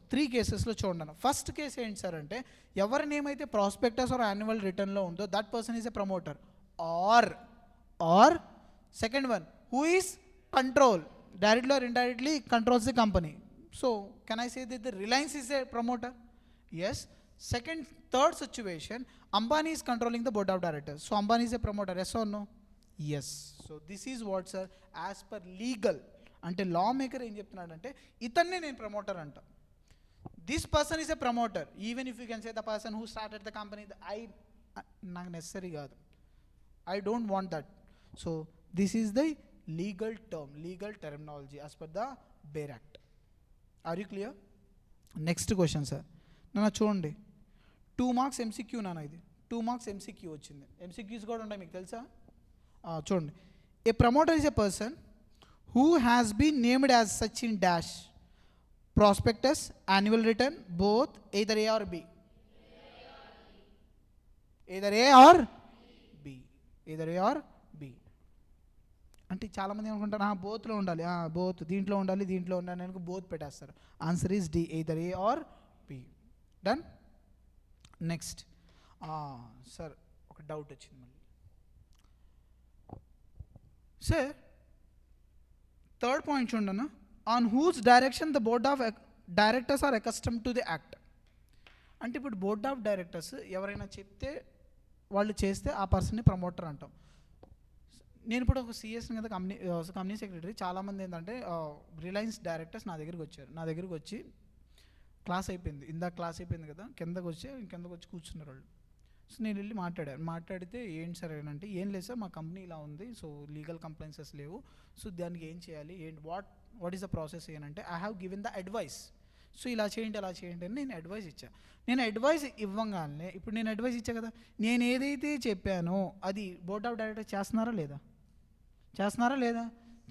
చూడండి. First case ఏంటి sir అంటే, ఎవరి name అయితే prospectus are annual రిటర్న్లో ఉందో that person is a promoter. Or second one, who is control, directly or indirectly controls the company. So can I say that the Reliance is a promoter? Yes. Third situation, Ambani is controlling the board of directors. So Ambani is a promoter, yes or no? Yes. So this is what, sir, as per legal. అంటే లా maker ఏం చెప్తున్నాడు అంటే, ఇతన్నే నేను promoter అంట. This person is a promoter even if you can say the person who started the company. నాకు necessary కాదు, I don't want that. So this is the legal terminology as per the bare act. Are you clear? Next question sir, నాన్న చూడండి, 2 marks MCQ నాన్న, ఇది 2 marks MCQ వచ్చింది. MCQs కూడా ఉంటాయి మీకు తెలుసా? చూడండి, a promoter is a person who has been named as such in dash prospectus annual return both either A or B. either A or B. అంటే చాలామంది ఏమనుకుంటారు, బోత్లో ఉండాలి, బోత్ దీంట్లో ఉండాలి అని బోత్ పెట్టేస్తారు. Answer is D, either A or B. Done. Next sir ఒక doubt వచ్చింది మళ్ళీ సార్. థర్డ్ పాయింట్ చూడన్నా, on whose direction the board of directors are accustomed to the act. అంటే ఇప్పుడు బోర్డ్ ఆఫ్ డైరెక్టర్స్ ఎవరైనా చెప్తే వాళ్ళు చేస్తే ఆ పర్సన్ని ప్రమోటర్ అంటాం. నేను ఇప్పుడు ఒక CS కదా కంపెనీ సెక్రటరీ. చాలామంది ఏంటంటే రిలయన్స్ డైరెక్టర్స్ నా దగ్గరికి వచ్చి క్లాస్ అయిపోయింది కదా, కిందకు వచ్చి కూర్చున్నారు వాళ్ళు. సో నేను వెళ్ళి మాట్లాడితే ఏంటి సార్ అంటే, ఏం లేదు సార్, మా కంపెనీ ఇలా ఉంది, సో లీగల్ కంప్లైన్సెస్ లేవు, సో దానికి ఏం చేయాలి, వాట్ ఈస్ ద ప్రాసెస్ అంటే, I have given the advice, so ఇలా చేయండి అని నేను అడ్వైస్ ఇచ్చా. నేను అడ్వైస్ ఇవ్వగానే, ఇప్పుడు నేను అడ్వైస్ ఇచ్చా కదా, నేను ఏదైతే చెప్పానో అది బోర్డ్ ఆఫ్ డైరెక్టర్స్ చేస్తున్నారా లేదా?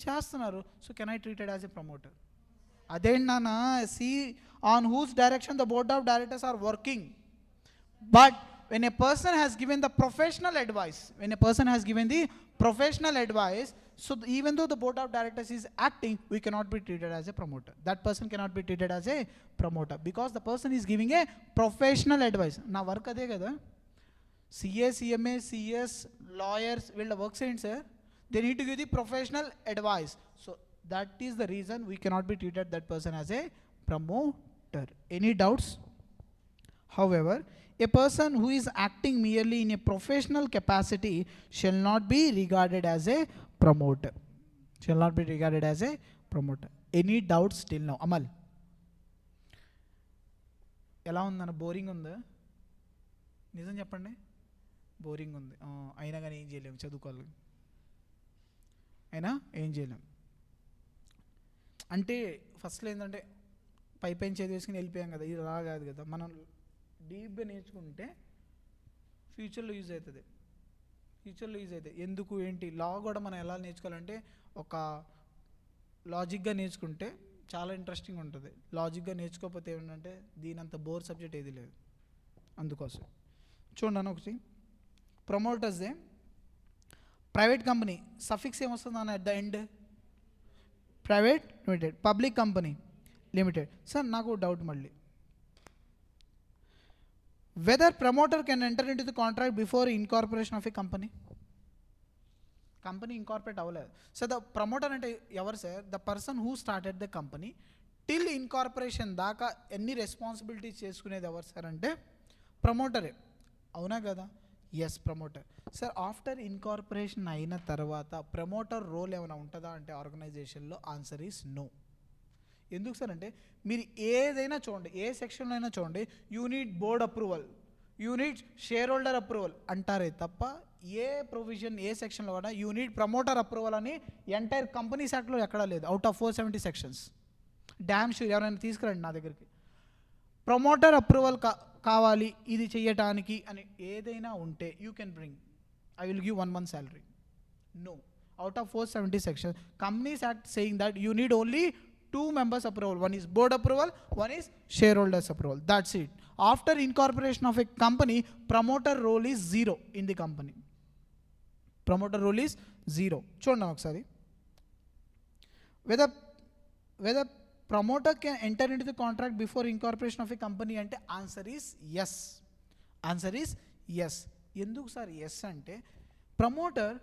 చేస్తున్నారు. So can I treated as a promoter? అదేంటి నాన్న, see on whose direction the board of directors are working. But when a person has given the professional advice, so even though the board of directors is acting, we cannot be treated as a promoter. That person cannot be treated as a promoter because the person is giving a professional advice. Na work ade kada, CA, CMA, CS, lawyers will work saying sir, they need to give the professional advice. So that is the reason we cannot be treated that person as a promoter. Any doubts? However, a person who is acting merely in a professional capacity shall not be regarded as a promoter. Any doubts till now? Amal, ఎలా ఉందన్న? Boring ఉందా? నిజం చెప్పండి, boring ఉంది. అయినా కానీ ఏం చేయలేము, చదువుకోవాలి అయినా ఏం చేయలేము. అంటే ఫస్ట్లో ఏంటంటే పైపైన చదివేసుకుని వెళ్ళిపోయాం కదా, ఇది రా కాదు కదా. మనం డీప్గా నేర్చుకుంటే ఫ్యూచర్లో యూజ్ అవుతుంది. ఎందుకు ఏంటి లా కూడా మనం ఎలా నేర్చుకోవాలంటే, ఒక లాజిక్గా నేర్చుకుంటే చాలా ఇంట్రెస్టింగ్ ఉంటుంది. లాజిక్గా నేర్చుకోకపోతే ఏమంటే దీనంత బోర్ సబ్జెక్ట్ ఏది లేదు. అందుకోసం చూడండి ఒకటి, ప్రమోటర్స్దే ప్రైవేట్ కంపెనీ సఫిక్స్ ఏమొస్తుంది అన్న at the end? Private limited. Public company limited. Sir నాకు డౌట్ మళ్ళీ, whether promoter can enter into the contract before incorporation of a company. Company incorporate అవ్వలేదు. సో ద ప్రమోటర్ అంటే ఎవరు sir? The person who started the company till incorporation దాకా ఎన్ని responsibilities చేసుకునేది ఎవరు sir అంటే ప్రమోటరే, అవునా కదా? Yes, promoter. Sir after incorporation అయిన తర్వాత ప్రమోటర్ రోల్ ఏమైనా ఉంటుందా అంటే ఆర్గనైజేషన్లో? Answer is no. ఎందుకు సార్ అంటే, మీరు ఏదైనా చూడండి, ఏ సెక్షన్లో అయినా చూడండి, you need board approval, you need share holder approval అంటారే తప్ప ఏ ప్రొవిజన్ ఏ సెక్షన్లో కూడా యూ నీడ్ ప్రమోటర్ అప్రూవల్ అని ఎంటైర్ కంపెనీస్ యాక్ట్లో ఎక్కడా లేదు. Out of 470 sections. Damn sure ఎవరైనా తీసుకురండి నా దగ్గరికి, ప్రమోటర్ అప్రూవల్ కావాలి ఇది చెయ్యటానికి అని ఏదైనా ఉంటే you can bring. I will give 1 month salary. No. Out of 470 sections, Companies Act saying that you need only 2 members approval. One is board approval, one is shareholders approval. That's it. After incorporation of a company, promoter role is 0 in the company. Promoter role is 0. చూడండి ఒకసారి. Whether promoter can enter into the contract before incorporation of a company అంటే answer is yes. Answer is yes. ఎందుకు sir yes అంటే promoter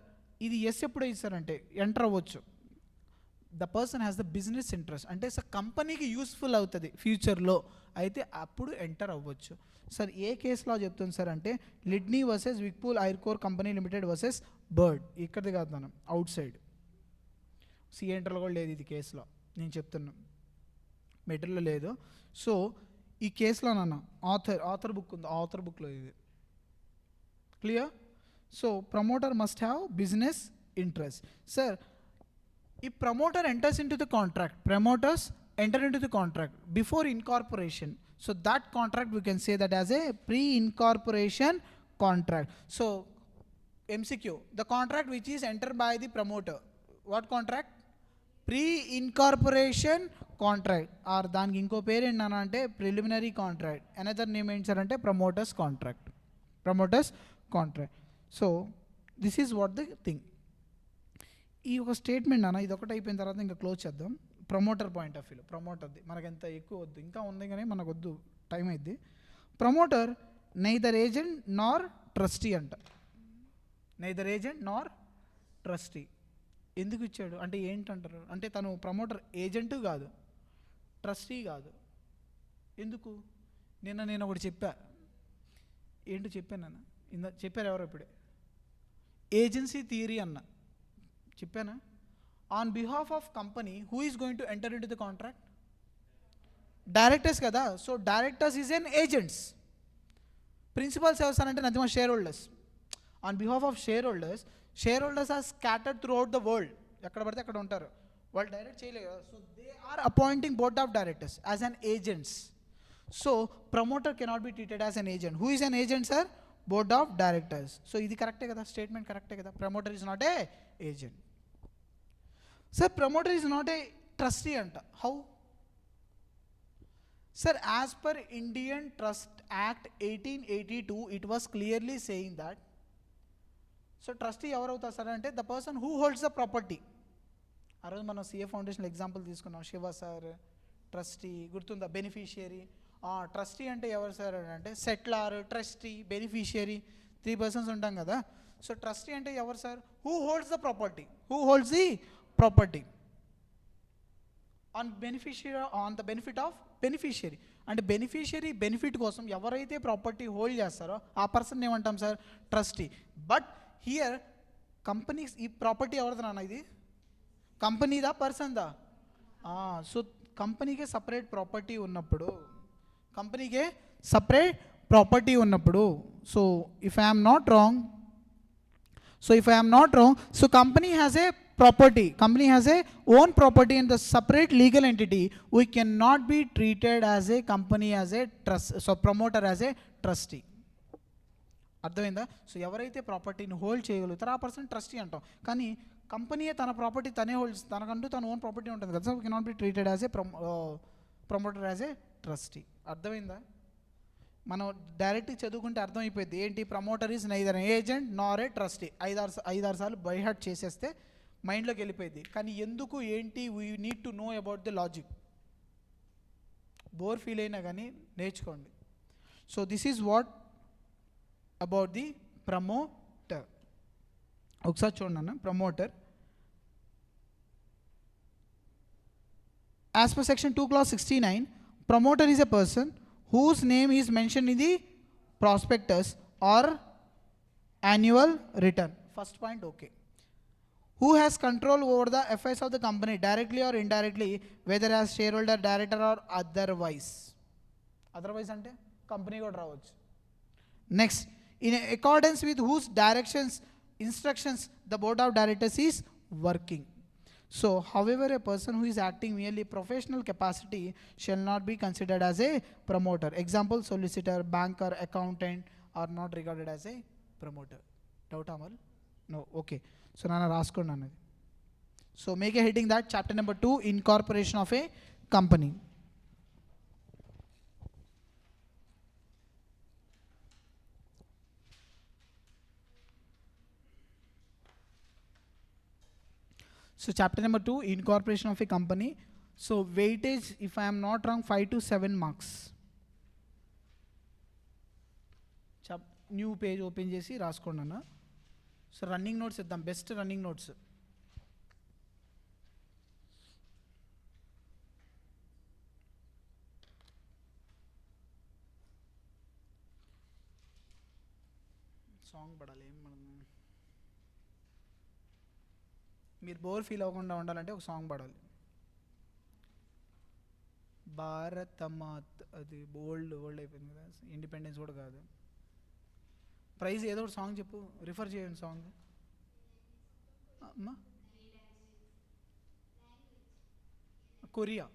ఇది yes ఎప్పుడు ఇస్తారంటే enter అవ్వచ్చు. The person has the business interest అంటే సార్ కంపెనీకి యూస్ఫుల్ అవుతుంది ఫ్యూచర్లో అయితే అప్పుడు ఎంటర్ అవ్వచ్చు. సార్ ఏ కేసులో చెప్తుంది సార్ అంటే లిడ్నీ వర్సెస్ విక్పూల్ ఐర్కోర్ కంపెనీ లిమిటెడ్ వర్సెస్ బర్డ్. ఇక్కడిది కాదు మనం అవుట్ సైడ్ ఎంటర్లో కూడా లేదు ఇది కేసులో నేను చెప్తున్నాను మెటీరియల్లో లేదు. సో ఈ కేసులో నాన్న ఆథర్ బుక్ ఉంది ఆథర్ బుక్లో ఇది clear. So promoter must have business interest. Sir, if promoter enters into the contract, promoters enter into the contract before incorporation. So that contract we can say that as a pre-incorporation contract. So MCQ, the contract which is entered by the promoter. What contract? Pre-incorporation contract. Or దానికి ఇంకో పేరు ఏంటంటే preliminary contract. Another name ఏంటంటే promoters contract. Promoters contract. So this is what the thing. ఈ ఒక statement అన్న ఇది ఒకటి అయిపోయిన తర్వాత ఇంకా క్లోజ్ చేద్దాం. ప్రమోటర్ పాయింట్ ఆఫ్ వ్యూలో ప్రమోటర్ది మనకు ఎంత ఎక్కువ వద్దు ఇంకా ఉంది కానీ మనకు వద్దు టైం అయింది. Promoter neither agent nor trustee అంట. నైదర్ ఏజెంట్ నార్ ట్రస్టీ ఎందుకు ఇచ్చాడు అంటే ఏంటంటారు అంటే తను ప్రమోటర్ ఏజెంటు కాదు ట్రస్టీ కాదు. ఎందుకు నేను ఒకటి చెప్పా ఏంటో చెప్పాను చెప్పారు ఎవరో ఇప్పుడే ఏజెన్సీ థియరీ అన్న చెప్పానా. On behalf of company who is going to enter into the contract directors కదా. So directors is an agents. Principals ఎవరు nothing but share holders. On behalf of share holders are scattered throughout the world. ఎక్కడ పడితే అక్కడ ఉంటారు వాళ్ళు direct చేయలేదు కదా. So they are appointing board of directors as an agents. So promoter cannot be treated as an agent. Who is an agent sir? Board of directors. So ఇది కరెక్టే కదా స్టేట్మెంట్ కరెక్టే కదా. Promoter is not a agent. Sir promoter is not a trustee అంట. How sir? As per Indian trust act 1882 it was clearly saying that. So trustee ఎవరవుతారు sir అంటే the person who holds the property. ఆ రోజు మనం CA foundation example తీసుకున్నాం. Shiva sir trustee గుర్తుందా? Beneficiary. Trustee అంటే ఎవరు సార్ అంటే సెటిలర్ ట్రస్టీ బెనిఫిషియరీ 3 persons ఉంటాం కదా. సో ట్రస్టీ అంటే ఎవరు sir? Who holds the property. Who holds the property on beneficiary on the benefit of beneficiary. అంటే బెనిఫిషియరీ బెనిఫిట్ కోసం ఎవరైతే ప్రాపర్టీ హోల్డ్ చేస్తారో ఆ పర్సన్ ఏమంటాం sir? Trustee. But here company ఈ ప్రాపర్టీ ఎవరిది నాన్న? ఇది కంపెనీదా పర్సన్దా? సో కంపెనీకే సపరేట్ ప్రాపర్టీ ఉన్నప్పుడు so if I'm not wrong so company has a own property in the separate legal entity. We cannot be treated as a company as a trust. So promoter as a trustee. అర్థమైందా? So ఎవరైతే ప్రాపర్టీని hold చేయగలుగుతారో ఆ person trustee అంటాం. కానీ కంపెనీయే తన property తనే hold తనకంటూ తన ఓన్ ప్రాపర్టీ ఉంటుంది కదా. So we cannot be treated as a promoter as a trustee. అర్థమైందా? మనం డైరెక్ట్ చదువుకుంటే అర్థమైపోయింది ఏంటి? Promoter is neither agent Nar A trustee. 5-6 సార్లు బై హార్ట్ చేసేస్తే మైండ్లోకి వెళ్ళిపోయింది. కానీ ఎందుకు ఏంటి we need to know about the logic. Bore feel అయినా కానీ నేర్చుకోండి. So this is what about the promoter. ఒకసారి చూడండి అన్న. Promoter as per section 2 clause 69 promoter is a person whose name is mentioned in the prospectus or annual return. First point okay. Who has control over the affairs of the company directly or indirectly, whether as shareholder, director or otherwise. Otherwise ante company kuda ravochu. Next, in accordance with whose instructions the board of directors is working. So however a person who is acting merely professional capacity shall not be considered as a promoter. Example, solicitor, banker, accountant are not regarded as a promoter. Doubt Amal? No, okay. So నాన్న రాసుకోండి అన్నది. So make a heading that chapter number 2 incorporation of a company. So chapter number 2 incorporation of a company. So weightage, if I am not wrong, 5 to 7 marks. New page open చేసి రాసుకోండి అన్న. So running notes ఇద్దాం, best running notes. Song పడాలి ఏం మనం, మీరు bore feel అవ్వకుండా ఉండాలంటే ఒక సాంగ్ పాడాలి. భారత మాత్, అది ఓల్డ్ అయిపోయింది కదా, ఇండిపెండెన్స్ కూడా కాదు. ప్రైజ్ ఏదో ఒక సాంగ్ చెప్పు, రిఫర్ చేయండి సాంగ్. అమ్మా కొరియనా?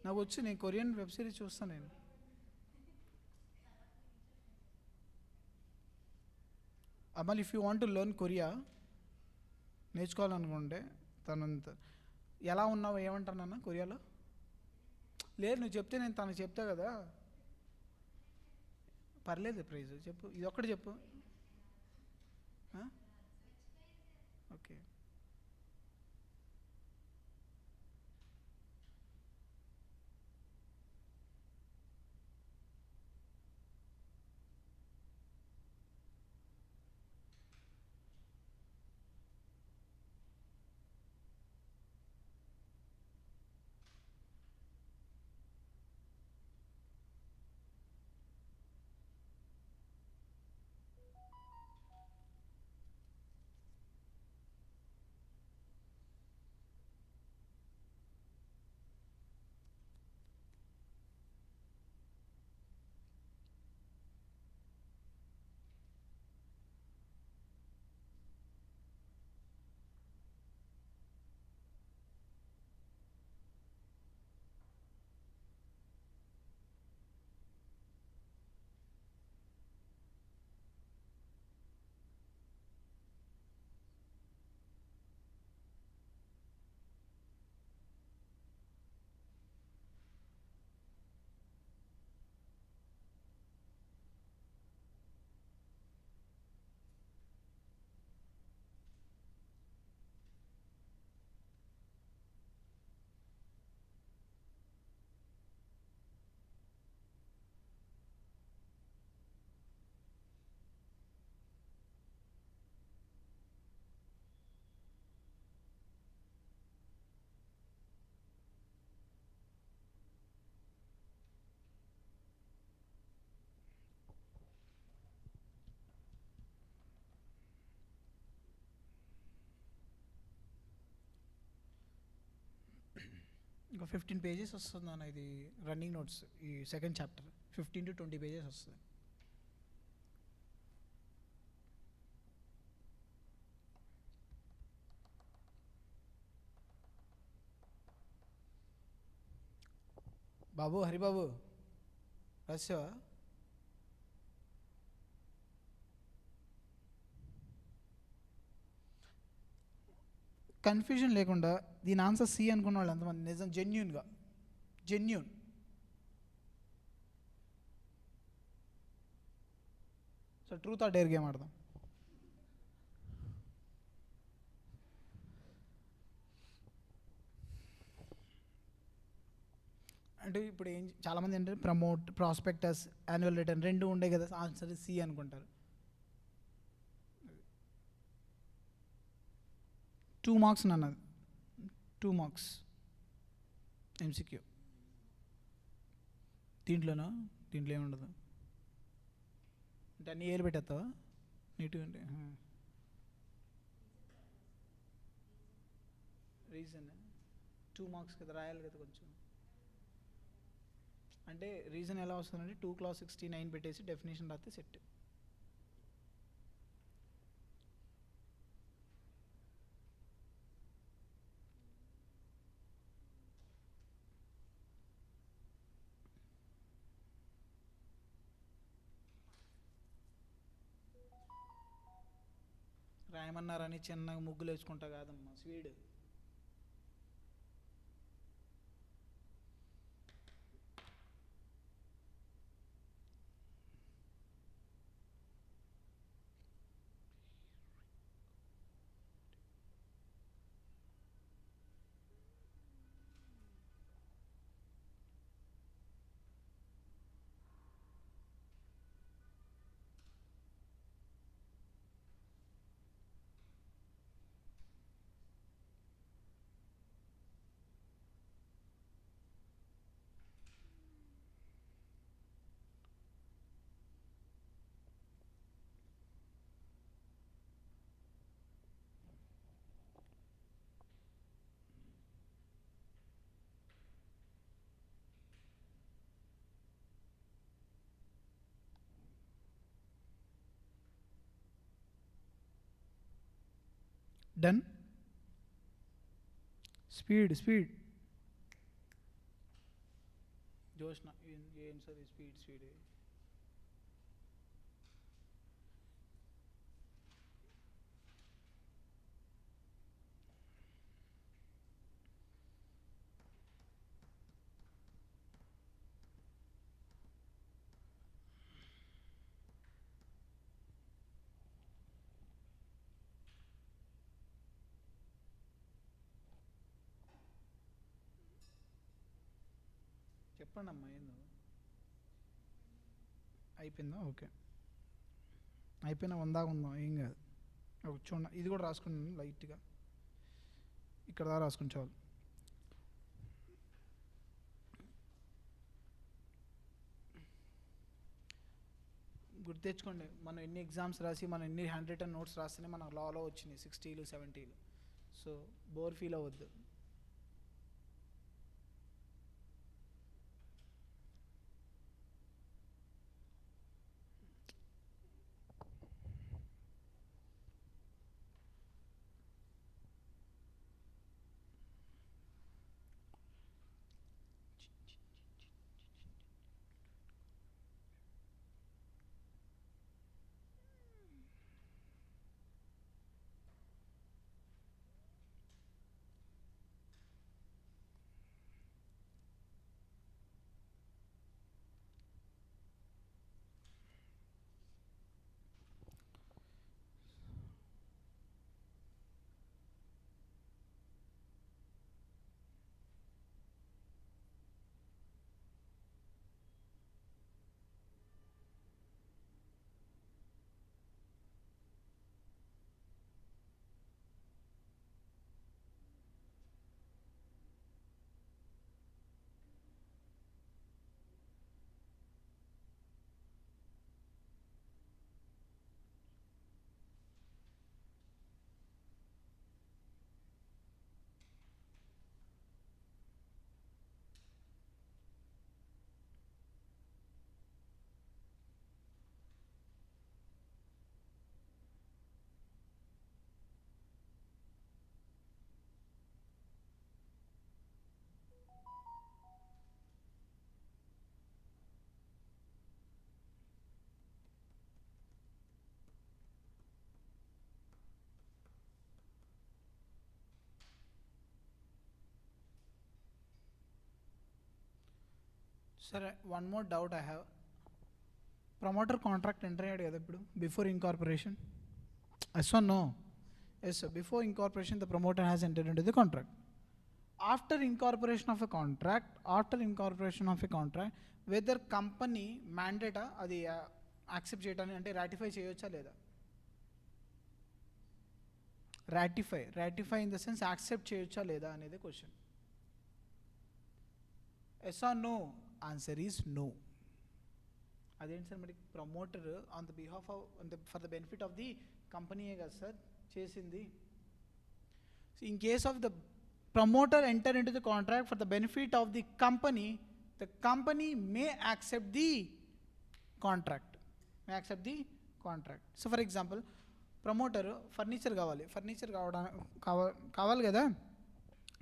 నాకు వచ్చు, నేను కొరియన్ వెబ్ సిరీస్ చూస్తాను నేను. అమ్మాలి, if you want to learn Korea నేర్చుకోవాలనుకుంటే, తనంత ఎలా ఉన్నావు ఏమంటానన్నా కొరియాలో? లేదు నువ్వు చెప్తే నేను తనకు చెప్తా కదా. పర్లేదు ప్రైజ్ చెప్పు, ఇది ఒక్కటి చెప్పు. ఓకే. ఇంకా 15 పేజెస్ వస్తుంది అన్న ఇది రన్నింగ్ నోట్స్. ఈ సెకండ్ చాప్టర్ 15 to 20 పేజెస్ వస్తుంది. బాబు హరిబాబు రాసావా? కన్ఫ్యూజన్ లేకుండా దీని ఆన్సర్ సి అనుకున్న వాళ్ళు ఎంతమంది నిజం genuine? So truth or dare game ఆడదాం. అంటే ఇప్పుడు ఏం చాలామంది ఏంటంటే ప్రమోట్, ప్రాస్పెక్టస్, యాన్యువల్ రిటర్న్ రెండు ఉండే కదా, ఆన్సర్ సి అనుకుంటారు. 2 మార్క్స్ అన్నది, 2 మార్క్స్ ఎంసీక్యూ. దీంట్లో ఏముండదు అంటే అన్ని ఏలు పెట్టేస్తావా నీట్గా? అంటే రీజన్ 2 మార్క్స్ కదా, రాయాలి కదా కొంచెం. అంటే రీజన్ ఎలా వస్తుందంటే 2 clause 69 పెట్టేసి డెఫినేషన్ రాస్తే సెట్. రాయమన్నారని చిన్నగా ముగ్గులు వేసుకుంటా కాదమ్మా, speed. Done. Speed speed. Joshna ఏం సార్ స్పీడ్ స్పీడ్? చెప్పండి అమ్మా ఏందో. అయిపోయిందా? ఓకే, అయిపోయినా వందాక ఉందాం, ఏం కాదు. చూడండి, ఇది కూడా రాసుకున్నాను లైట్గా, ఇక్కడ దాకా రాసుకుని చాలు. గుర్తు తెచ్చుకోండి, మనం ఎన్ని ఎగ్జామ్స్ రాసి మనం ఎన్ని హ్యాండ్ రిటన్ నోట్స్ రాస్తేనే మనకు లాలో వచ్చినాయి 60లు 70లు. సో బోర్ ఫీల్ అవ్వద్దు. సరే, one more doubt I have. Promoter contract enter అయ్యాడు కదా ఇప్పుడు, before incorporation. Yes or no? Yes sir, before incorporation the promoter has entered into the contract. After incorporation of a contract whether company మ్యాండేటా అది accept చేయడానికి, అంటే ratify చేయొచ్చా లేదా? Ratify in the sense accept చేయొచ్చా లేదా అనేది question. Yes or no? Answer is no. అదేంటి సార్ మరి, promoter on the behalf of for the benefit of the కంపెనీయే కదా సార్ చేసింది. So in case of the promoter enter into the contract for the benefit of the company May accept the contract. So for example, promoter furniture కావాలి కదా,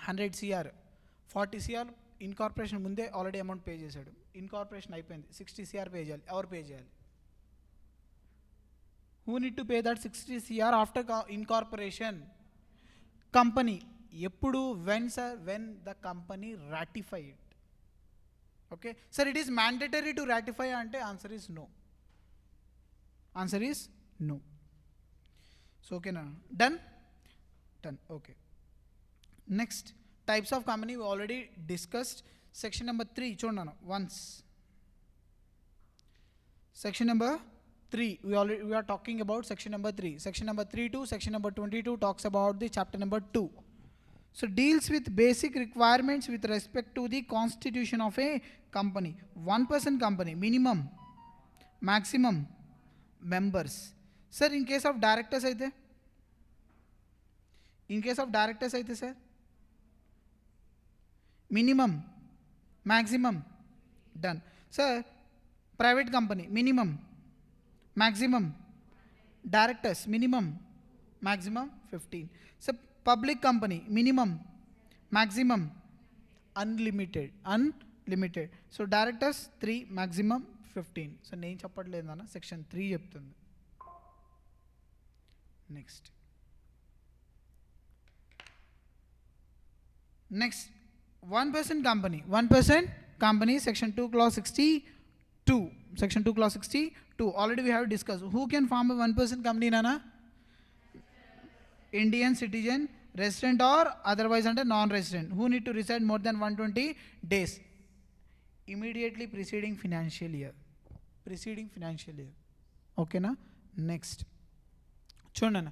100 CR, 40 CR incorporation ముందే already amount pay చేశాడు. Incorporation అయిపోయింది, 60 CR pay చేయాలి. ఎవరు pay చేయాలి? Who need to pay that 60 CR after incorporation? Company. Eppudu when, sir? When the company ratify it. Okay, sir, it is mandatory to ratify ante answer is no. Answer is no. So okay na, done. Okay, next, types of company we already discussed. Section number 3 chudana once. Section number 3 we are talking about section number 3. Section number 3 to section number 22 talks about the chapter number 2. So deals with basic requirements with respect to the constitution of a company. 1% company, minimum, maximum members. Sir, in case of directors aithe, sir, minimum, maximum, done. Sir, private company, minimum, maximum, directors, minimum, maximum 15. So public company, minimum, maximum, unlimited. So directors 3, maximum 15. So నేను చెప్పట్లేదు అన్న, section 3 చెప్తుంది. Next one person company, section 2 clause 62. Section 2 clause 62 already we have discussed. Who can form a 1% company, nana? Indian citizen, resident or otherwise under non-resident, who need to reside more than 120 days immediately preceding financial year. Okay na? Next chudana,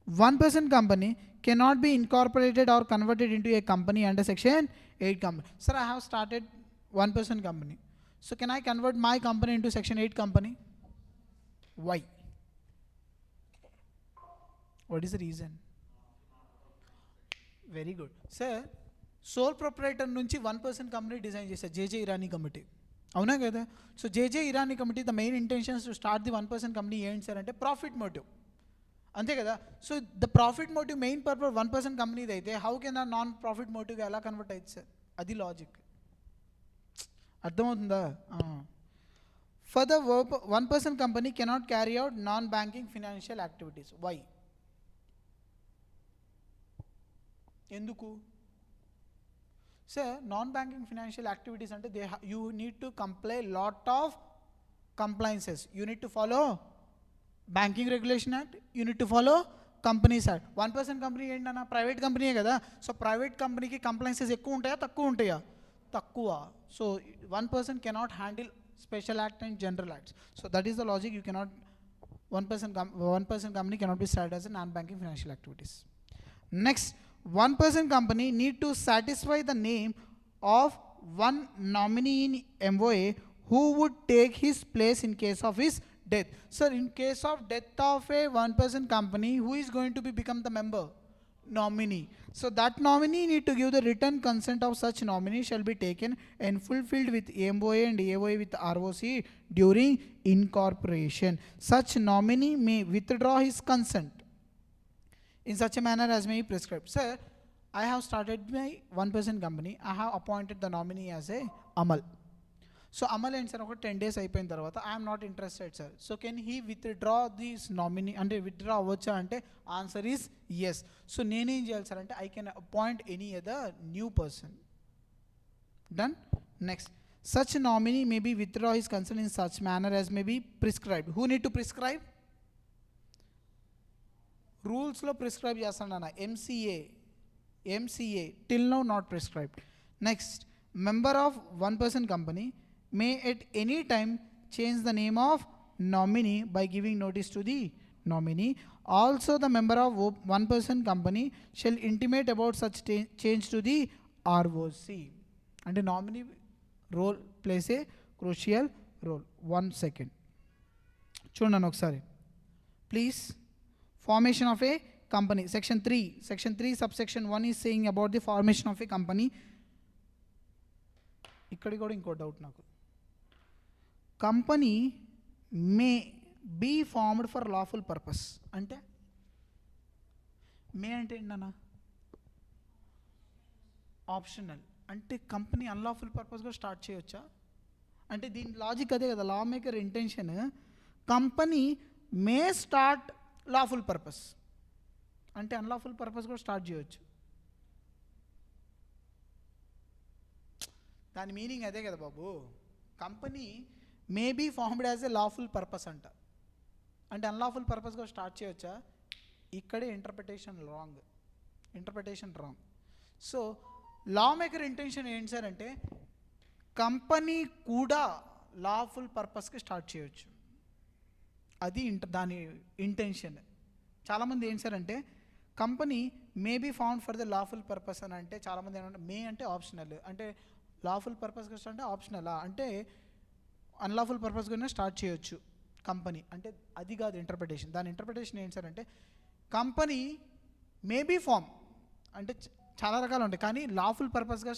1% company cannot be incorporated or converted into a company under section 8 company. Sir, I have started 1% company, so can I convert my company into section 8 company? Why? What is the reason? Very good. Sir, sole proprietor నుంచి 1% company design చేశారు జేజే Irani committee, అవునా కదా? So J J Irani committee the main intentions to start the 1% company ఏంటి sir అంటే profit motive, అంతే కదా? So the profit motive main purpose 1% కంపెనీది అయితే హౌ కెన్ ఆ నాన్ ప్రాఫిట్ మోటివ్గా ఎలా కన్వర్ట్ అవుతుంది సార్? అది లాజిక్, అర్థమవుతుందా? For the 1% company cannot carry out non banking financial activities. Why? ఎందుకు sir? Non banking financial activities అంటే you need to comply lot of compliances. You need to follow banking regulation act, you need to follow companies act. 1% company ఏంటన్నా? Private కంపెనీయే కదా. So private కంపెనీకి compliances ఎక్కువ ఉంటాయా తక్కువ ఉంటాయా? తక్కువ. So 1% cannot handle special act and general acts. So that is the logic. You cannot 1% company cannot be started as a non-banking financial activities. Next, 1% company need to satisfy the name of one nominee in MOA who would take his place in case of his death. Sir, in case of death of a 1% company, who is going to become the member? Nominee. So that nominee need to give the written consent of such nominee shall be taken and fulfilled with MOA and AOA with ROC during incorporation. Such nominee may withdraw his consent in such a manner as may be prescribed. Sir, I have started my 1% company. I have appointed the nominee as a Amal. So Amal and sir, 10 days అయిపోయిన తర్వాత I am not interested, sir. So can he withdraw this nominee? అంటే withdraw అవ్వచ్చా అంటే answer is yes. So నేనేం చేయాలి sir అంటే I can appoint any other new person. Done. Next, such nominee may be withdraw his consent in such manner as may be prescribed. Who need to prescribe? Rules లో prescribe చేస్తాను అన్న. MCA till now not prescribed. Next, member of 1% company may at any time change the name of nominee by giving notice to the nominee. Also the member of 1% company shall intimate about such change to the ROC. And the nominee role plays a crucial role. 1 second. చూడండి ఒకసారి please. Formation of a company. Section 3 subsection 1 is saying about the formation of a company. ikkadi kuda inko doubt naku. Company may be formed for lawful purpose. ante may ante endana optional. ante company unlawful purpose ga start cheyocha ante దీని logic అదే కదా. Law maker intention company may start lawful purpose, అంటే unlawful purpose కూడా start చేయొచ్చు. దాని meaning అదే కదా బాబు. Company may be formed as a lawful purpose అంట, అంటే అన్లాఫుల్ పర్పస్ కూడా స్టార్ట్ చేయొచ్చా? ఇక్కడే interpretation wrong. So law maker intention ఏంటి సార్ అంటే కంపెనీ కూడా లాఫుల్ పర్పస్కి స్టార్ట్ చేయొచ్చు, అది దాని ఇంటెన్షన్. చాలామంది ఏంటి సార్ అంటే company may be found for the lawful purpose అని అంటే చాలామంది ఏమంటే మే అంటే ఆప్షనల్, అంటే లాఫుల్ పర్పస్కి అంటే ఆప్షనలా, అంటే అన్లాఫుల్ పర్పస్ కూడా స్టార్ట్ చేయొచ్చు కంపెనీ, అంటే అది కాదు ఇంటర్ప్రిటేషన్. దాని ఇంటర్ప్రిటేషన్ ఏంటి సార్ అంటే కంపెనీ మే బీ ఫామ్, అంటే చాలా రకాలు ఉంటాయి, కానీ లాఫుల్ పర్పస్గా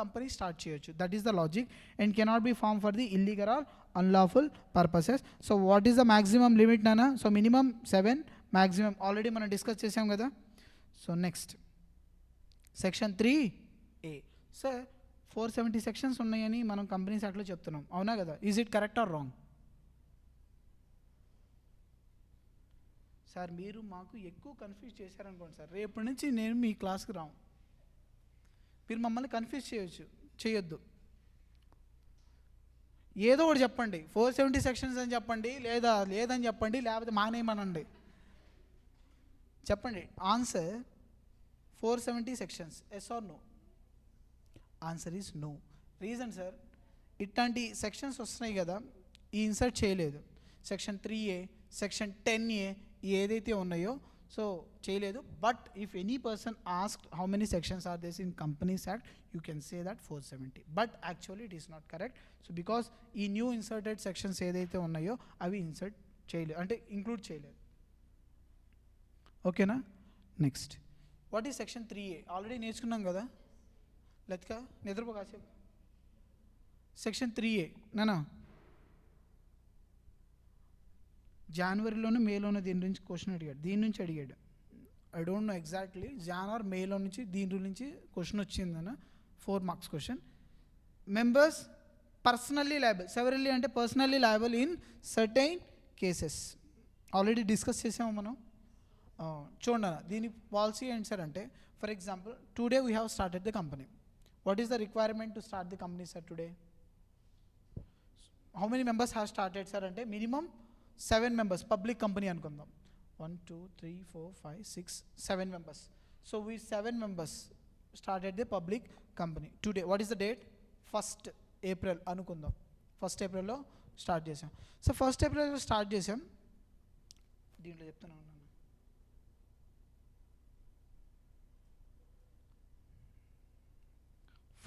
కంపెనీ స్టార్ట్ చేయొచ్చు. That is the logic and cannot be form for the illegal or unlawful purposes. So what is the maximum limit నానా? సో మినిమం 7, మ్యాక్సిమం ఆల్రెడీ మనం discuss చేసాం కదా. So next section 3A. Sir 470 sections ఉన్నాయని మనం companies యాక్ట్లో చెప్తున్నాం, అవునా కదా? Is it correct or wrong? Sir మీరు మాకు ఎక్కువ కన్ఫ్యూజ్ చేశారనుకోండి సార్, రేపటి నుంచి నేను మీ క్లాస్కి రాను. మీరు మమ్మల్ని కన్ఫ్యూజ్ చేయొద్దు. ఏదో ఒకటి చెప్పండి, 470 సెక్షన్స్ అని చెప్పండి, లేదని చెప్పండి, లేకపోతే మానేయమనండి. చెప్పండి answer. 470 sections, yes or no? Answer is no. Reason sir, ఇట్లాంటి సెక్షన్స్ వస్తున్నాయి కదా, ఈ ఇన్సర్ట్ చేయలేదు. సెక్షన్ 3A, సెక్షన్ 10A ఏదైతే ఉన్నాయో సో చేయలేదు. But if any person asked how many sections are these in companies act, you can say that 470. But actually it is not correct. So because ఈ new inserted sections ఏదైతే ఉన్నాయో అవి insert చేయలేదు, అంటే include చేయలేదు. ఓకేనా? Next what is section 3A? Already నేర్చుకున్నాం కదా. లతిక నిద్రపో కాసేపు. సెక్షన్ 3A నానా జనవరిలోనే మేలోనే దీని నుంచి క్వశ్చన్ అడిగాడు, I don't know exactly Jan or మేలో నుంచి దీని గురించి క్వశ్చన్ వచ్చిందన్న 4 marks question. Members personally liable, severally అంటే personally liable in certain cases, already discuss చేసాము మనం. చూడండి దీని పాలసీ ఏంటి సార్ అంటే, for example today we have started the company. What is the requirement to start the company sir today? How many members have started sir అంటే minimum 7 members, public company అనుకుందాం. 1 2 3 4 5 6 7 members. So we 7 members started the public company today. What is the date? 1st April అనుకుందాం. 1st April లో start చేసాం. So 1st April లో start చేసాం. దీంట్లో చెప్తాను ఉన్నాను.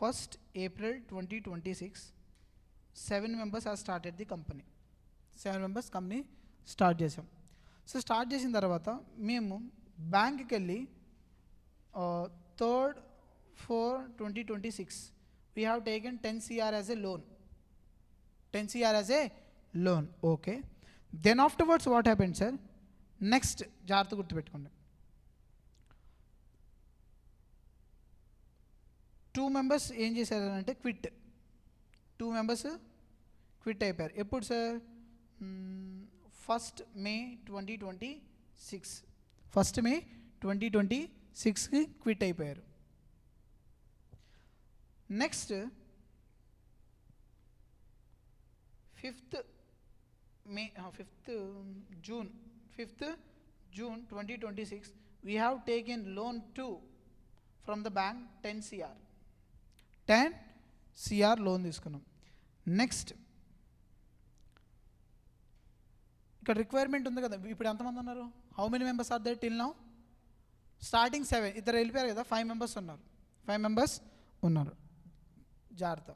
First April 2026, 7 members have started the company. 7 members company start చేసాం. So start చేసిన తర్వాత మేము బ్యాంక్కి వెళ్ళి 3rd 4 2026 we have taken 10 CR as a loan. 10 CR as a loan. Okay, then afterwards what happened sir? Next జాగ్రత్త గుర్తుపెట్టుకోండి, 2 members ఏం చేశారంటే క్విట్. 2 members క్విట్ అయిపోయారు. ఎప్పుడు sir? 1st May 2026. 1st May 2026కి క్విట్ అయిపోయారు. Next 5th June 2026 we have taken loan 2 from the bank 10 CR loan తీసుకున్నాం. Next ఇక్కడ రిక్వైర్మెంట్ ఉంది కదా, ఇప్పుడు ఎంతమంది ఉన్నారు? How many members are there till now? Starting 7, ఇద్దరు వెళ్ళిపోయారు కదా, 5 members ఉన్నారు. 5 members ఉన్నారు. జాగ్రత్త.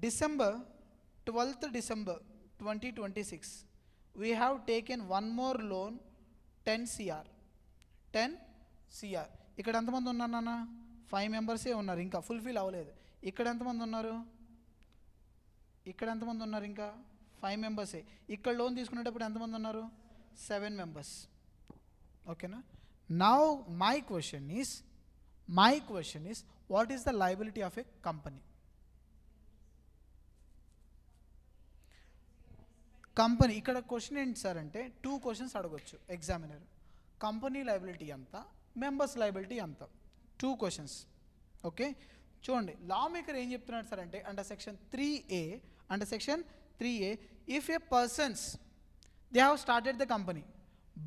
December 12 2026 we have taken one more loan 10 CR. ఇక్కడ ఎంతమంది ఉన్నారు నాన్న? 5 members ఉన్నారు, ఇంకా ఫుల్ఫిల్ అవ్వలేదు. ఇక్కడ ఎంతమంది ఉన్నారు? ఇంకా 5 members. ఇక్కడ లోన్ తీసుకునేటప్పుడు ఎంతమంది ఉన్నారు? 7 members. ఓకేనా? Now my question is what is the liability of a company? Company ఇక్కడ క్వశ్చన్ ఏంటి సార్ అంటే 2 క్వశ్చన్స్ అడగొచ్చు ఎగ్జామినర్. కంపెనీ లయబిలిటీ ఎంత, మెంబర్స్ లయబిలిటీ ఎంత, 2 క్వశ్చన్స్. ఓకే, చూడండి లా మేకర్ ఏం చెప్తున్నాడు సార్ అంటే under section 3A if a persons they have started the company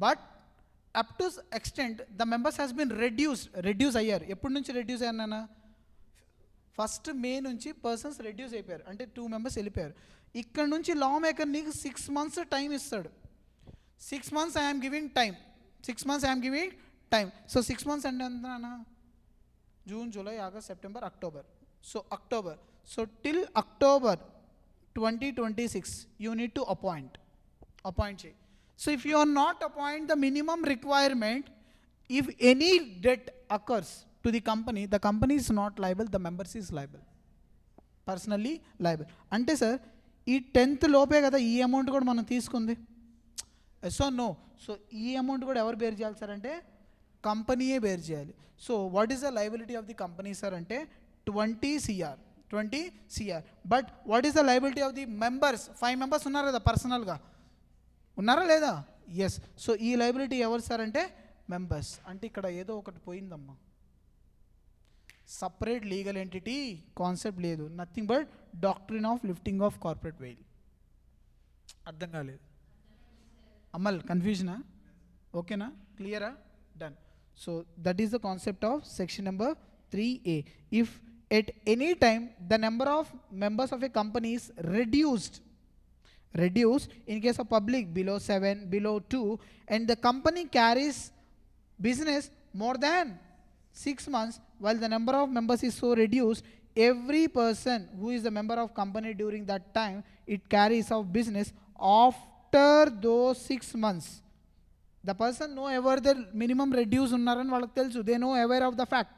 but up to extent the members has been reduce అయ్యారు. ఎప్పటి నుంచి రెడ్యూస్ అయ్యారు నాన్న? 1st May నుంచి పర్సన్స్ రెడ్యూస్ అయిపోయారు, అంటే 2 మెంబర్స్ వెళ్ళిపోయారు. ఇక్కడ నుంచి లా మేకర్ నీకు 6 months టైం ఇస్తాడు. 6 months I'm giving time. So 6 months అంటే ఎంత నాన్న? June, July, August, September, October. So October. So till October 2026 you need to appoint చేయి. So if you are not appoint the minimum requirement, if any debt occurs to the company, the company is not liable, the members is liable, personally liable. అంటే sir ఈ 10th లోపే కదా ఈ amount కూడా మనం తీసుకుంది. So no, so ఈ amount కూడా ఎవరు బేర్ చేయాలి సార్ అంటే కంపెనీయే బేర్ చేయాలి. So what is the liability of the company sir అంటే 20 CR. But what is the liability of the members? 5 members ఉన్నారు కదా పర్సనల్గా, ఉన్నారా లేదా? ఎస్. సో ఈ లయబిలిటీ ఎవరు సార్ అంటే మెంబర్స్. అంటే ఇక్కడ ఏదో ఒకటి పోయిందమ్మా, సపరేట్ లీగల్ ఎంటిటీ కాన్సెప్ట్ లేదు, nothing but doctrine of lifting of corporate veil. అర్థం కాలేదు అమ్మల్? కన్ఫ్యూజనా? ఓకేనా? క్లియరా? Done. So that is the concept of section number 3A. If at any time the number of members of a company is reduced in case of public below 7, below 2, and the company carries business more than 6 months while the number of members is so reduced, every person who is a member of company during that time, it carries out business after those 6 months. The person know ever the minimum reduce unnaran valaku telusu, they know aware of the fact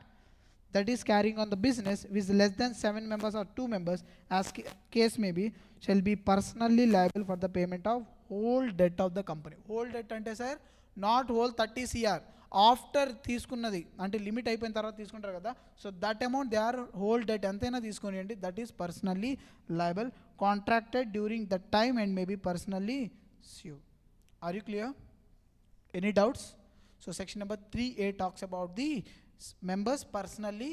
that is carrying on the business with less than 7 members or 2 members as case may be, shall be personally liable for the payment of whole debt of the company. Whole debt ante sir not whole 30 CR, after తీసుకున్నది అంటే limit అయిపోయిన తర్వాత తీసుకుంటారు కదా, so that amount they are whole debt ఎంతైనా తీసుకొనియండి, that is personally liable, contracted during that time and may be personally sue. Are you clear? Any doubts? So section number 3A talks about the members personally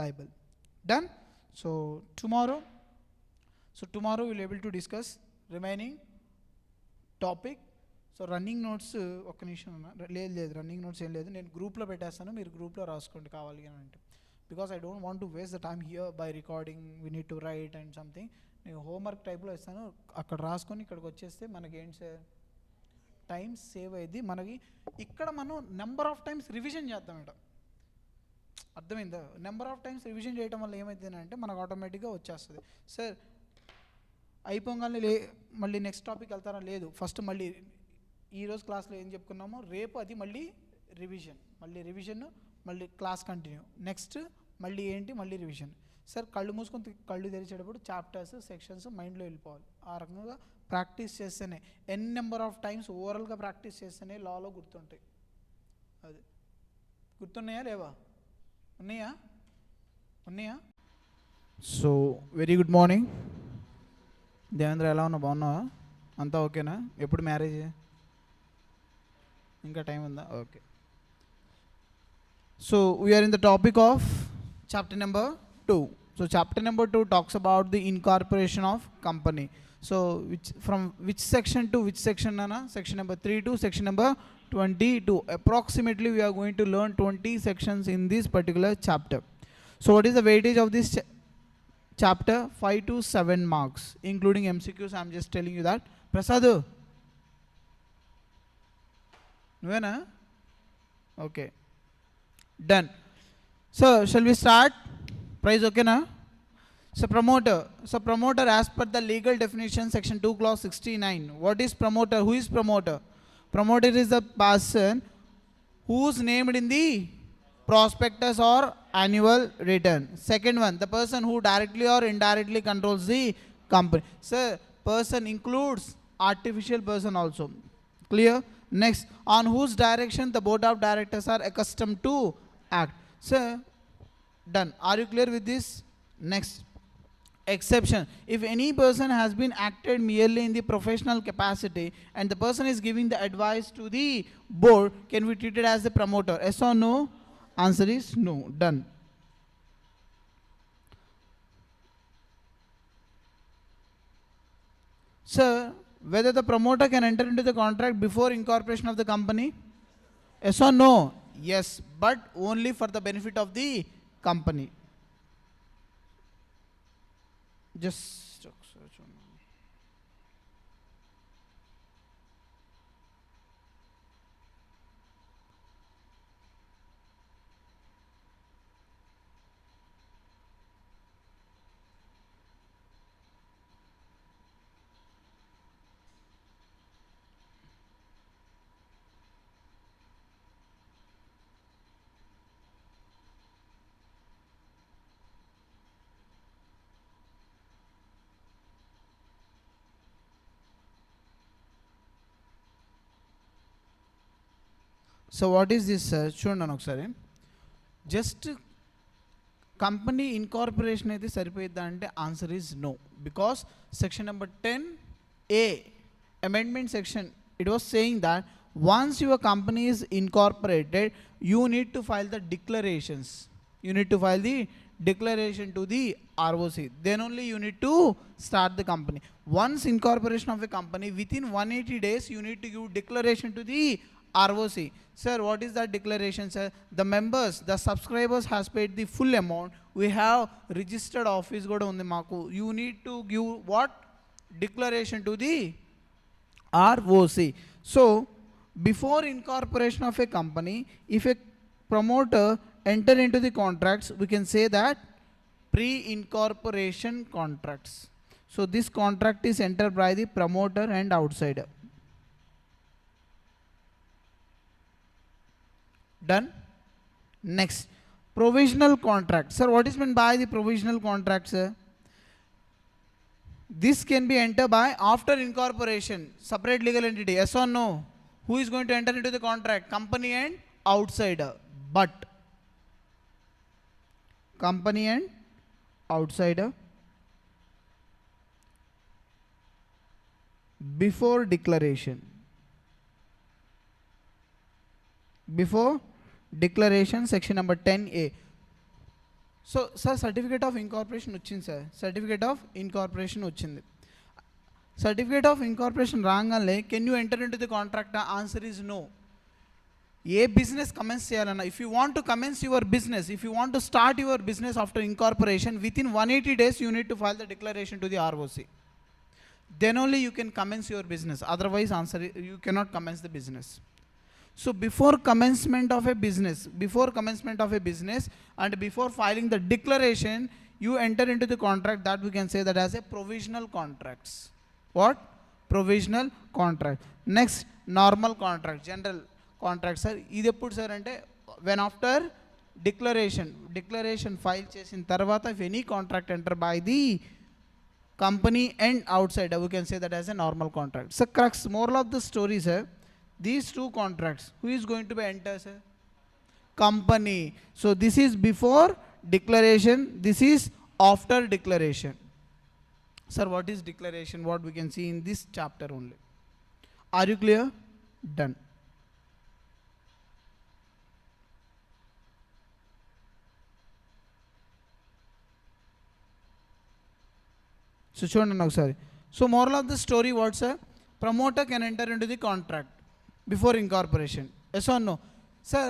liable. Done? So tomorrow we'll able to discuss remaining topic. So running notes ఒక్క నిమిషం లేదు running notes ఏం లేదు, నేను గ్రూప్లో పెట్టేస్తాను, మీరు గ్రూప్లో రాసుకోండి కావాలి అని అంటే, because I don't want to waste the time here by recording, we need to right and something. నేను హోంవర్క్ టైప్లో ఇస్తాను, అక్కడ రాసుకొని ఇక్కడికి వచ్చేస్తే మనకి ఏంటి సార్ టైం సేవ్ అయ్యింది. మనకి ఇక్కడ మనం నెంబర్ ఆఫ్ టైమ్స్ రివిజన్ చేద్దాం మేడం, అర్థమైందా? నెంబర్ ఆఫ్ టైమ్స్ రివిజన్ చేయడం వల్ల ఏమవుతుంది అంటే మనకు ఆటోమేటిక్గా వచ్చేస్తుంది. సార్ అయిపోగానే మళ్ళీ నెక్స్ట్ టాపిక్ వెళ్తారా? లేదు, ఫస్ట్ మళ్ళీ ఈరోజు క్లాస్లో ఏం చెప్పుకున్నామో రేపు అది మళ్ళీ రివిజన్, మళ్ళీ క్లాస్ కంటిన్యూ, నెక్స్ట్ మళ్ళీ ఏంటి మళ్ళీ రివిజన్. సార్ కళ్ళు మూసుకొని కళ్ళు తెరిచేటప్పుడు చాప్టర్స్ సెక్షన్స్ మైండ్లో వెళ్ళిపోవాలి. ఆ రకంగా ప్రాక్టీస్ చేస్తేనే ఎన్ నెంబర్ ఆఫ్ టైమ్స్ ఓవరాల్గా ప్రాక్టీస్ చేస్తేనే లాలో గుర్తుంటాయి. అది గుర్తున్నాయా లేవా? ఉన్నాయా? So very good morning Devendra, ఎలా ఉన్నావు? బాగున్నావా? అంతా ఓకేనా? ఎప్పుడు మ్యారేజ్? ఇంకా టైం ఉందా? Okay. So we are in the topic of chapter number 2. So chapter number 2 talks about the incorporation of company. So from which section to which section Nana? Section number 3 to section number 22. Approximately we are going to learn 20 sections in this particular chapter. So what is the weightage of this chapter? 5 to 7 marks including MCQs. I am just telling you that. Prasad, నువ్వేనా? Okay, done. So shall we start? Prize ఓకేనా? So promoter as per the legal definition section 2 clause 69. What is promoter? Who is promoter? Promoter is the person who is named in the prospectus or annual return. Second one, the person who directly or indirectly controls the company. So person includes artificial person also. Clear? Next, on whose direction the board of directors are accustomed to act. So done. Are you clear with this? Next, exception. If any person has been acted merely in the professional capacity and the person is giving the advice to the board, can we treat it as the promoter? Yes or no? Answer is no. Done. Sir, whether the promoter can enter into the contract before incorporation of the company? Yes or no? Yes, but only for the benefit of the company. Just so what is this, sir? చూడండి ఒకసారి. Just company incorporation అయితే సరిపోయిద్దా అంటే answer is no. Because section number 10A amendment section, it was saying that once your company is incorporated, you need to file the declarations. You need to file the declaration to the ROC. Then only you need to start the company. Once incorporation of a company, within 180 days, you need to give declaration to the ROC. Sir, what is that declaration, sir? The members, the subscribers has paid the full amount. We have registered office kuda undi maaku. You need to give what? Declaration to the ROC. So, before incorporation of a company, if a promoter enter into the contracts, we can say that pre-incorporation contracts. So, this contract is entered by the promoter and outsider. Done. Next, provisional contract. Sir, what is meant by the provisional contract, sir? This can be entered by after incorporation, separate legal entity. Yes or no? Who is going to enter into the contract? Company and outsider. But company and outsider before declaration. Before declaration, section number 10A. So, sir, certificate of incorporation వచ్చింది, sir. Certificate of incorporation వచ్చింది. Certificate of incorporation రాగానే can you enter into the contract? Answer is no. A business commence చేయాలన్నా, if you want to commence your business, if you want to start your business after incorporation, within 180 days you need to file the declaration to the ROC. Then only you can commence your business. Otherwise, you cannot commence the business. So before commencement of a business, and before filing the declaration, you enter into the contract. That we can say that as a provisional contracts. What? Provisional contract. Next, normal contract, general contract, sir. ఇది ఎప్పుడు sir అంటే when after declaration file చేసిన తర్వాత, if any contract enter by the company and outside, we can say that as a normal contract. So crux, moral of the story, sir, these two contracts, who is going to be enter, sir? Company. So this is before declaration, this is after declaration. Sir, what is declaration? What we can see in this chapter only. Are you clear? Done. So చూడండి ఒకసారి. So moral of the story, what, sir? Promoter can enter into the contract before incorporation. Yes or no? Sir,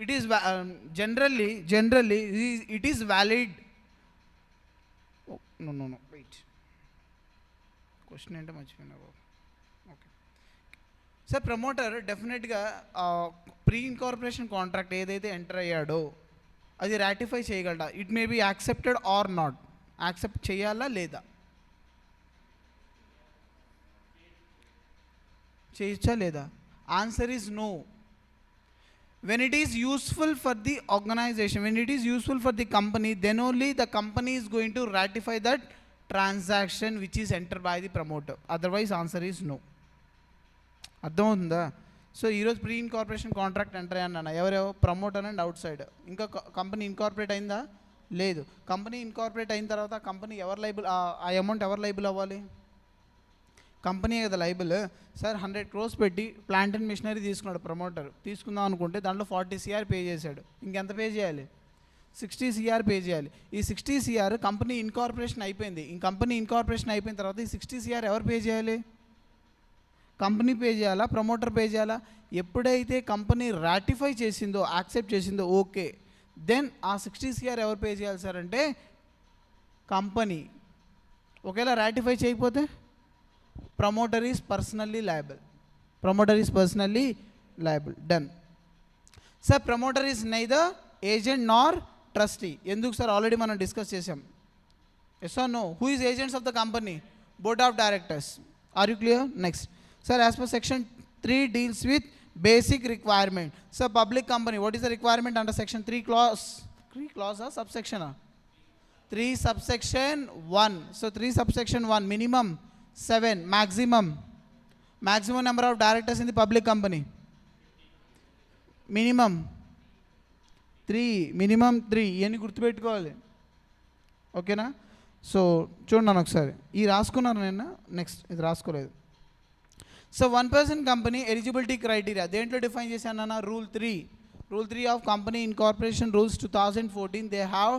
it is generally it is valid. Oh, no, wait. Question ఏంటో మర్చిపోయినా బాబు. Okay sir, promoter డెఫినెట్గా pre incorporation contract ఏదైతే enter అయ్యాడో అది ratify చేయగలడా? It may be accepted or not. Accept చేయాలా లేదా? చేయొచ్చా లేదా? Answer is no. When it is useful for the organization, when it is useful for the company, then only the company is going to ratify that transaction which is entered by the promoter. Otherwise, answer is no. అర్థమవుతుందా? So ఈరోజు pre incorporation contract enter అయ్యాను, ఎవరెవరు? Promoter and out side. ఇంకా company incorporate అయిందా? లేదు. Company incorporate అయిన తర్వాత company ఎవరు లైబుల్, ఆ అమౌంట్ ఎవరు లైబుల్ అవ్వాలి? కంపెనీ కదా లైబుల్. సార్ 100 crores పెట్టి ప్లాంట్ అండ్ మిషనరీ తీసుకున్నాడు ప్రమోటర్. తీసుకుందాం అనుకుంటే దాంట్లో 40 CR పే చేశాడు. ఇంకెంత పే చేయాలి? 60 CR పే చేయాలి. ఈ 60 CR కంపెనీ ఇన్కార్పొరేషన్ అయిపోయింది. ఈ కంపెనీ ఇన్కార్పొరేషన్ అయిపోయిన తర్వాత ఈ 60 CR ఎవరు పే చేయాలి? కంపెనీ పే చేయాలా, ప్రమోటర్ పే చేయాలా? ఎప్పుడైతే కంపెనీ రాటిఫై చేసిందో, యాక్సెప్ట్ చేసిందో, ఓకే, దెన్ ఆ 60 CR ఎవరు పే చేయాలి సార్ అంటే కంపెనీ. ఒకవేళ రాటిఫై చేయకపోతే promoter is personally liable. Promoter is personally liable. Done. Sir promoter is neither agent nor trustee. ఎందుకు సార్? ఆల్రెడీ మనం డిస్కస్ చేసాం. Yes or no? Who is agents of the company? Board of directors. Are you clear? Next sir, as per section 3 deals with basic requirement. So public company, what is the requirement under section 3 clause? 3 clause or subsection? 3 subsection 1. So 3 subsection 1, minimum 7, maximum number of directors in the public company minimum 3 ఇవన్నీ గుర్తుపెట్టుకోవాలి. ఓకేనా? So చూడండి ఒకసారి, ఈ రాసుకున్నారు నేను. Next ఇది రాసుకోలేదు. సో 1% కంపెనీ ఎలిజిబిలిటీ క్రైటీరియా దేంట్లో డిఫైన్ చేశానన్నా? Rule 3 of company incorporation rules 2014. They have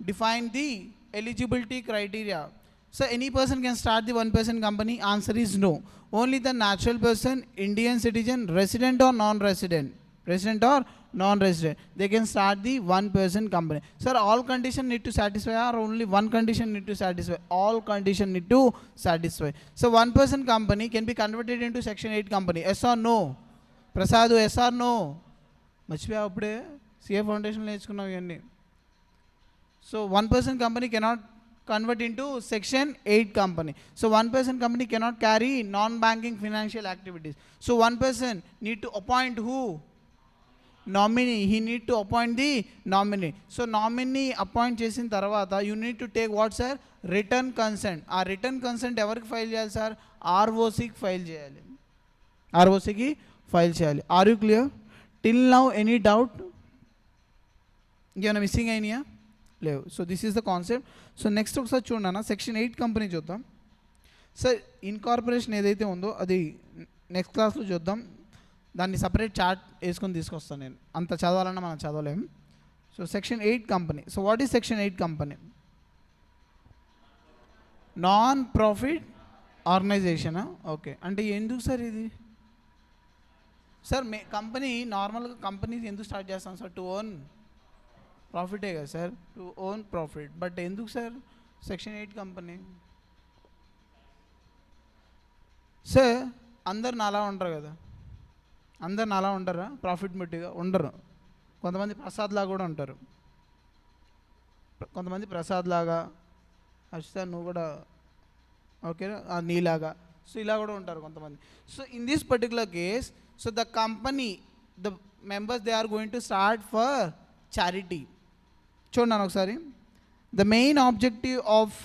define the eligibility criteria. So any person can start the 1% company? Answer is no. Only the natural person, Indian citizen, resident or non resident, they can start the 1% company. Sir, all condition need to satisfy or only one condition need to satisfy? All condition need to satisfy. So 1% company can be converted into section 8 company. Yes or no? Prasad, yes or no? మర్చిపోయా అప్పుడే CA foundation నేర్చుకున్నాం ఇవన్నీ. So 1% company cannot convert into section 8 company. So 1% company cannot carry non-banking financial activities. So 1% need to appoint who? Nominee. He need to appoint the nominee. So nominee appoint చేసిన తర్వాత you need to take what sir? Written consent. ఆ written consent ఎవరికి file చేయాలి sir? ROCకి file చేయాలి. ROCకి file చేయాలి. Are you clear? Till now any doubt? ఇంకేమైనా మిస్సింగ్ అయినాయా? లేవు. So this is the concept. So next ఒకసారి చూడన్నా, సెక్షన్ 8 కంపెనీ చూద్దాం. సార్ ఇన్కార్పొరేషన్ ఏదైతే ఉందో అది నెక్స్ట్ క్లాస్లో చూద్దాం. దాన్ని సపరేట్ చార్ట్ వేసుకొని తీసుకొస్తాను నేను. అంత చదవాలన్నా మనం చదవలేము. So section 8 company. So what is section 8 company? Non profit ఆర్గనైజేషనా? ఓకే, అంటే ఎందుకు సార్ ఇది? సార్ కంపెనీ నార్మల్గా కంపెనీ ఎందుకు స్టార్ట్ చేస్తాం సార్? టు ఓన్ ప్రాఫిటే కదా sir, to own profit. But ఎందుకు సార్ సెక్షన్ 8 కంపెనీ? సార్ అందరు నాలా ఉంటారు కదా, అందరు నాలా ఉంటారా? ప్రాఫిట్ మట్టిగా ఉండరు. కొంతమంది ప్రసాద్ లాగా కూడా ఉంటారు. కొంతమంది ప్రసాద్ లాగా, హర్షిత నువ్వు కూడా ఓకేనా, నీలాగా. సో ఇలా కూడా ఉంటారు కొంతమంది. So in this particular case, so the company, the members they are going to start for charity. చూడండి ఒకసారి, the main objective of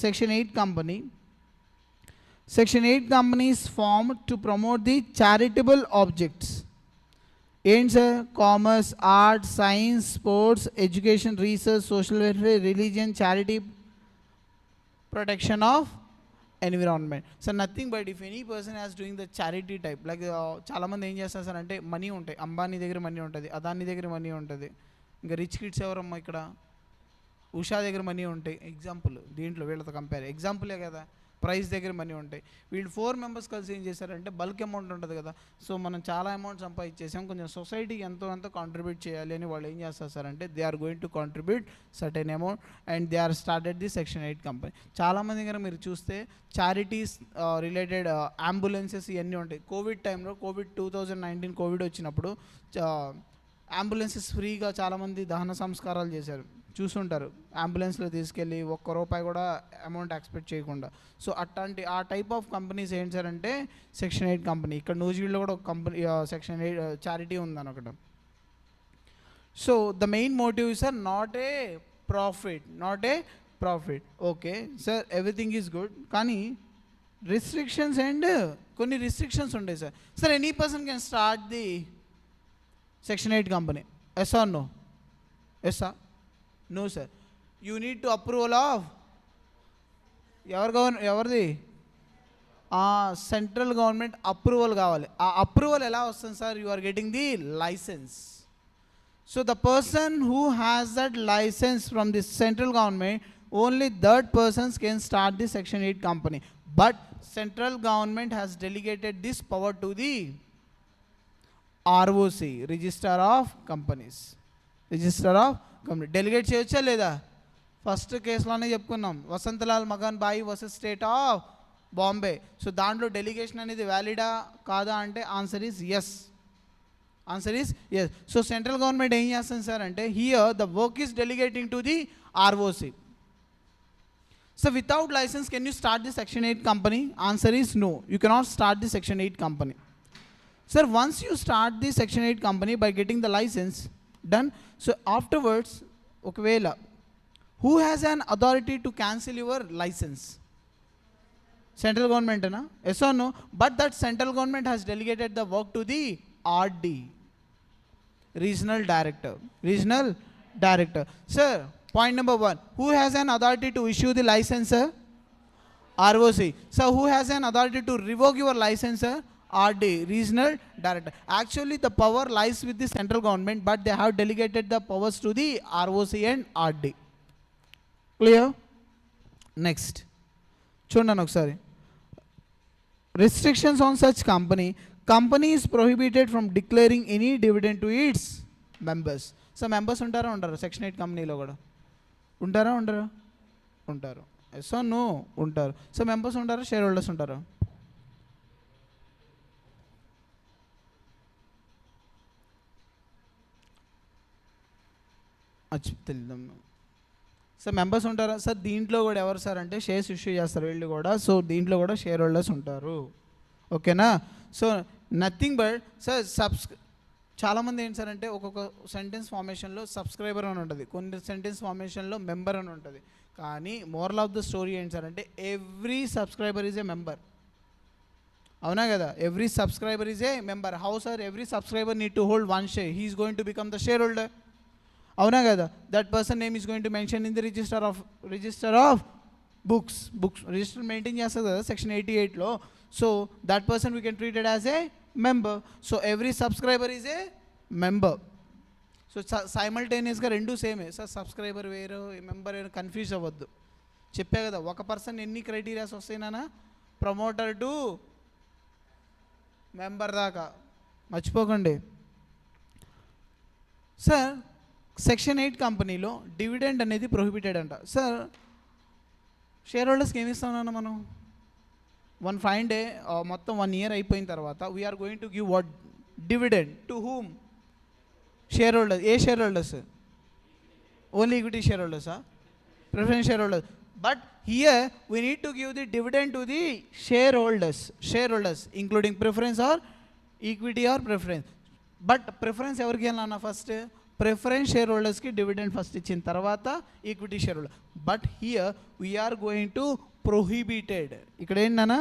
section 8 company. Section 8 company is formed to promote the charitable objects. Aims commerce, art, science, sports, education, research, social welfare, religion, charity, protection of environment. So nothing but if any person has doing the charity type, like చాలా మంది ఏం చేస్తారు sir అంటే money ఉంటాయి. అంబానీ దగ్గర money ఉంటుంది, అదానీ దగ్గర money ఉంటుంది. ఇంకా రిచ్ కిడ్స్ ఎవరమ్మా ఇక్కడ? ఉషా దగ్గర మనీ ఉంటాయి. ఎగ్జాంపుల్, దీంట్లో వీళ్ళతో కంపేర్ ఎగ్జాంపులే కదా. ప్రైస్ దగ్గర మనీ ఉంటాయి. వీళ్ళు 4 మెంబర్స్ కలిసి ఏం చేశారంటే బల్క్ అమౌంట్ ఉంటుంది కదా. సో మనం చాలా అమౌంట్ సంపాదించేసాం, కొంచెం సొసైటీకి ఎంతో కాంట్రిబ్యూట్ చేయాలి అని వాళ్ళు ఏం చేస్తారు సార్ అంటే they are going to contribute certain amount and they are started the section 8 company. చాలామంది దగ్గర మీరు చూస్తే చారిటీస్ రిలేటెడ్ అంబులెన్సెస్ ఇవన్నీ ఉంటాయి. కోవిడ్ టైంలో, కోవిడ్ 2019 కోవిడ్ వచ్చినప్పుడు అంబులెన్సెస్ ఫ్రీగా చాలామంది దహన సంస్కారాలు చేశారు, చూసుంటారు. అంబులెన్స్లో తీసుకెళ్ళి ₹1 కూడా అమౌంట్ ఎక్స్పెక్ట్ చేయకుండా. సో అట్లాంటి ఆ టైప్ ఆఫ్ కంపెనీస్ ఏంటి సార్ అంటే సెక్షన్ 8 కంపెనీ. ఇక్కడ న్యూజిలాండ్లో కూడా ఒక కంపెనీ సెక్షన్ 8 చారిటీ ఉందని ఒకటి. So the main motive sir not a profit. Okay sir, everything is good, కానీ రిస్ట్రిక్షన్స్ అండ్ కొన్ని రిస్ట్రిక్షన్స్ ఉంటాయి sir. Sir any person can start the section 8 company? Yes or no? Yes sir. No sir. You need to approval of ఎవరిది central government approval కావాలి. ఆ approval ఎలా వస్తుంది sir? You are getting the licence. So the person who has that licence from the central government, only that persons can start the section 8 company. But central government has delegated this power to the ROC, register of companies. Register of company delegate చేయొచ్చా లేదా? First కేసులోనే చెప్పుకున్నాం, Vasantlal Magan Bhai versus state of Bombay. So దాంట్లో delegation అనేది వ్యాలిడా కాదా అంటే answer is yes. Answer is yes. So central government ఏం చేస్తుంది సార్ అంటే, here the work is delegating to the ROC. So without licence can you start the section 8 company? Answer is no, you cannot start the section 8 company. Sir, once you start the section 8 company by getting the license done, so afterwards, okvela, who has an authority to cancel your license? Central government, na? Yes or no? But that central government has delegated the work to the RD, regional director. Regional director. Sir, point number 1, who has an authority to issue the license, sir? ROC. So who has an authority to revoke your license, sir? RD, regional director. Actually the power lies with the central government, but they have delegated the powers to the ROC and RD. Clear? Next, చూడండి ఒకసారి. Restrictions on such company. Company is prohibited from declaring any dividend to its members. So members ఉంటారా ఉండరు section 8 కంపెనీలో కూడా? ఉంటారా ఉండరా? ఉంటారు. Yes or no? ఉంటారు. సో మెంబర్స్ ఉంటారా, షేర్ హోల్డర్స్ ఉంటారా? తెలియదు సార్. మెంబర్స్ ఉంటారా సార్? దీంట్లో కూడా ఎవరు సార్ అంటే షేర్స్ ఇష్యూ చేస్తారు వీళ్ళు కూడా. సో దీంట్లో కూడా షేర్ హోల్డర్స్ ఉంటారు. ఓకేనా? సో నథింగ్ బట్ సార్ చాలామంది ఏంటి సార్ అంటే ఒక్కొక్క సెంటెన్స్ ఫార్మేషన్లో సబ్స్క్రైబర్ అని ఉంటుంది, కొన్ని సెంటెన్స్ ఫార్మేషన్లో మెంబర్ అని ఉంటుంది. కానీ మోరల్ ఆఫ్ ద స్టోరీ ఏంటి సార్ అంటే every subscriber is a member. అవునా కదా? Every subscriber is a member. How sir? Every subscriber need to hold 1 share. He is going to become the share holder. అవునా కదా? That person name is going to mention in the register of books. Register maintain చేస్తుంది కదా section 88లో. So that person we can treated as a member. So every subscriber is a member. So సైమల్టేనియస్గా రెండు సేమే sir. Subscriber వేరు, member వేరు, confuse అవ్వద్దు. చెప్పే కదా ఒక పర్సన్ ఎన్ని క్రైటీరియాస్ వస్తాయినా, ప్రమోటర్ టు మెంబర్ దాకా మర్చిపోకండి సార్. సెక్షన్ 8 కంపెనీలో డివిడెండ్ అనేది ప్రొహిబిటెడ్ అంట సార్. షేర్ హోల్డర్స్కి ఏమి ఇస్తామన్నా మనం? వన్ ఫైన్ డే మొత్తం 1 year అయిపోయిన తర్వాత we are going to give what? Dividend. To whom? Share holders. ఏ share holders? Only equity share హోల్డర్సా? Preference share holders. But here we need to give the dividend to the share holders including preference or equity or preference. But preference ఎవరికి వెళ్ళాలన్నా first? Preference share హోల్డర్స్కి dividend first ఇచ్చిన తర్వాత equity share holder. But here we are going to prohibited. ఇక్కడ ఏంటన్నా?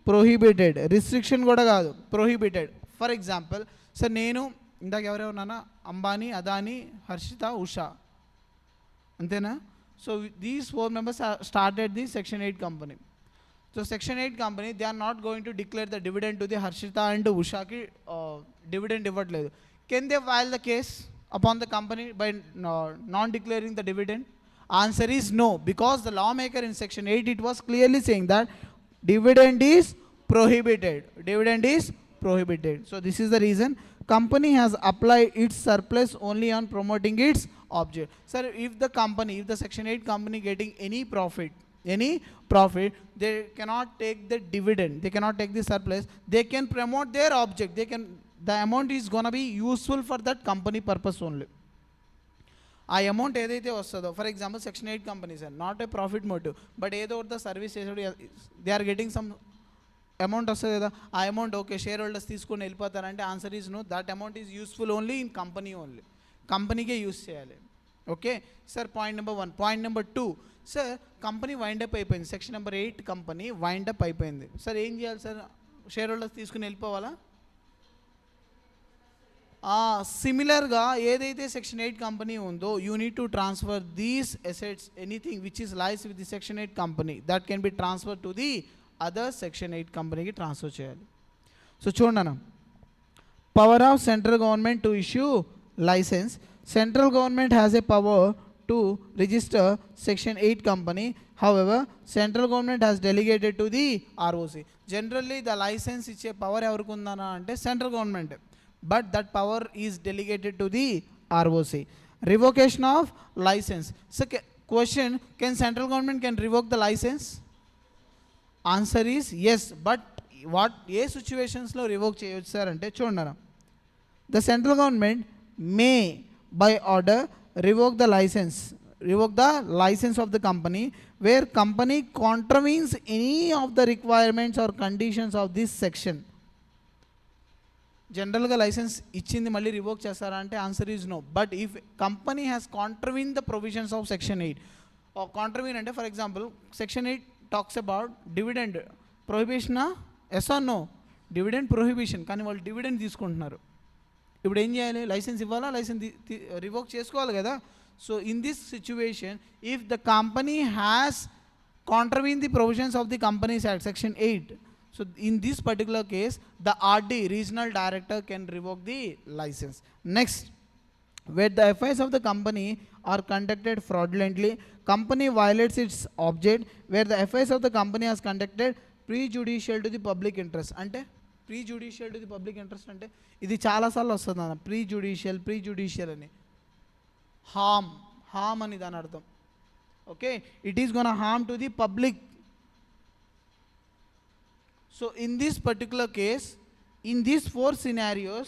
Prohibited. Restriction కూడా కాదు, prohibited. For example sir, నేను ఇందాక ఎవరెవరన్నా అంబానీ, అదానీ, హర్షిత, ఉషా, అంతేనా? So these 4 members started the section 8 company. So section 8 company, they are not going to declare the dividend to the Harshita and Ushaki dividend ఇవ్వట్లేదు. Can they file the case upon the company by non declaring the dividend? Answer is no, because the lawmaker in section 8 it was clearly saying that dividend is prohibited. Dividend is prohibited. So this is the reason company has applied its surplus only on promoting its object. Sir, if the section 8 company getting any profit, they cannot take the dividend, they cannot take the surplus, they can promote their object, the amount is gonna be useful for that company purpose only. ఆ amount ఏదైతే వస్తుందో, for example section 8 companies are not a profit motive, but ఏదో ఒక service చేసాడు, they are getting some amount వస్తుంది కదా, ఆ amount okay share holders తీసుకొని వెళ్ళిపోతారంటే answer is no. That amount is useful only in company only, కంపెనీకే use చేయాలి. Okay sir, point number 1. Point number 2, sir company wind up అయిపోయింది, section number 8 company wind up అయిపోయింది. సార్ ఏం చేయాలి సార్? షేర్ హోల్డర్స్ తీసుకుని వెళ్ళిపోవాలా? సిమిలర్గా ఏదైతే సెక్షన్ 8 కంపెనీ ఉందో you need to transfer these assets anything which is lies with the section 8 company that can be transfer to the other section 8 కంపెనీకి ట్రాన్స్ఫర్ చేయాలి. సో చూడండి అన్న, power of central government to issue licence. Central government has a power to register section 8 company. However, central government has delegated to the ROC. Generally the license ఇచ్చే power ఎవరికి ఉందన్నా అంటే central government, but that power is delegated to the ROC. Revocation of license. So question, can central government can revoke the license? Answer is yes, but what ఏ సిచ్యువేషన్స్లో revoke చేయవచ్చు sir అంటే చూడండి, the central government may by order revoke the license of the company where company contravenes any of the requirements or conditions of this section. జనరల్గా license ఇచ్చింది మళ్ళీ revoke చేస్తారా అంటే answer is no. But if company has contravene the provisions of section 8, contravene అంటే for example section 8 talks about dividend ప్రొహిబిషనా, yes or no? Dividend prohibition, కానీ వాళ్ళు dividend తీసుకుంటున్నారు. ఇప్పుడు ఏం చేయాలి? లైసెన్స్ ఇవ్వాలా, లైసెన్స్ రివోక్ చేసుకోవాలి కదా. So in this situation if the company has contravene the provisions of the companies act section 8, so in this particular case the RD regional director can revoke the license. Next, where the affairs of the company are conducted fraudulently, company violates its object, where the affairs of the company has conducted prejudicial to the public interest. అంటే ప్రీజుడిషియల్ to the public interest అంటే ఇది చాలాసార్లు వస్తుంది అన్న, ప్రీజుడిషియల్ అని హామ్ అని దాని అర్థం. Okay, it is gonna harm to the public. So in this particular case, in these 4 scenarios,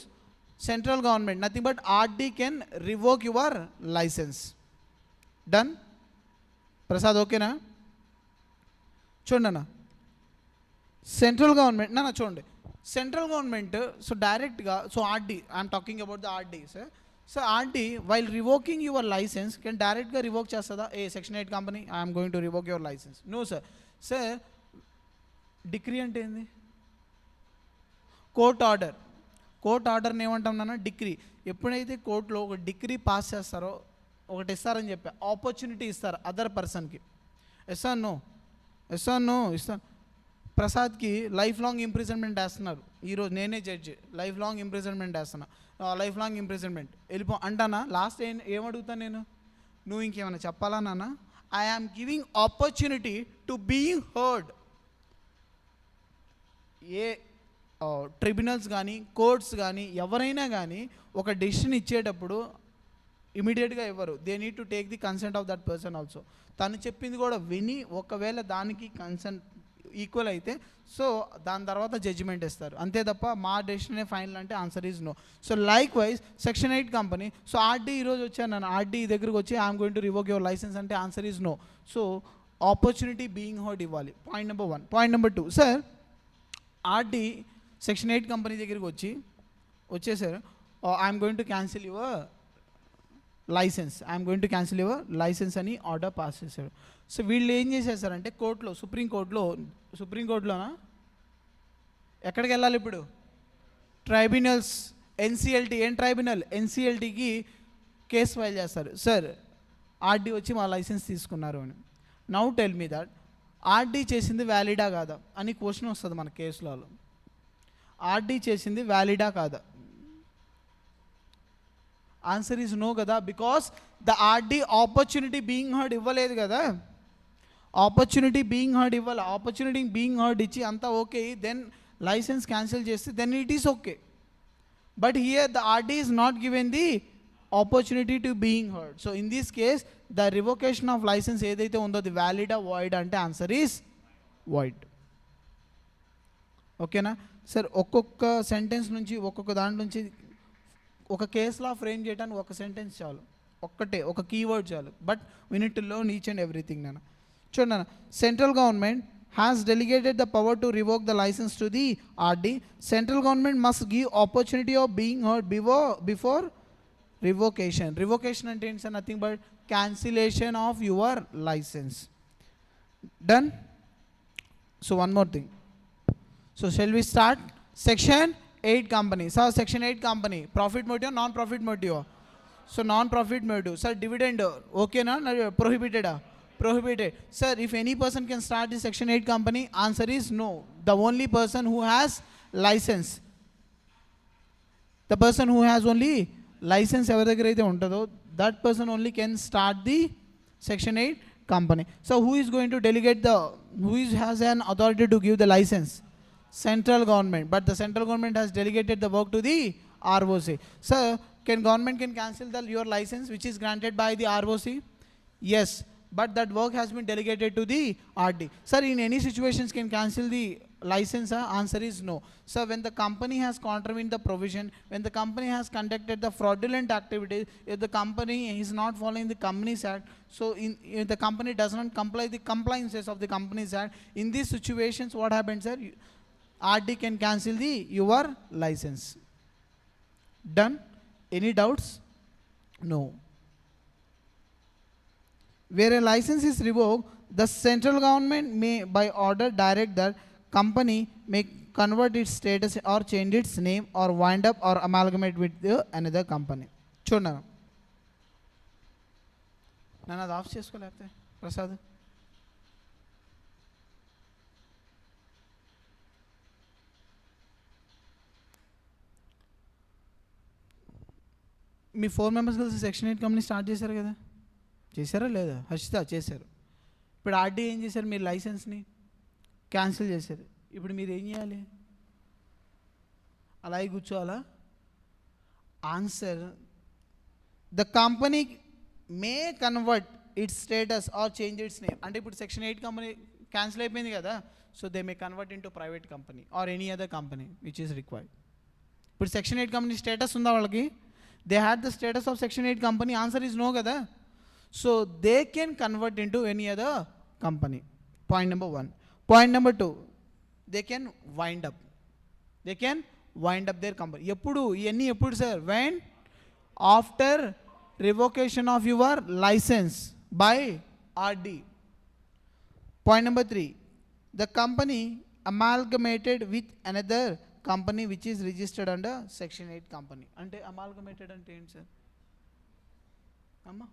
central government, nothing but RD can revoke your license. Done? Prasad ఓకేనా? చూడండి అన్న, సెంట్రల్ గవర్నమెంట్ నా చూడండి, సెంట్రల్ గవర్నమెంట్ సో డైరెక్ట్గా, so RD, I'm talking about the RD sir. So RD while revoking your license can డైరెక్ట్గా revoke చేస్తుందా? A section 8 company, I'm going to revoke your license. No sir. Sir decree అంటే ఏంది? Court ఆర్డర్ని ఏమంటాం నాన్న? Decree. ఎప్పుడైతే కోర్టులో ఒక డిక్రీ పాస్ చేస్తారో ఒకటి ఇస్తారని చెప్పా, ఆపర్చునిటీ ఇస్తారు అదర్ పర్సన్కి. ఎస్ ఆర్ నో ఇస్తాను. ప్రసాద్కి లైఫ్ లాంగ్ ఇంప్రిజన్మెంట్ వేస్తున్నారు, ఈరోజు నేనే జడ్జి, లైఫ్ లాంగ్ ఇంప్రిజన్మెంట్ వేస్తున్నా, లైఫ్ లాంగ్ ఇంప్రిజన్మెంట్ వెళ్ళిపో అంటానా? లాస్ట్ ఏమడుగుతాను నేను, నువ్వు ఇంకేమైనా చెప్పాలా నాన్న? I am giving opportunity to being heard. A tribunals కానీ కోర్ట్స్ కానీ ఎవరైనా కానీ ఒక డెసిషన్ ఇచ్చేటప్పుడు ఇమీడియట్గా ఇవ్వరు, they need to take the consent of that person also. తను చెప్పింది కూడా విని ఒకవేళ దానికి కన్సెంట్ ఈక్వల్ అయితే సో దాని తర్వాత జడ్జిమెంట్ ఇస్తారు, అంతే తప్ప మా డెసిషనే ఫైనల్ అంటే answer is no. So likewise section 8 company, so RD ఈరోజు వచ్చాను నేను, ఆర్డీ దగ్గరకు వచ్చి I'm going to revoke your license అంటే answer is no. So opportunity being heard ఇవ్వాలి, point number 1. Point number 2, sir RD section 8 company దగ్గరికి వచ్చేసారు, I'm going to cancel your license అని ఆర్డర్ పాస్ చేశారు. సో వీళ్ళు ఏం చేసేసారంటే కోర్టులో, సుప్రీంకోర్టులోనా ఎక్కడికి వెళ్ళాలి ఇప్పుడు? Tribunals, NCLT. ఏం ట్రైబ్యునల్? ఎన్సిఎల్టీకి కేసు ఫైల్ చేస్తారు, సార్ ఆర్డీ వచ్చి మా లైసెన్స్ తీసుకున్నారు అని. Now tell me that RD చేసింది వ్యాలిడా కాదా అని క్వశ్చన్ వస్తుంది మన కేసులలో. ఆర్డీ చేసింది వ్యాలిడా కాదా? ఆన్సర్ ఈజ్ నో కదా, because the RD opportunity being heard ఇవ్వలేదు కదా. ఆపర్చునిటీ బీయింగ్ హర్డ్ ఇచ్చి అంతా ఓకే, దెన్ లైసెన్స్ క్యాన్సిల్ చేస్తే then it is okay. But here the RD is not given the opportunity to being heard. So in this case the revocation of licence ఏదైతే ఉందో అది వ్యాలిడా void అంటే answer is void. ఓకేనా sir? ఒక్కొక్క sentence నుంచి ఒక్కొక్క దాంట్ నుంచి ఒక కేసులా ఫ్రేమ్ చేయడానికి ఒక సెంటెన్స్ చాలు, ఒక కీవర్డ్ చాలు, but we need to learn each and everything. నేను చూడండి, central government has delegated the power to revoke the licence to the RD. Central government must give opportunity of being heard before revocation. Revocation అంటే ఏంటి sir? Nothing but cancellation of your licence. Done? So one more thing. So shall we start? Section 8 company. Sir, section 8 company. Profit motive, non-profit motive. So non-profit motive. Sir, dividend, okay na? Prohibited. Prohibited. Sir, if any person can start the section 8 company, answer is no. The only person who has license. The person who has only license, that person only can start the section 8 company. So who is going to delegate has an authority to give the license? Central government. But the central government has delegated the work to the ROC. So government can cancel your license which is granted by the ROC? Yes, but that work has been delegated to the RD. Sir, in any situations can cancel the license? Answer is no. Sir, when the company has contravened the provision, when the company has conducted the fraudulent activities, if the company is not following the Companies Act, so if the company does not comply the compliances of the Companies Act, in these situations what happens, sir? RD can cancel your license. Done? Any doubts? No. Where a license is revoked, the central government may by order direct that company may convert its status or change its name or wind up or amalgamate with another company. చూడన్నా నన్ను అది of చేసుకోలేకపోతే Prasad. Me 4 members కలిసి section 8 company start చేశారు కదా, చేశారా లేదా? హర్షిత చేశారు. ఇప్పుడు ఆర్డీ ఏం చేశారు? మీరు లైసెన్స్ని క్యాన్సిల్ చేశారు. ఇప్పుడు మీరు ఏం చేయాలి? అలాగే కూర్చోవాలా? Answer, the company may convert its status or change its name. అంటే ఇప్పుడు సెక్షన్ 8 కంపెనీ క్యాన్సిల్ అయిపోయింది కదా, so they may convert into private company or any other company which is required. ఇప్పుడు సెక్షన్ 8 కంపెనీ స్టేటస్ ఉందా వాళ్ళకి? They had the status of section 8 company. Answer is no కదా. So they can convert into any other company. Point number 1. Point number 2, they can wind up. They can wind up their company. ఎప్పుడు ఇవన్నీ ఎప్పుడు sir? When after revocation of your licence by RD. Point number 3, the company amalgamated with another company which is registered under section 8 company. అంటే amalgamated అంటే ఏంటి sir? అమ్మా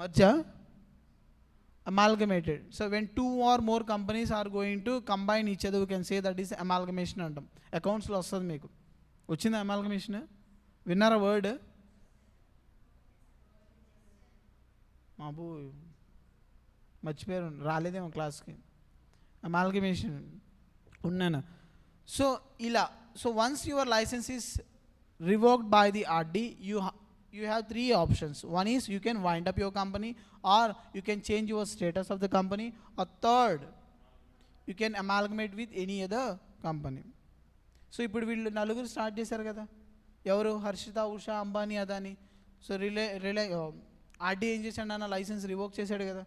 మర్జా, amalgamated. So when 2 or more companies are going to combine each other, we can say that is amalgamation అంటాం. అకౌంట్స్లో వస్తుంది. మీకు వచ్చిందా amalgamation? విన్నారా word? Mabu మర్చిపోయారు, రాలేదేమో క్లాస్కి. అమాల్గమేషన్ ఉన్నాను. సో ఇలా, so once your licence is revoked by the RD, you have 3 options. One is you can wind up your company, or you can change your status of the company, or third, you can amalgamate with any other company. So ఇప్పుడు వీళ్ళు నలుగురు start చేశారు కదా, ఎవరు? Harshita, Usha, Ambani, Adani. So రిలే RD ఏం చేశాడు అన్న? లైసెన్స్ రివోక్ చేశాడు కదా.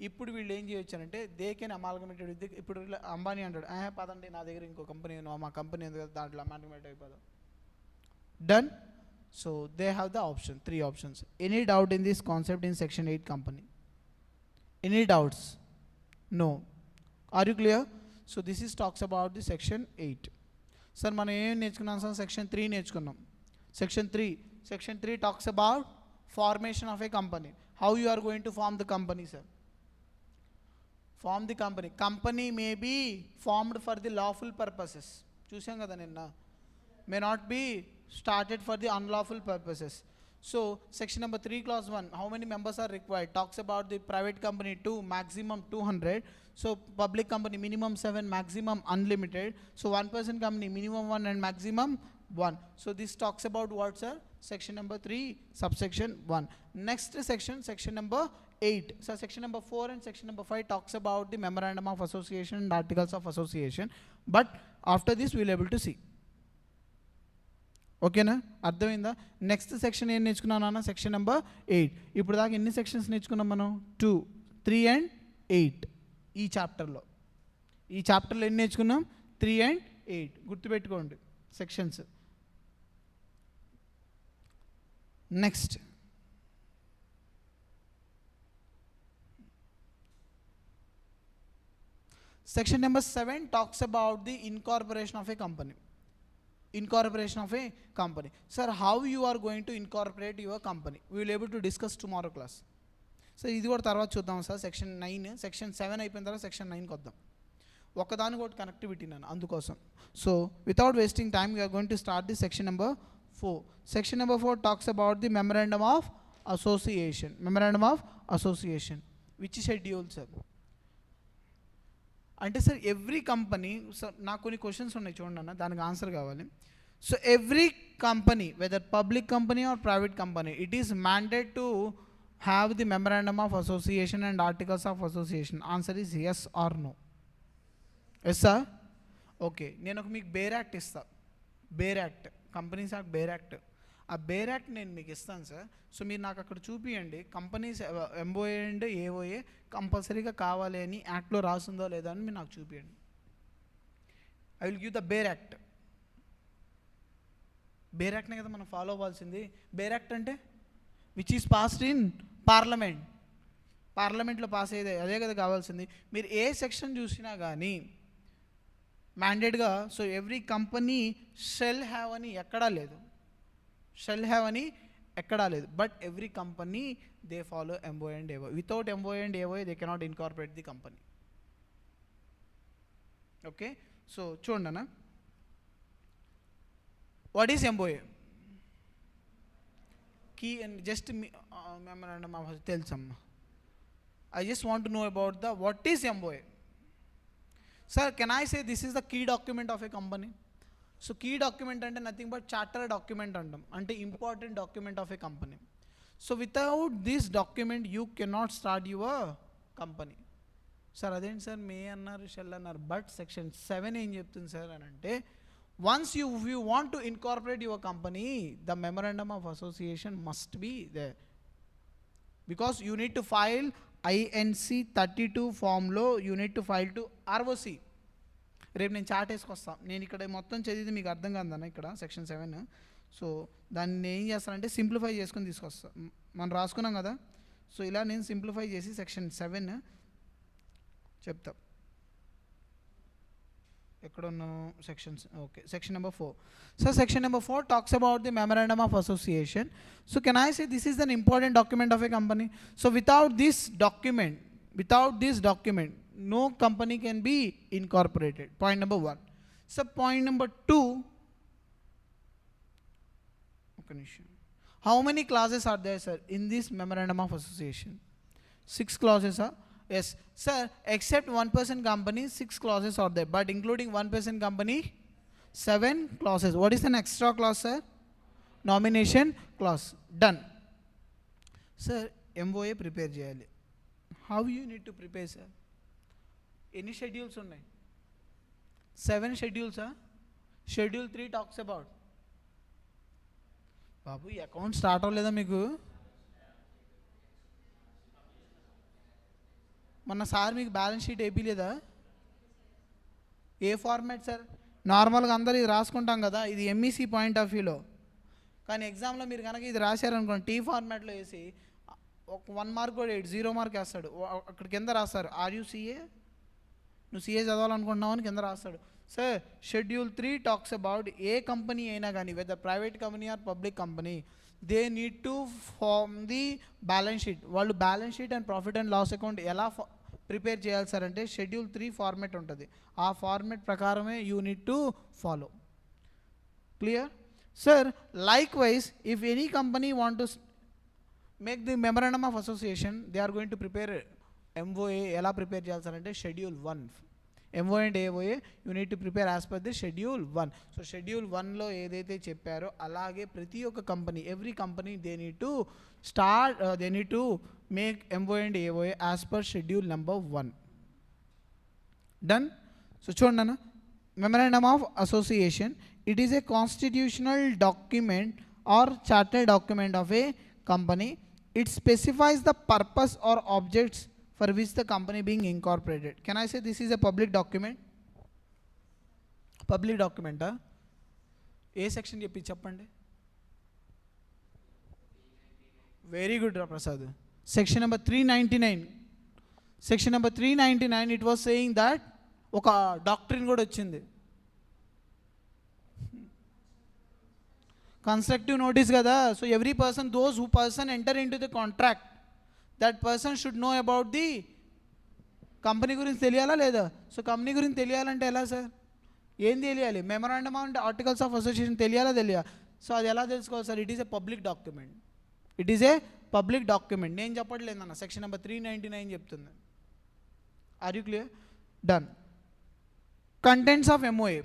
ఇప్పుడు వీళ్ళు ఏం చేయొచ్చారంటే దే కెన్ అమాల్గమేటెడ్ విత్. ఇప్పుడు అంబానీ అంటాడు, పదండి నా దగ్గర ఇంకో కంపెనీ, మా కంపెనీ ఉంది కదా, దాంట్లో అమాల్గమేట్ అయిపోదాం. Done. So they have the option, 3 options. Any doubt in this concept in section 8 company? Any doubts? No. Are you clear? So this is talks about the section 8. Sir, మనం ఏం నేర్చుకున్నాం sir? Section 3 నేర్చుకున్నాం. Section 3 talks about formation of a company. How you are going to form the company, sir? Form the company. Company may be formed for the lawful purposes. చూసాం కదా నిన్న. May not be started for the unlawful purposes. So section number 3 clause 1, how many members are required? Talks about the private company 2, maximum 200. So public company minimum 7, maximum unlimited. So one person company minimum 1 and maximum 1. So this talks about what, sir? Section number 3 subsection 1. Next section number 8. So section number 4 and section number 5 talks about the memorandum of association and articles of association. But after this we will able to see. ఓకేనా? అర్థమైందా? Next section ఏం నేర్చుకున్నాను అన్న? Section number 8. ఇప్పుడు దాకా ఎన్ని sections నేర్చుకున్నాం మనం? 2, 3 and 8. ఈ చాప్టర్లో ఎన్ని నేర్చుకున్నాం? 3 and 8. గుర్తుపెట్టుకోండి sections. Next Section number 7 talks about the incorporation of a company. Incorporation of a company. Sir, how you are going to incorporate your company? We will able to discuss tomorrow class. So ఇది కూడా తర్వాత చూద్దాం sir. Section 9, section 7 అయిపోయిన తర్వాత section 9కి వద్దాం. ఒకదానికి ఒకటి కనెక్టివిటీ నన్ను అందుకోసం. So without wasting time we are going to start the section number 4. Section number 4 talks about the memorandum of association. Memorandum of association which schedule sir? అంటే సార్ ఎవ్రీ కంపెనీ, సార్ నాకు కొన్ని questions ఉన్నాయి చూడండి అన్న, దానికి answer కావాలి. So every company, whether public company or private company, it is mandate to have the memorandum of association and articles of association. Answer is yes or no? Yes sir? Okay, నేను ఒక మీకు bare act ఇస్తా. Bare act, companies act, bare act. ఆ bare act నేను మీకు ఇస్తాను sir. So మీరు నాకు అక్కడ చూపియండి కంపెనీస్ ఎంఓఏ అండ్ ఏఓఏ కంపల్సరీగా కావాలి అని యాక్ట్లో రాసిందో లేదో అని మీరు నాకు చూపియండి. I will give the bare act. Bare యాక్ట్నే కదా మనం ఫాలో అవ్వాల్సింది. బేర్ యాక్ట్ అంటే which is passed in parliament. పార్లమెంట్లో పాస్ అయ్యేదే, అదే కదా కావాల్సింది. మీరు ఏ సెక్షన్ చూసినా కానీ మ్యాండేట్గా so every company shall have అని ఎక్కడా లేదు. షెల్ హ్యావ్ అని ఎక్కడా లేదు. But every company they follow MOA and AOA. Without MOA and AOA they cannot incorporate the company. Okay, so చూడండి అన్న, what is MOA? Key and just memorandum of తెలుసమ్మా. I just want to know about the what is MOA. Sir, can I say this is the key document of a company? So key document ante nothing but charter document antam, ante important document of a company. So without this document you cannot start your company. Sir adent sir may annaru shall annaru, but section 7 em cheptundi sir ani ante once you want to incorporate your company, the memorandum of association must be there, because you need to file INC 32 ఫామ్లో you need to file to ROC. రేపు నేను chart వేసుకొస్తాను. నేను ఇక్కడ మొత్తం చదివితే మీకు అర్థం కాదన్న ఇక్కడ సెక్షన్ 7. సో దాన్ని ఏం చేస్తానంటే సింప్లిఫై చేసుకొని తీసుకొస్తా. మనం రాసుకున్నాం కదా, సో ఇలా నేను సింప్లిఫై చేసి సెక్షన్ 7 చెప్తా. ఎక్కడ ఉన్నాను sections? Okay, section number 4. So section number 4 talks about the memorandum of association. So can I say this is an important document of a company. So without this document no company can be incorporated. Point number 1. So point number 2, how many clauses are there sir in this memorandum of association? 6 clauses are. Yes sir, except 1% company 6 clauses are there, but including 1% company 7 clauses. What is an extra clause sir? Nomination clause. Done. Sir MOA prepare cheyali. How you need to prepare sir? ఎన్ని schedules ఉన్నాయి? 7 షెడ్యూల్సా? Schedule 3 talks about, బాబు ఈ account start అవ్వలేదా మీకు? మొన్న sir మీకు balance sheet వేయలేదా? ఏ format sir? నార్మల్గా అందరూ ఇది రాసుకుంటాం కదా, ఇది MEC పాయింట్ ఆఫ్ వ్యూలో. కానీ ఎగ్జామ్లో మీరు కనుక ఇది రాశారనుకోండి టీ ఫార్మాట్లో వేసి ఒక 1 మార్క్ కూడా 0 మార్క్ వేస్తాడు. అక్కడ కింద రాస్తారు RUCA, నువ్వు CA చదవాలనుకుంటున్నావు అని కింద రాస్తాడు. సార్ షెడ్యూల్ 3 టాక్స్ అబౌట్ ఏ కంపెనీ అయినా కానీ whether private company or public company they need to form the balance sheet. వాళ్ళు balance sheet and profit and loss account ఎలా ప్రిపేర్ చేయాలి సార్ అంటే షెడ్యూల్ 3 ఫార్మేట్ ఉంటుంది. ఆ ఫార్మేట్ ప్రకారమే you need to follow. Clear sir? Likewise if any company want to make the memorandum of association, they are going to prepare MOA. ఎలా prepare చేయాలి sir అంటే schedule 1. MOA and AOA you need to prepare as per the schedule 1. So schedule 1లో ఏదైతే చెప్పారో అలాగే ప్రతి ఒక్క company, every company they need to make MOA and AOA as per schedule number 1. Done. So చూడండి అన్న, memorandum of association, it is a constitutional document or charter document of a company. It specifies the purpose or objects for which the company being incorporated. Can I say this is a public document? Public document A section చెప్పండి? Very good రా Prasad. Section number 399. Section number 399, it was saying that ఒక doctrine కూడా వచ్చింది. Constructive notice కదా. So every person, those who person enter into the contract, that person should know about the company గురించి తెలియాలా లేదా? So company గురించి తెలియాలంటే ఎలా sir? ఏం తెలియాలి? Memorandum and articles of association తెలియాలా తెలియాలి? సో అది ఎలా తెలుసుకోవాలి sir? It is a public document. It is a public document. నేను చెప్పట్లేదు అన్న, సెక్షన్ నెంబర్ 399 చెప్తుంది. Are you clear? Done. Contents of MOA.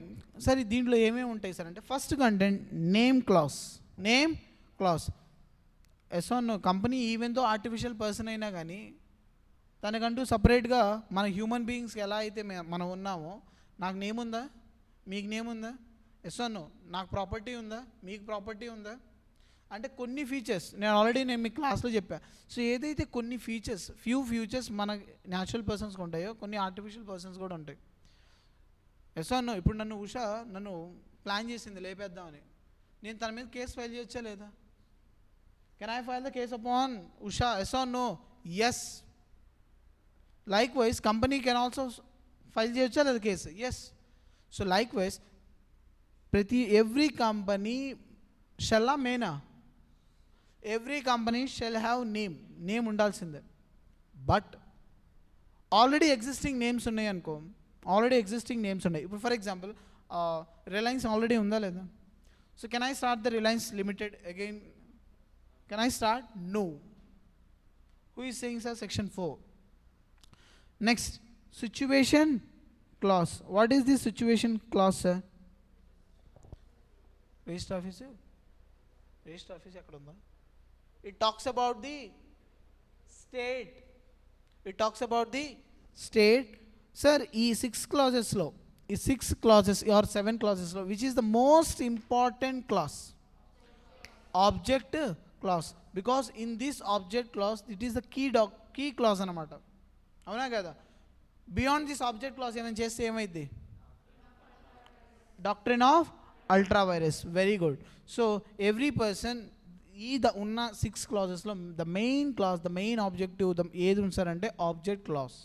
Sir దీంట్లో ఏమేమి ఉంటాయి సార్ అంటే, first content name clause. Name clause. ఎస్ఓన్ company even though artificial person అయినా కానీ తనకంటూ సపరేట్గా మన హ్యూమన్ బీయింగ్స్కి ఎలా అయితే మనం ఉన్నామో, నాకు నేమ్ ఉందా? మీకు నేమ్ ఉందా? ఎస్ఓన్ నాకు ప్రాపర్టీ ఉందా? మీకు ప్రాపర్టీ ఉందా? అంటే కొన్ని ఫీచర్స్ నేను మీ క్లాస్లో చెప్పాను. సో ఏదైతే కొన్ని ఫీచర్స్, ఫ్యూ ఫ్యూచర్స్ మన న్యాచురల్ పర్సన్స్కి ఉంటాయో, కొన్ని ఆర్టిఫిషియల్ పర్సన్స్ కూడా ఉంటాయి. ఎస్ఓన్ ఇప్పుడు నన్ను ప్లాన్ చేసింది లేపేద్దామని, నేను తన మీద కేసు ఫైల్ చేయొచ్చా లేదా? Can I file the case upon Usha? ఎస్ఓన్ no? Yes. Likewise company can also file చేయొచ్చా లేదా case? Yes. So likewise every company షెల్లా మేనా, every company shall have name ఉండాల్సిందే. బట్ ఆల్రెడీ ఎగ్జిస్టింగ్ నేమ్స్ ఉన్నాయి అనుకో, ఇప్పుడు ఫర్ ఎగ్జాంపుల్ రిలయన్స్ ఆల్రెడీ ఉందా లేదా? So can I start the Reliance limited again? Can I start? No. Who is saying sir? Section 4. Next situation class. What is the situation clause sir? Register office ఎక్కడ ఉందా? It talks about the state. Sir ఈ 6 క్లాజెస్లో, ఈ 6 clauses or 7 క్లాజెస్లో which is the most important clause? Object clause. Because in this object clause it is the key clause అనమాట. అవునా కదా? Beyond this object class ఏమైనా చేస్తే ఏమైంది? Doctrine of ultra virus. Very good. So every person ఉన్న 6 క్లాజెస్లో the main objective ఏది ఉంది sir అంటే object class.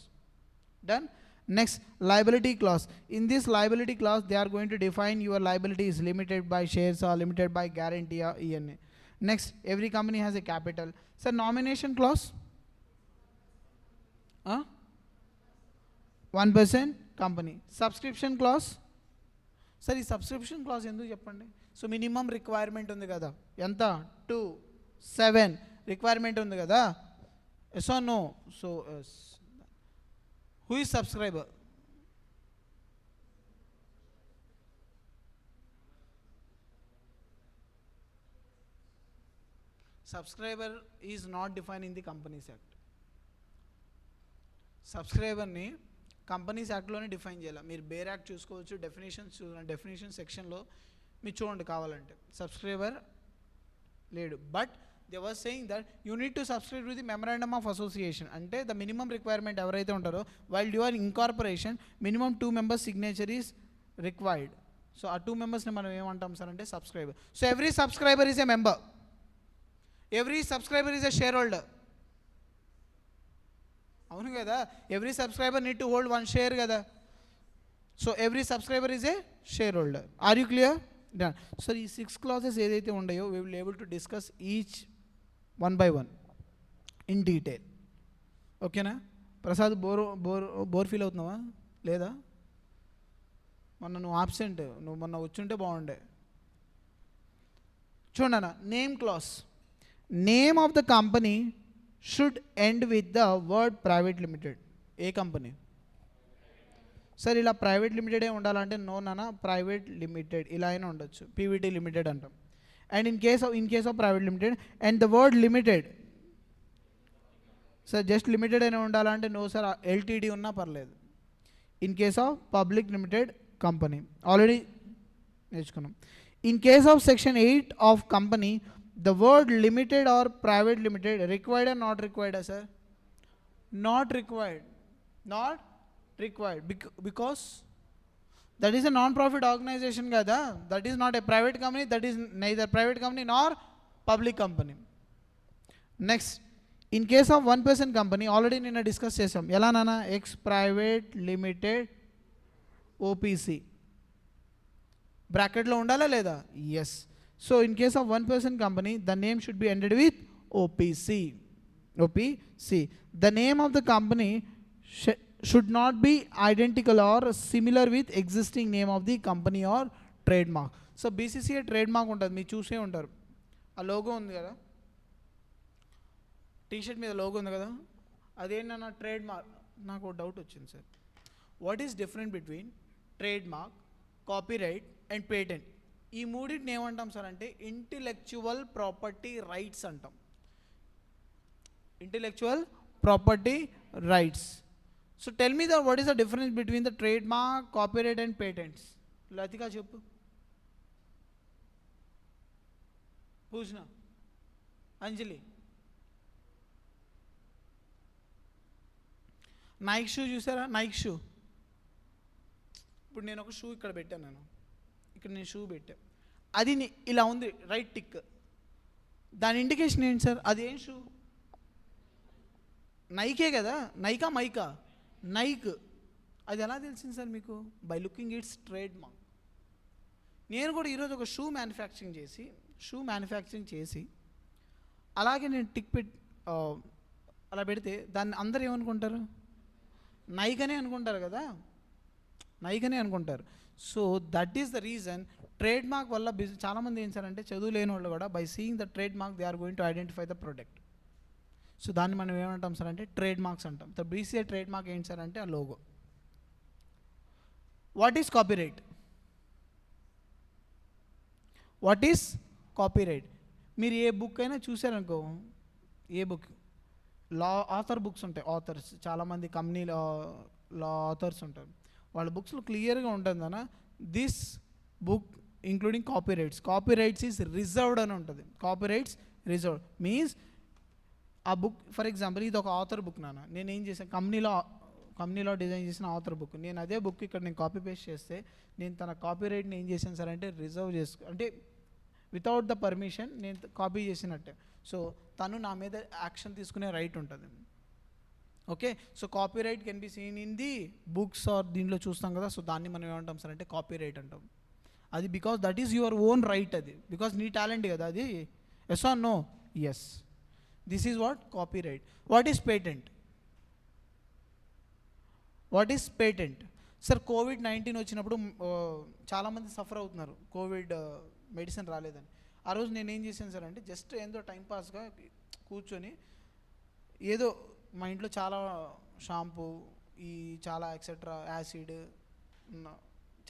Done. Next liability clause. In this liability clause they are going to define your liability is limited by shares or limited by guarantee or ENA. Next, every company has a capital. Sir, nomination clause, 1% company. Subscription clause. Sir, ఈ subscription class ఎందుకు చెప్పండి? So minimum requirement ఉంది కదా, ఎంత? 2, 7 requirement ఉంది కదా. Yes or no? So who is subscriber? Subscriber is not defined in the Companies Act. సబ్స్క్రైబర్ని companies యాక్ట్లోనే డిఫైన్ చేయాలి. మీరు బేర్ యాక్ట్ చూసుకోవచ్చు, డెఫినేషన్ సెక్షన్లో మీరు చూడండి కావాలంటే. సబ్స్క్రైబర్ లేడు. But they were saying that you need to subscribe to the memorandum of association. అంటే ద మినిమం రిక్వైర్మెంట్ ఎవరైతే ఉంటారో, while due are incorporation minimum 2 members signature is required. So ఆ 2 members మనం ఏమంటాం సార్ అంటే subscriber. So every subscriber is a member, every subscriber is a share holder. అవును కదా? Every subscriber need to hold 1 share కదా. So every subscriber is A share holder. Are you clear? Done. So ఈ 6 clauses ఏదైతే ఉన్నాయో we will able to discuss each 1 by 1 in detail. ఓకేనా? Prasad bore feel అవుతున్నావా లేదా? మొన్న నువ్వు ఆబ్సెంట్, నువ్వు మొన్న వచ్చుంటే బాగుండే. చూడనా, name clause. Name of the company should end with the word private limited. ఏ కంపెనీ సార్? ఇలా ప్రైవేట్ లిమిటెడే ఉండాలంటే నో నానా, ప్రైవేట్ లిమిటెడ్ ఇలా అయినా ఉండొచ్చు, పీవీటీ లిమిటెడ్ అంటాం. And in case of private limited and the word limited, sir just limited అయినా ఉండాలంటే నో సార్, ఎల్టీడీ ఉన్నా పర్లేదు. In case of public limited company already నేర్చుకున్నాం. In case of section 8 of company the word limited or private limited required or not required sir? Not required. Because that is a non profit organisation కదా. That is not a private company, that is neither private company nor public company. Next, in case of 1% company already నిన్న discuss చేసాం. ఎలా నాన్న? X private limited OPC. బ్రాకెట్లో ఉండాలా లేదా? Yes. So in case of 1% company the name should be ended with OPC. OPC. The name of the company should not be identical or similar with existing name of the company or trademark. So BCCA trademark ఉంటుంది, మీరు చూసే ఉంటారు. ఆ logo ఉంది కదా, T shirt మీద logo ఉంది కదా, అదేంటన్నా ట్రేడ్మార్క్. నాకు డౌట్ వచ్చింది sir, what is different between trademark, copyright and patent? ఈ మూడింటిని ఏమంటాం సార్ అంటే ఇంటెలెక్చువల్ ప్రాపర్టీ రైట్స్ అంటాం. Intellectual property rights. So tell me the what is the difference between the trademark, copyright and patents? Latika చెప్పు. పూజన, అంజలి. Nike shoe చూసారా? Nike shoe. ఇప్పుడు నేను ఒక షూ ఇక్కడ పెట్టాను, ఇక్కడ నేను షూ పెట్టాను, అది ఇలా ఉంది, రైట్ టిక్. దాని ఇండికేషన్ ఏంటి సార్? అది ఏం షూ? నైకే కదా. నైకా మైకా? నైక్. అది ఎలా తెలిసింది సార్ మీకు? By looking it's trade mark. నేను కూడా ఈరోజు ఒక షూ మ్యానుఫ్యాక్చరింగ్ చేసి అలాగే నేను టిక్ అలా పెడితే దాన్ని అందరూ ఏమనుకుంటారు? నైక్ అనే అనుకుంటారు కదా, నైక్ అనే అనుకుంటారు. So that is the reason trade mark వల్ల చాలామంది ఏం సార్ అంటే చదువు లేని వాళ్ళు కూడా by seeing the trade mark they are going to identify the product. So దాన్ని మనం ఏమంటాం సార్ అంటే ట్రేడ్ మార్క్స్ అంటాం. ద బీసీఏ ట్రేడ్ మార్క్ ఏంటి సార్ అంటే ఆ logo. What is copyright? What is copyright? మీరు ఏ బుక్ అయినా చూసారనుకో, ఏ బుక్, ఆథర్ బుక్స్ ఉంటాయి, ఆథర్స్ చాలామంది కంపెనీలో ఆథర్స్ ఉంటారు, వాళ్ళ బుక్స్లో క్లియర్గా ఉంటుంది అన్న this book including copyrights is reserved అని ఉంటుంది. కాపీరైట్స్ రిజర్వ్డ్ మీన్స్ ఆ బుక్, ఫర్ ఎగ్జాంపుల్ ఇది ఒక ఆథర్ బుక్ నాన్న, నేను ఏం చేశాను, కంపెనీలో డిజైన్ చేసిన ఆథర్ బుక్, నేను అదే బుక్ ఇక్కడ నేను కాపీ పేస్ట్ చేస్తే నేను తన కాపీరైట్ని ఏం చేశాను సార్ అంటే రిజర్వ్ అంటే వితౌట్ ద పర్మిషన్ నేను కాపీ చేసినట్టే. సో తను నా మీద యాక్షన్ తీసుకునే రైట్ ఉంటుంది. Okay, so copyright can be seen in the books or దీనిలో చూస్తాం కదా, సో దాన్ని మనం ఏమంటాం సార్ అంటే కాపీరైట్ అంటాం. అది because that is your own right, అది బికాస్ నీ టాలెంట్ కదా అది. Yes or no? Yes. This is what copyright. What is patent? What is patent? Sir కోవిడ్-19 వచ్చినప్పుడు చాలామంది సఫర్ అవుతున్నారు, కోవిడ్ మెడిసిన్ రాలేదని. ఆ రోజు నేను ఏం చేశాను సార్ అంటే జస్ట్ ఏందో టైంపాస్గా కూర్చొని ఏదో మా ఇంట్లో చాలా షాంపూ, ఈ చాలా ఎక్సెట్రా, యాసిడ్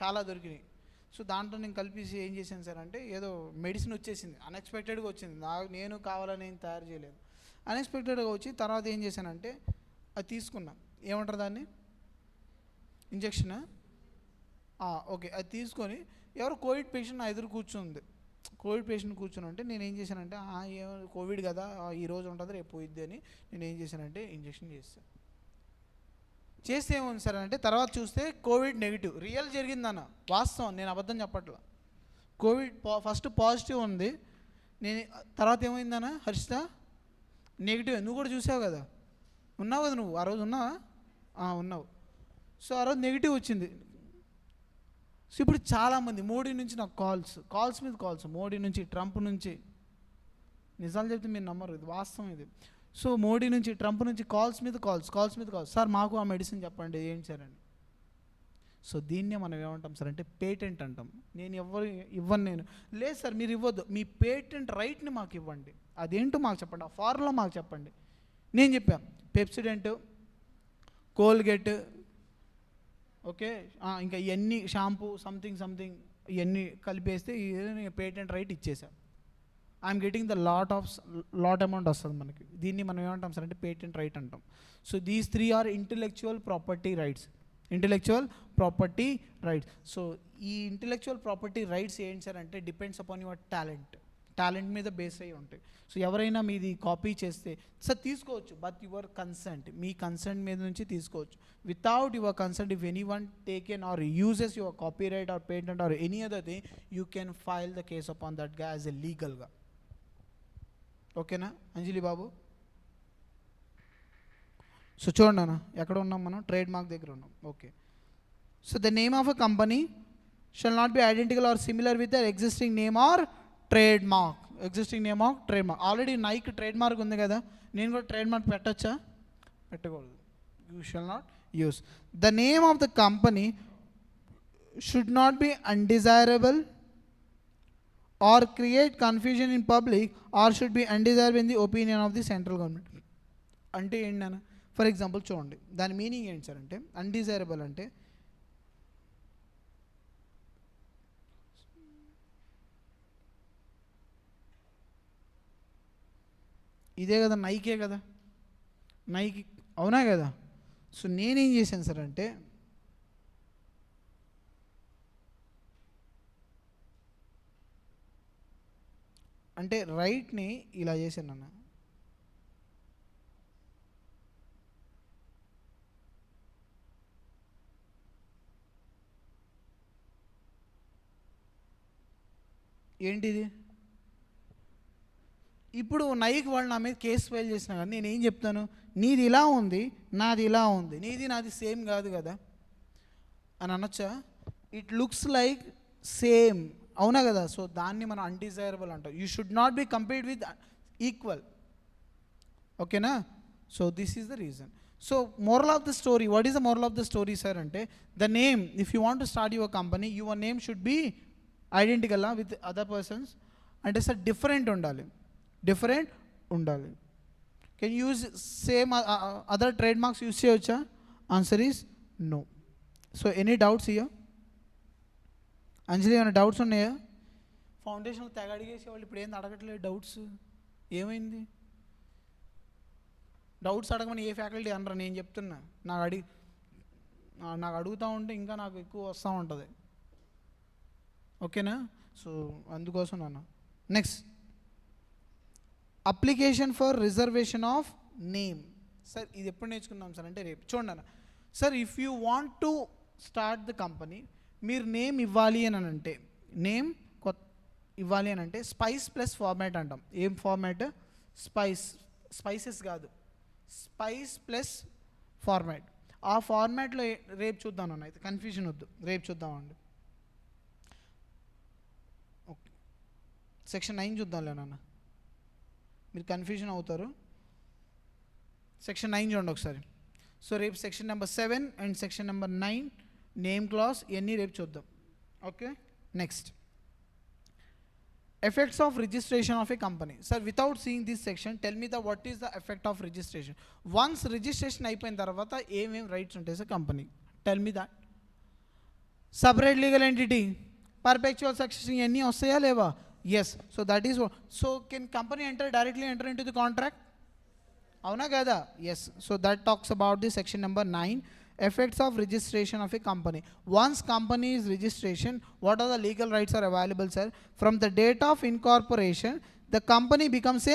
చాలా దొరికినాయి. సో దాంట్లో నేను కలిపేసి ఏం చేశాను సార్ అంటే ఏదో మెడిసిన్ వచ్చేసింది, అన్ఎక్స్పెక్టెడ్గా వచ్చింది. నేను కావాలని ఏం తయారు చేయలేదు, అన్ఎక్స్పెక్టెడ్గా వచ్చి తర్వాత ఏం చేశానంటే అది తీసుకున్నా. ఏమంటారు దాన్ని? ఇంజక్షనా? ఓకే, అది తీసుకొని ఎవరు కోవిడ్ పేషెంట్ నా ఎదురు కూర్చుంది, కోవిడ్ పేషెంట్ కూర్చొని ఉంటే నేను ఏం చేశానంటే ఏమో కోవిడ్ కదా ఈరోజు ఉంటుంది రేపు పోయిద్ది అని నేను ఏం చేశానంటే ఇంజక్షన్ చేస్తే ఏముంది సార్ అంటే తర్వాత చూస్తే కోవిడ్ నెగిటివ్. రియల్ జరిగిందన్న, వాస్తవం, నేను అబద్ధం చెప్పట్లా. కోవిడ్ ఫస్ట్ పాజిటివ్ ఉంది, నేను తర్వాత ఏమైందన్న హర్షిత నెగిటివ్. నువ్వు కూడా చూసావు కదా, ఉన్నావు కదా, నువ్వు ఆ రోజు ఉన్నావా? ఉన్నావు. సో ఆ రోజు నెగిటివ్ వచ్చింది. సో ఇప్పుడు చాలామంది మోడీ నుంచి నాకు కాల్స్ మీద కాల్స్, మోడీ నుంచి, ట్రంప్ నుంచి, నిజాలు చెప్తే మీరు నమ్మరు, ఇది వాస్తవం ఇది. సో మోడీ నుంచి, ట్రంప్ నుంచి కాల్స్ మీద కాల్స్, సార్ మాకు ఆ మెడిసిన్ చెప్పండి ఏంటి సార్ అని. సో దీన్నే మనం ఏమంటాం సార్ అంటే పేటెంట్ అంటాం. నేను ఇవ్వను, నేను లేదు సార్ మీరు ఇవ్వద్దు, మీ పేటెంట్ రైట్ని మాకు ఇవ్వండి, అదేంటో మాకు చెప్పండి, ఆ ఫార్ములా మాకు చెప్పండి. నేను చెప్పాను పెప్సిడెంట్, కోల్గేట్, ఓకే, ఇంకా ఇవన్నీ షాంపూ సంథింగ్ ఇవన్నీ కలిపేస్తే పేటెంట్ రైట్ ఇచ్చేసాం. I'm getting the lot amount వస్తుంది మనకి. దీన్ని మనం ఏమంటాం సార్ అంటే పేటెంట్ రైట్ అంటాం. So these 3 are intellectual property rights. So ఈ ఇంటెలెక్చువల్ ప్రాపర్టీ రైట్స్ ఏంటి సార్ అంటే డిపెండ్స్ అపాన్ యువర్ టాలెంట్ మీద బేస్ అయ్యి ఉంటాయి. సో ఎవరైనా మీది కాపీ చేస్తే సార్ తీసుకోవచ్చు, బట్ యువర్ కన్సెంట్, మీ కన్సెంట్ మీద నుంచి తీసుకోవచ్చు. Without your consent if any one taken or uses your copyright or patent or any other thing you can file the case upon that గా as a లీగల్గా. ఓకేనా అంజలి బాబు? So చూడండి అన్న, ఎక్కడ ఉన్నాం మనం? ట్రేడ్ మార్క్ దగ్గర ఉన్నాం. Okay, So the name of a company shall not be identical or similar with the existing name or trademark. Existing name or trademark. Already Nike trademark ఉంది కదా, నేను కూడా ట్రేడ్మార్క్ పెట్టచ్చా? పెట్టకూడదు. You shall not use. The name of the company should not be undesirable or create confusion in public or should be undesirable in the opinion of the central government. అంటే ఏంటన్నా, for example చూడండి, దాని meaning ఏంటి sir అంటే, undesirable అంటే ఇదే కదా, Nike కదా, నైకి అవునా కదా. సో నేనేం చేశాను సార్ అంటే, అంటే రైట్ని ఇలా చేశాను అన్న. ఏంటిది, ఇప్పుడు నైక్ వాళ్ళు నా మీద కేసు ఫైల్ చేసినా కానీ నేను ఏం చెప్తాను, నీది ఇలా ఉంది, నాది ఇలా ఉంది, నీది నాది సేమ్ కాదు కదా అని అనొచ్చా? ఇట్ లుక్స్ లైక్ సేమ్, అవునా కదా. సో దాన్ని మనం అన్డిజైరబుల్ అంటాం. You should not be compared with equal, ఓకేనా. So this is the reason. So moral of the story, what is the moral of the story sir అంటే, the name, if you want to start your company, your name should be identical with other persons. అంటే sir different ఉండాలి, different ఉండాలి. Can use same other trade marks use చేయవచ్చా? Answer is no. So any doubts here? అంజలి ఏమైనా doubts ఉన్నాయా? ఫౌండేషన్లో తెగ అడిగేసేవాళ్ళు ఇప్పుడు ఏంది అడగట్లేదు డౌట్స్, ఏమైంది? డౌట్స్ అడగమని ఏ ఫ్యాకల్టీ అనరా, నేను చెప్తున్నా. నాకు అడుగుతూ ఉంటే ఇంకా నాకు ఎక్కువ వస్తూ ఉంటుంది, ఓకేనా. సో అందుకోసం నాన్న. Next, application for reservation of name. Sir ఇది ఎప్పుడు నేర్చుకున్నాం సార్ అంటే రేపు. చూడండి అన్న sir, if you want to start the company, మీరు నేమ్ ఇవ్వాలి అని అంటే, నేమ్ ఇవ్వాలి అని అంటే స్పైస్ ప్లస్ ఫార్మాట్ అంటాం. ఏం ఫార్మాట్? స్పైసెస్ కాదు, స్పైస్ ప్లస్ ఫార్మాట్. ఆ ఫార్మాట్లో రేపు చూద్దాం అన్న, అయితే కన్ఫ్యూజన్ వద్దు, రేపు చూద్దామండి. ఓకే, సెక్షన్ 9 చూద్దాంలే నాన్న, మీరు కన్ఫ్యూజన్ అవుతారు. సెక్షన్ 9 చూడండి ఒకసారి. సో రేపు section number 7 and section number 9 name clause ఇవన్నీ రేపు చూద్దాం, okay. Next, effects of registration of a company. Sir without seeing this section tell me the what is the effect of registration. Once registration అయిపోయిన తర్వాత ఏమేమి rights ఉంటాయి sir company? Tell me that. Separate legal entity, perpetual succession ఇవన్నీ వస్తాయా లేవా? Yes. So that is. So can company directly enter into the contract, అవునా కదా? Yes. So that talks about the section number 9, effects of registration of a company. Once company is registration, what are the legal rights are available, sir? From the date of incorporation, the company becomes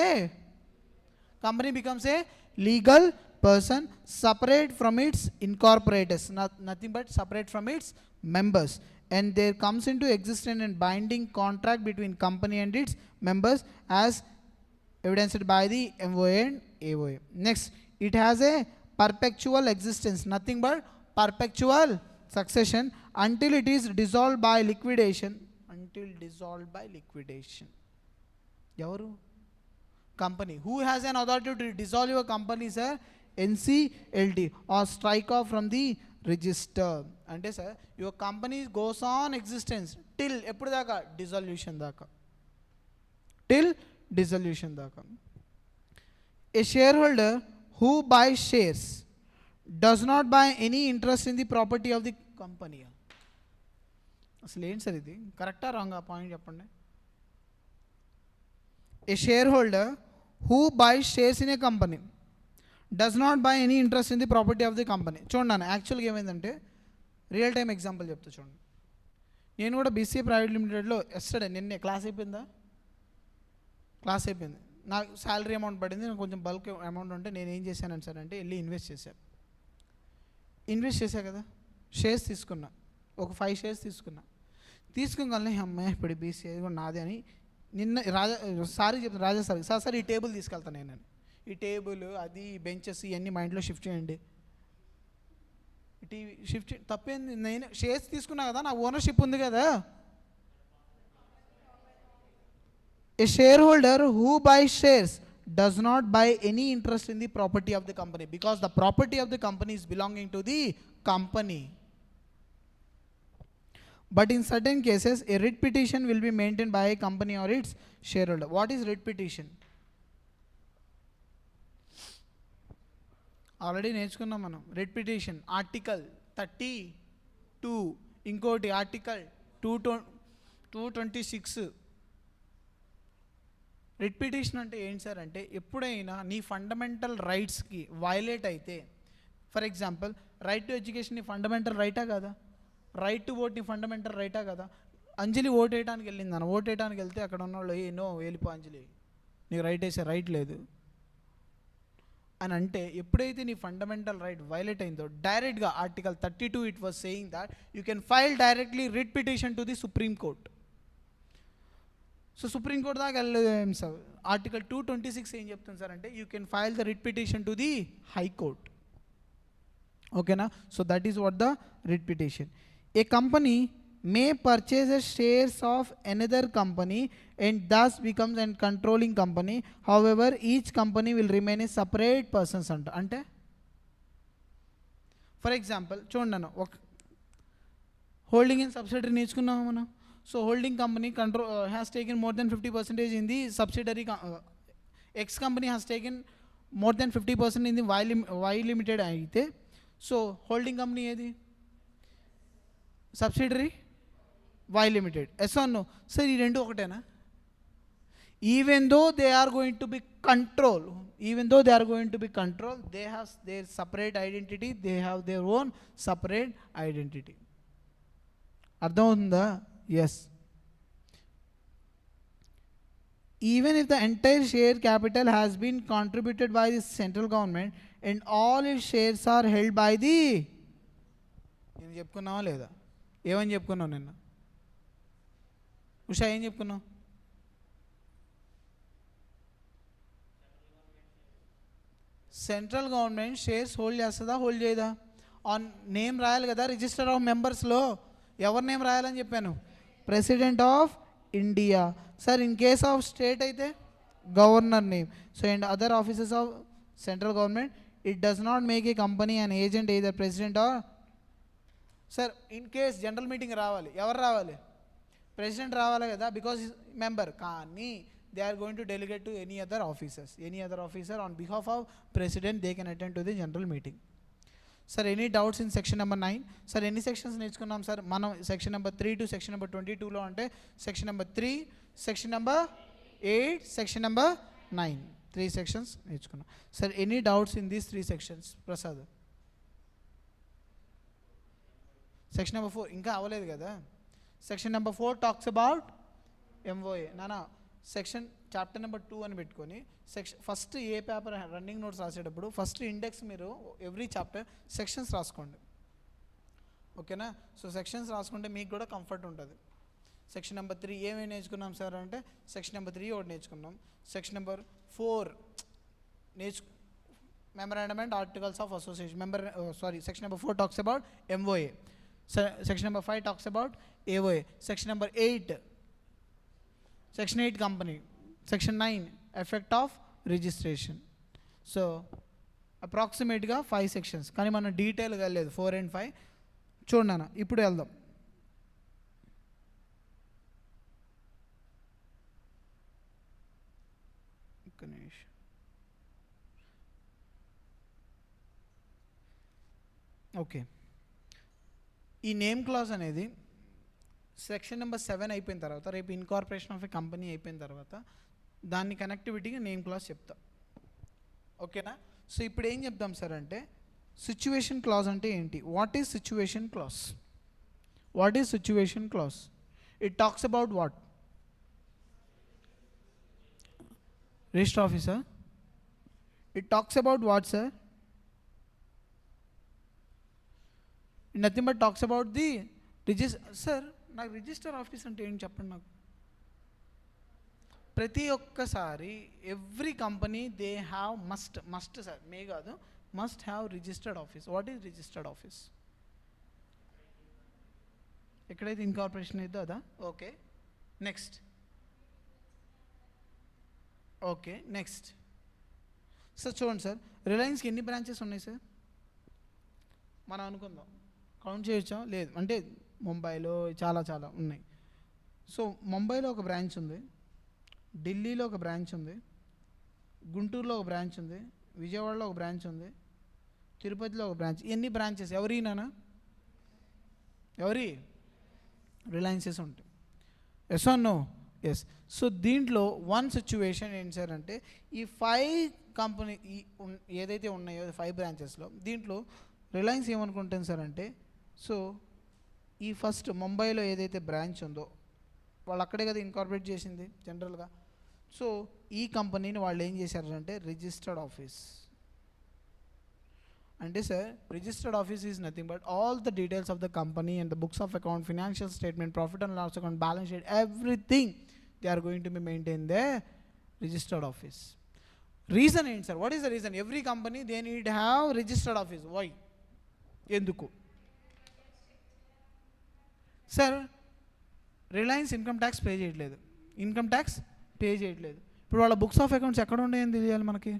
a legal person separate from its incorporators, nothing but separate from its members, and there comes into existence and binding contract between company and its members as evidenced by the MOA and AOA. Next, it has a perpetual existence, nothing but perpetual succession until it is dissolved by liquidation. Until dissolved by liquidation. Yavaru? Company. Who has an authority to dissolve your company, sir? NCLT, or strike off from the register. Ante sir, your company goes on existence till eppudu daka? Dissolution daka. Till dissolution daka. A shareholder who buys shares does not buy any interest in the property of the company. అసలు ఏంటి sir ఇది, కరెక్టా wrong? ఆ point చెప్పండి. A share holder who buys shares in a company does not buy any interest in the property of the company. చూడండి అన్న, యాక్చువల్గా ఏమైందంటే రియల్ టైం ఎగ్జాంపుల్ చెప్తా చూడండి. నేను కూడా BCA ప్రైవేట్ లిమిటెడ్లో ఎస్టర్డే నిన్నే క్లాస్ అయిపోయిందా? క్లాస్ అయిపోయింది. నాకు శాలరీ అమౌంట్ పడింది, నాకు కొంచెం బల్క్ అమౌంట్ ఉంటే నేను ఏం చేశాను సార్ అంటే వెళ్ళి ఇన్వెస్ట్ చేశా కదా, షేర్స్ తీసుకున్నా, ఒక 5 షేర్స్ తీసుకోగలనే అమ్మాయి ఇప్పుడు BCA కూడా నాదే అని నిన్న సారీ చెప్తాను, రాజా సార్ ఈ టేబుల్ తీసుకెళ్తాను నేను, ఈ టేబుల్ అది బెంచెస్ ఇవన్నీ మైండ్లో షిఫ్ట్ చేయండి, ఈ టీవీ షిఫ్ట్ తప్పేంది, నేను షేర్స్ తీసుకున్నా కదా, నా ఓనర్షిప్ ఉంది కదా. A shareholder who buys shares does not buy any interest in the property of the company, because the property of the company is belonging to the company. But in certain cases, a writ petition will be maintained by a company or its shareholder. What is writ petition? Already నేర్చుకున్నాం మనం. Writ petition article 32, ఇంకోటి article 226. Writ petition అంటే ఏంటి sir అంటే, ఎప్పుడైనా నీ fundamental రైట్స్కి violate అయితే, for example right to education నీ ఫండమెంటల్ రైటా కదా, రైట్ టు ఓట్ నీ ఫండమెంటల్ రైటా కదా. అంజలి ఓట్ వేయడానికి వెళ్ళింది అన్న, ఓట్ వేయడానికి వెళ్తే అక్కడ ఉన్న వాళ్ళు నో వెళ్ళిపో అంజలి, నీకు రైట్ వేసే రైట్ లేదు అని అంటే, ఎప్పుడైతే నీ ఫండమెంటల్ రైట్ వైలేట్ అయిందో, డైరెక్ట్గా article 32 it was saying that you can file directly writ petition to the Supreme Court. So Supreme Court దాకా వెళ్ళలేం సార్. ఆర్టికల్ 226 ఏం చెప్తుంది సార్ అంటే, you can file the writ petition to the High Court. ఓకేనా. So that is what the writ petition. A company may purchase shares of another company and thus becomes a controlling company. However, each company will remain a separate persons అంటే for example చూడండి అన్న, ఒక holding in subsidiary నేర్చుకున్నాము మనం. So holding company has taken more than 50% in the subsidiary. X company has taken more than 50% in the Y limited అయితే, so holding company ఏది, subsidiary Y limited. Yes or no sir, ఈ రెండు ఒకటేనా? Even though they are going to be control, they have their separate identity, they have their own separate identity. అర్థమవుతుందా? Yes. Even if the entire share capital has been contributed by the central government and all its shares are held by the, నేను చెప్పుకున్నావా లేదా? ఏమని చెప్పుకున్నావు నిన్న ఉషా, ఏం చెప్పుకున్నావు? Central government shares hold చేస్తుందా, hold చేయదా? On name రాయాలి కదా రిజిస్టర్ ఆఫ్ మెంబర్స్లో. ఎవరి నేమ్ రాయాలని చెప్పాను? President of India. Sir in case of state అయితే governor name. So and other officers of central government, it does not make a company and agent either president or. Sir in case general meeting రావాలి, ఎవరు రావాలి? President రావాలి కదా, because member. కానీ they are going to delegate to any other officer on behalf of president, they can attend to the general meeting. Sir any doubts in section number 9? Sir ఎన్ని sections నేర్చుకున్నాం sir మనం? Section number 3 to section number 22లో అంటే section number 3, section number 8, section number 9, 3 sections నేర్చుకున్నాం. Sir any doubts in these 3 sections? Prasad, section number 4 ఇంకా అవ్వలేదు కదా. Section number 4 talks about MOA. నానా సెక్షన్ చాప్టర్ నెంబర్ 2 అని పెట్టుకొని ఫస్ట్ ఏ పేపర్ రన్నింగ్ నోట్స్ రాసేటప్పుడు ఫస్ట్ ఇండెక్స్ మీరు ఎవ్రీ చాప్టర్ సెక్షన్స్ రాసుకోండి. ఓకేనా. సో సెక్షన్స్ రాసుకుంటే మీకు కూడా కంఫర్ట్ ఉంటుంది. సెక్షన్ నెంబర్ 3 ఏమేమి నేర్చుకున్నాం సార్ అంటే, సెక్షన్ నెంబర్ 3 ఒకటి నేర్చుకున్నాం. Section number 4 memorandum and articles of association. Section number 4 talks about MOA. Section number 5 talks about AOA. Section number 8, Section 8 company. Section 9 effect of registration. So approximately 5 sections. కానీ మనం డీటెయిల్గా వెళ్ళలేదు 4 and 5. చూడన్నా ఇప్పుడు వెళ్దాం. Okay. ఈ నేమ్ క్లాజ్ అనేది section number 7 అయిపోయిన తర్వాత, రేపు ఇన్కార్పొరేషన్ ఆఫ్ ఏ కంపెనీ అయిపోయిన తర్వాత దాన్ని కనెక్టివిటీగా నేమ్ క్లాజ్ చెప్తా. ఓకేనా. సో ఇప్పుడు ఏం చెప్తాం సార్ అంటే, సిచ్యువేషన్ క్లాజ్ అంటే ఏంటి? What is situation clause? It talks about what? Register officer. It talks about what sir? Nothing but talks about the sir నాకు రిజిస్టర్ ఆఫీస్ అంటే ఏంటి చెప్పండి నాకు. ప్రతి ఒక్కసారి every company they have must sir, may కాదు, must have registered office. What is registered office? ఎక్కడైతే incorporation అయిద్దో అదా? Okay, next. Okay, next. Sir చూడండి సార్, రిలయన్స్కి ఎన్ని బ్రాంచెస్ ఉన్నాయి సార్? మనం అనుకుందాం, కౌంట్ చేయొచ్చా? లేదు, అంటే ముంబైలో చాలా చాలా ఉన్నాయి. సో ముంబైలో ఒక బ్రాంచ్ ఉంది, ఢిల్లీలో ఒక బ్రాంచ్ ఉంది, గుంటూరులో ఒక బ్రాంచ్ ఉంది, విజయవాడలో ఒక బ్రాంచ్ ఉంది, తిరుపతిలో ఒక బ్రాంచ్. ఎన్ని బ్రాంచెస్? ఎవరినానా? ఎవరి? రిలయన్సెస్ ఉంటాయి. Yes or no? Yes. So దీంట్లో వన్ సిచ్యువేషన్ ఏంటి సార్ అంటే, ఈ 5 కంపెనీ ఏదైతే ఉన్నాయో 5 బ్రాంచెస్లో, దీంట్లో రిలయన్స్ ఏమనుకుంటుంది సార్ అంటే, సో ఈ ఫస్ట్ ముంబైలో ఏదైతే బ్రాంచ్ ఉందో వాళ్ళు అక్కడే కదా ఇన్కార్పొరేట్ చేసింది జనరల్గా. సో ఈ కంపెనీని వాళ్ళు ఏం చేశారంటే రిజిస్టర్డ్ ఆఫీస్. అంటే sir registered office is nothing but all the details of the company and the books of account, financial statement, profit and loss account, balance sheet, everything they are going to be maintain the registered office. Reason ఏంటి sir? What is the reason? Every company they need have registered office. Why? ఎందుకు sir? Reliance income tax pay చేయట్లేదు, income tax pay చేయట్లేదు. ఇప్పుడు వాళ్ళ books of accounts ఎక్కడ ఉన్నాయని తెలియాలి మనకి.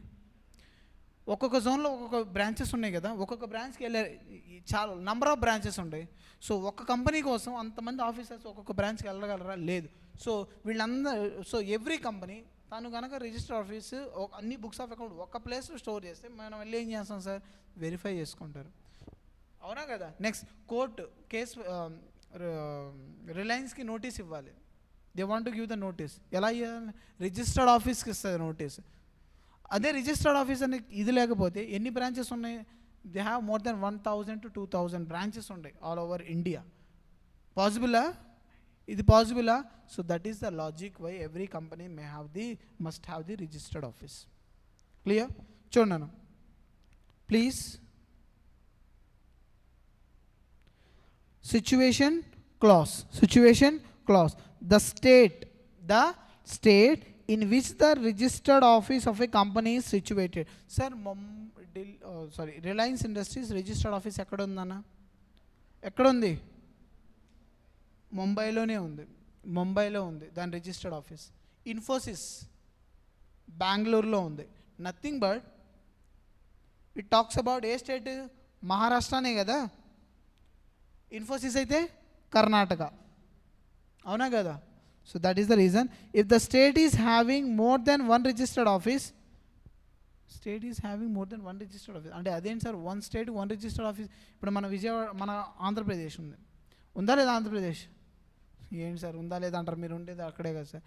ఒక్కొక్క జోన్లో ఒక్కొక్క బ్రాంచెస్ ఉన్నాయి కదా, ఒక్కొక్క బ్రాంచ్కి వెళ్ళే చాలా నంబర్ ఆఫ్ బ్రాంచెస్ ఉంటాయి. సో ఒక్క కంపెనీ కోసం అంతమంది ఆఫీసర్స్ ఒక్కొక్క బ్రాంచ్కి వెళ్ళగలరా? లేదు. సో వీళ్ళందరూ, సో ఎవ్రీ కంపెనీ తను కనుక రిజిస్టర్ ఆఫీస్ అన్ని బుక్స్ ఆఫ్ అకౌంట్ ఒక ప్లేస్లో స్టోర్ చేస్తే మనం వెళ్ళి ఏం చేస్తాం సార్? వెరిఫై చేసుకుంటారు, అవునా కదా? నెక్స్ట్ కోర్టు కేసు, రిలయన్స్కి నోటీస్ ఇవ్వాలి. They want to give the notice. ఎలా ఇవ్వాలి? రిజిస్టర్డ్ ఆఫీస్కి ఇస్తుంది నోటీస్. అదే రిజిస్టర్డ్ ఆఫీస్ అని ఇది లేకపోతే ఎన్ని బ్రాంచెస్ ఉన్నాయి? They have more than 1000 to 2000 branches ఉన్నాయి ఆల్ ఓవర్ ఇండియా. పాసిబులా? ఇది పాసిబులా? So that is the logic why every company must have the registered office. Clear? చూడను please. Situation clause. Situation clause. The state in which the registered office of a company is situated. Sir, Reliance Industries registered office ekkada undana? Ekkada undi? ముంబైలోనే ఉంది, ముంబైలో ఉంది దాని registered office. Infosys బెంగళూరులో ఉంది. Nothing but it talks about a state? మహారాష్ట్రనే కదా. Infosys అయితే కర్ణాటక, అవునా కదా? So that is the reason. If the state is having more than 1 registered office, state is having more than 1 registered office అంటే అదేంటి sir? 1 state 1 registered office. ఇప్పుడు మన విజయవాడ, మన ఆంధ్రప్రదేశ్ ఉంది, ఉందా లేదా? ఆంధ్రప్రదేశ్ ఏంటి సార్ ఉందా లేదా అంటారు, మీరు ఉండేది అక్కడే కదా సార్.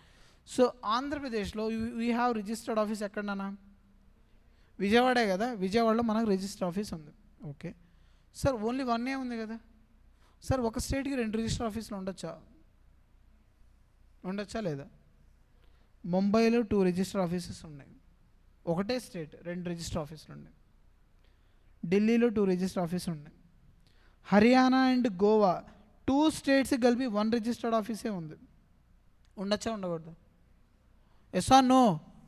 సో ఆంధ్రప్రదేశ్లో వీ హ్యావ్ రిజిస్టర్డ్ ఆఫీస్ ఎక్కడన్నా? విజయవాడే కదా. విజయవాడలో మనకు రిజిస్టర్ ఆఫీస్ ఉంది. ఓకే సార్, ఓన్లీ 1 ఉంది కదా సార్. ఒక స్టేట్కి 2 రిజిస్టర్ ఆఫీసులు ఉండొచ్చా? ఉండొచ్చా లేదా? ముంబైలో 2 రిజిస్టర్ ఆఫీసెస్ ఉన్నాయి, ఒకటే స్టేట్ 2 రిజిస్టర్ ఆఫీసులు ఉన్నాయి. ఢిల్లీలో 2 రిజిస్టర్ ఆఫీసులు ఉన్నాయి. హర్యానా అండ్ గోవా 2 స్టేట్స్కి కలిపి 1 రిజిస్టర్డ్ ఆఫీసే ఉంది. ఉండొచ్చా? ఉండకూడదు? Yes or no?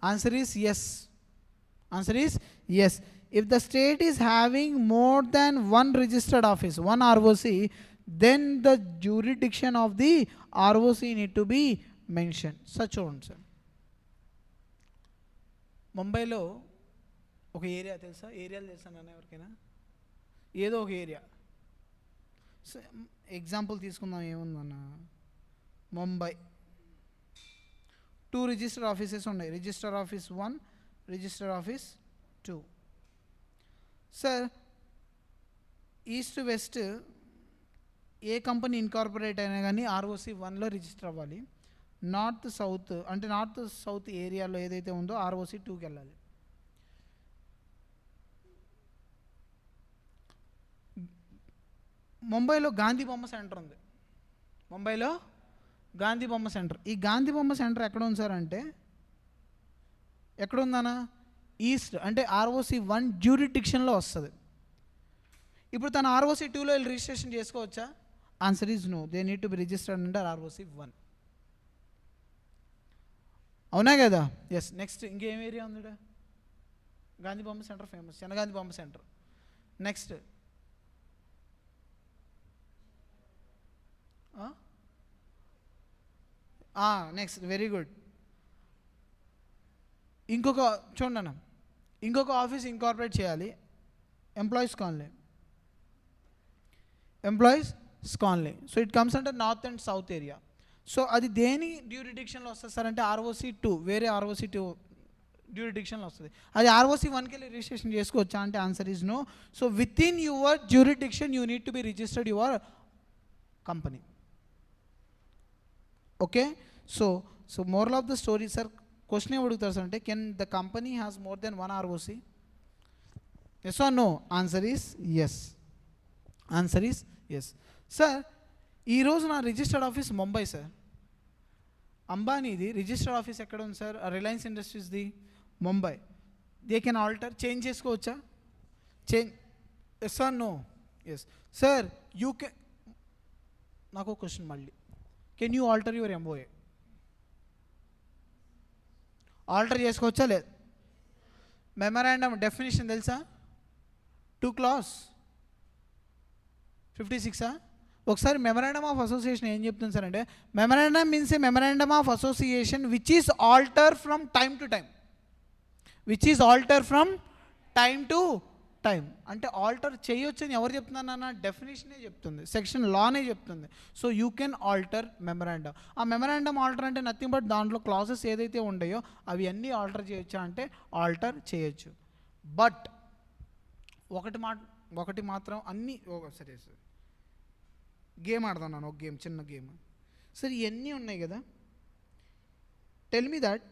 Answer is yes. Answer is yes. If the state is having more than 1 registered office, 1 ROC, then the jurisdiction of the ROC need to be mentioned. Such on sir. ముంబైలో ఒక area తెలుసా? ఏరియాలు తెలుసా నాన్న ఎవరికైనా? ఏదో ఒక area example తీసుకుందాం. ఏముందన్న, ముంబై 2 రిజిస్టర్ ఆఫీసెస్ ఉన్నాయి. Register office 1, register office 2. Sir east west ఏ కంపెనీ ఇన్కార్పొరేట్ అయినా కానీ ROC 1లో రిజిస్టర్ అవ్వాలి. నార్త్ సౌత్ అంటే నార్త్ సౌత్ ఏరియాలో ఏదైతే ఉందో ROC 2కి వెళ్ళాలి. ముంబైలో గాంధీ బొమ్మ సెంటర్ ఉంది. ముంబైలో గాంధీ బొమ్మ సెంటర్. ఈ గాంధీ బొమ్మ సెంటర్ ఎక్కడ ఉంది సార్ అంటే, ఎక్కడ ఉందన్నా? ఈస్ట్ అంటే ROC 1 జ్యూరిడిక్షన్లో వస్తుంది. ఇప్పుడు తను ROC 2లో వెళ్ళి రిజిస్ట్రేషన్ చేసుకోవచ్చా? Answer is no. They need to be registered under ROC 1. అవునా కదా? ఎస్. నెక్స్ట్ ఇంకేం ఏరియా ఉంది? గాంధీ బొమ్మ centre famous, Chinnagandhi Bomma centre. Next next very good. ఇంకొక చూడండి అన్న, ఇంకొక ఆఫీస్ ఇంకార్పొరేట్ చేయాలి, employees colony. Employees colony. So it comes అంటే నార్త్ అండ్ సౌత్ ఏరియా. సో అది దేని డ్యూరిడిక్షన్లో వస్తుంది సార్ అంటే ROC2, వేరే ROC2 డ్యూరిడిక్షన్లో వస్తుంది. అది ROC1కి వెళ్ళి రిజిస్ట్రేషన్ చేసుకోవచ్చా అంటే answer is no. So with in your jurisdiction you need to be registered your company. Okay. So moral of the story sir, question ఏం అడుగుతారు సార్ అంటే can the company has more than 1 ROC? Yes or no? Answer is yes. Answer is yes. Sir ఈరోజు నా registered office Mumbai sir. అంబానీది registered office ఎక్కడ ఉంది sir? Reliance ఇండస్ట్రీస్ది Mumbai. They can alter, change చేసుకోవచ్చా? Change, yes or no? Yes sir. You can, నాకు question మళ్ళీ, can you alter your MOA? Alter చేసుకోవచ్చా లేదు? మెమరాండమ్ డెఫినేషన్ తెలుసా? 2 clause 56. ఒకసారి మెమరాండమ్ ఆఫ్ అసోసియేషన్ ఏం చెప్తుంది సార్ అంటే memorandum means a memorandum of association which is alter from time to time. Which is alter from time to time అంటే alter చేయొచ్చు అని ఎవరు చెప్తున్నారు అన్న? డెఫినేషనే చెప్తుంది, సెక్షన్ లానే చెప్తుంది. So you can alter memorandum. ఆ మెమరాండమ్ ఆల్టర్ అంటే నథింగ్ బట్ దాంట్లో క్లాజెస్ ఏదైతే ఉన్నాయో అవి అన్నీ ఆల్టర్ చేయొచ్చా అంటే ఆల్టర్ చేయొచ్చు. బట్ ఒకటి మాత్రం అన్నీ సరే సార్, గేమ్ ఆడదాం ఒక గేమ్, చిన్న గేమ్. సరే ఇవన్నీ ఉన్నాయి కదా, టెల్ మీ దట్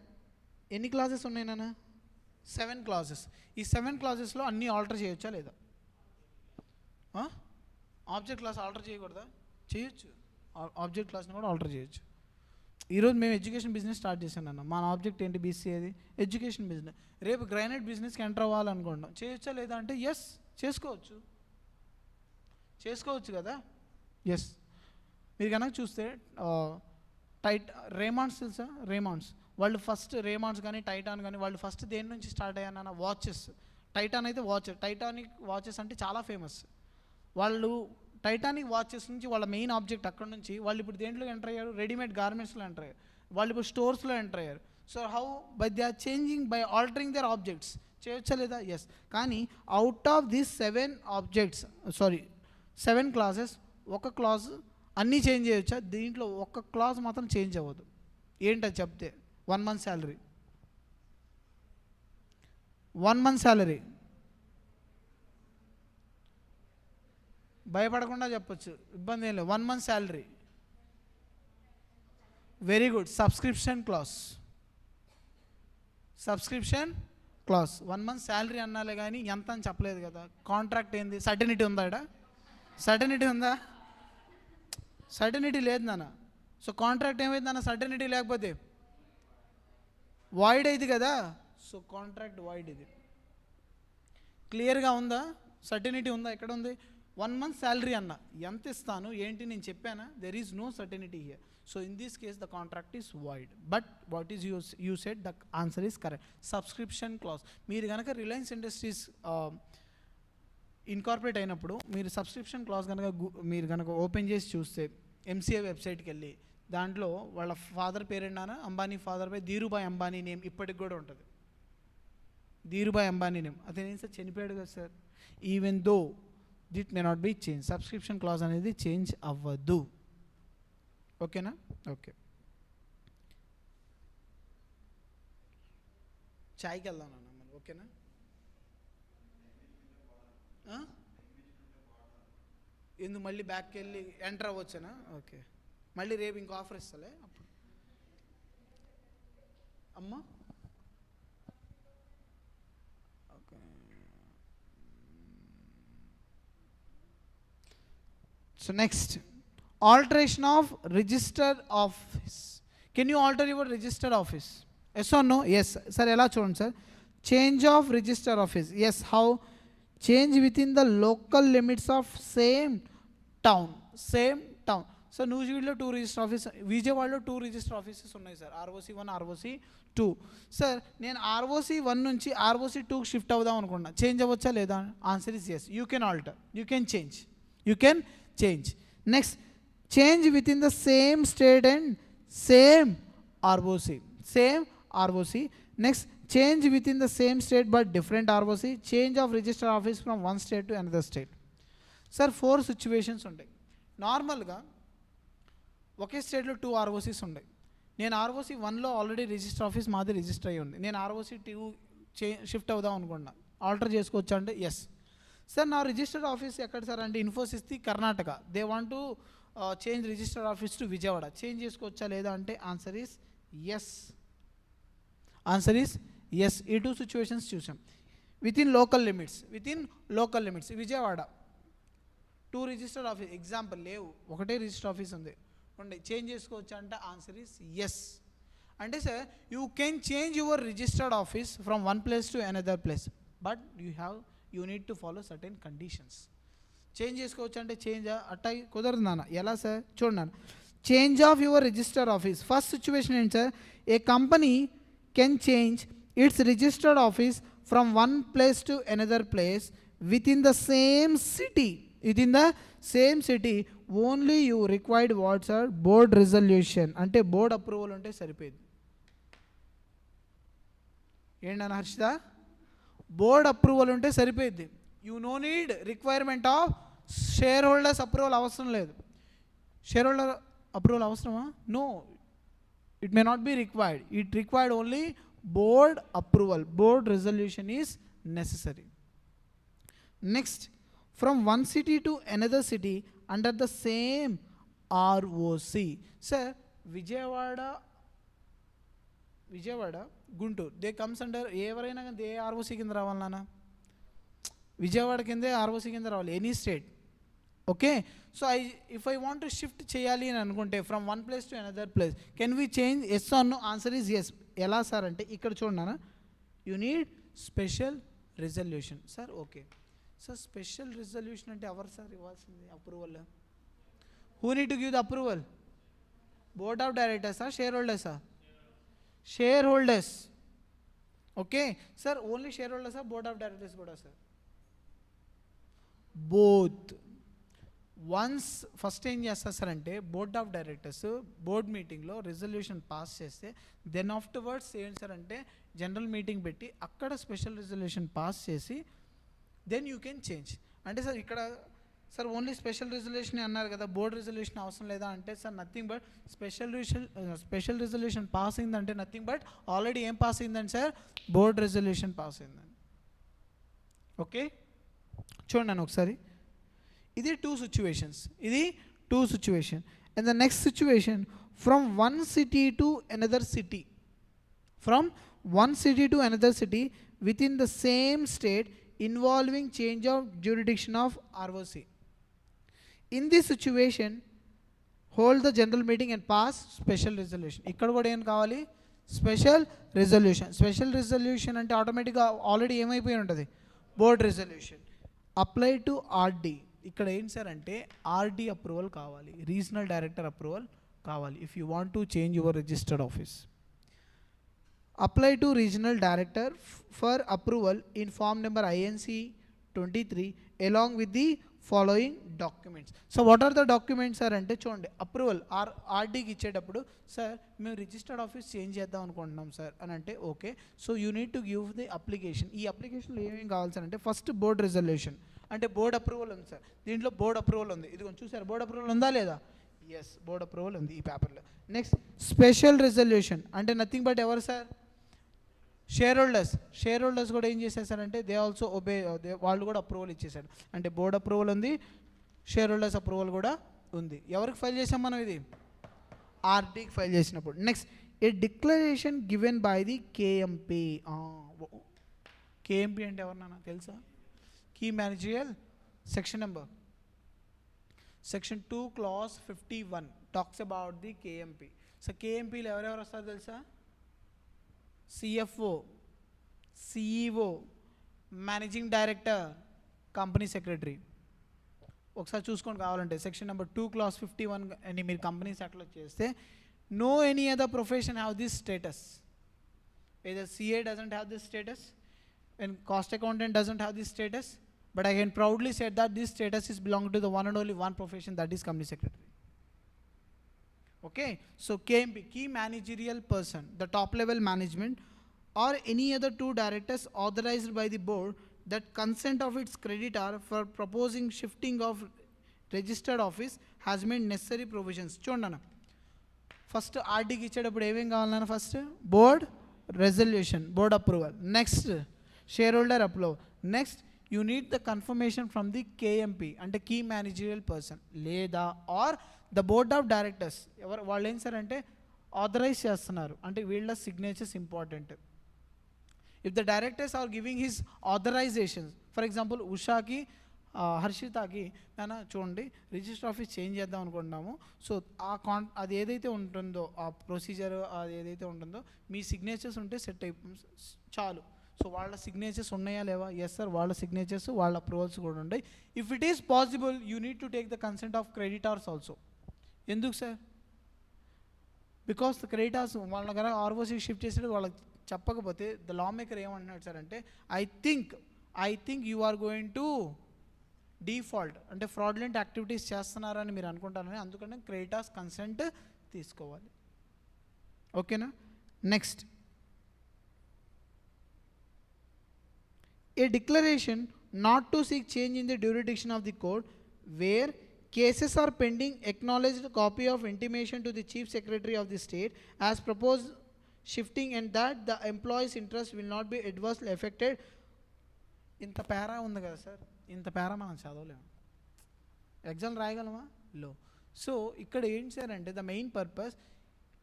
ఎన్ని క్లాసెస్ ఉన్నాయి నాన్న? 7 clauses. ఈ 7 clausesలో అన్నీ ఆల్టర్ చేయొచ్చా లేదా? ఆబ్జెక్ట్ క్లాస్ ఆల్టర్ చేయకూడదా? చేయొచ్చు. ఆబ్జెక్ట్ క్లాస్ని కూడా ఆల్టర్ చేయొచ్చు. ఈరోజు మేము ఎడ్యుకేషన్ బిజినెస్ స్టార్ట్ చేశాను అన్న. మన ఆబ్జెక్ట్ ఏంటి? BCA education business. రేపు గ్రానైట్ బిజినెస్కి ఎంటర్ అవ్వాలనుకోండి, చేయొచ్చా లేదా అంటే ఎస్, చేసుకోవచ్చు. చేసుకోవచ్చు కదా? ఎస్. మీరు కనుక చూస్తే రేమాండ్స్ తెలుసా? రేమాండ్స్ వాళ్ళు ఫస్ట్, రేమాండ్స్ కానీ టైటాన్ కానీ వాళ్ళు ఫస్ట్ దేని నుంచి స్టార్ట్ అయ్యానన్న? వాచెస్. టైటాన్ అయితే వాచ్, టైటానిక్ వాచెస్ అంటే చాలా ఫేమస్. వాళ్ళు టైటానిక్ వాచెస్ నుంచి వాళ్ళ మెయిన్ ఆబ్జెక్ట్ అక్కడ నుంచి వాళ్ళు ఇప్పుడు దేంట్లో ఎంటర్ అయ్యారు? రెడీమేడ్ గార్మెంట్స్లో ఎంటర్ అయ్యారు. వాళ్ళు ఇప్పుడు స్టోర్స్లో ఎంటర్ అయ్యారు. So how? By they are changing, by altering their objects. చేయొచ్చా లేదా? ఎస్. కానీ అవుట్ ఆఫ్ దిస్ 7 క్లాసెస్ ఒక క్లాస్ అన్నీ చేంజ్ చేయొచ్చా? దీంట్లో ఒక్క క్లాస్ మాత్రం చేంజ్ అవ్వదు. ఏంటది చెప్తే? 1 month శాలరీ. 1 month శాలరీ భయపడకుండా చెప్పొచ్చు, ఇబ్బంది ఏం లేదు. 1 month salary. Very good. Subscription class. Subscription class. 1 month salary అన్నాలే కానీ ఎంత అని చెప్పలేదు కదా. కాంట్రాక్ట్ ఏంది? సర్టెనిటీ ఉందా? సర్టెనిటీ ఉందా? సర్టెనిటీ లేదు నాన్న. సో కాంట్రాక్ట్ ఏమైంది నాన్న? సర్టెనిటీ లేకపోతే వాయిడ్ అయింది కదా. So contract void. ఇది క్లియర్గా ఉందా? సర్టెనిటీ ఉందా? ఎక్కడ ఉంది? 1 month శాలరీ అన్న, ఎంత ఇస్తాను ఏంటి నేను చెప్పానా? There is no certainty here. So in this case the contract is void. But what is you said, the answer is correct. Subscription clause. మీరు కనుక రిలయన్స్ ఇండస్ట్రీస్ ఇన్కార్పొరేట్ అయినప్పుడు మీరు సబ్స్క్రిప్షన్ క్లాస్ కనుక మీరు కనుక ఓపెన్ చేసి చూస్తే MCA వెబ్సైట్కి వెళ్ళి దాంట్లో వాళ్ళ ఫాదర్ పేరేంటానా? అంబానీ ఫాదర్ పేరు ధీరుభాయ్ అంబానీ నేమ్ ఇప్పటికి కూడా ఉంటుంది. ధీరుభాయ్ అంబానీ నేమ్. అతనేం సార్ చనిపోయాడు కదా sir. Even though that may not be change, subscription class అనేది చేంజ్ అవ్వదు. ఓకేనా? ఓకే. చాయ్కి వెళ్దాం అన్న మరి. ఓకేనా? ఎందుకు మళ్ళీ బ్యాక్కి వెళ్ళి ఎంటర్ అవ్వచ్చునా? ఓకే. మళ్ళీ రేపు ఇంకో ఆఫర్ ఇస్తలే అప్పుడు. అమ్మా okay. So next, alteration of registered office. Can you alter your registered office? Yes or no? Yes. Sir ఎలా చూడండి sir. Change of registered office. Yes. How? Change with in the local limits of same town. So నూజివీడ్లో 2 register office, విజయవాడలో 2 register offices ఉన్నాయి sir. ROC1, ROC2. Sir నేను ROC1 నుంచి ROC2కి shift అవుదాం అనుకున్నా, change అవ్వచ్చా లేదా? Answer is yes. You can alter, you can change. Next, change with in the same state and same ROC, same ROC. Next, change within the same state but different ROC, change of register office from one state to another state. Sir 4 situations ఉంటాయి. నార్మల్గా ఒకే స్టేట్లో 2 ROCs ఉన్నాయి. నేను ROC 1లో already register office మాది register అయ్యి ఉంది. నేను ROC 2 shift అవుదాం అనుకున్నా. ఆల్టర్ చేసుకోవచ్చు అంటే ఎస్. సార్ నా రిజిస్టర్డ్ ఆఫీస్ ఎక్కడ సార్ అంటే ఇన్ఫోసిస్ది Karnataka. They want to change registered office to Vijayawada. Change చేసుకోవచ్చా లేదా అంటే answer is yes. Answer is yes. ఈ 2 సిచ్యువేషన్స్ చూసాం. With in local limits Vijayawada 2 registered office example లేవు, ఒకటే రిజిస్టర్ ఆఫీస్ ఉంది ఉండే, చేంజ్ చేసుకోవచ్చు అంటే ఆన్సర్ ఈస్ ఎస్. అంటే sir you can change your registered office from one place to another place, but you need to follow certain conditions. Change చేసుకోవచ్చు అంటే change అట్టా కుదరదు నాన్న. ఎలా సార్ చూడండి నాన్న, change of your registered office. First situation ఏంటి sir, a company can change its registered office from one place to another place with in the same city. Only you required what's our board resolution, అంటే board approval ఉంటే సరిపోయింది. ఏంటన్నా Harshita, board approval ఉంటే సరిపోయింది. You no need requirement of share holders approval అవసరం లేదు. Share holder approval అవసరమా? No, it may not be required. It required only board approval. Board resolution is necessary. Next, from one city to another city under the same ROC. Sir, Vijayawada, Guntur, they comes under ఎవరైనా కానీ ఏ ROC కింద రావాలి నాన్న? విజయవాడ కిందే ROC కింద రావాలి, any state. Okay, so if I want to shift చేయాలి అని అనుకుంటే from one place to another place, can we change? Yes or no? Answer is yes. ఎలా సార్ అంటే ఇక్కడ చూడన్నా, you need special resolution. Sir okay sir, special resolution అంటే ఎవరు sir ఇవ్వాల్సింది approval? Who need to give the approval? Board of డైరెక్టర్సా, share హోల్డర్సా? Share holders. Okay sir, only share హోల్డర్సా, బోర్డ్ ఆఫ్ డైరెక్టర్స్ కూడా సార్? బోత్. వన్స్ ఫస్ట్ ఏం చేస్తారు sir అంటే, బోర్డ్ ఆఫ్ డైరెక్టర్స్ బోర్డ్ మీటింగ్లో రిజల్యూషన్ పాస్ చేస్తే దెన్ ఆఫ్టర్వర్డ్స్ ఏంటి సార్ అంటే జనరల్ మీటింగ్ పెట్టి అక్కడ స్పెషల్ రిజల్యూషన్ పాస్ చేసి దెన్ యూ కెన్ చేంజ్. అంటే సార్ ఇక్కడ సార్ ఓన్లీ స్పెషల్ రిజల్యూషన్ అన్నారు కదా, బోర్డ్ రిజల్యూషన్ అవసరం లేదా అంటే sir nothing but special resolution pass అయిందంటే నథింగ్ బట్ ఆల్రెడీ ఏం పాస్ అయిందండి సార్, బోర్డ్ రిజల్యూషన్ పాస్ అయిందండి. ఓకే చూడండి ఒకసారి, ఇది 2 situations. And the next situation, from one city to another city with in the same state involving change of jurisdiction of ROC. In this situation, hold the general meeting and pass special resolution. ఇక్కడ కూడా ఏం కావాలి? Special resolution అంటే ఆటోమేటిక్గా already ఏమైపోయి ఉంటుంది, board resolution. Apply to RD. ఇక్కడ ఏంటి sir అంటే ఆర్డి అప్రూవల్ కావాలి, రీజనల్ డైరెక్టర్ అప్రూవల్ కావాలి if you want to change your registered office. Apply to regional director for approval in form number INC 23 along with the following documents. So what are the documents sir అంటే చూడండి, approval ఆర్డీకి ఇచ్చేటప్పుడు sir మేము registered office change చేద్దాం అనుకుంటున్నాం sir అని అంటే okay, so you need to give the application. ఈ అప్లికేషన్లో ఏమేమి కావాలి సార్ అంటే ఫస్ట్ బోర్డ్ రిజల్యూషన్, అంటే బోర్డ్ అప్రూవల్ ఉంది సార్, దీంట్లో బోర్డ్ అప్రూవల్ ఉంది, ఇది కొంచెం చూసారు బోర్డ్ అప్రూవల్ ఉందా లేదా? ఎస్, బోర్డ్ అప్రూవల్ ఉంది ఈ పేపర్లో. నెక్స్ట్ స్పెషల్ రిజల్యూషన్ అంటే నథింగ్ బట్ ఎవరు సార్, షేర్ హోల్డర్స్ కూడా ఏం చేసేసారంటే దే ఆల్సో ఒబే, వాళ్ళు కూడా అప్రూవల్ ఇచ్చేసారు. అంటే బోర్డ్ అప్రూవల్ ఉంది, షేర్ హోల్డర్స్ అప్రూవల్ కూడా ఉంది. ఎవరికి ఫైల్ చేసాం మనం ఇది? ఆర్డీకి ఫైల్ చేసినప్పుడు. Next, a declaration given by the KMP. KMP అంటే ఎవరన్నా తెలుసా? Key managerial section number, section 2 clause 51 talks about the KMP. So కేఎంపీలో ఎవరెవరు వస్తారో తెలుసా? CFO, CEO, managing director, company secretary. ఒకసారి చూసుకొని కావాలంటే సెక్షన్ నెంబర్ 2 clause 51 అని మీరు కంపెనీస్ యాక్ట్లో చేస్తే no any other profession have this status. Either CA doesn't have this status and cost accountant doesn't have this status, but I can proudly say that this status is belong to the one and only one profession, that is company secretary. Okay, so KMP, key managerial person, the top level management, or any other two directors authorized by the board that consent of its creditor for proposing shifting of registered office has made necessary provisions. చూడన్న first ఆర్డీకి ఇచ్చేటప్పుడు ఏమేం కావాలన్నా first board resolution, board approval, next share holder approval, next you need the confirmation from the KMP అంటే key managerial person, లేదా or the board of directors. ఎవరు వాళ్ళు ఏం సార్ అంటే ఆథరైజ్ చేస్తున్నారు అంటే వీళ్ళ signatures important. If the directors are giving his authorizations, for example ఉషాకి హర్షితాకి నాన్న చూడండి రిజిస్టర్ ఆఫీస్ చేంజ్ చేద్దాం అనుకుంటున్నాము, సో అది ఏదైతే ఉంటుందో ఆ ప్రొసీజర్ అది ఏదైతే ఉంటుందో మీ సిగ్నేచర్స్ ఉంటే సెట్ చాలు. సో వాళ్ళ సిగ్నేచర్స్ ఉన్నాయా లేవా? ఎస్ సార్, వాళ్ళ సిగ్నేచర్స్ వాళ్ళ అప్రూవల్స్ కూడా ఉన్నాయి. If it is possible you need to take the consent of creditors also. ఎందుకు సార్? బికాస్ ద క్రెడిటార్స్ వాళ్ళ దగ్గర ఆర్ఓసీ షిఫ్ట్ చేసేది వాళ్ళకి చెప్పకపోతే ద లా మేకర్ ఏమంటున్నాడు సార్ అంటే I think you are going to default అంటే ఫ్రాడ్లెంట్ యాక్టివిటీస్ చేస్తున్నారని మీరు అనుకుంటారని, అందుకనే క్రెడిటార్స్ కన్సెంట్ తీసుకోవాలి. ఓకేనా? Next, a declaration not to seek change in the jurisdiction of the court where cases are pending acknowledged copy of intimation to the chief secretary of the state as proposed shifting and that the employee's interest will not be adversely affected. ఇంత పేరా ఉంది కదా sir, ఇంత పేరా మనం చదవలేము, exam రాయగలమా? లో. So ఇక్కడ ఏంటి sir అంటే the main purpose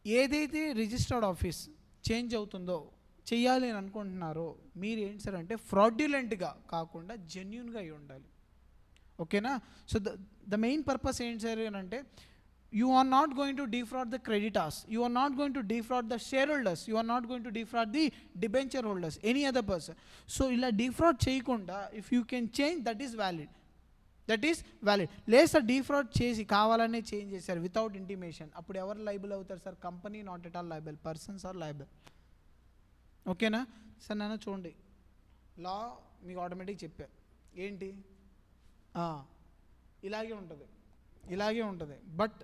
ఏదైతే రిజిస్టర్డ్ ఆఫీస్ చేంజ్ అవుతుందో చెయ్యాలి అని అనుకుంటున్నారో మీరు ఏంటి సార్ అంటే ఫ్రాడ్యులెంట్గా కాకుండా జెన్యున్గా అయి ఉండాలి. ఓకేనా? సో ద మెయిన్ పర్పస్ ఏంటి సార్ అంటే you are not going to defraud the creditors, you are not going to defraud the shareholders, you are not going to defraud the debenture holders, any other person. So ఇలా defraud చేయకుండా if you can change that is valid. లేదు sir defraud చేసి కావాలనే change చేశారు without intimation, అప్పుడు ఎవరు liable అవుతారు sir? Company not at all liable, persons are liable. ఓకేనా సార్? నాన్న చూడండి లా మీకు ఆటోమేటిక్ చెప్పా ఏంటి ఇలాగే ఉంటుంది. బట్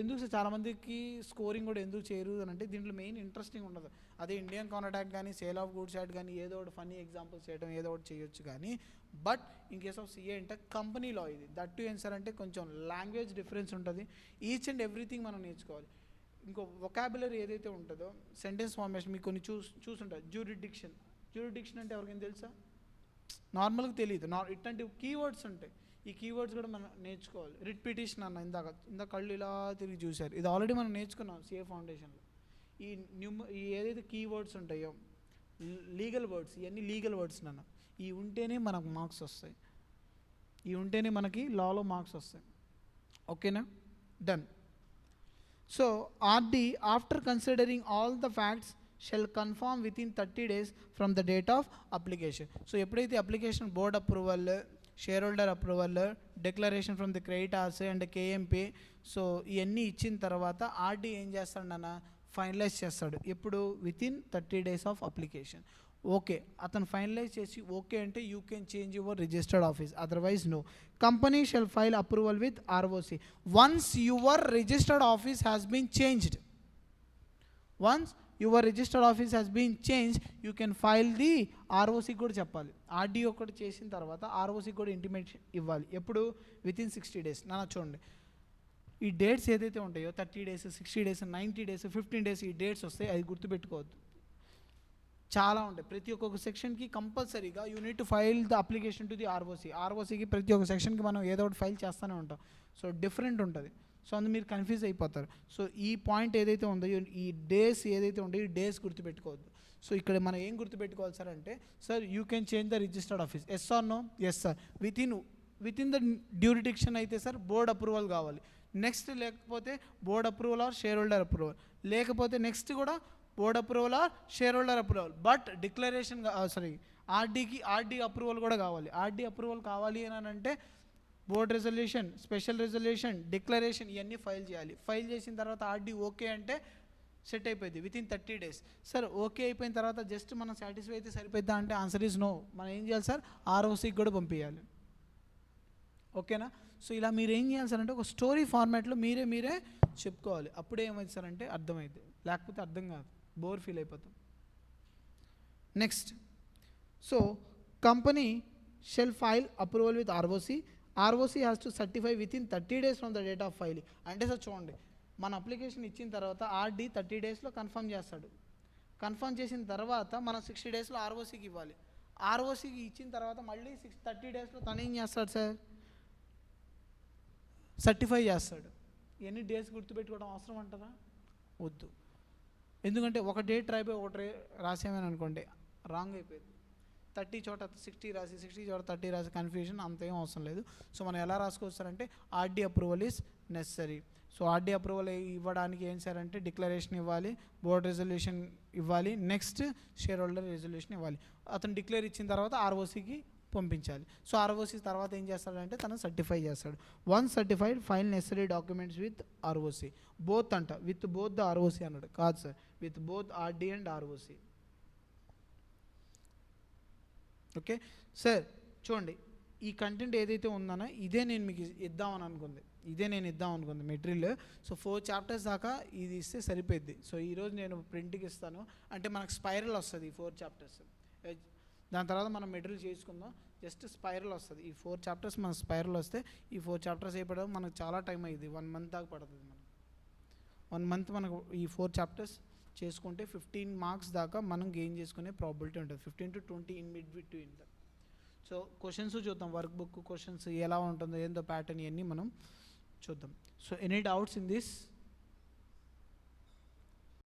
ఎందుకు సార్ చాలామందికి స్కోరింగ్ కూడా ఎందుకు చేయరు అని అంటే దీంట్లో మెయిన్ ఇంట్రెస్టింగ్ ఉండదు. అదే ఇండియన్ కాంట్రాక్ట్ యాక్ట్ కానీ సేల్ ఆఫ్ గూడ్స్ యాక్ట్ కానీ ఏదో ఒకటి ఫన్నీ ఎగ్జాంపుల్స్ చేయడం ఏదో ఒకటి చేయొచ్చు కానీ, but in case of CA అంటే కంపెనీ లా ఇది. దట్ టు ఏం సార్ అంటే కొంచెం లాంగ్వేజ్ డిఫరెన్స్ ఉంటుంది, ఈచ్ అండ్ ఎవ్రీథింగ్ మనం నేర్చుకోవాలి. ఇంకో వొకాబులరీ ఏదైతే ఉంటుందో సెంటెన్స్ ఫార్మేషన్ మీకు కొన్ని చూసుంటారు. జ్యూరిడిక్షన్ అంటే ఎవరికైనా తెలుసా? నార్మల్గా తెలియదు. ఇట్లాంటి కీవర్డ్స్ ఉంటాయి, ఈ కీవర్డ్స్ కూడా మనం నేర్చుకోవాలి. రిట్ పిటిషన్ అన్న ఇందాక కళ్ళు ఇలా తిరిగి చూశారు, ఇది ఆల్రెడీ మనం నేర్చుకున్నాం సిఏ ఫౌండేషన్లో. ఈ ఏదైతే కీవర్డ్స్ ఉంటాయో లీగల్ వర్డ్స్, ఇవన్నీ లీగల్ వర్డ్స్ నాన్న, ఈ ఉంటేనే మనకు మార్క్స్ వస్తాయి, ఈ ఉంటేనే మనకి లాలో మార్క్స్ వస్తాయి. ఓకేనా? Done. So RD after considering all the facts shall confirm within 30 days from the date of application. So ఎప్పుడైతే application board approval, share holder approval, declaration from the creditors and KMP, so ఇవన్నీ ఇచ్చిన తర్వాత RD ఏం చేస్తాడు నాన్న? Finalize చేస్తాడు. ఎప్పుడు? Within 30 days of application. Okay, అతను ఫైనలైజ్ చేసి ఓకే అంటే you can change your registered office, otherwise no. Company shall file approval with ROC. Once your registered office has been changed, you can file the ROC కూడా చెప్పాలి. RDO ఒకటి చేసిన తర్వాత ROC కూడా intimation ఇవ్వాలి. ఎప్పుడు? Within 60 days. నాన్న చూడండి ఈ డేట్స్ ఏదైతే ఉంటాయో 30 days, 60 days, 90 days, 15 days, ఈ డేట్స్ వస్తాయి, అది గుర్తుపెట్టుకోవద్దు. చాలా ఉంటాయి. ప్రతి ఒక్కొక్క సెక్షన్కి కంపల్సరీగా you need to file the application to the ఆర్ఓసీకి ప్రతి ఒక్క సెక్షన్కి మనం ఏదో ఒకటి ఫైల్ చేస్తూనే ఉంటాం. సో డిఫరెంట్ ఉంటుంది. సో అందుకు మీరు కన్ఫ్యూజ్ అయిపోతారు. సో ఈ పాయింట్ ఏదైతే ఉందో, ఈ డేస్ ఏదైతే ఉందో ఈ డేస్ గుర్తుపెట్టుకోవద్దు. సో ఇక్కడ మనం ఏం గుర్తుపెట్టుకోవాలి సార్ అంటే, sir you can change the registered office, yes or no? Yes sir. Within the jurisdiction అయితే సార్ బోర్డ్ అప్రూవల్ కావాలి. నెక్స్ట్ లేకపోతే board approval or share holder approval, లేకపోతే నెక్స్ట్ కూడా board approval or share holder approval. But declaration RD approval కూడా కావాలి. RD approval కావాలి అని అంటే board resolution, special resolution, declaration ఇవన్నీ ఫైల్ చేయాలి. ఫైల్ చేసిన తర్వాత ఆర్డీ ఓకే అంటే సెట్ అయిపోయింది వితిన్ 30 days. సార్ ఓకే అయిపోయిన తర్వాత జస్ట్ మనం సాటిస్ఫై అయితే సరిపోద్దా అంటే ఆన్సర్ ఈజ్ నో. మనం ఏం చేయాలి సార్? ఆర్ఓసీకి కూడా పంపించాలి. ఓకేనా? సో ఇలా మీరు ఏం చేయాలి సార్ అంటే ఒక స్టోరీ ఫార్మాట్లో మీరే చెప్పుకోవాలి. అప్పుడే ఏమైంది సార్ అంటే అర్థమైంది, లేకపోతే అర్థం కాదు, బోర్ ఫీల్ అయిపోతాం. Next, so company shall file approval with ROC. ROC has to certify within 30 days from the date of filing. అంటే సార్ చూడండి, మన అప్లికేషన్ ఇచ్చిన తర్వాత ఆర్డీ 30 daysలో కన్ఫర్మ్ చేస్తాడు. కన్ఫర్మ్ చేసిన తర్వాత మనం 60 daysలో ఆర్ఓసికి ఇవ్వాలి. ఆర్ఓసికి ఇచ్చిన తర్వాత మళ్ళీ 30 daysలో తను ఏం చేస్తాడు సార్, సర్టిఫై చేస్తాడు. ఎన్ని డేస్ గుర్తుపెట్టుకోవడం అవసరం అంటారా? వద్దు. ఎందుకంటే ఒక డేట్ రాయిపోయి ఒకటి రాసామని అనుకోండి, రాంగ్ అయిపోయింది. 30 చోట 60 రాసి, 60 చోట 30 రాసి కన్ఫ్యూజన్ అంతేం అవసరం లేదు. సో మనం ఎలా రాసుకోవచ్చారంటే RD approval is necessary. So RD approval ఇవ్వడానికి ఏం సార్ అంటే డిక్లరేషన్ ఇవ్వాలి, బోర్డ్ రెజల్యూషన్ ఇవ్వాలి, నెక్స్ట్ షేర్ హోల్డర్ రెజల్యూషన్ ఇవ్వాలి. అతను డిక్లేర్ ఇచ్చిన తర్వాత ఆర్ఓసికి పంపించాలి. సో ఆర్ఓసి తర్వాత ఏం చేస్తాడంటే తను సర్టిఫై చేస్తాడు. One certified file necessary documents with ROC. Both అంట, విత్ బోత్ ద ఆర్ఓసి అన్నాడు, కాదు sir, with both RD and ROC. Okay sir, చూడండి ఈ కంటెంట్ ఏదైతే ఉందనో ఇదే నేను మీకు ఇద్దామని అనుకుంది మెటీరియల్. సో 4 chapters దాకా ఇది ఇస్తే సరిపోద్ది. సో ఈరోజు నేను ప్రింట్కి ఇస్తాను, అంటే మనకు స్పైరల్ వస్తుంది ఈ 4 chapters. దాని తర్వాత మనం మెటీరియల్ చేసుకుందాం, జస్ట్ స్పైరల్ వస్తుంది. ఈ 4 chapters మన స్పైరల్ వస్తే ఈ 4 chapters అయిపోవడం మనకు చాలా టైం అయ్యింది, 1 month దాకా పడుతుంది. మనకు 1 month మనకు ఈ 4 chapters చేసుకుంటే 15 marks దాకా మనం గెయిన్ చేసుకునే ప్రాబిలిటీ ఉంటుంది, 15 to 20 in between. So questions చూద్దాం, వర్క్ బుక్ క్వశ్చన్స్ ఎలా ఉంటుందో ఏందో ప్యాటర్న్ ఇవన్నీ మనం చూద్దాం. So any doubts in this?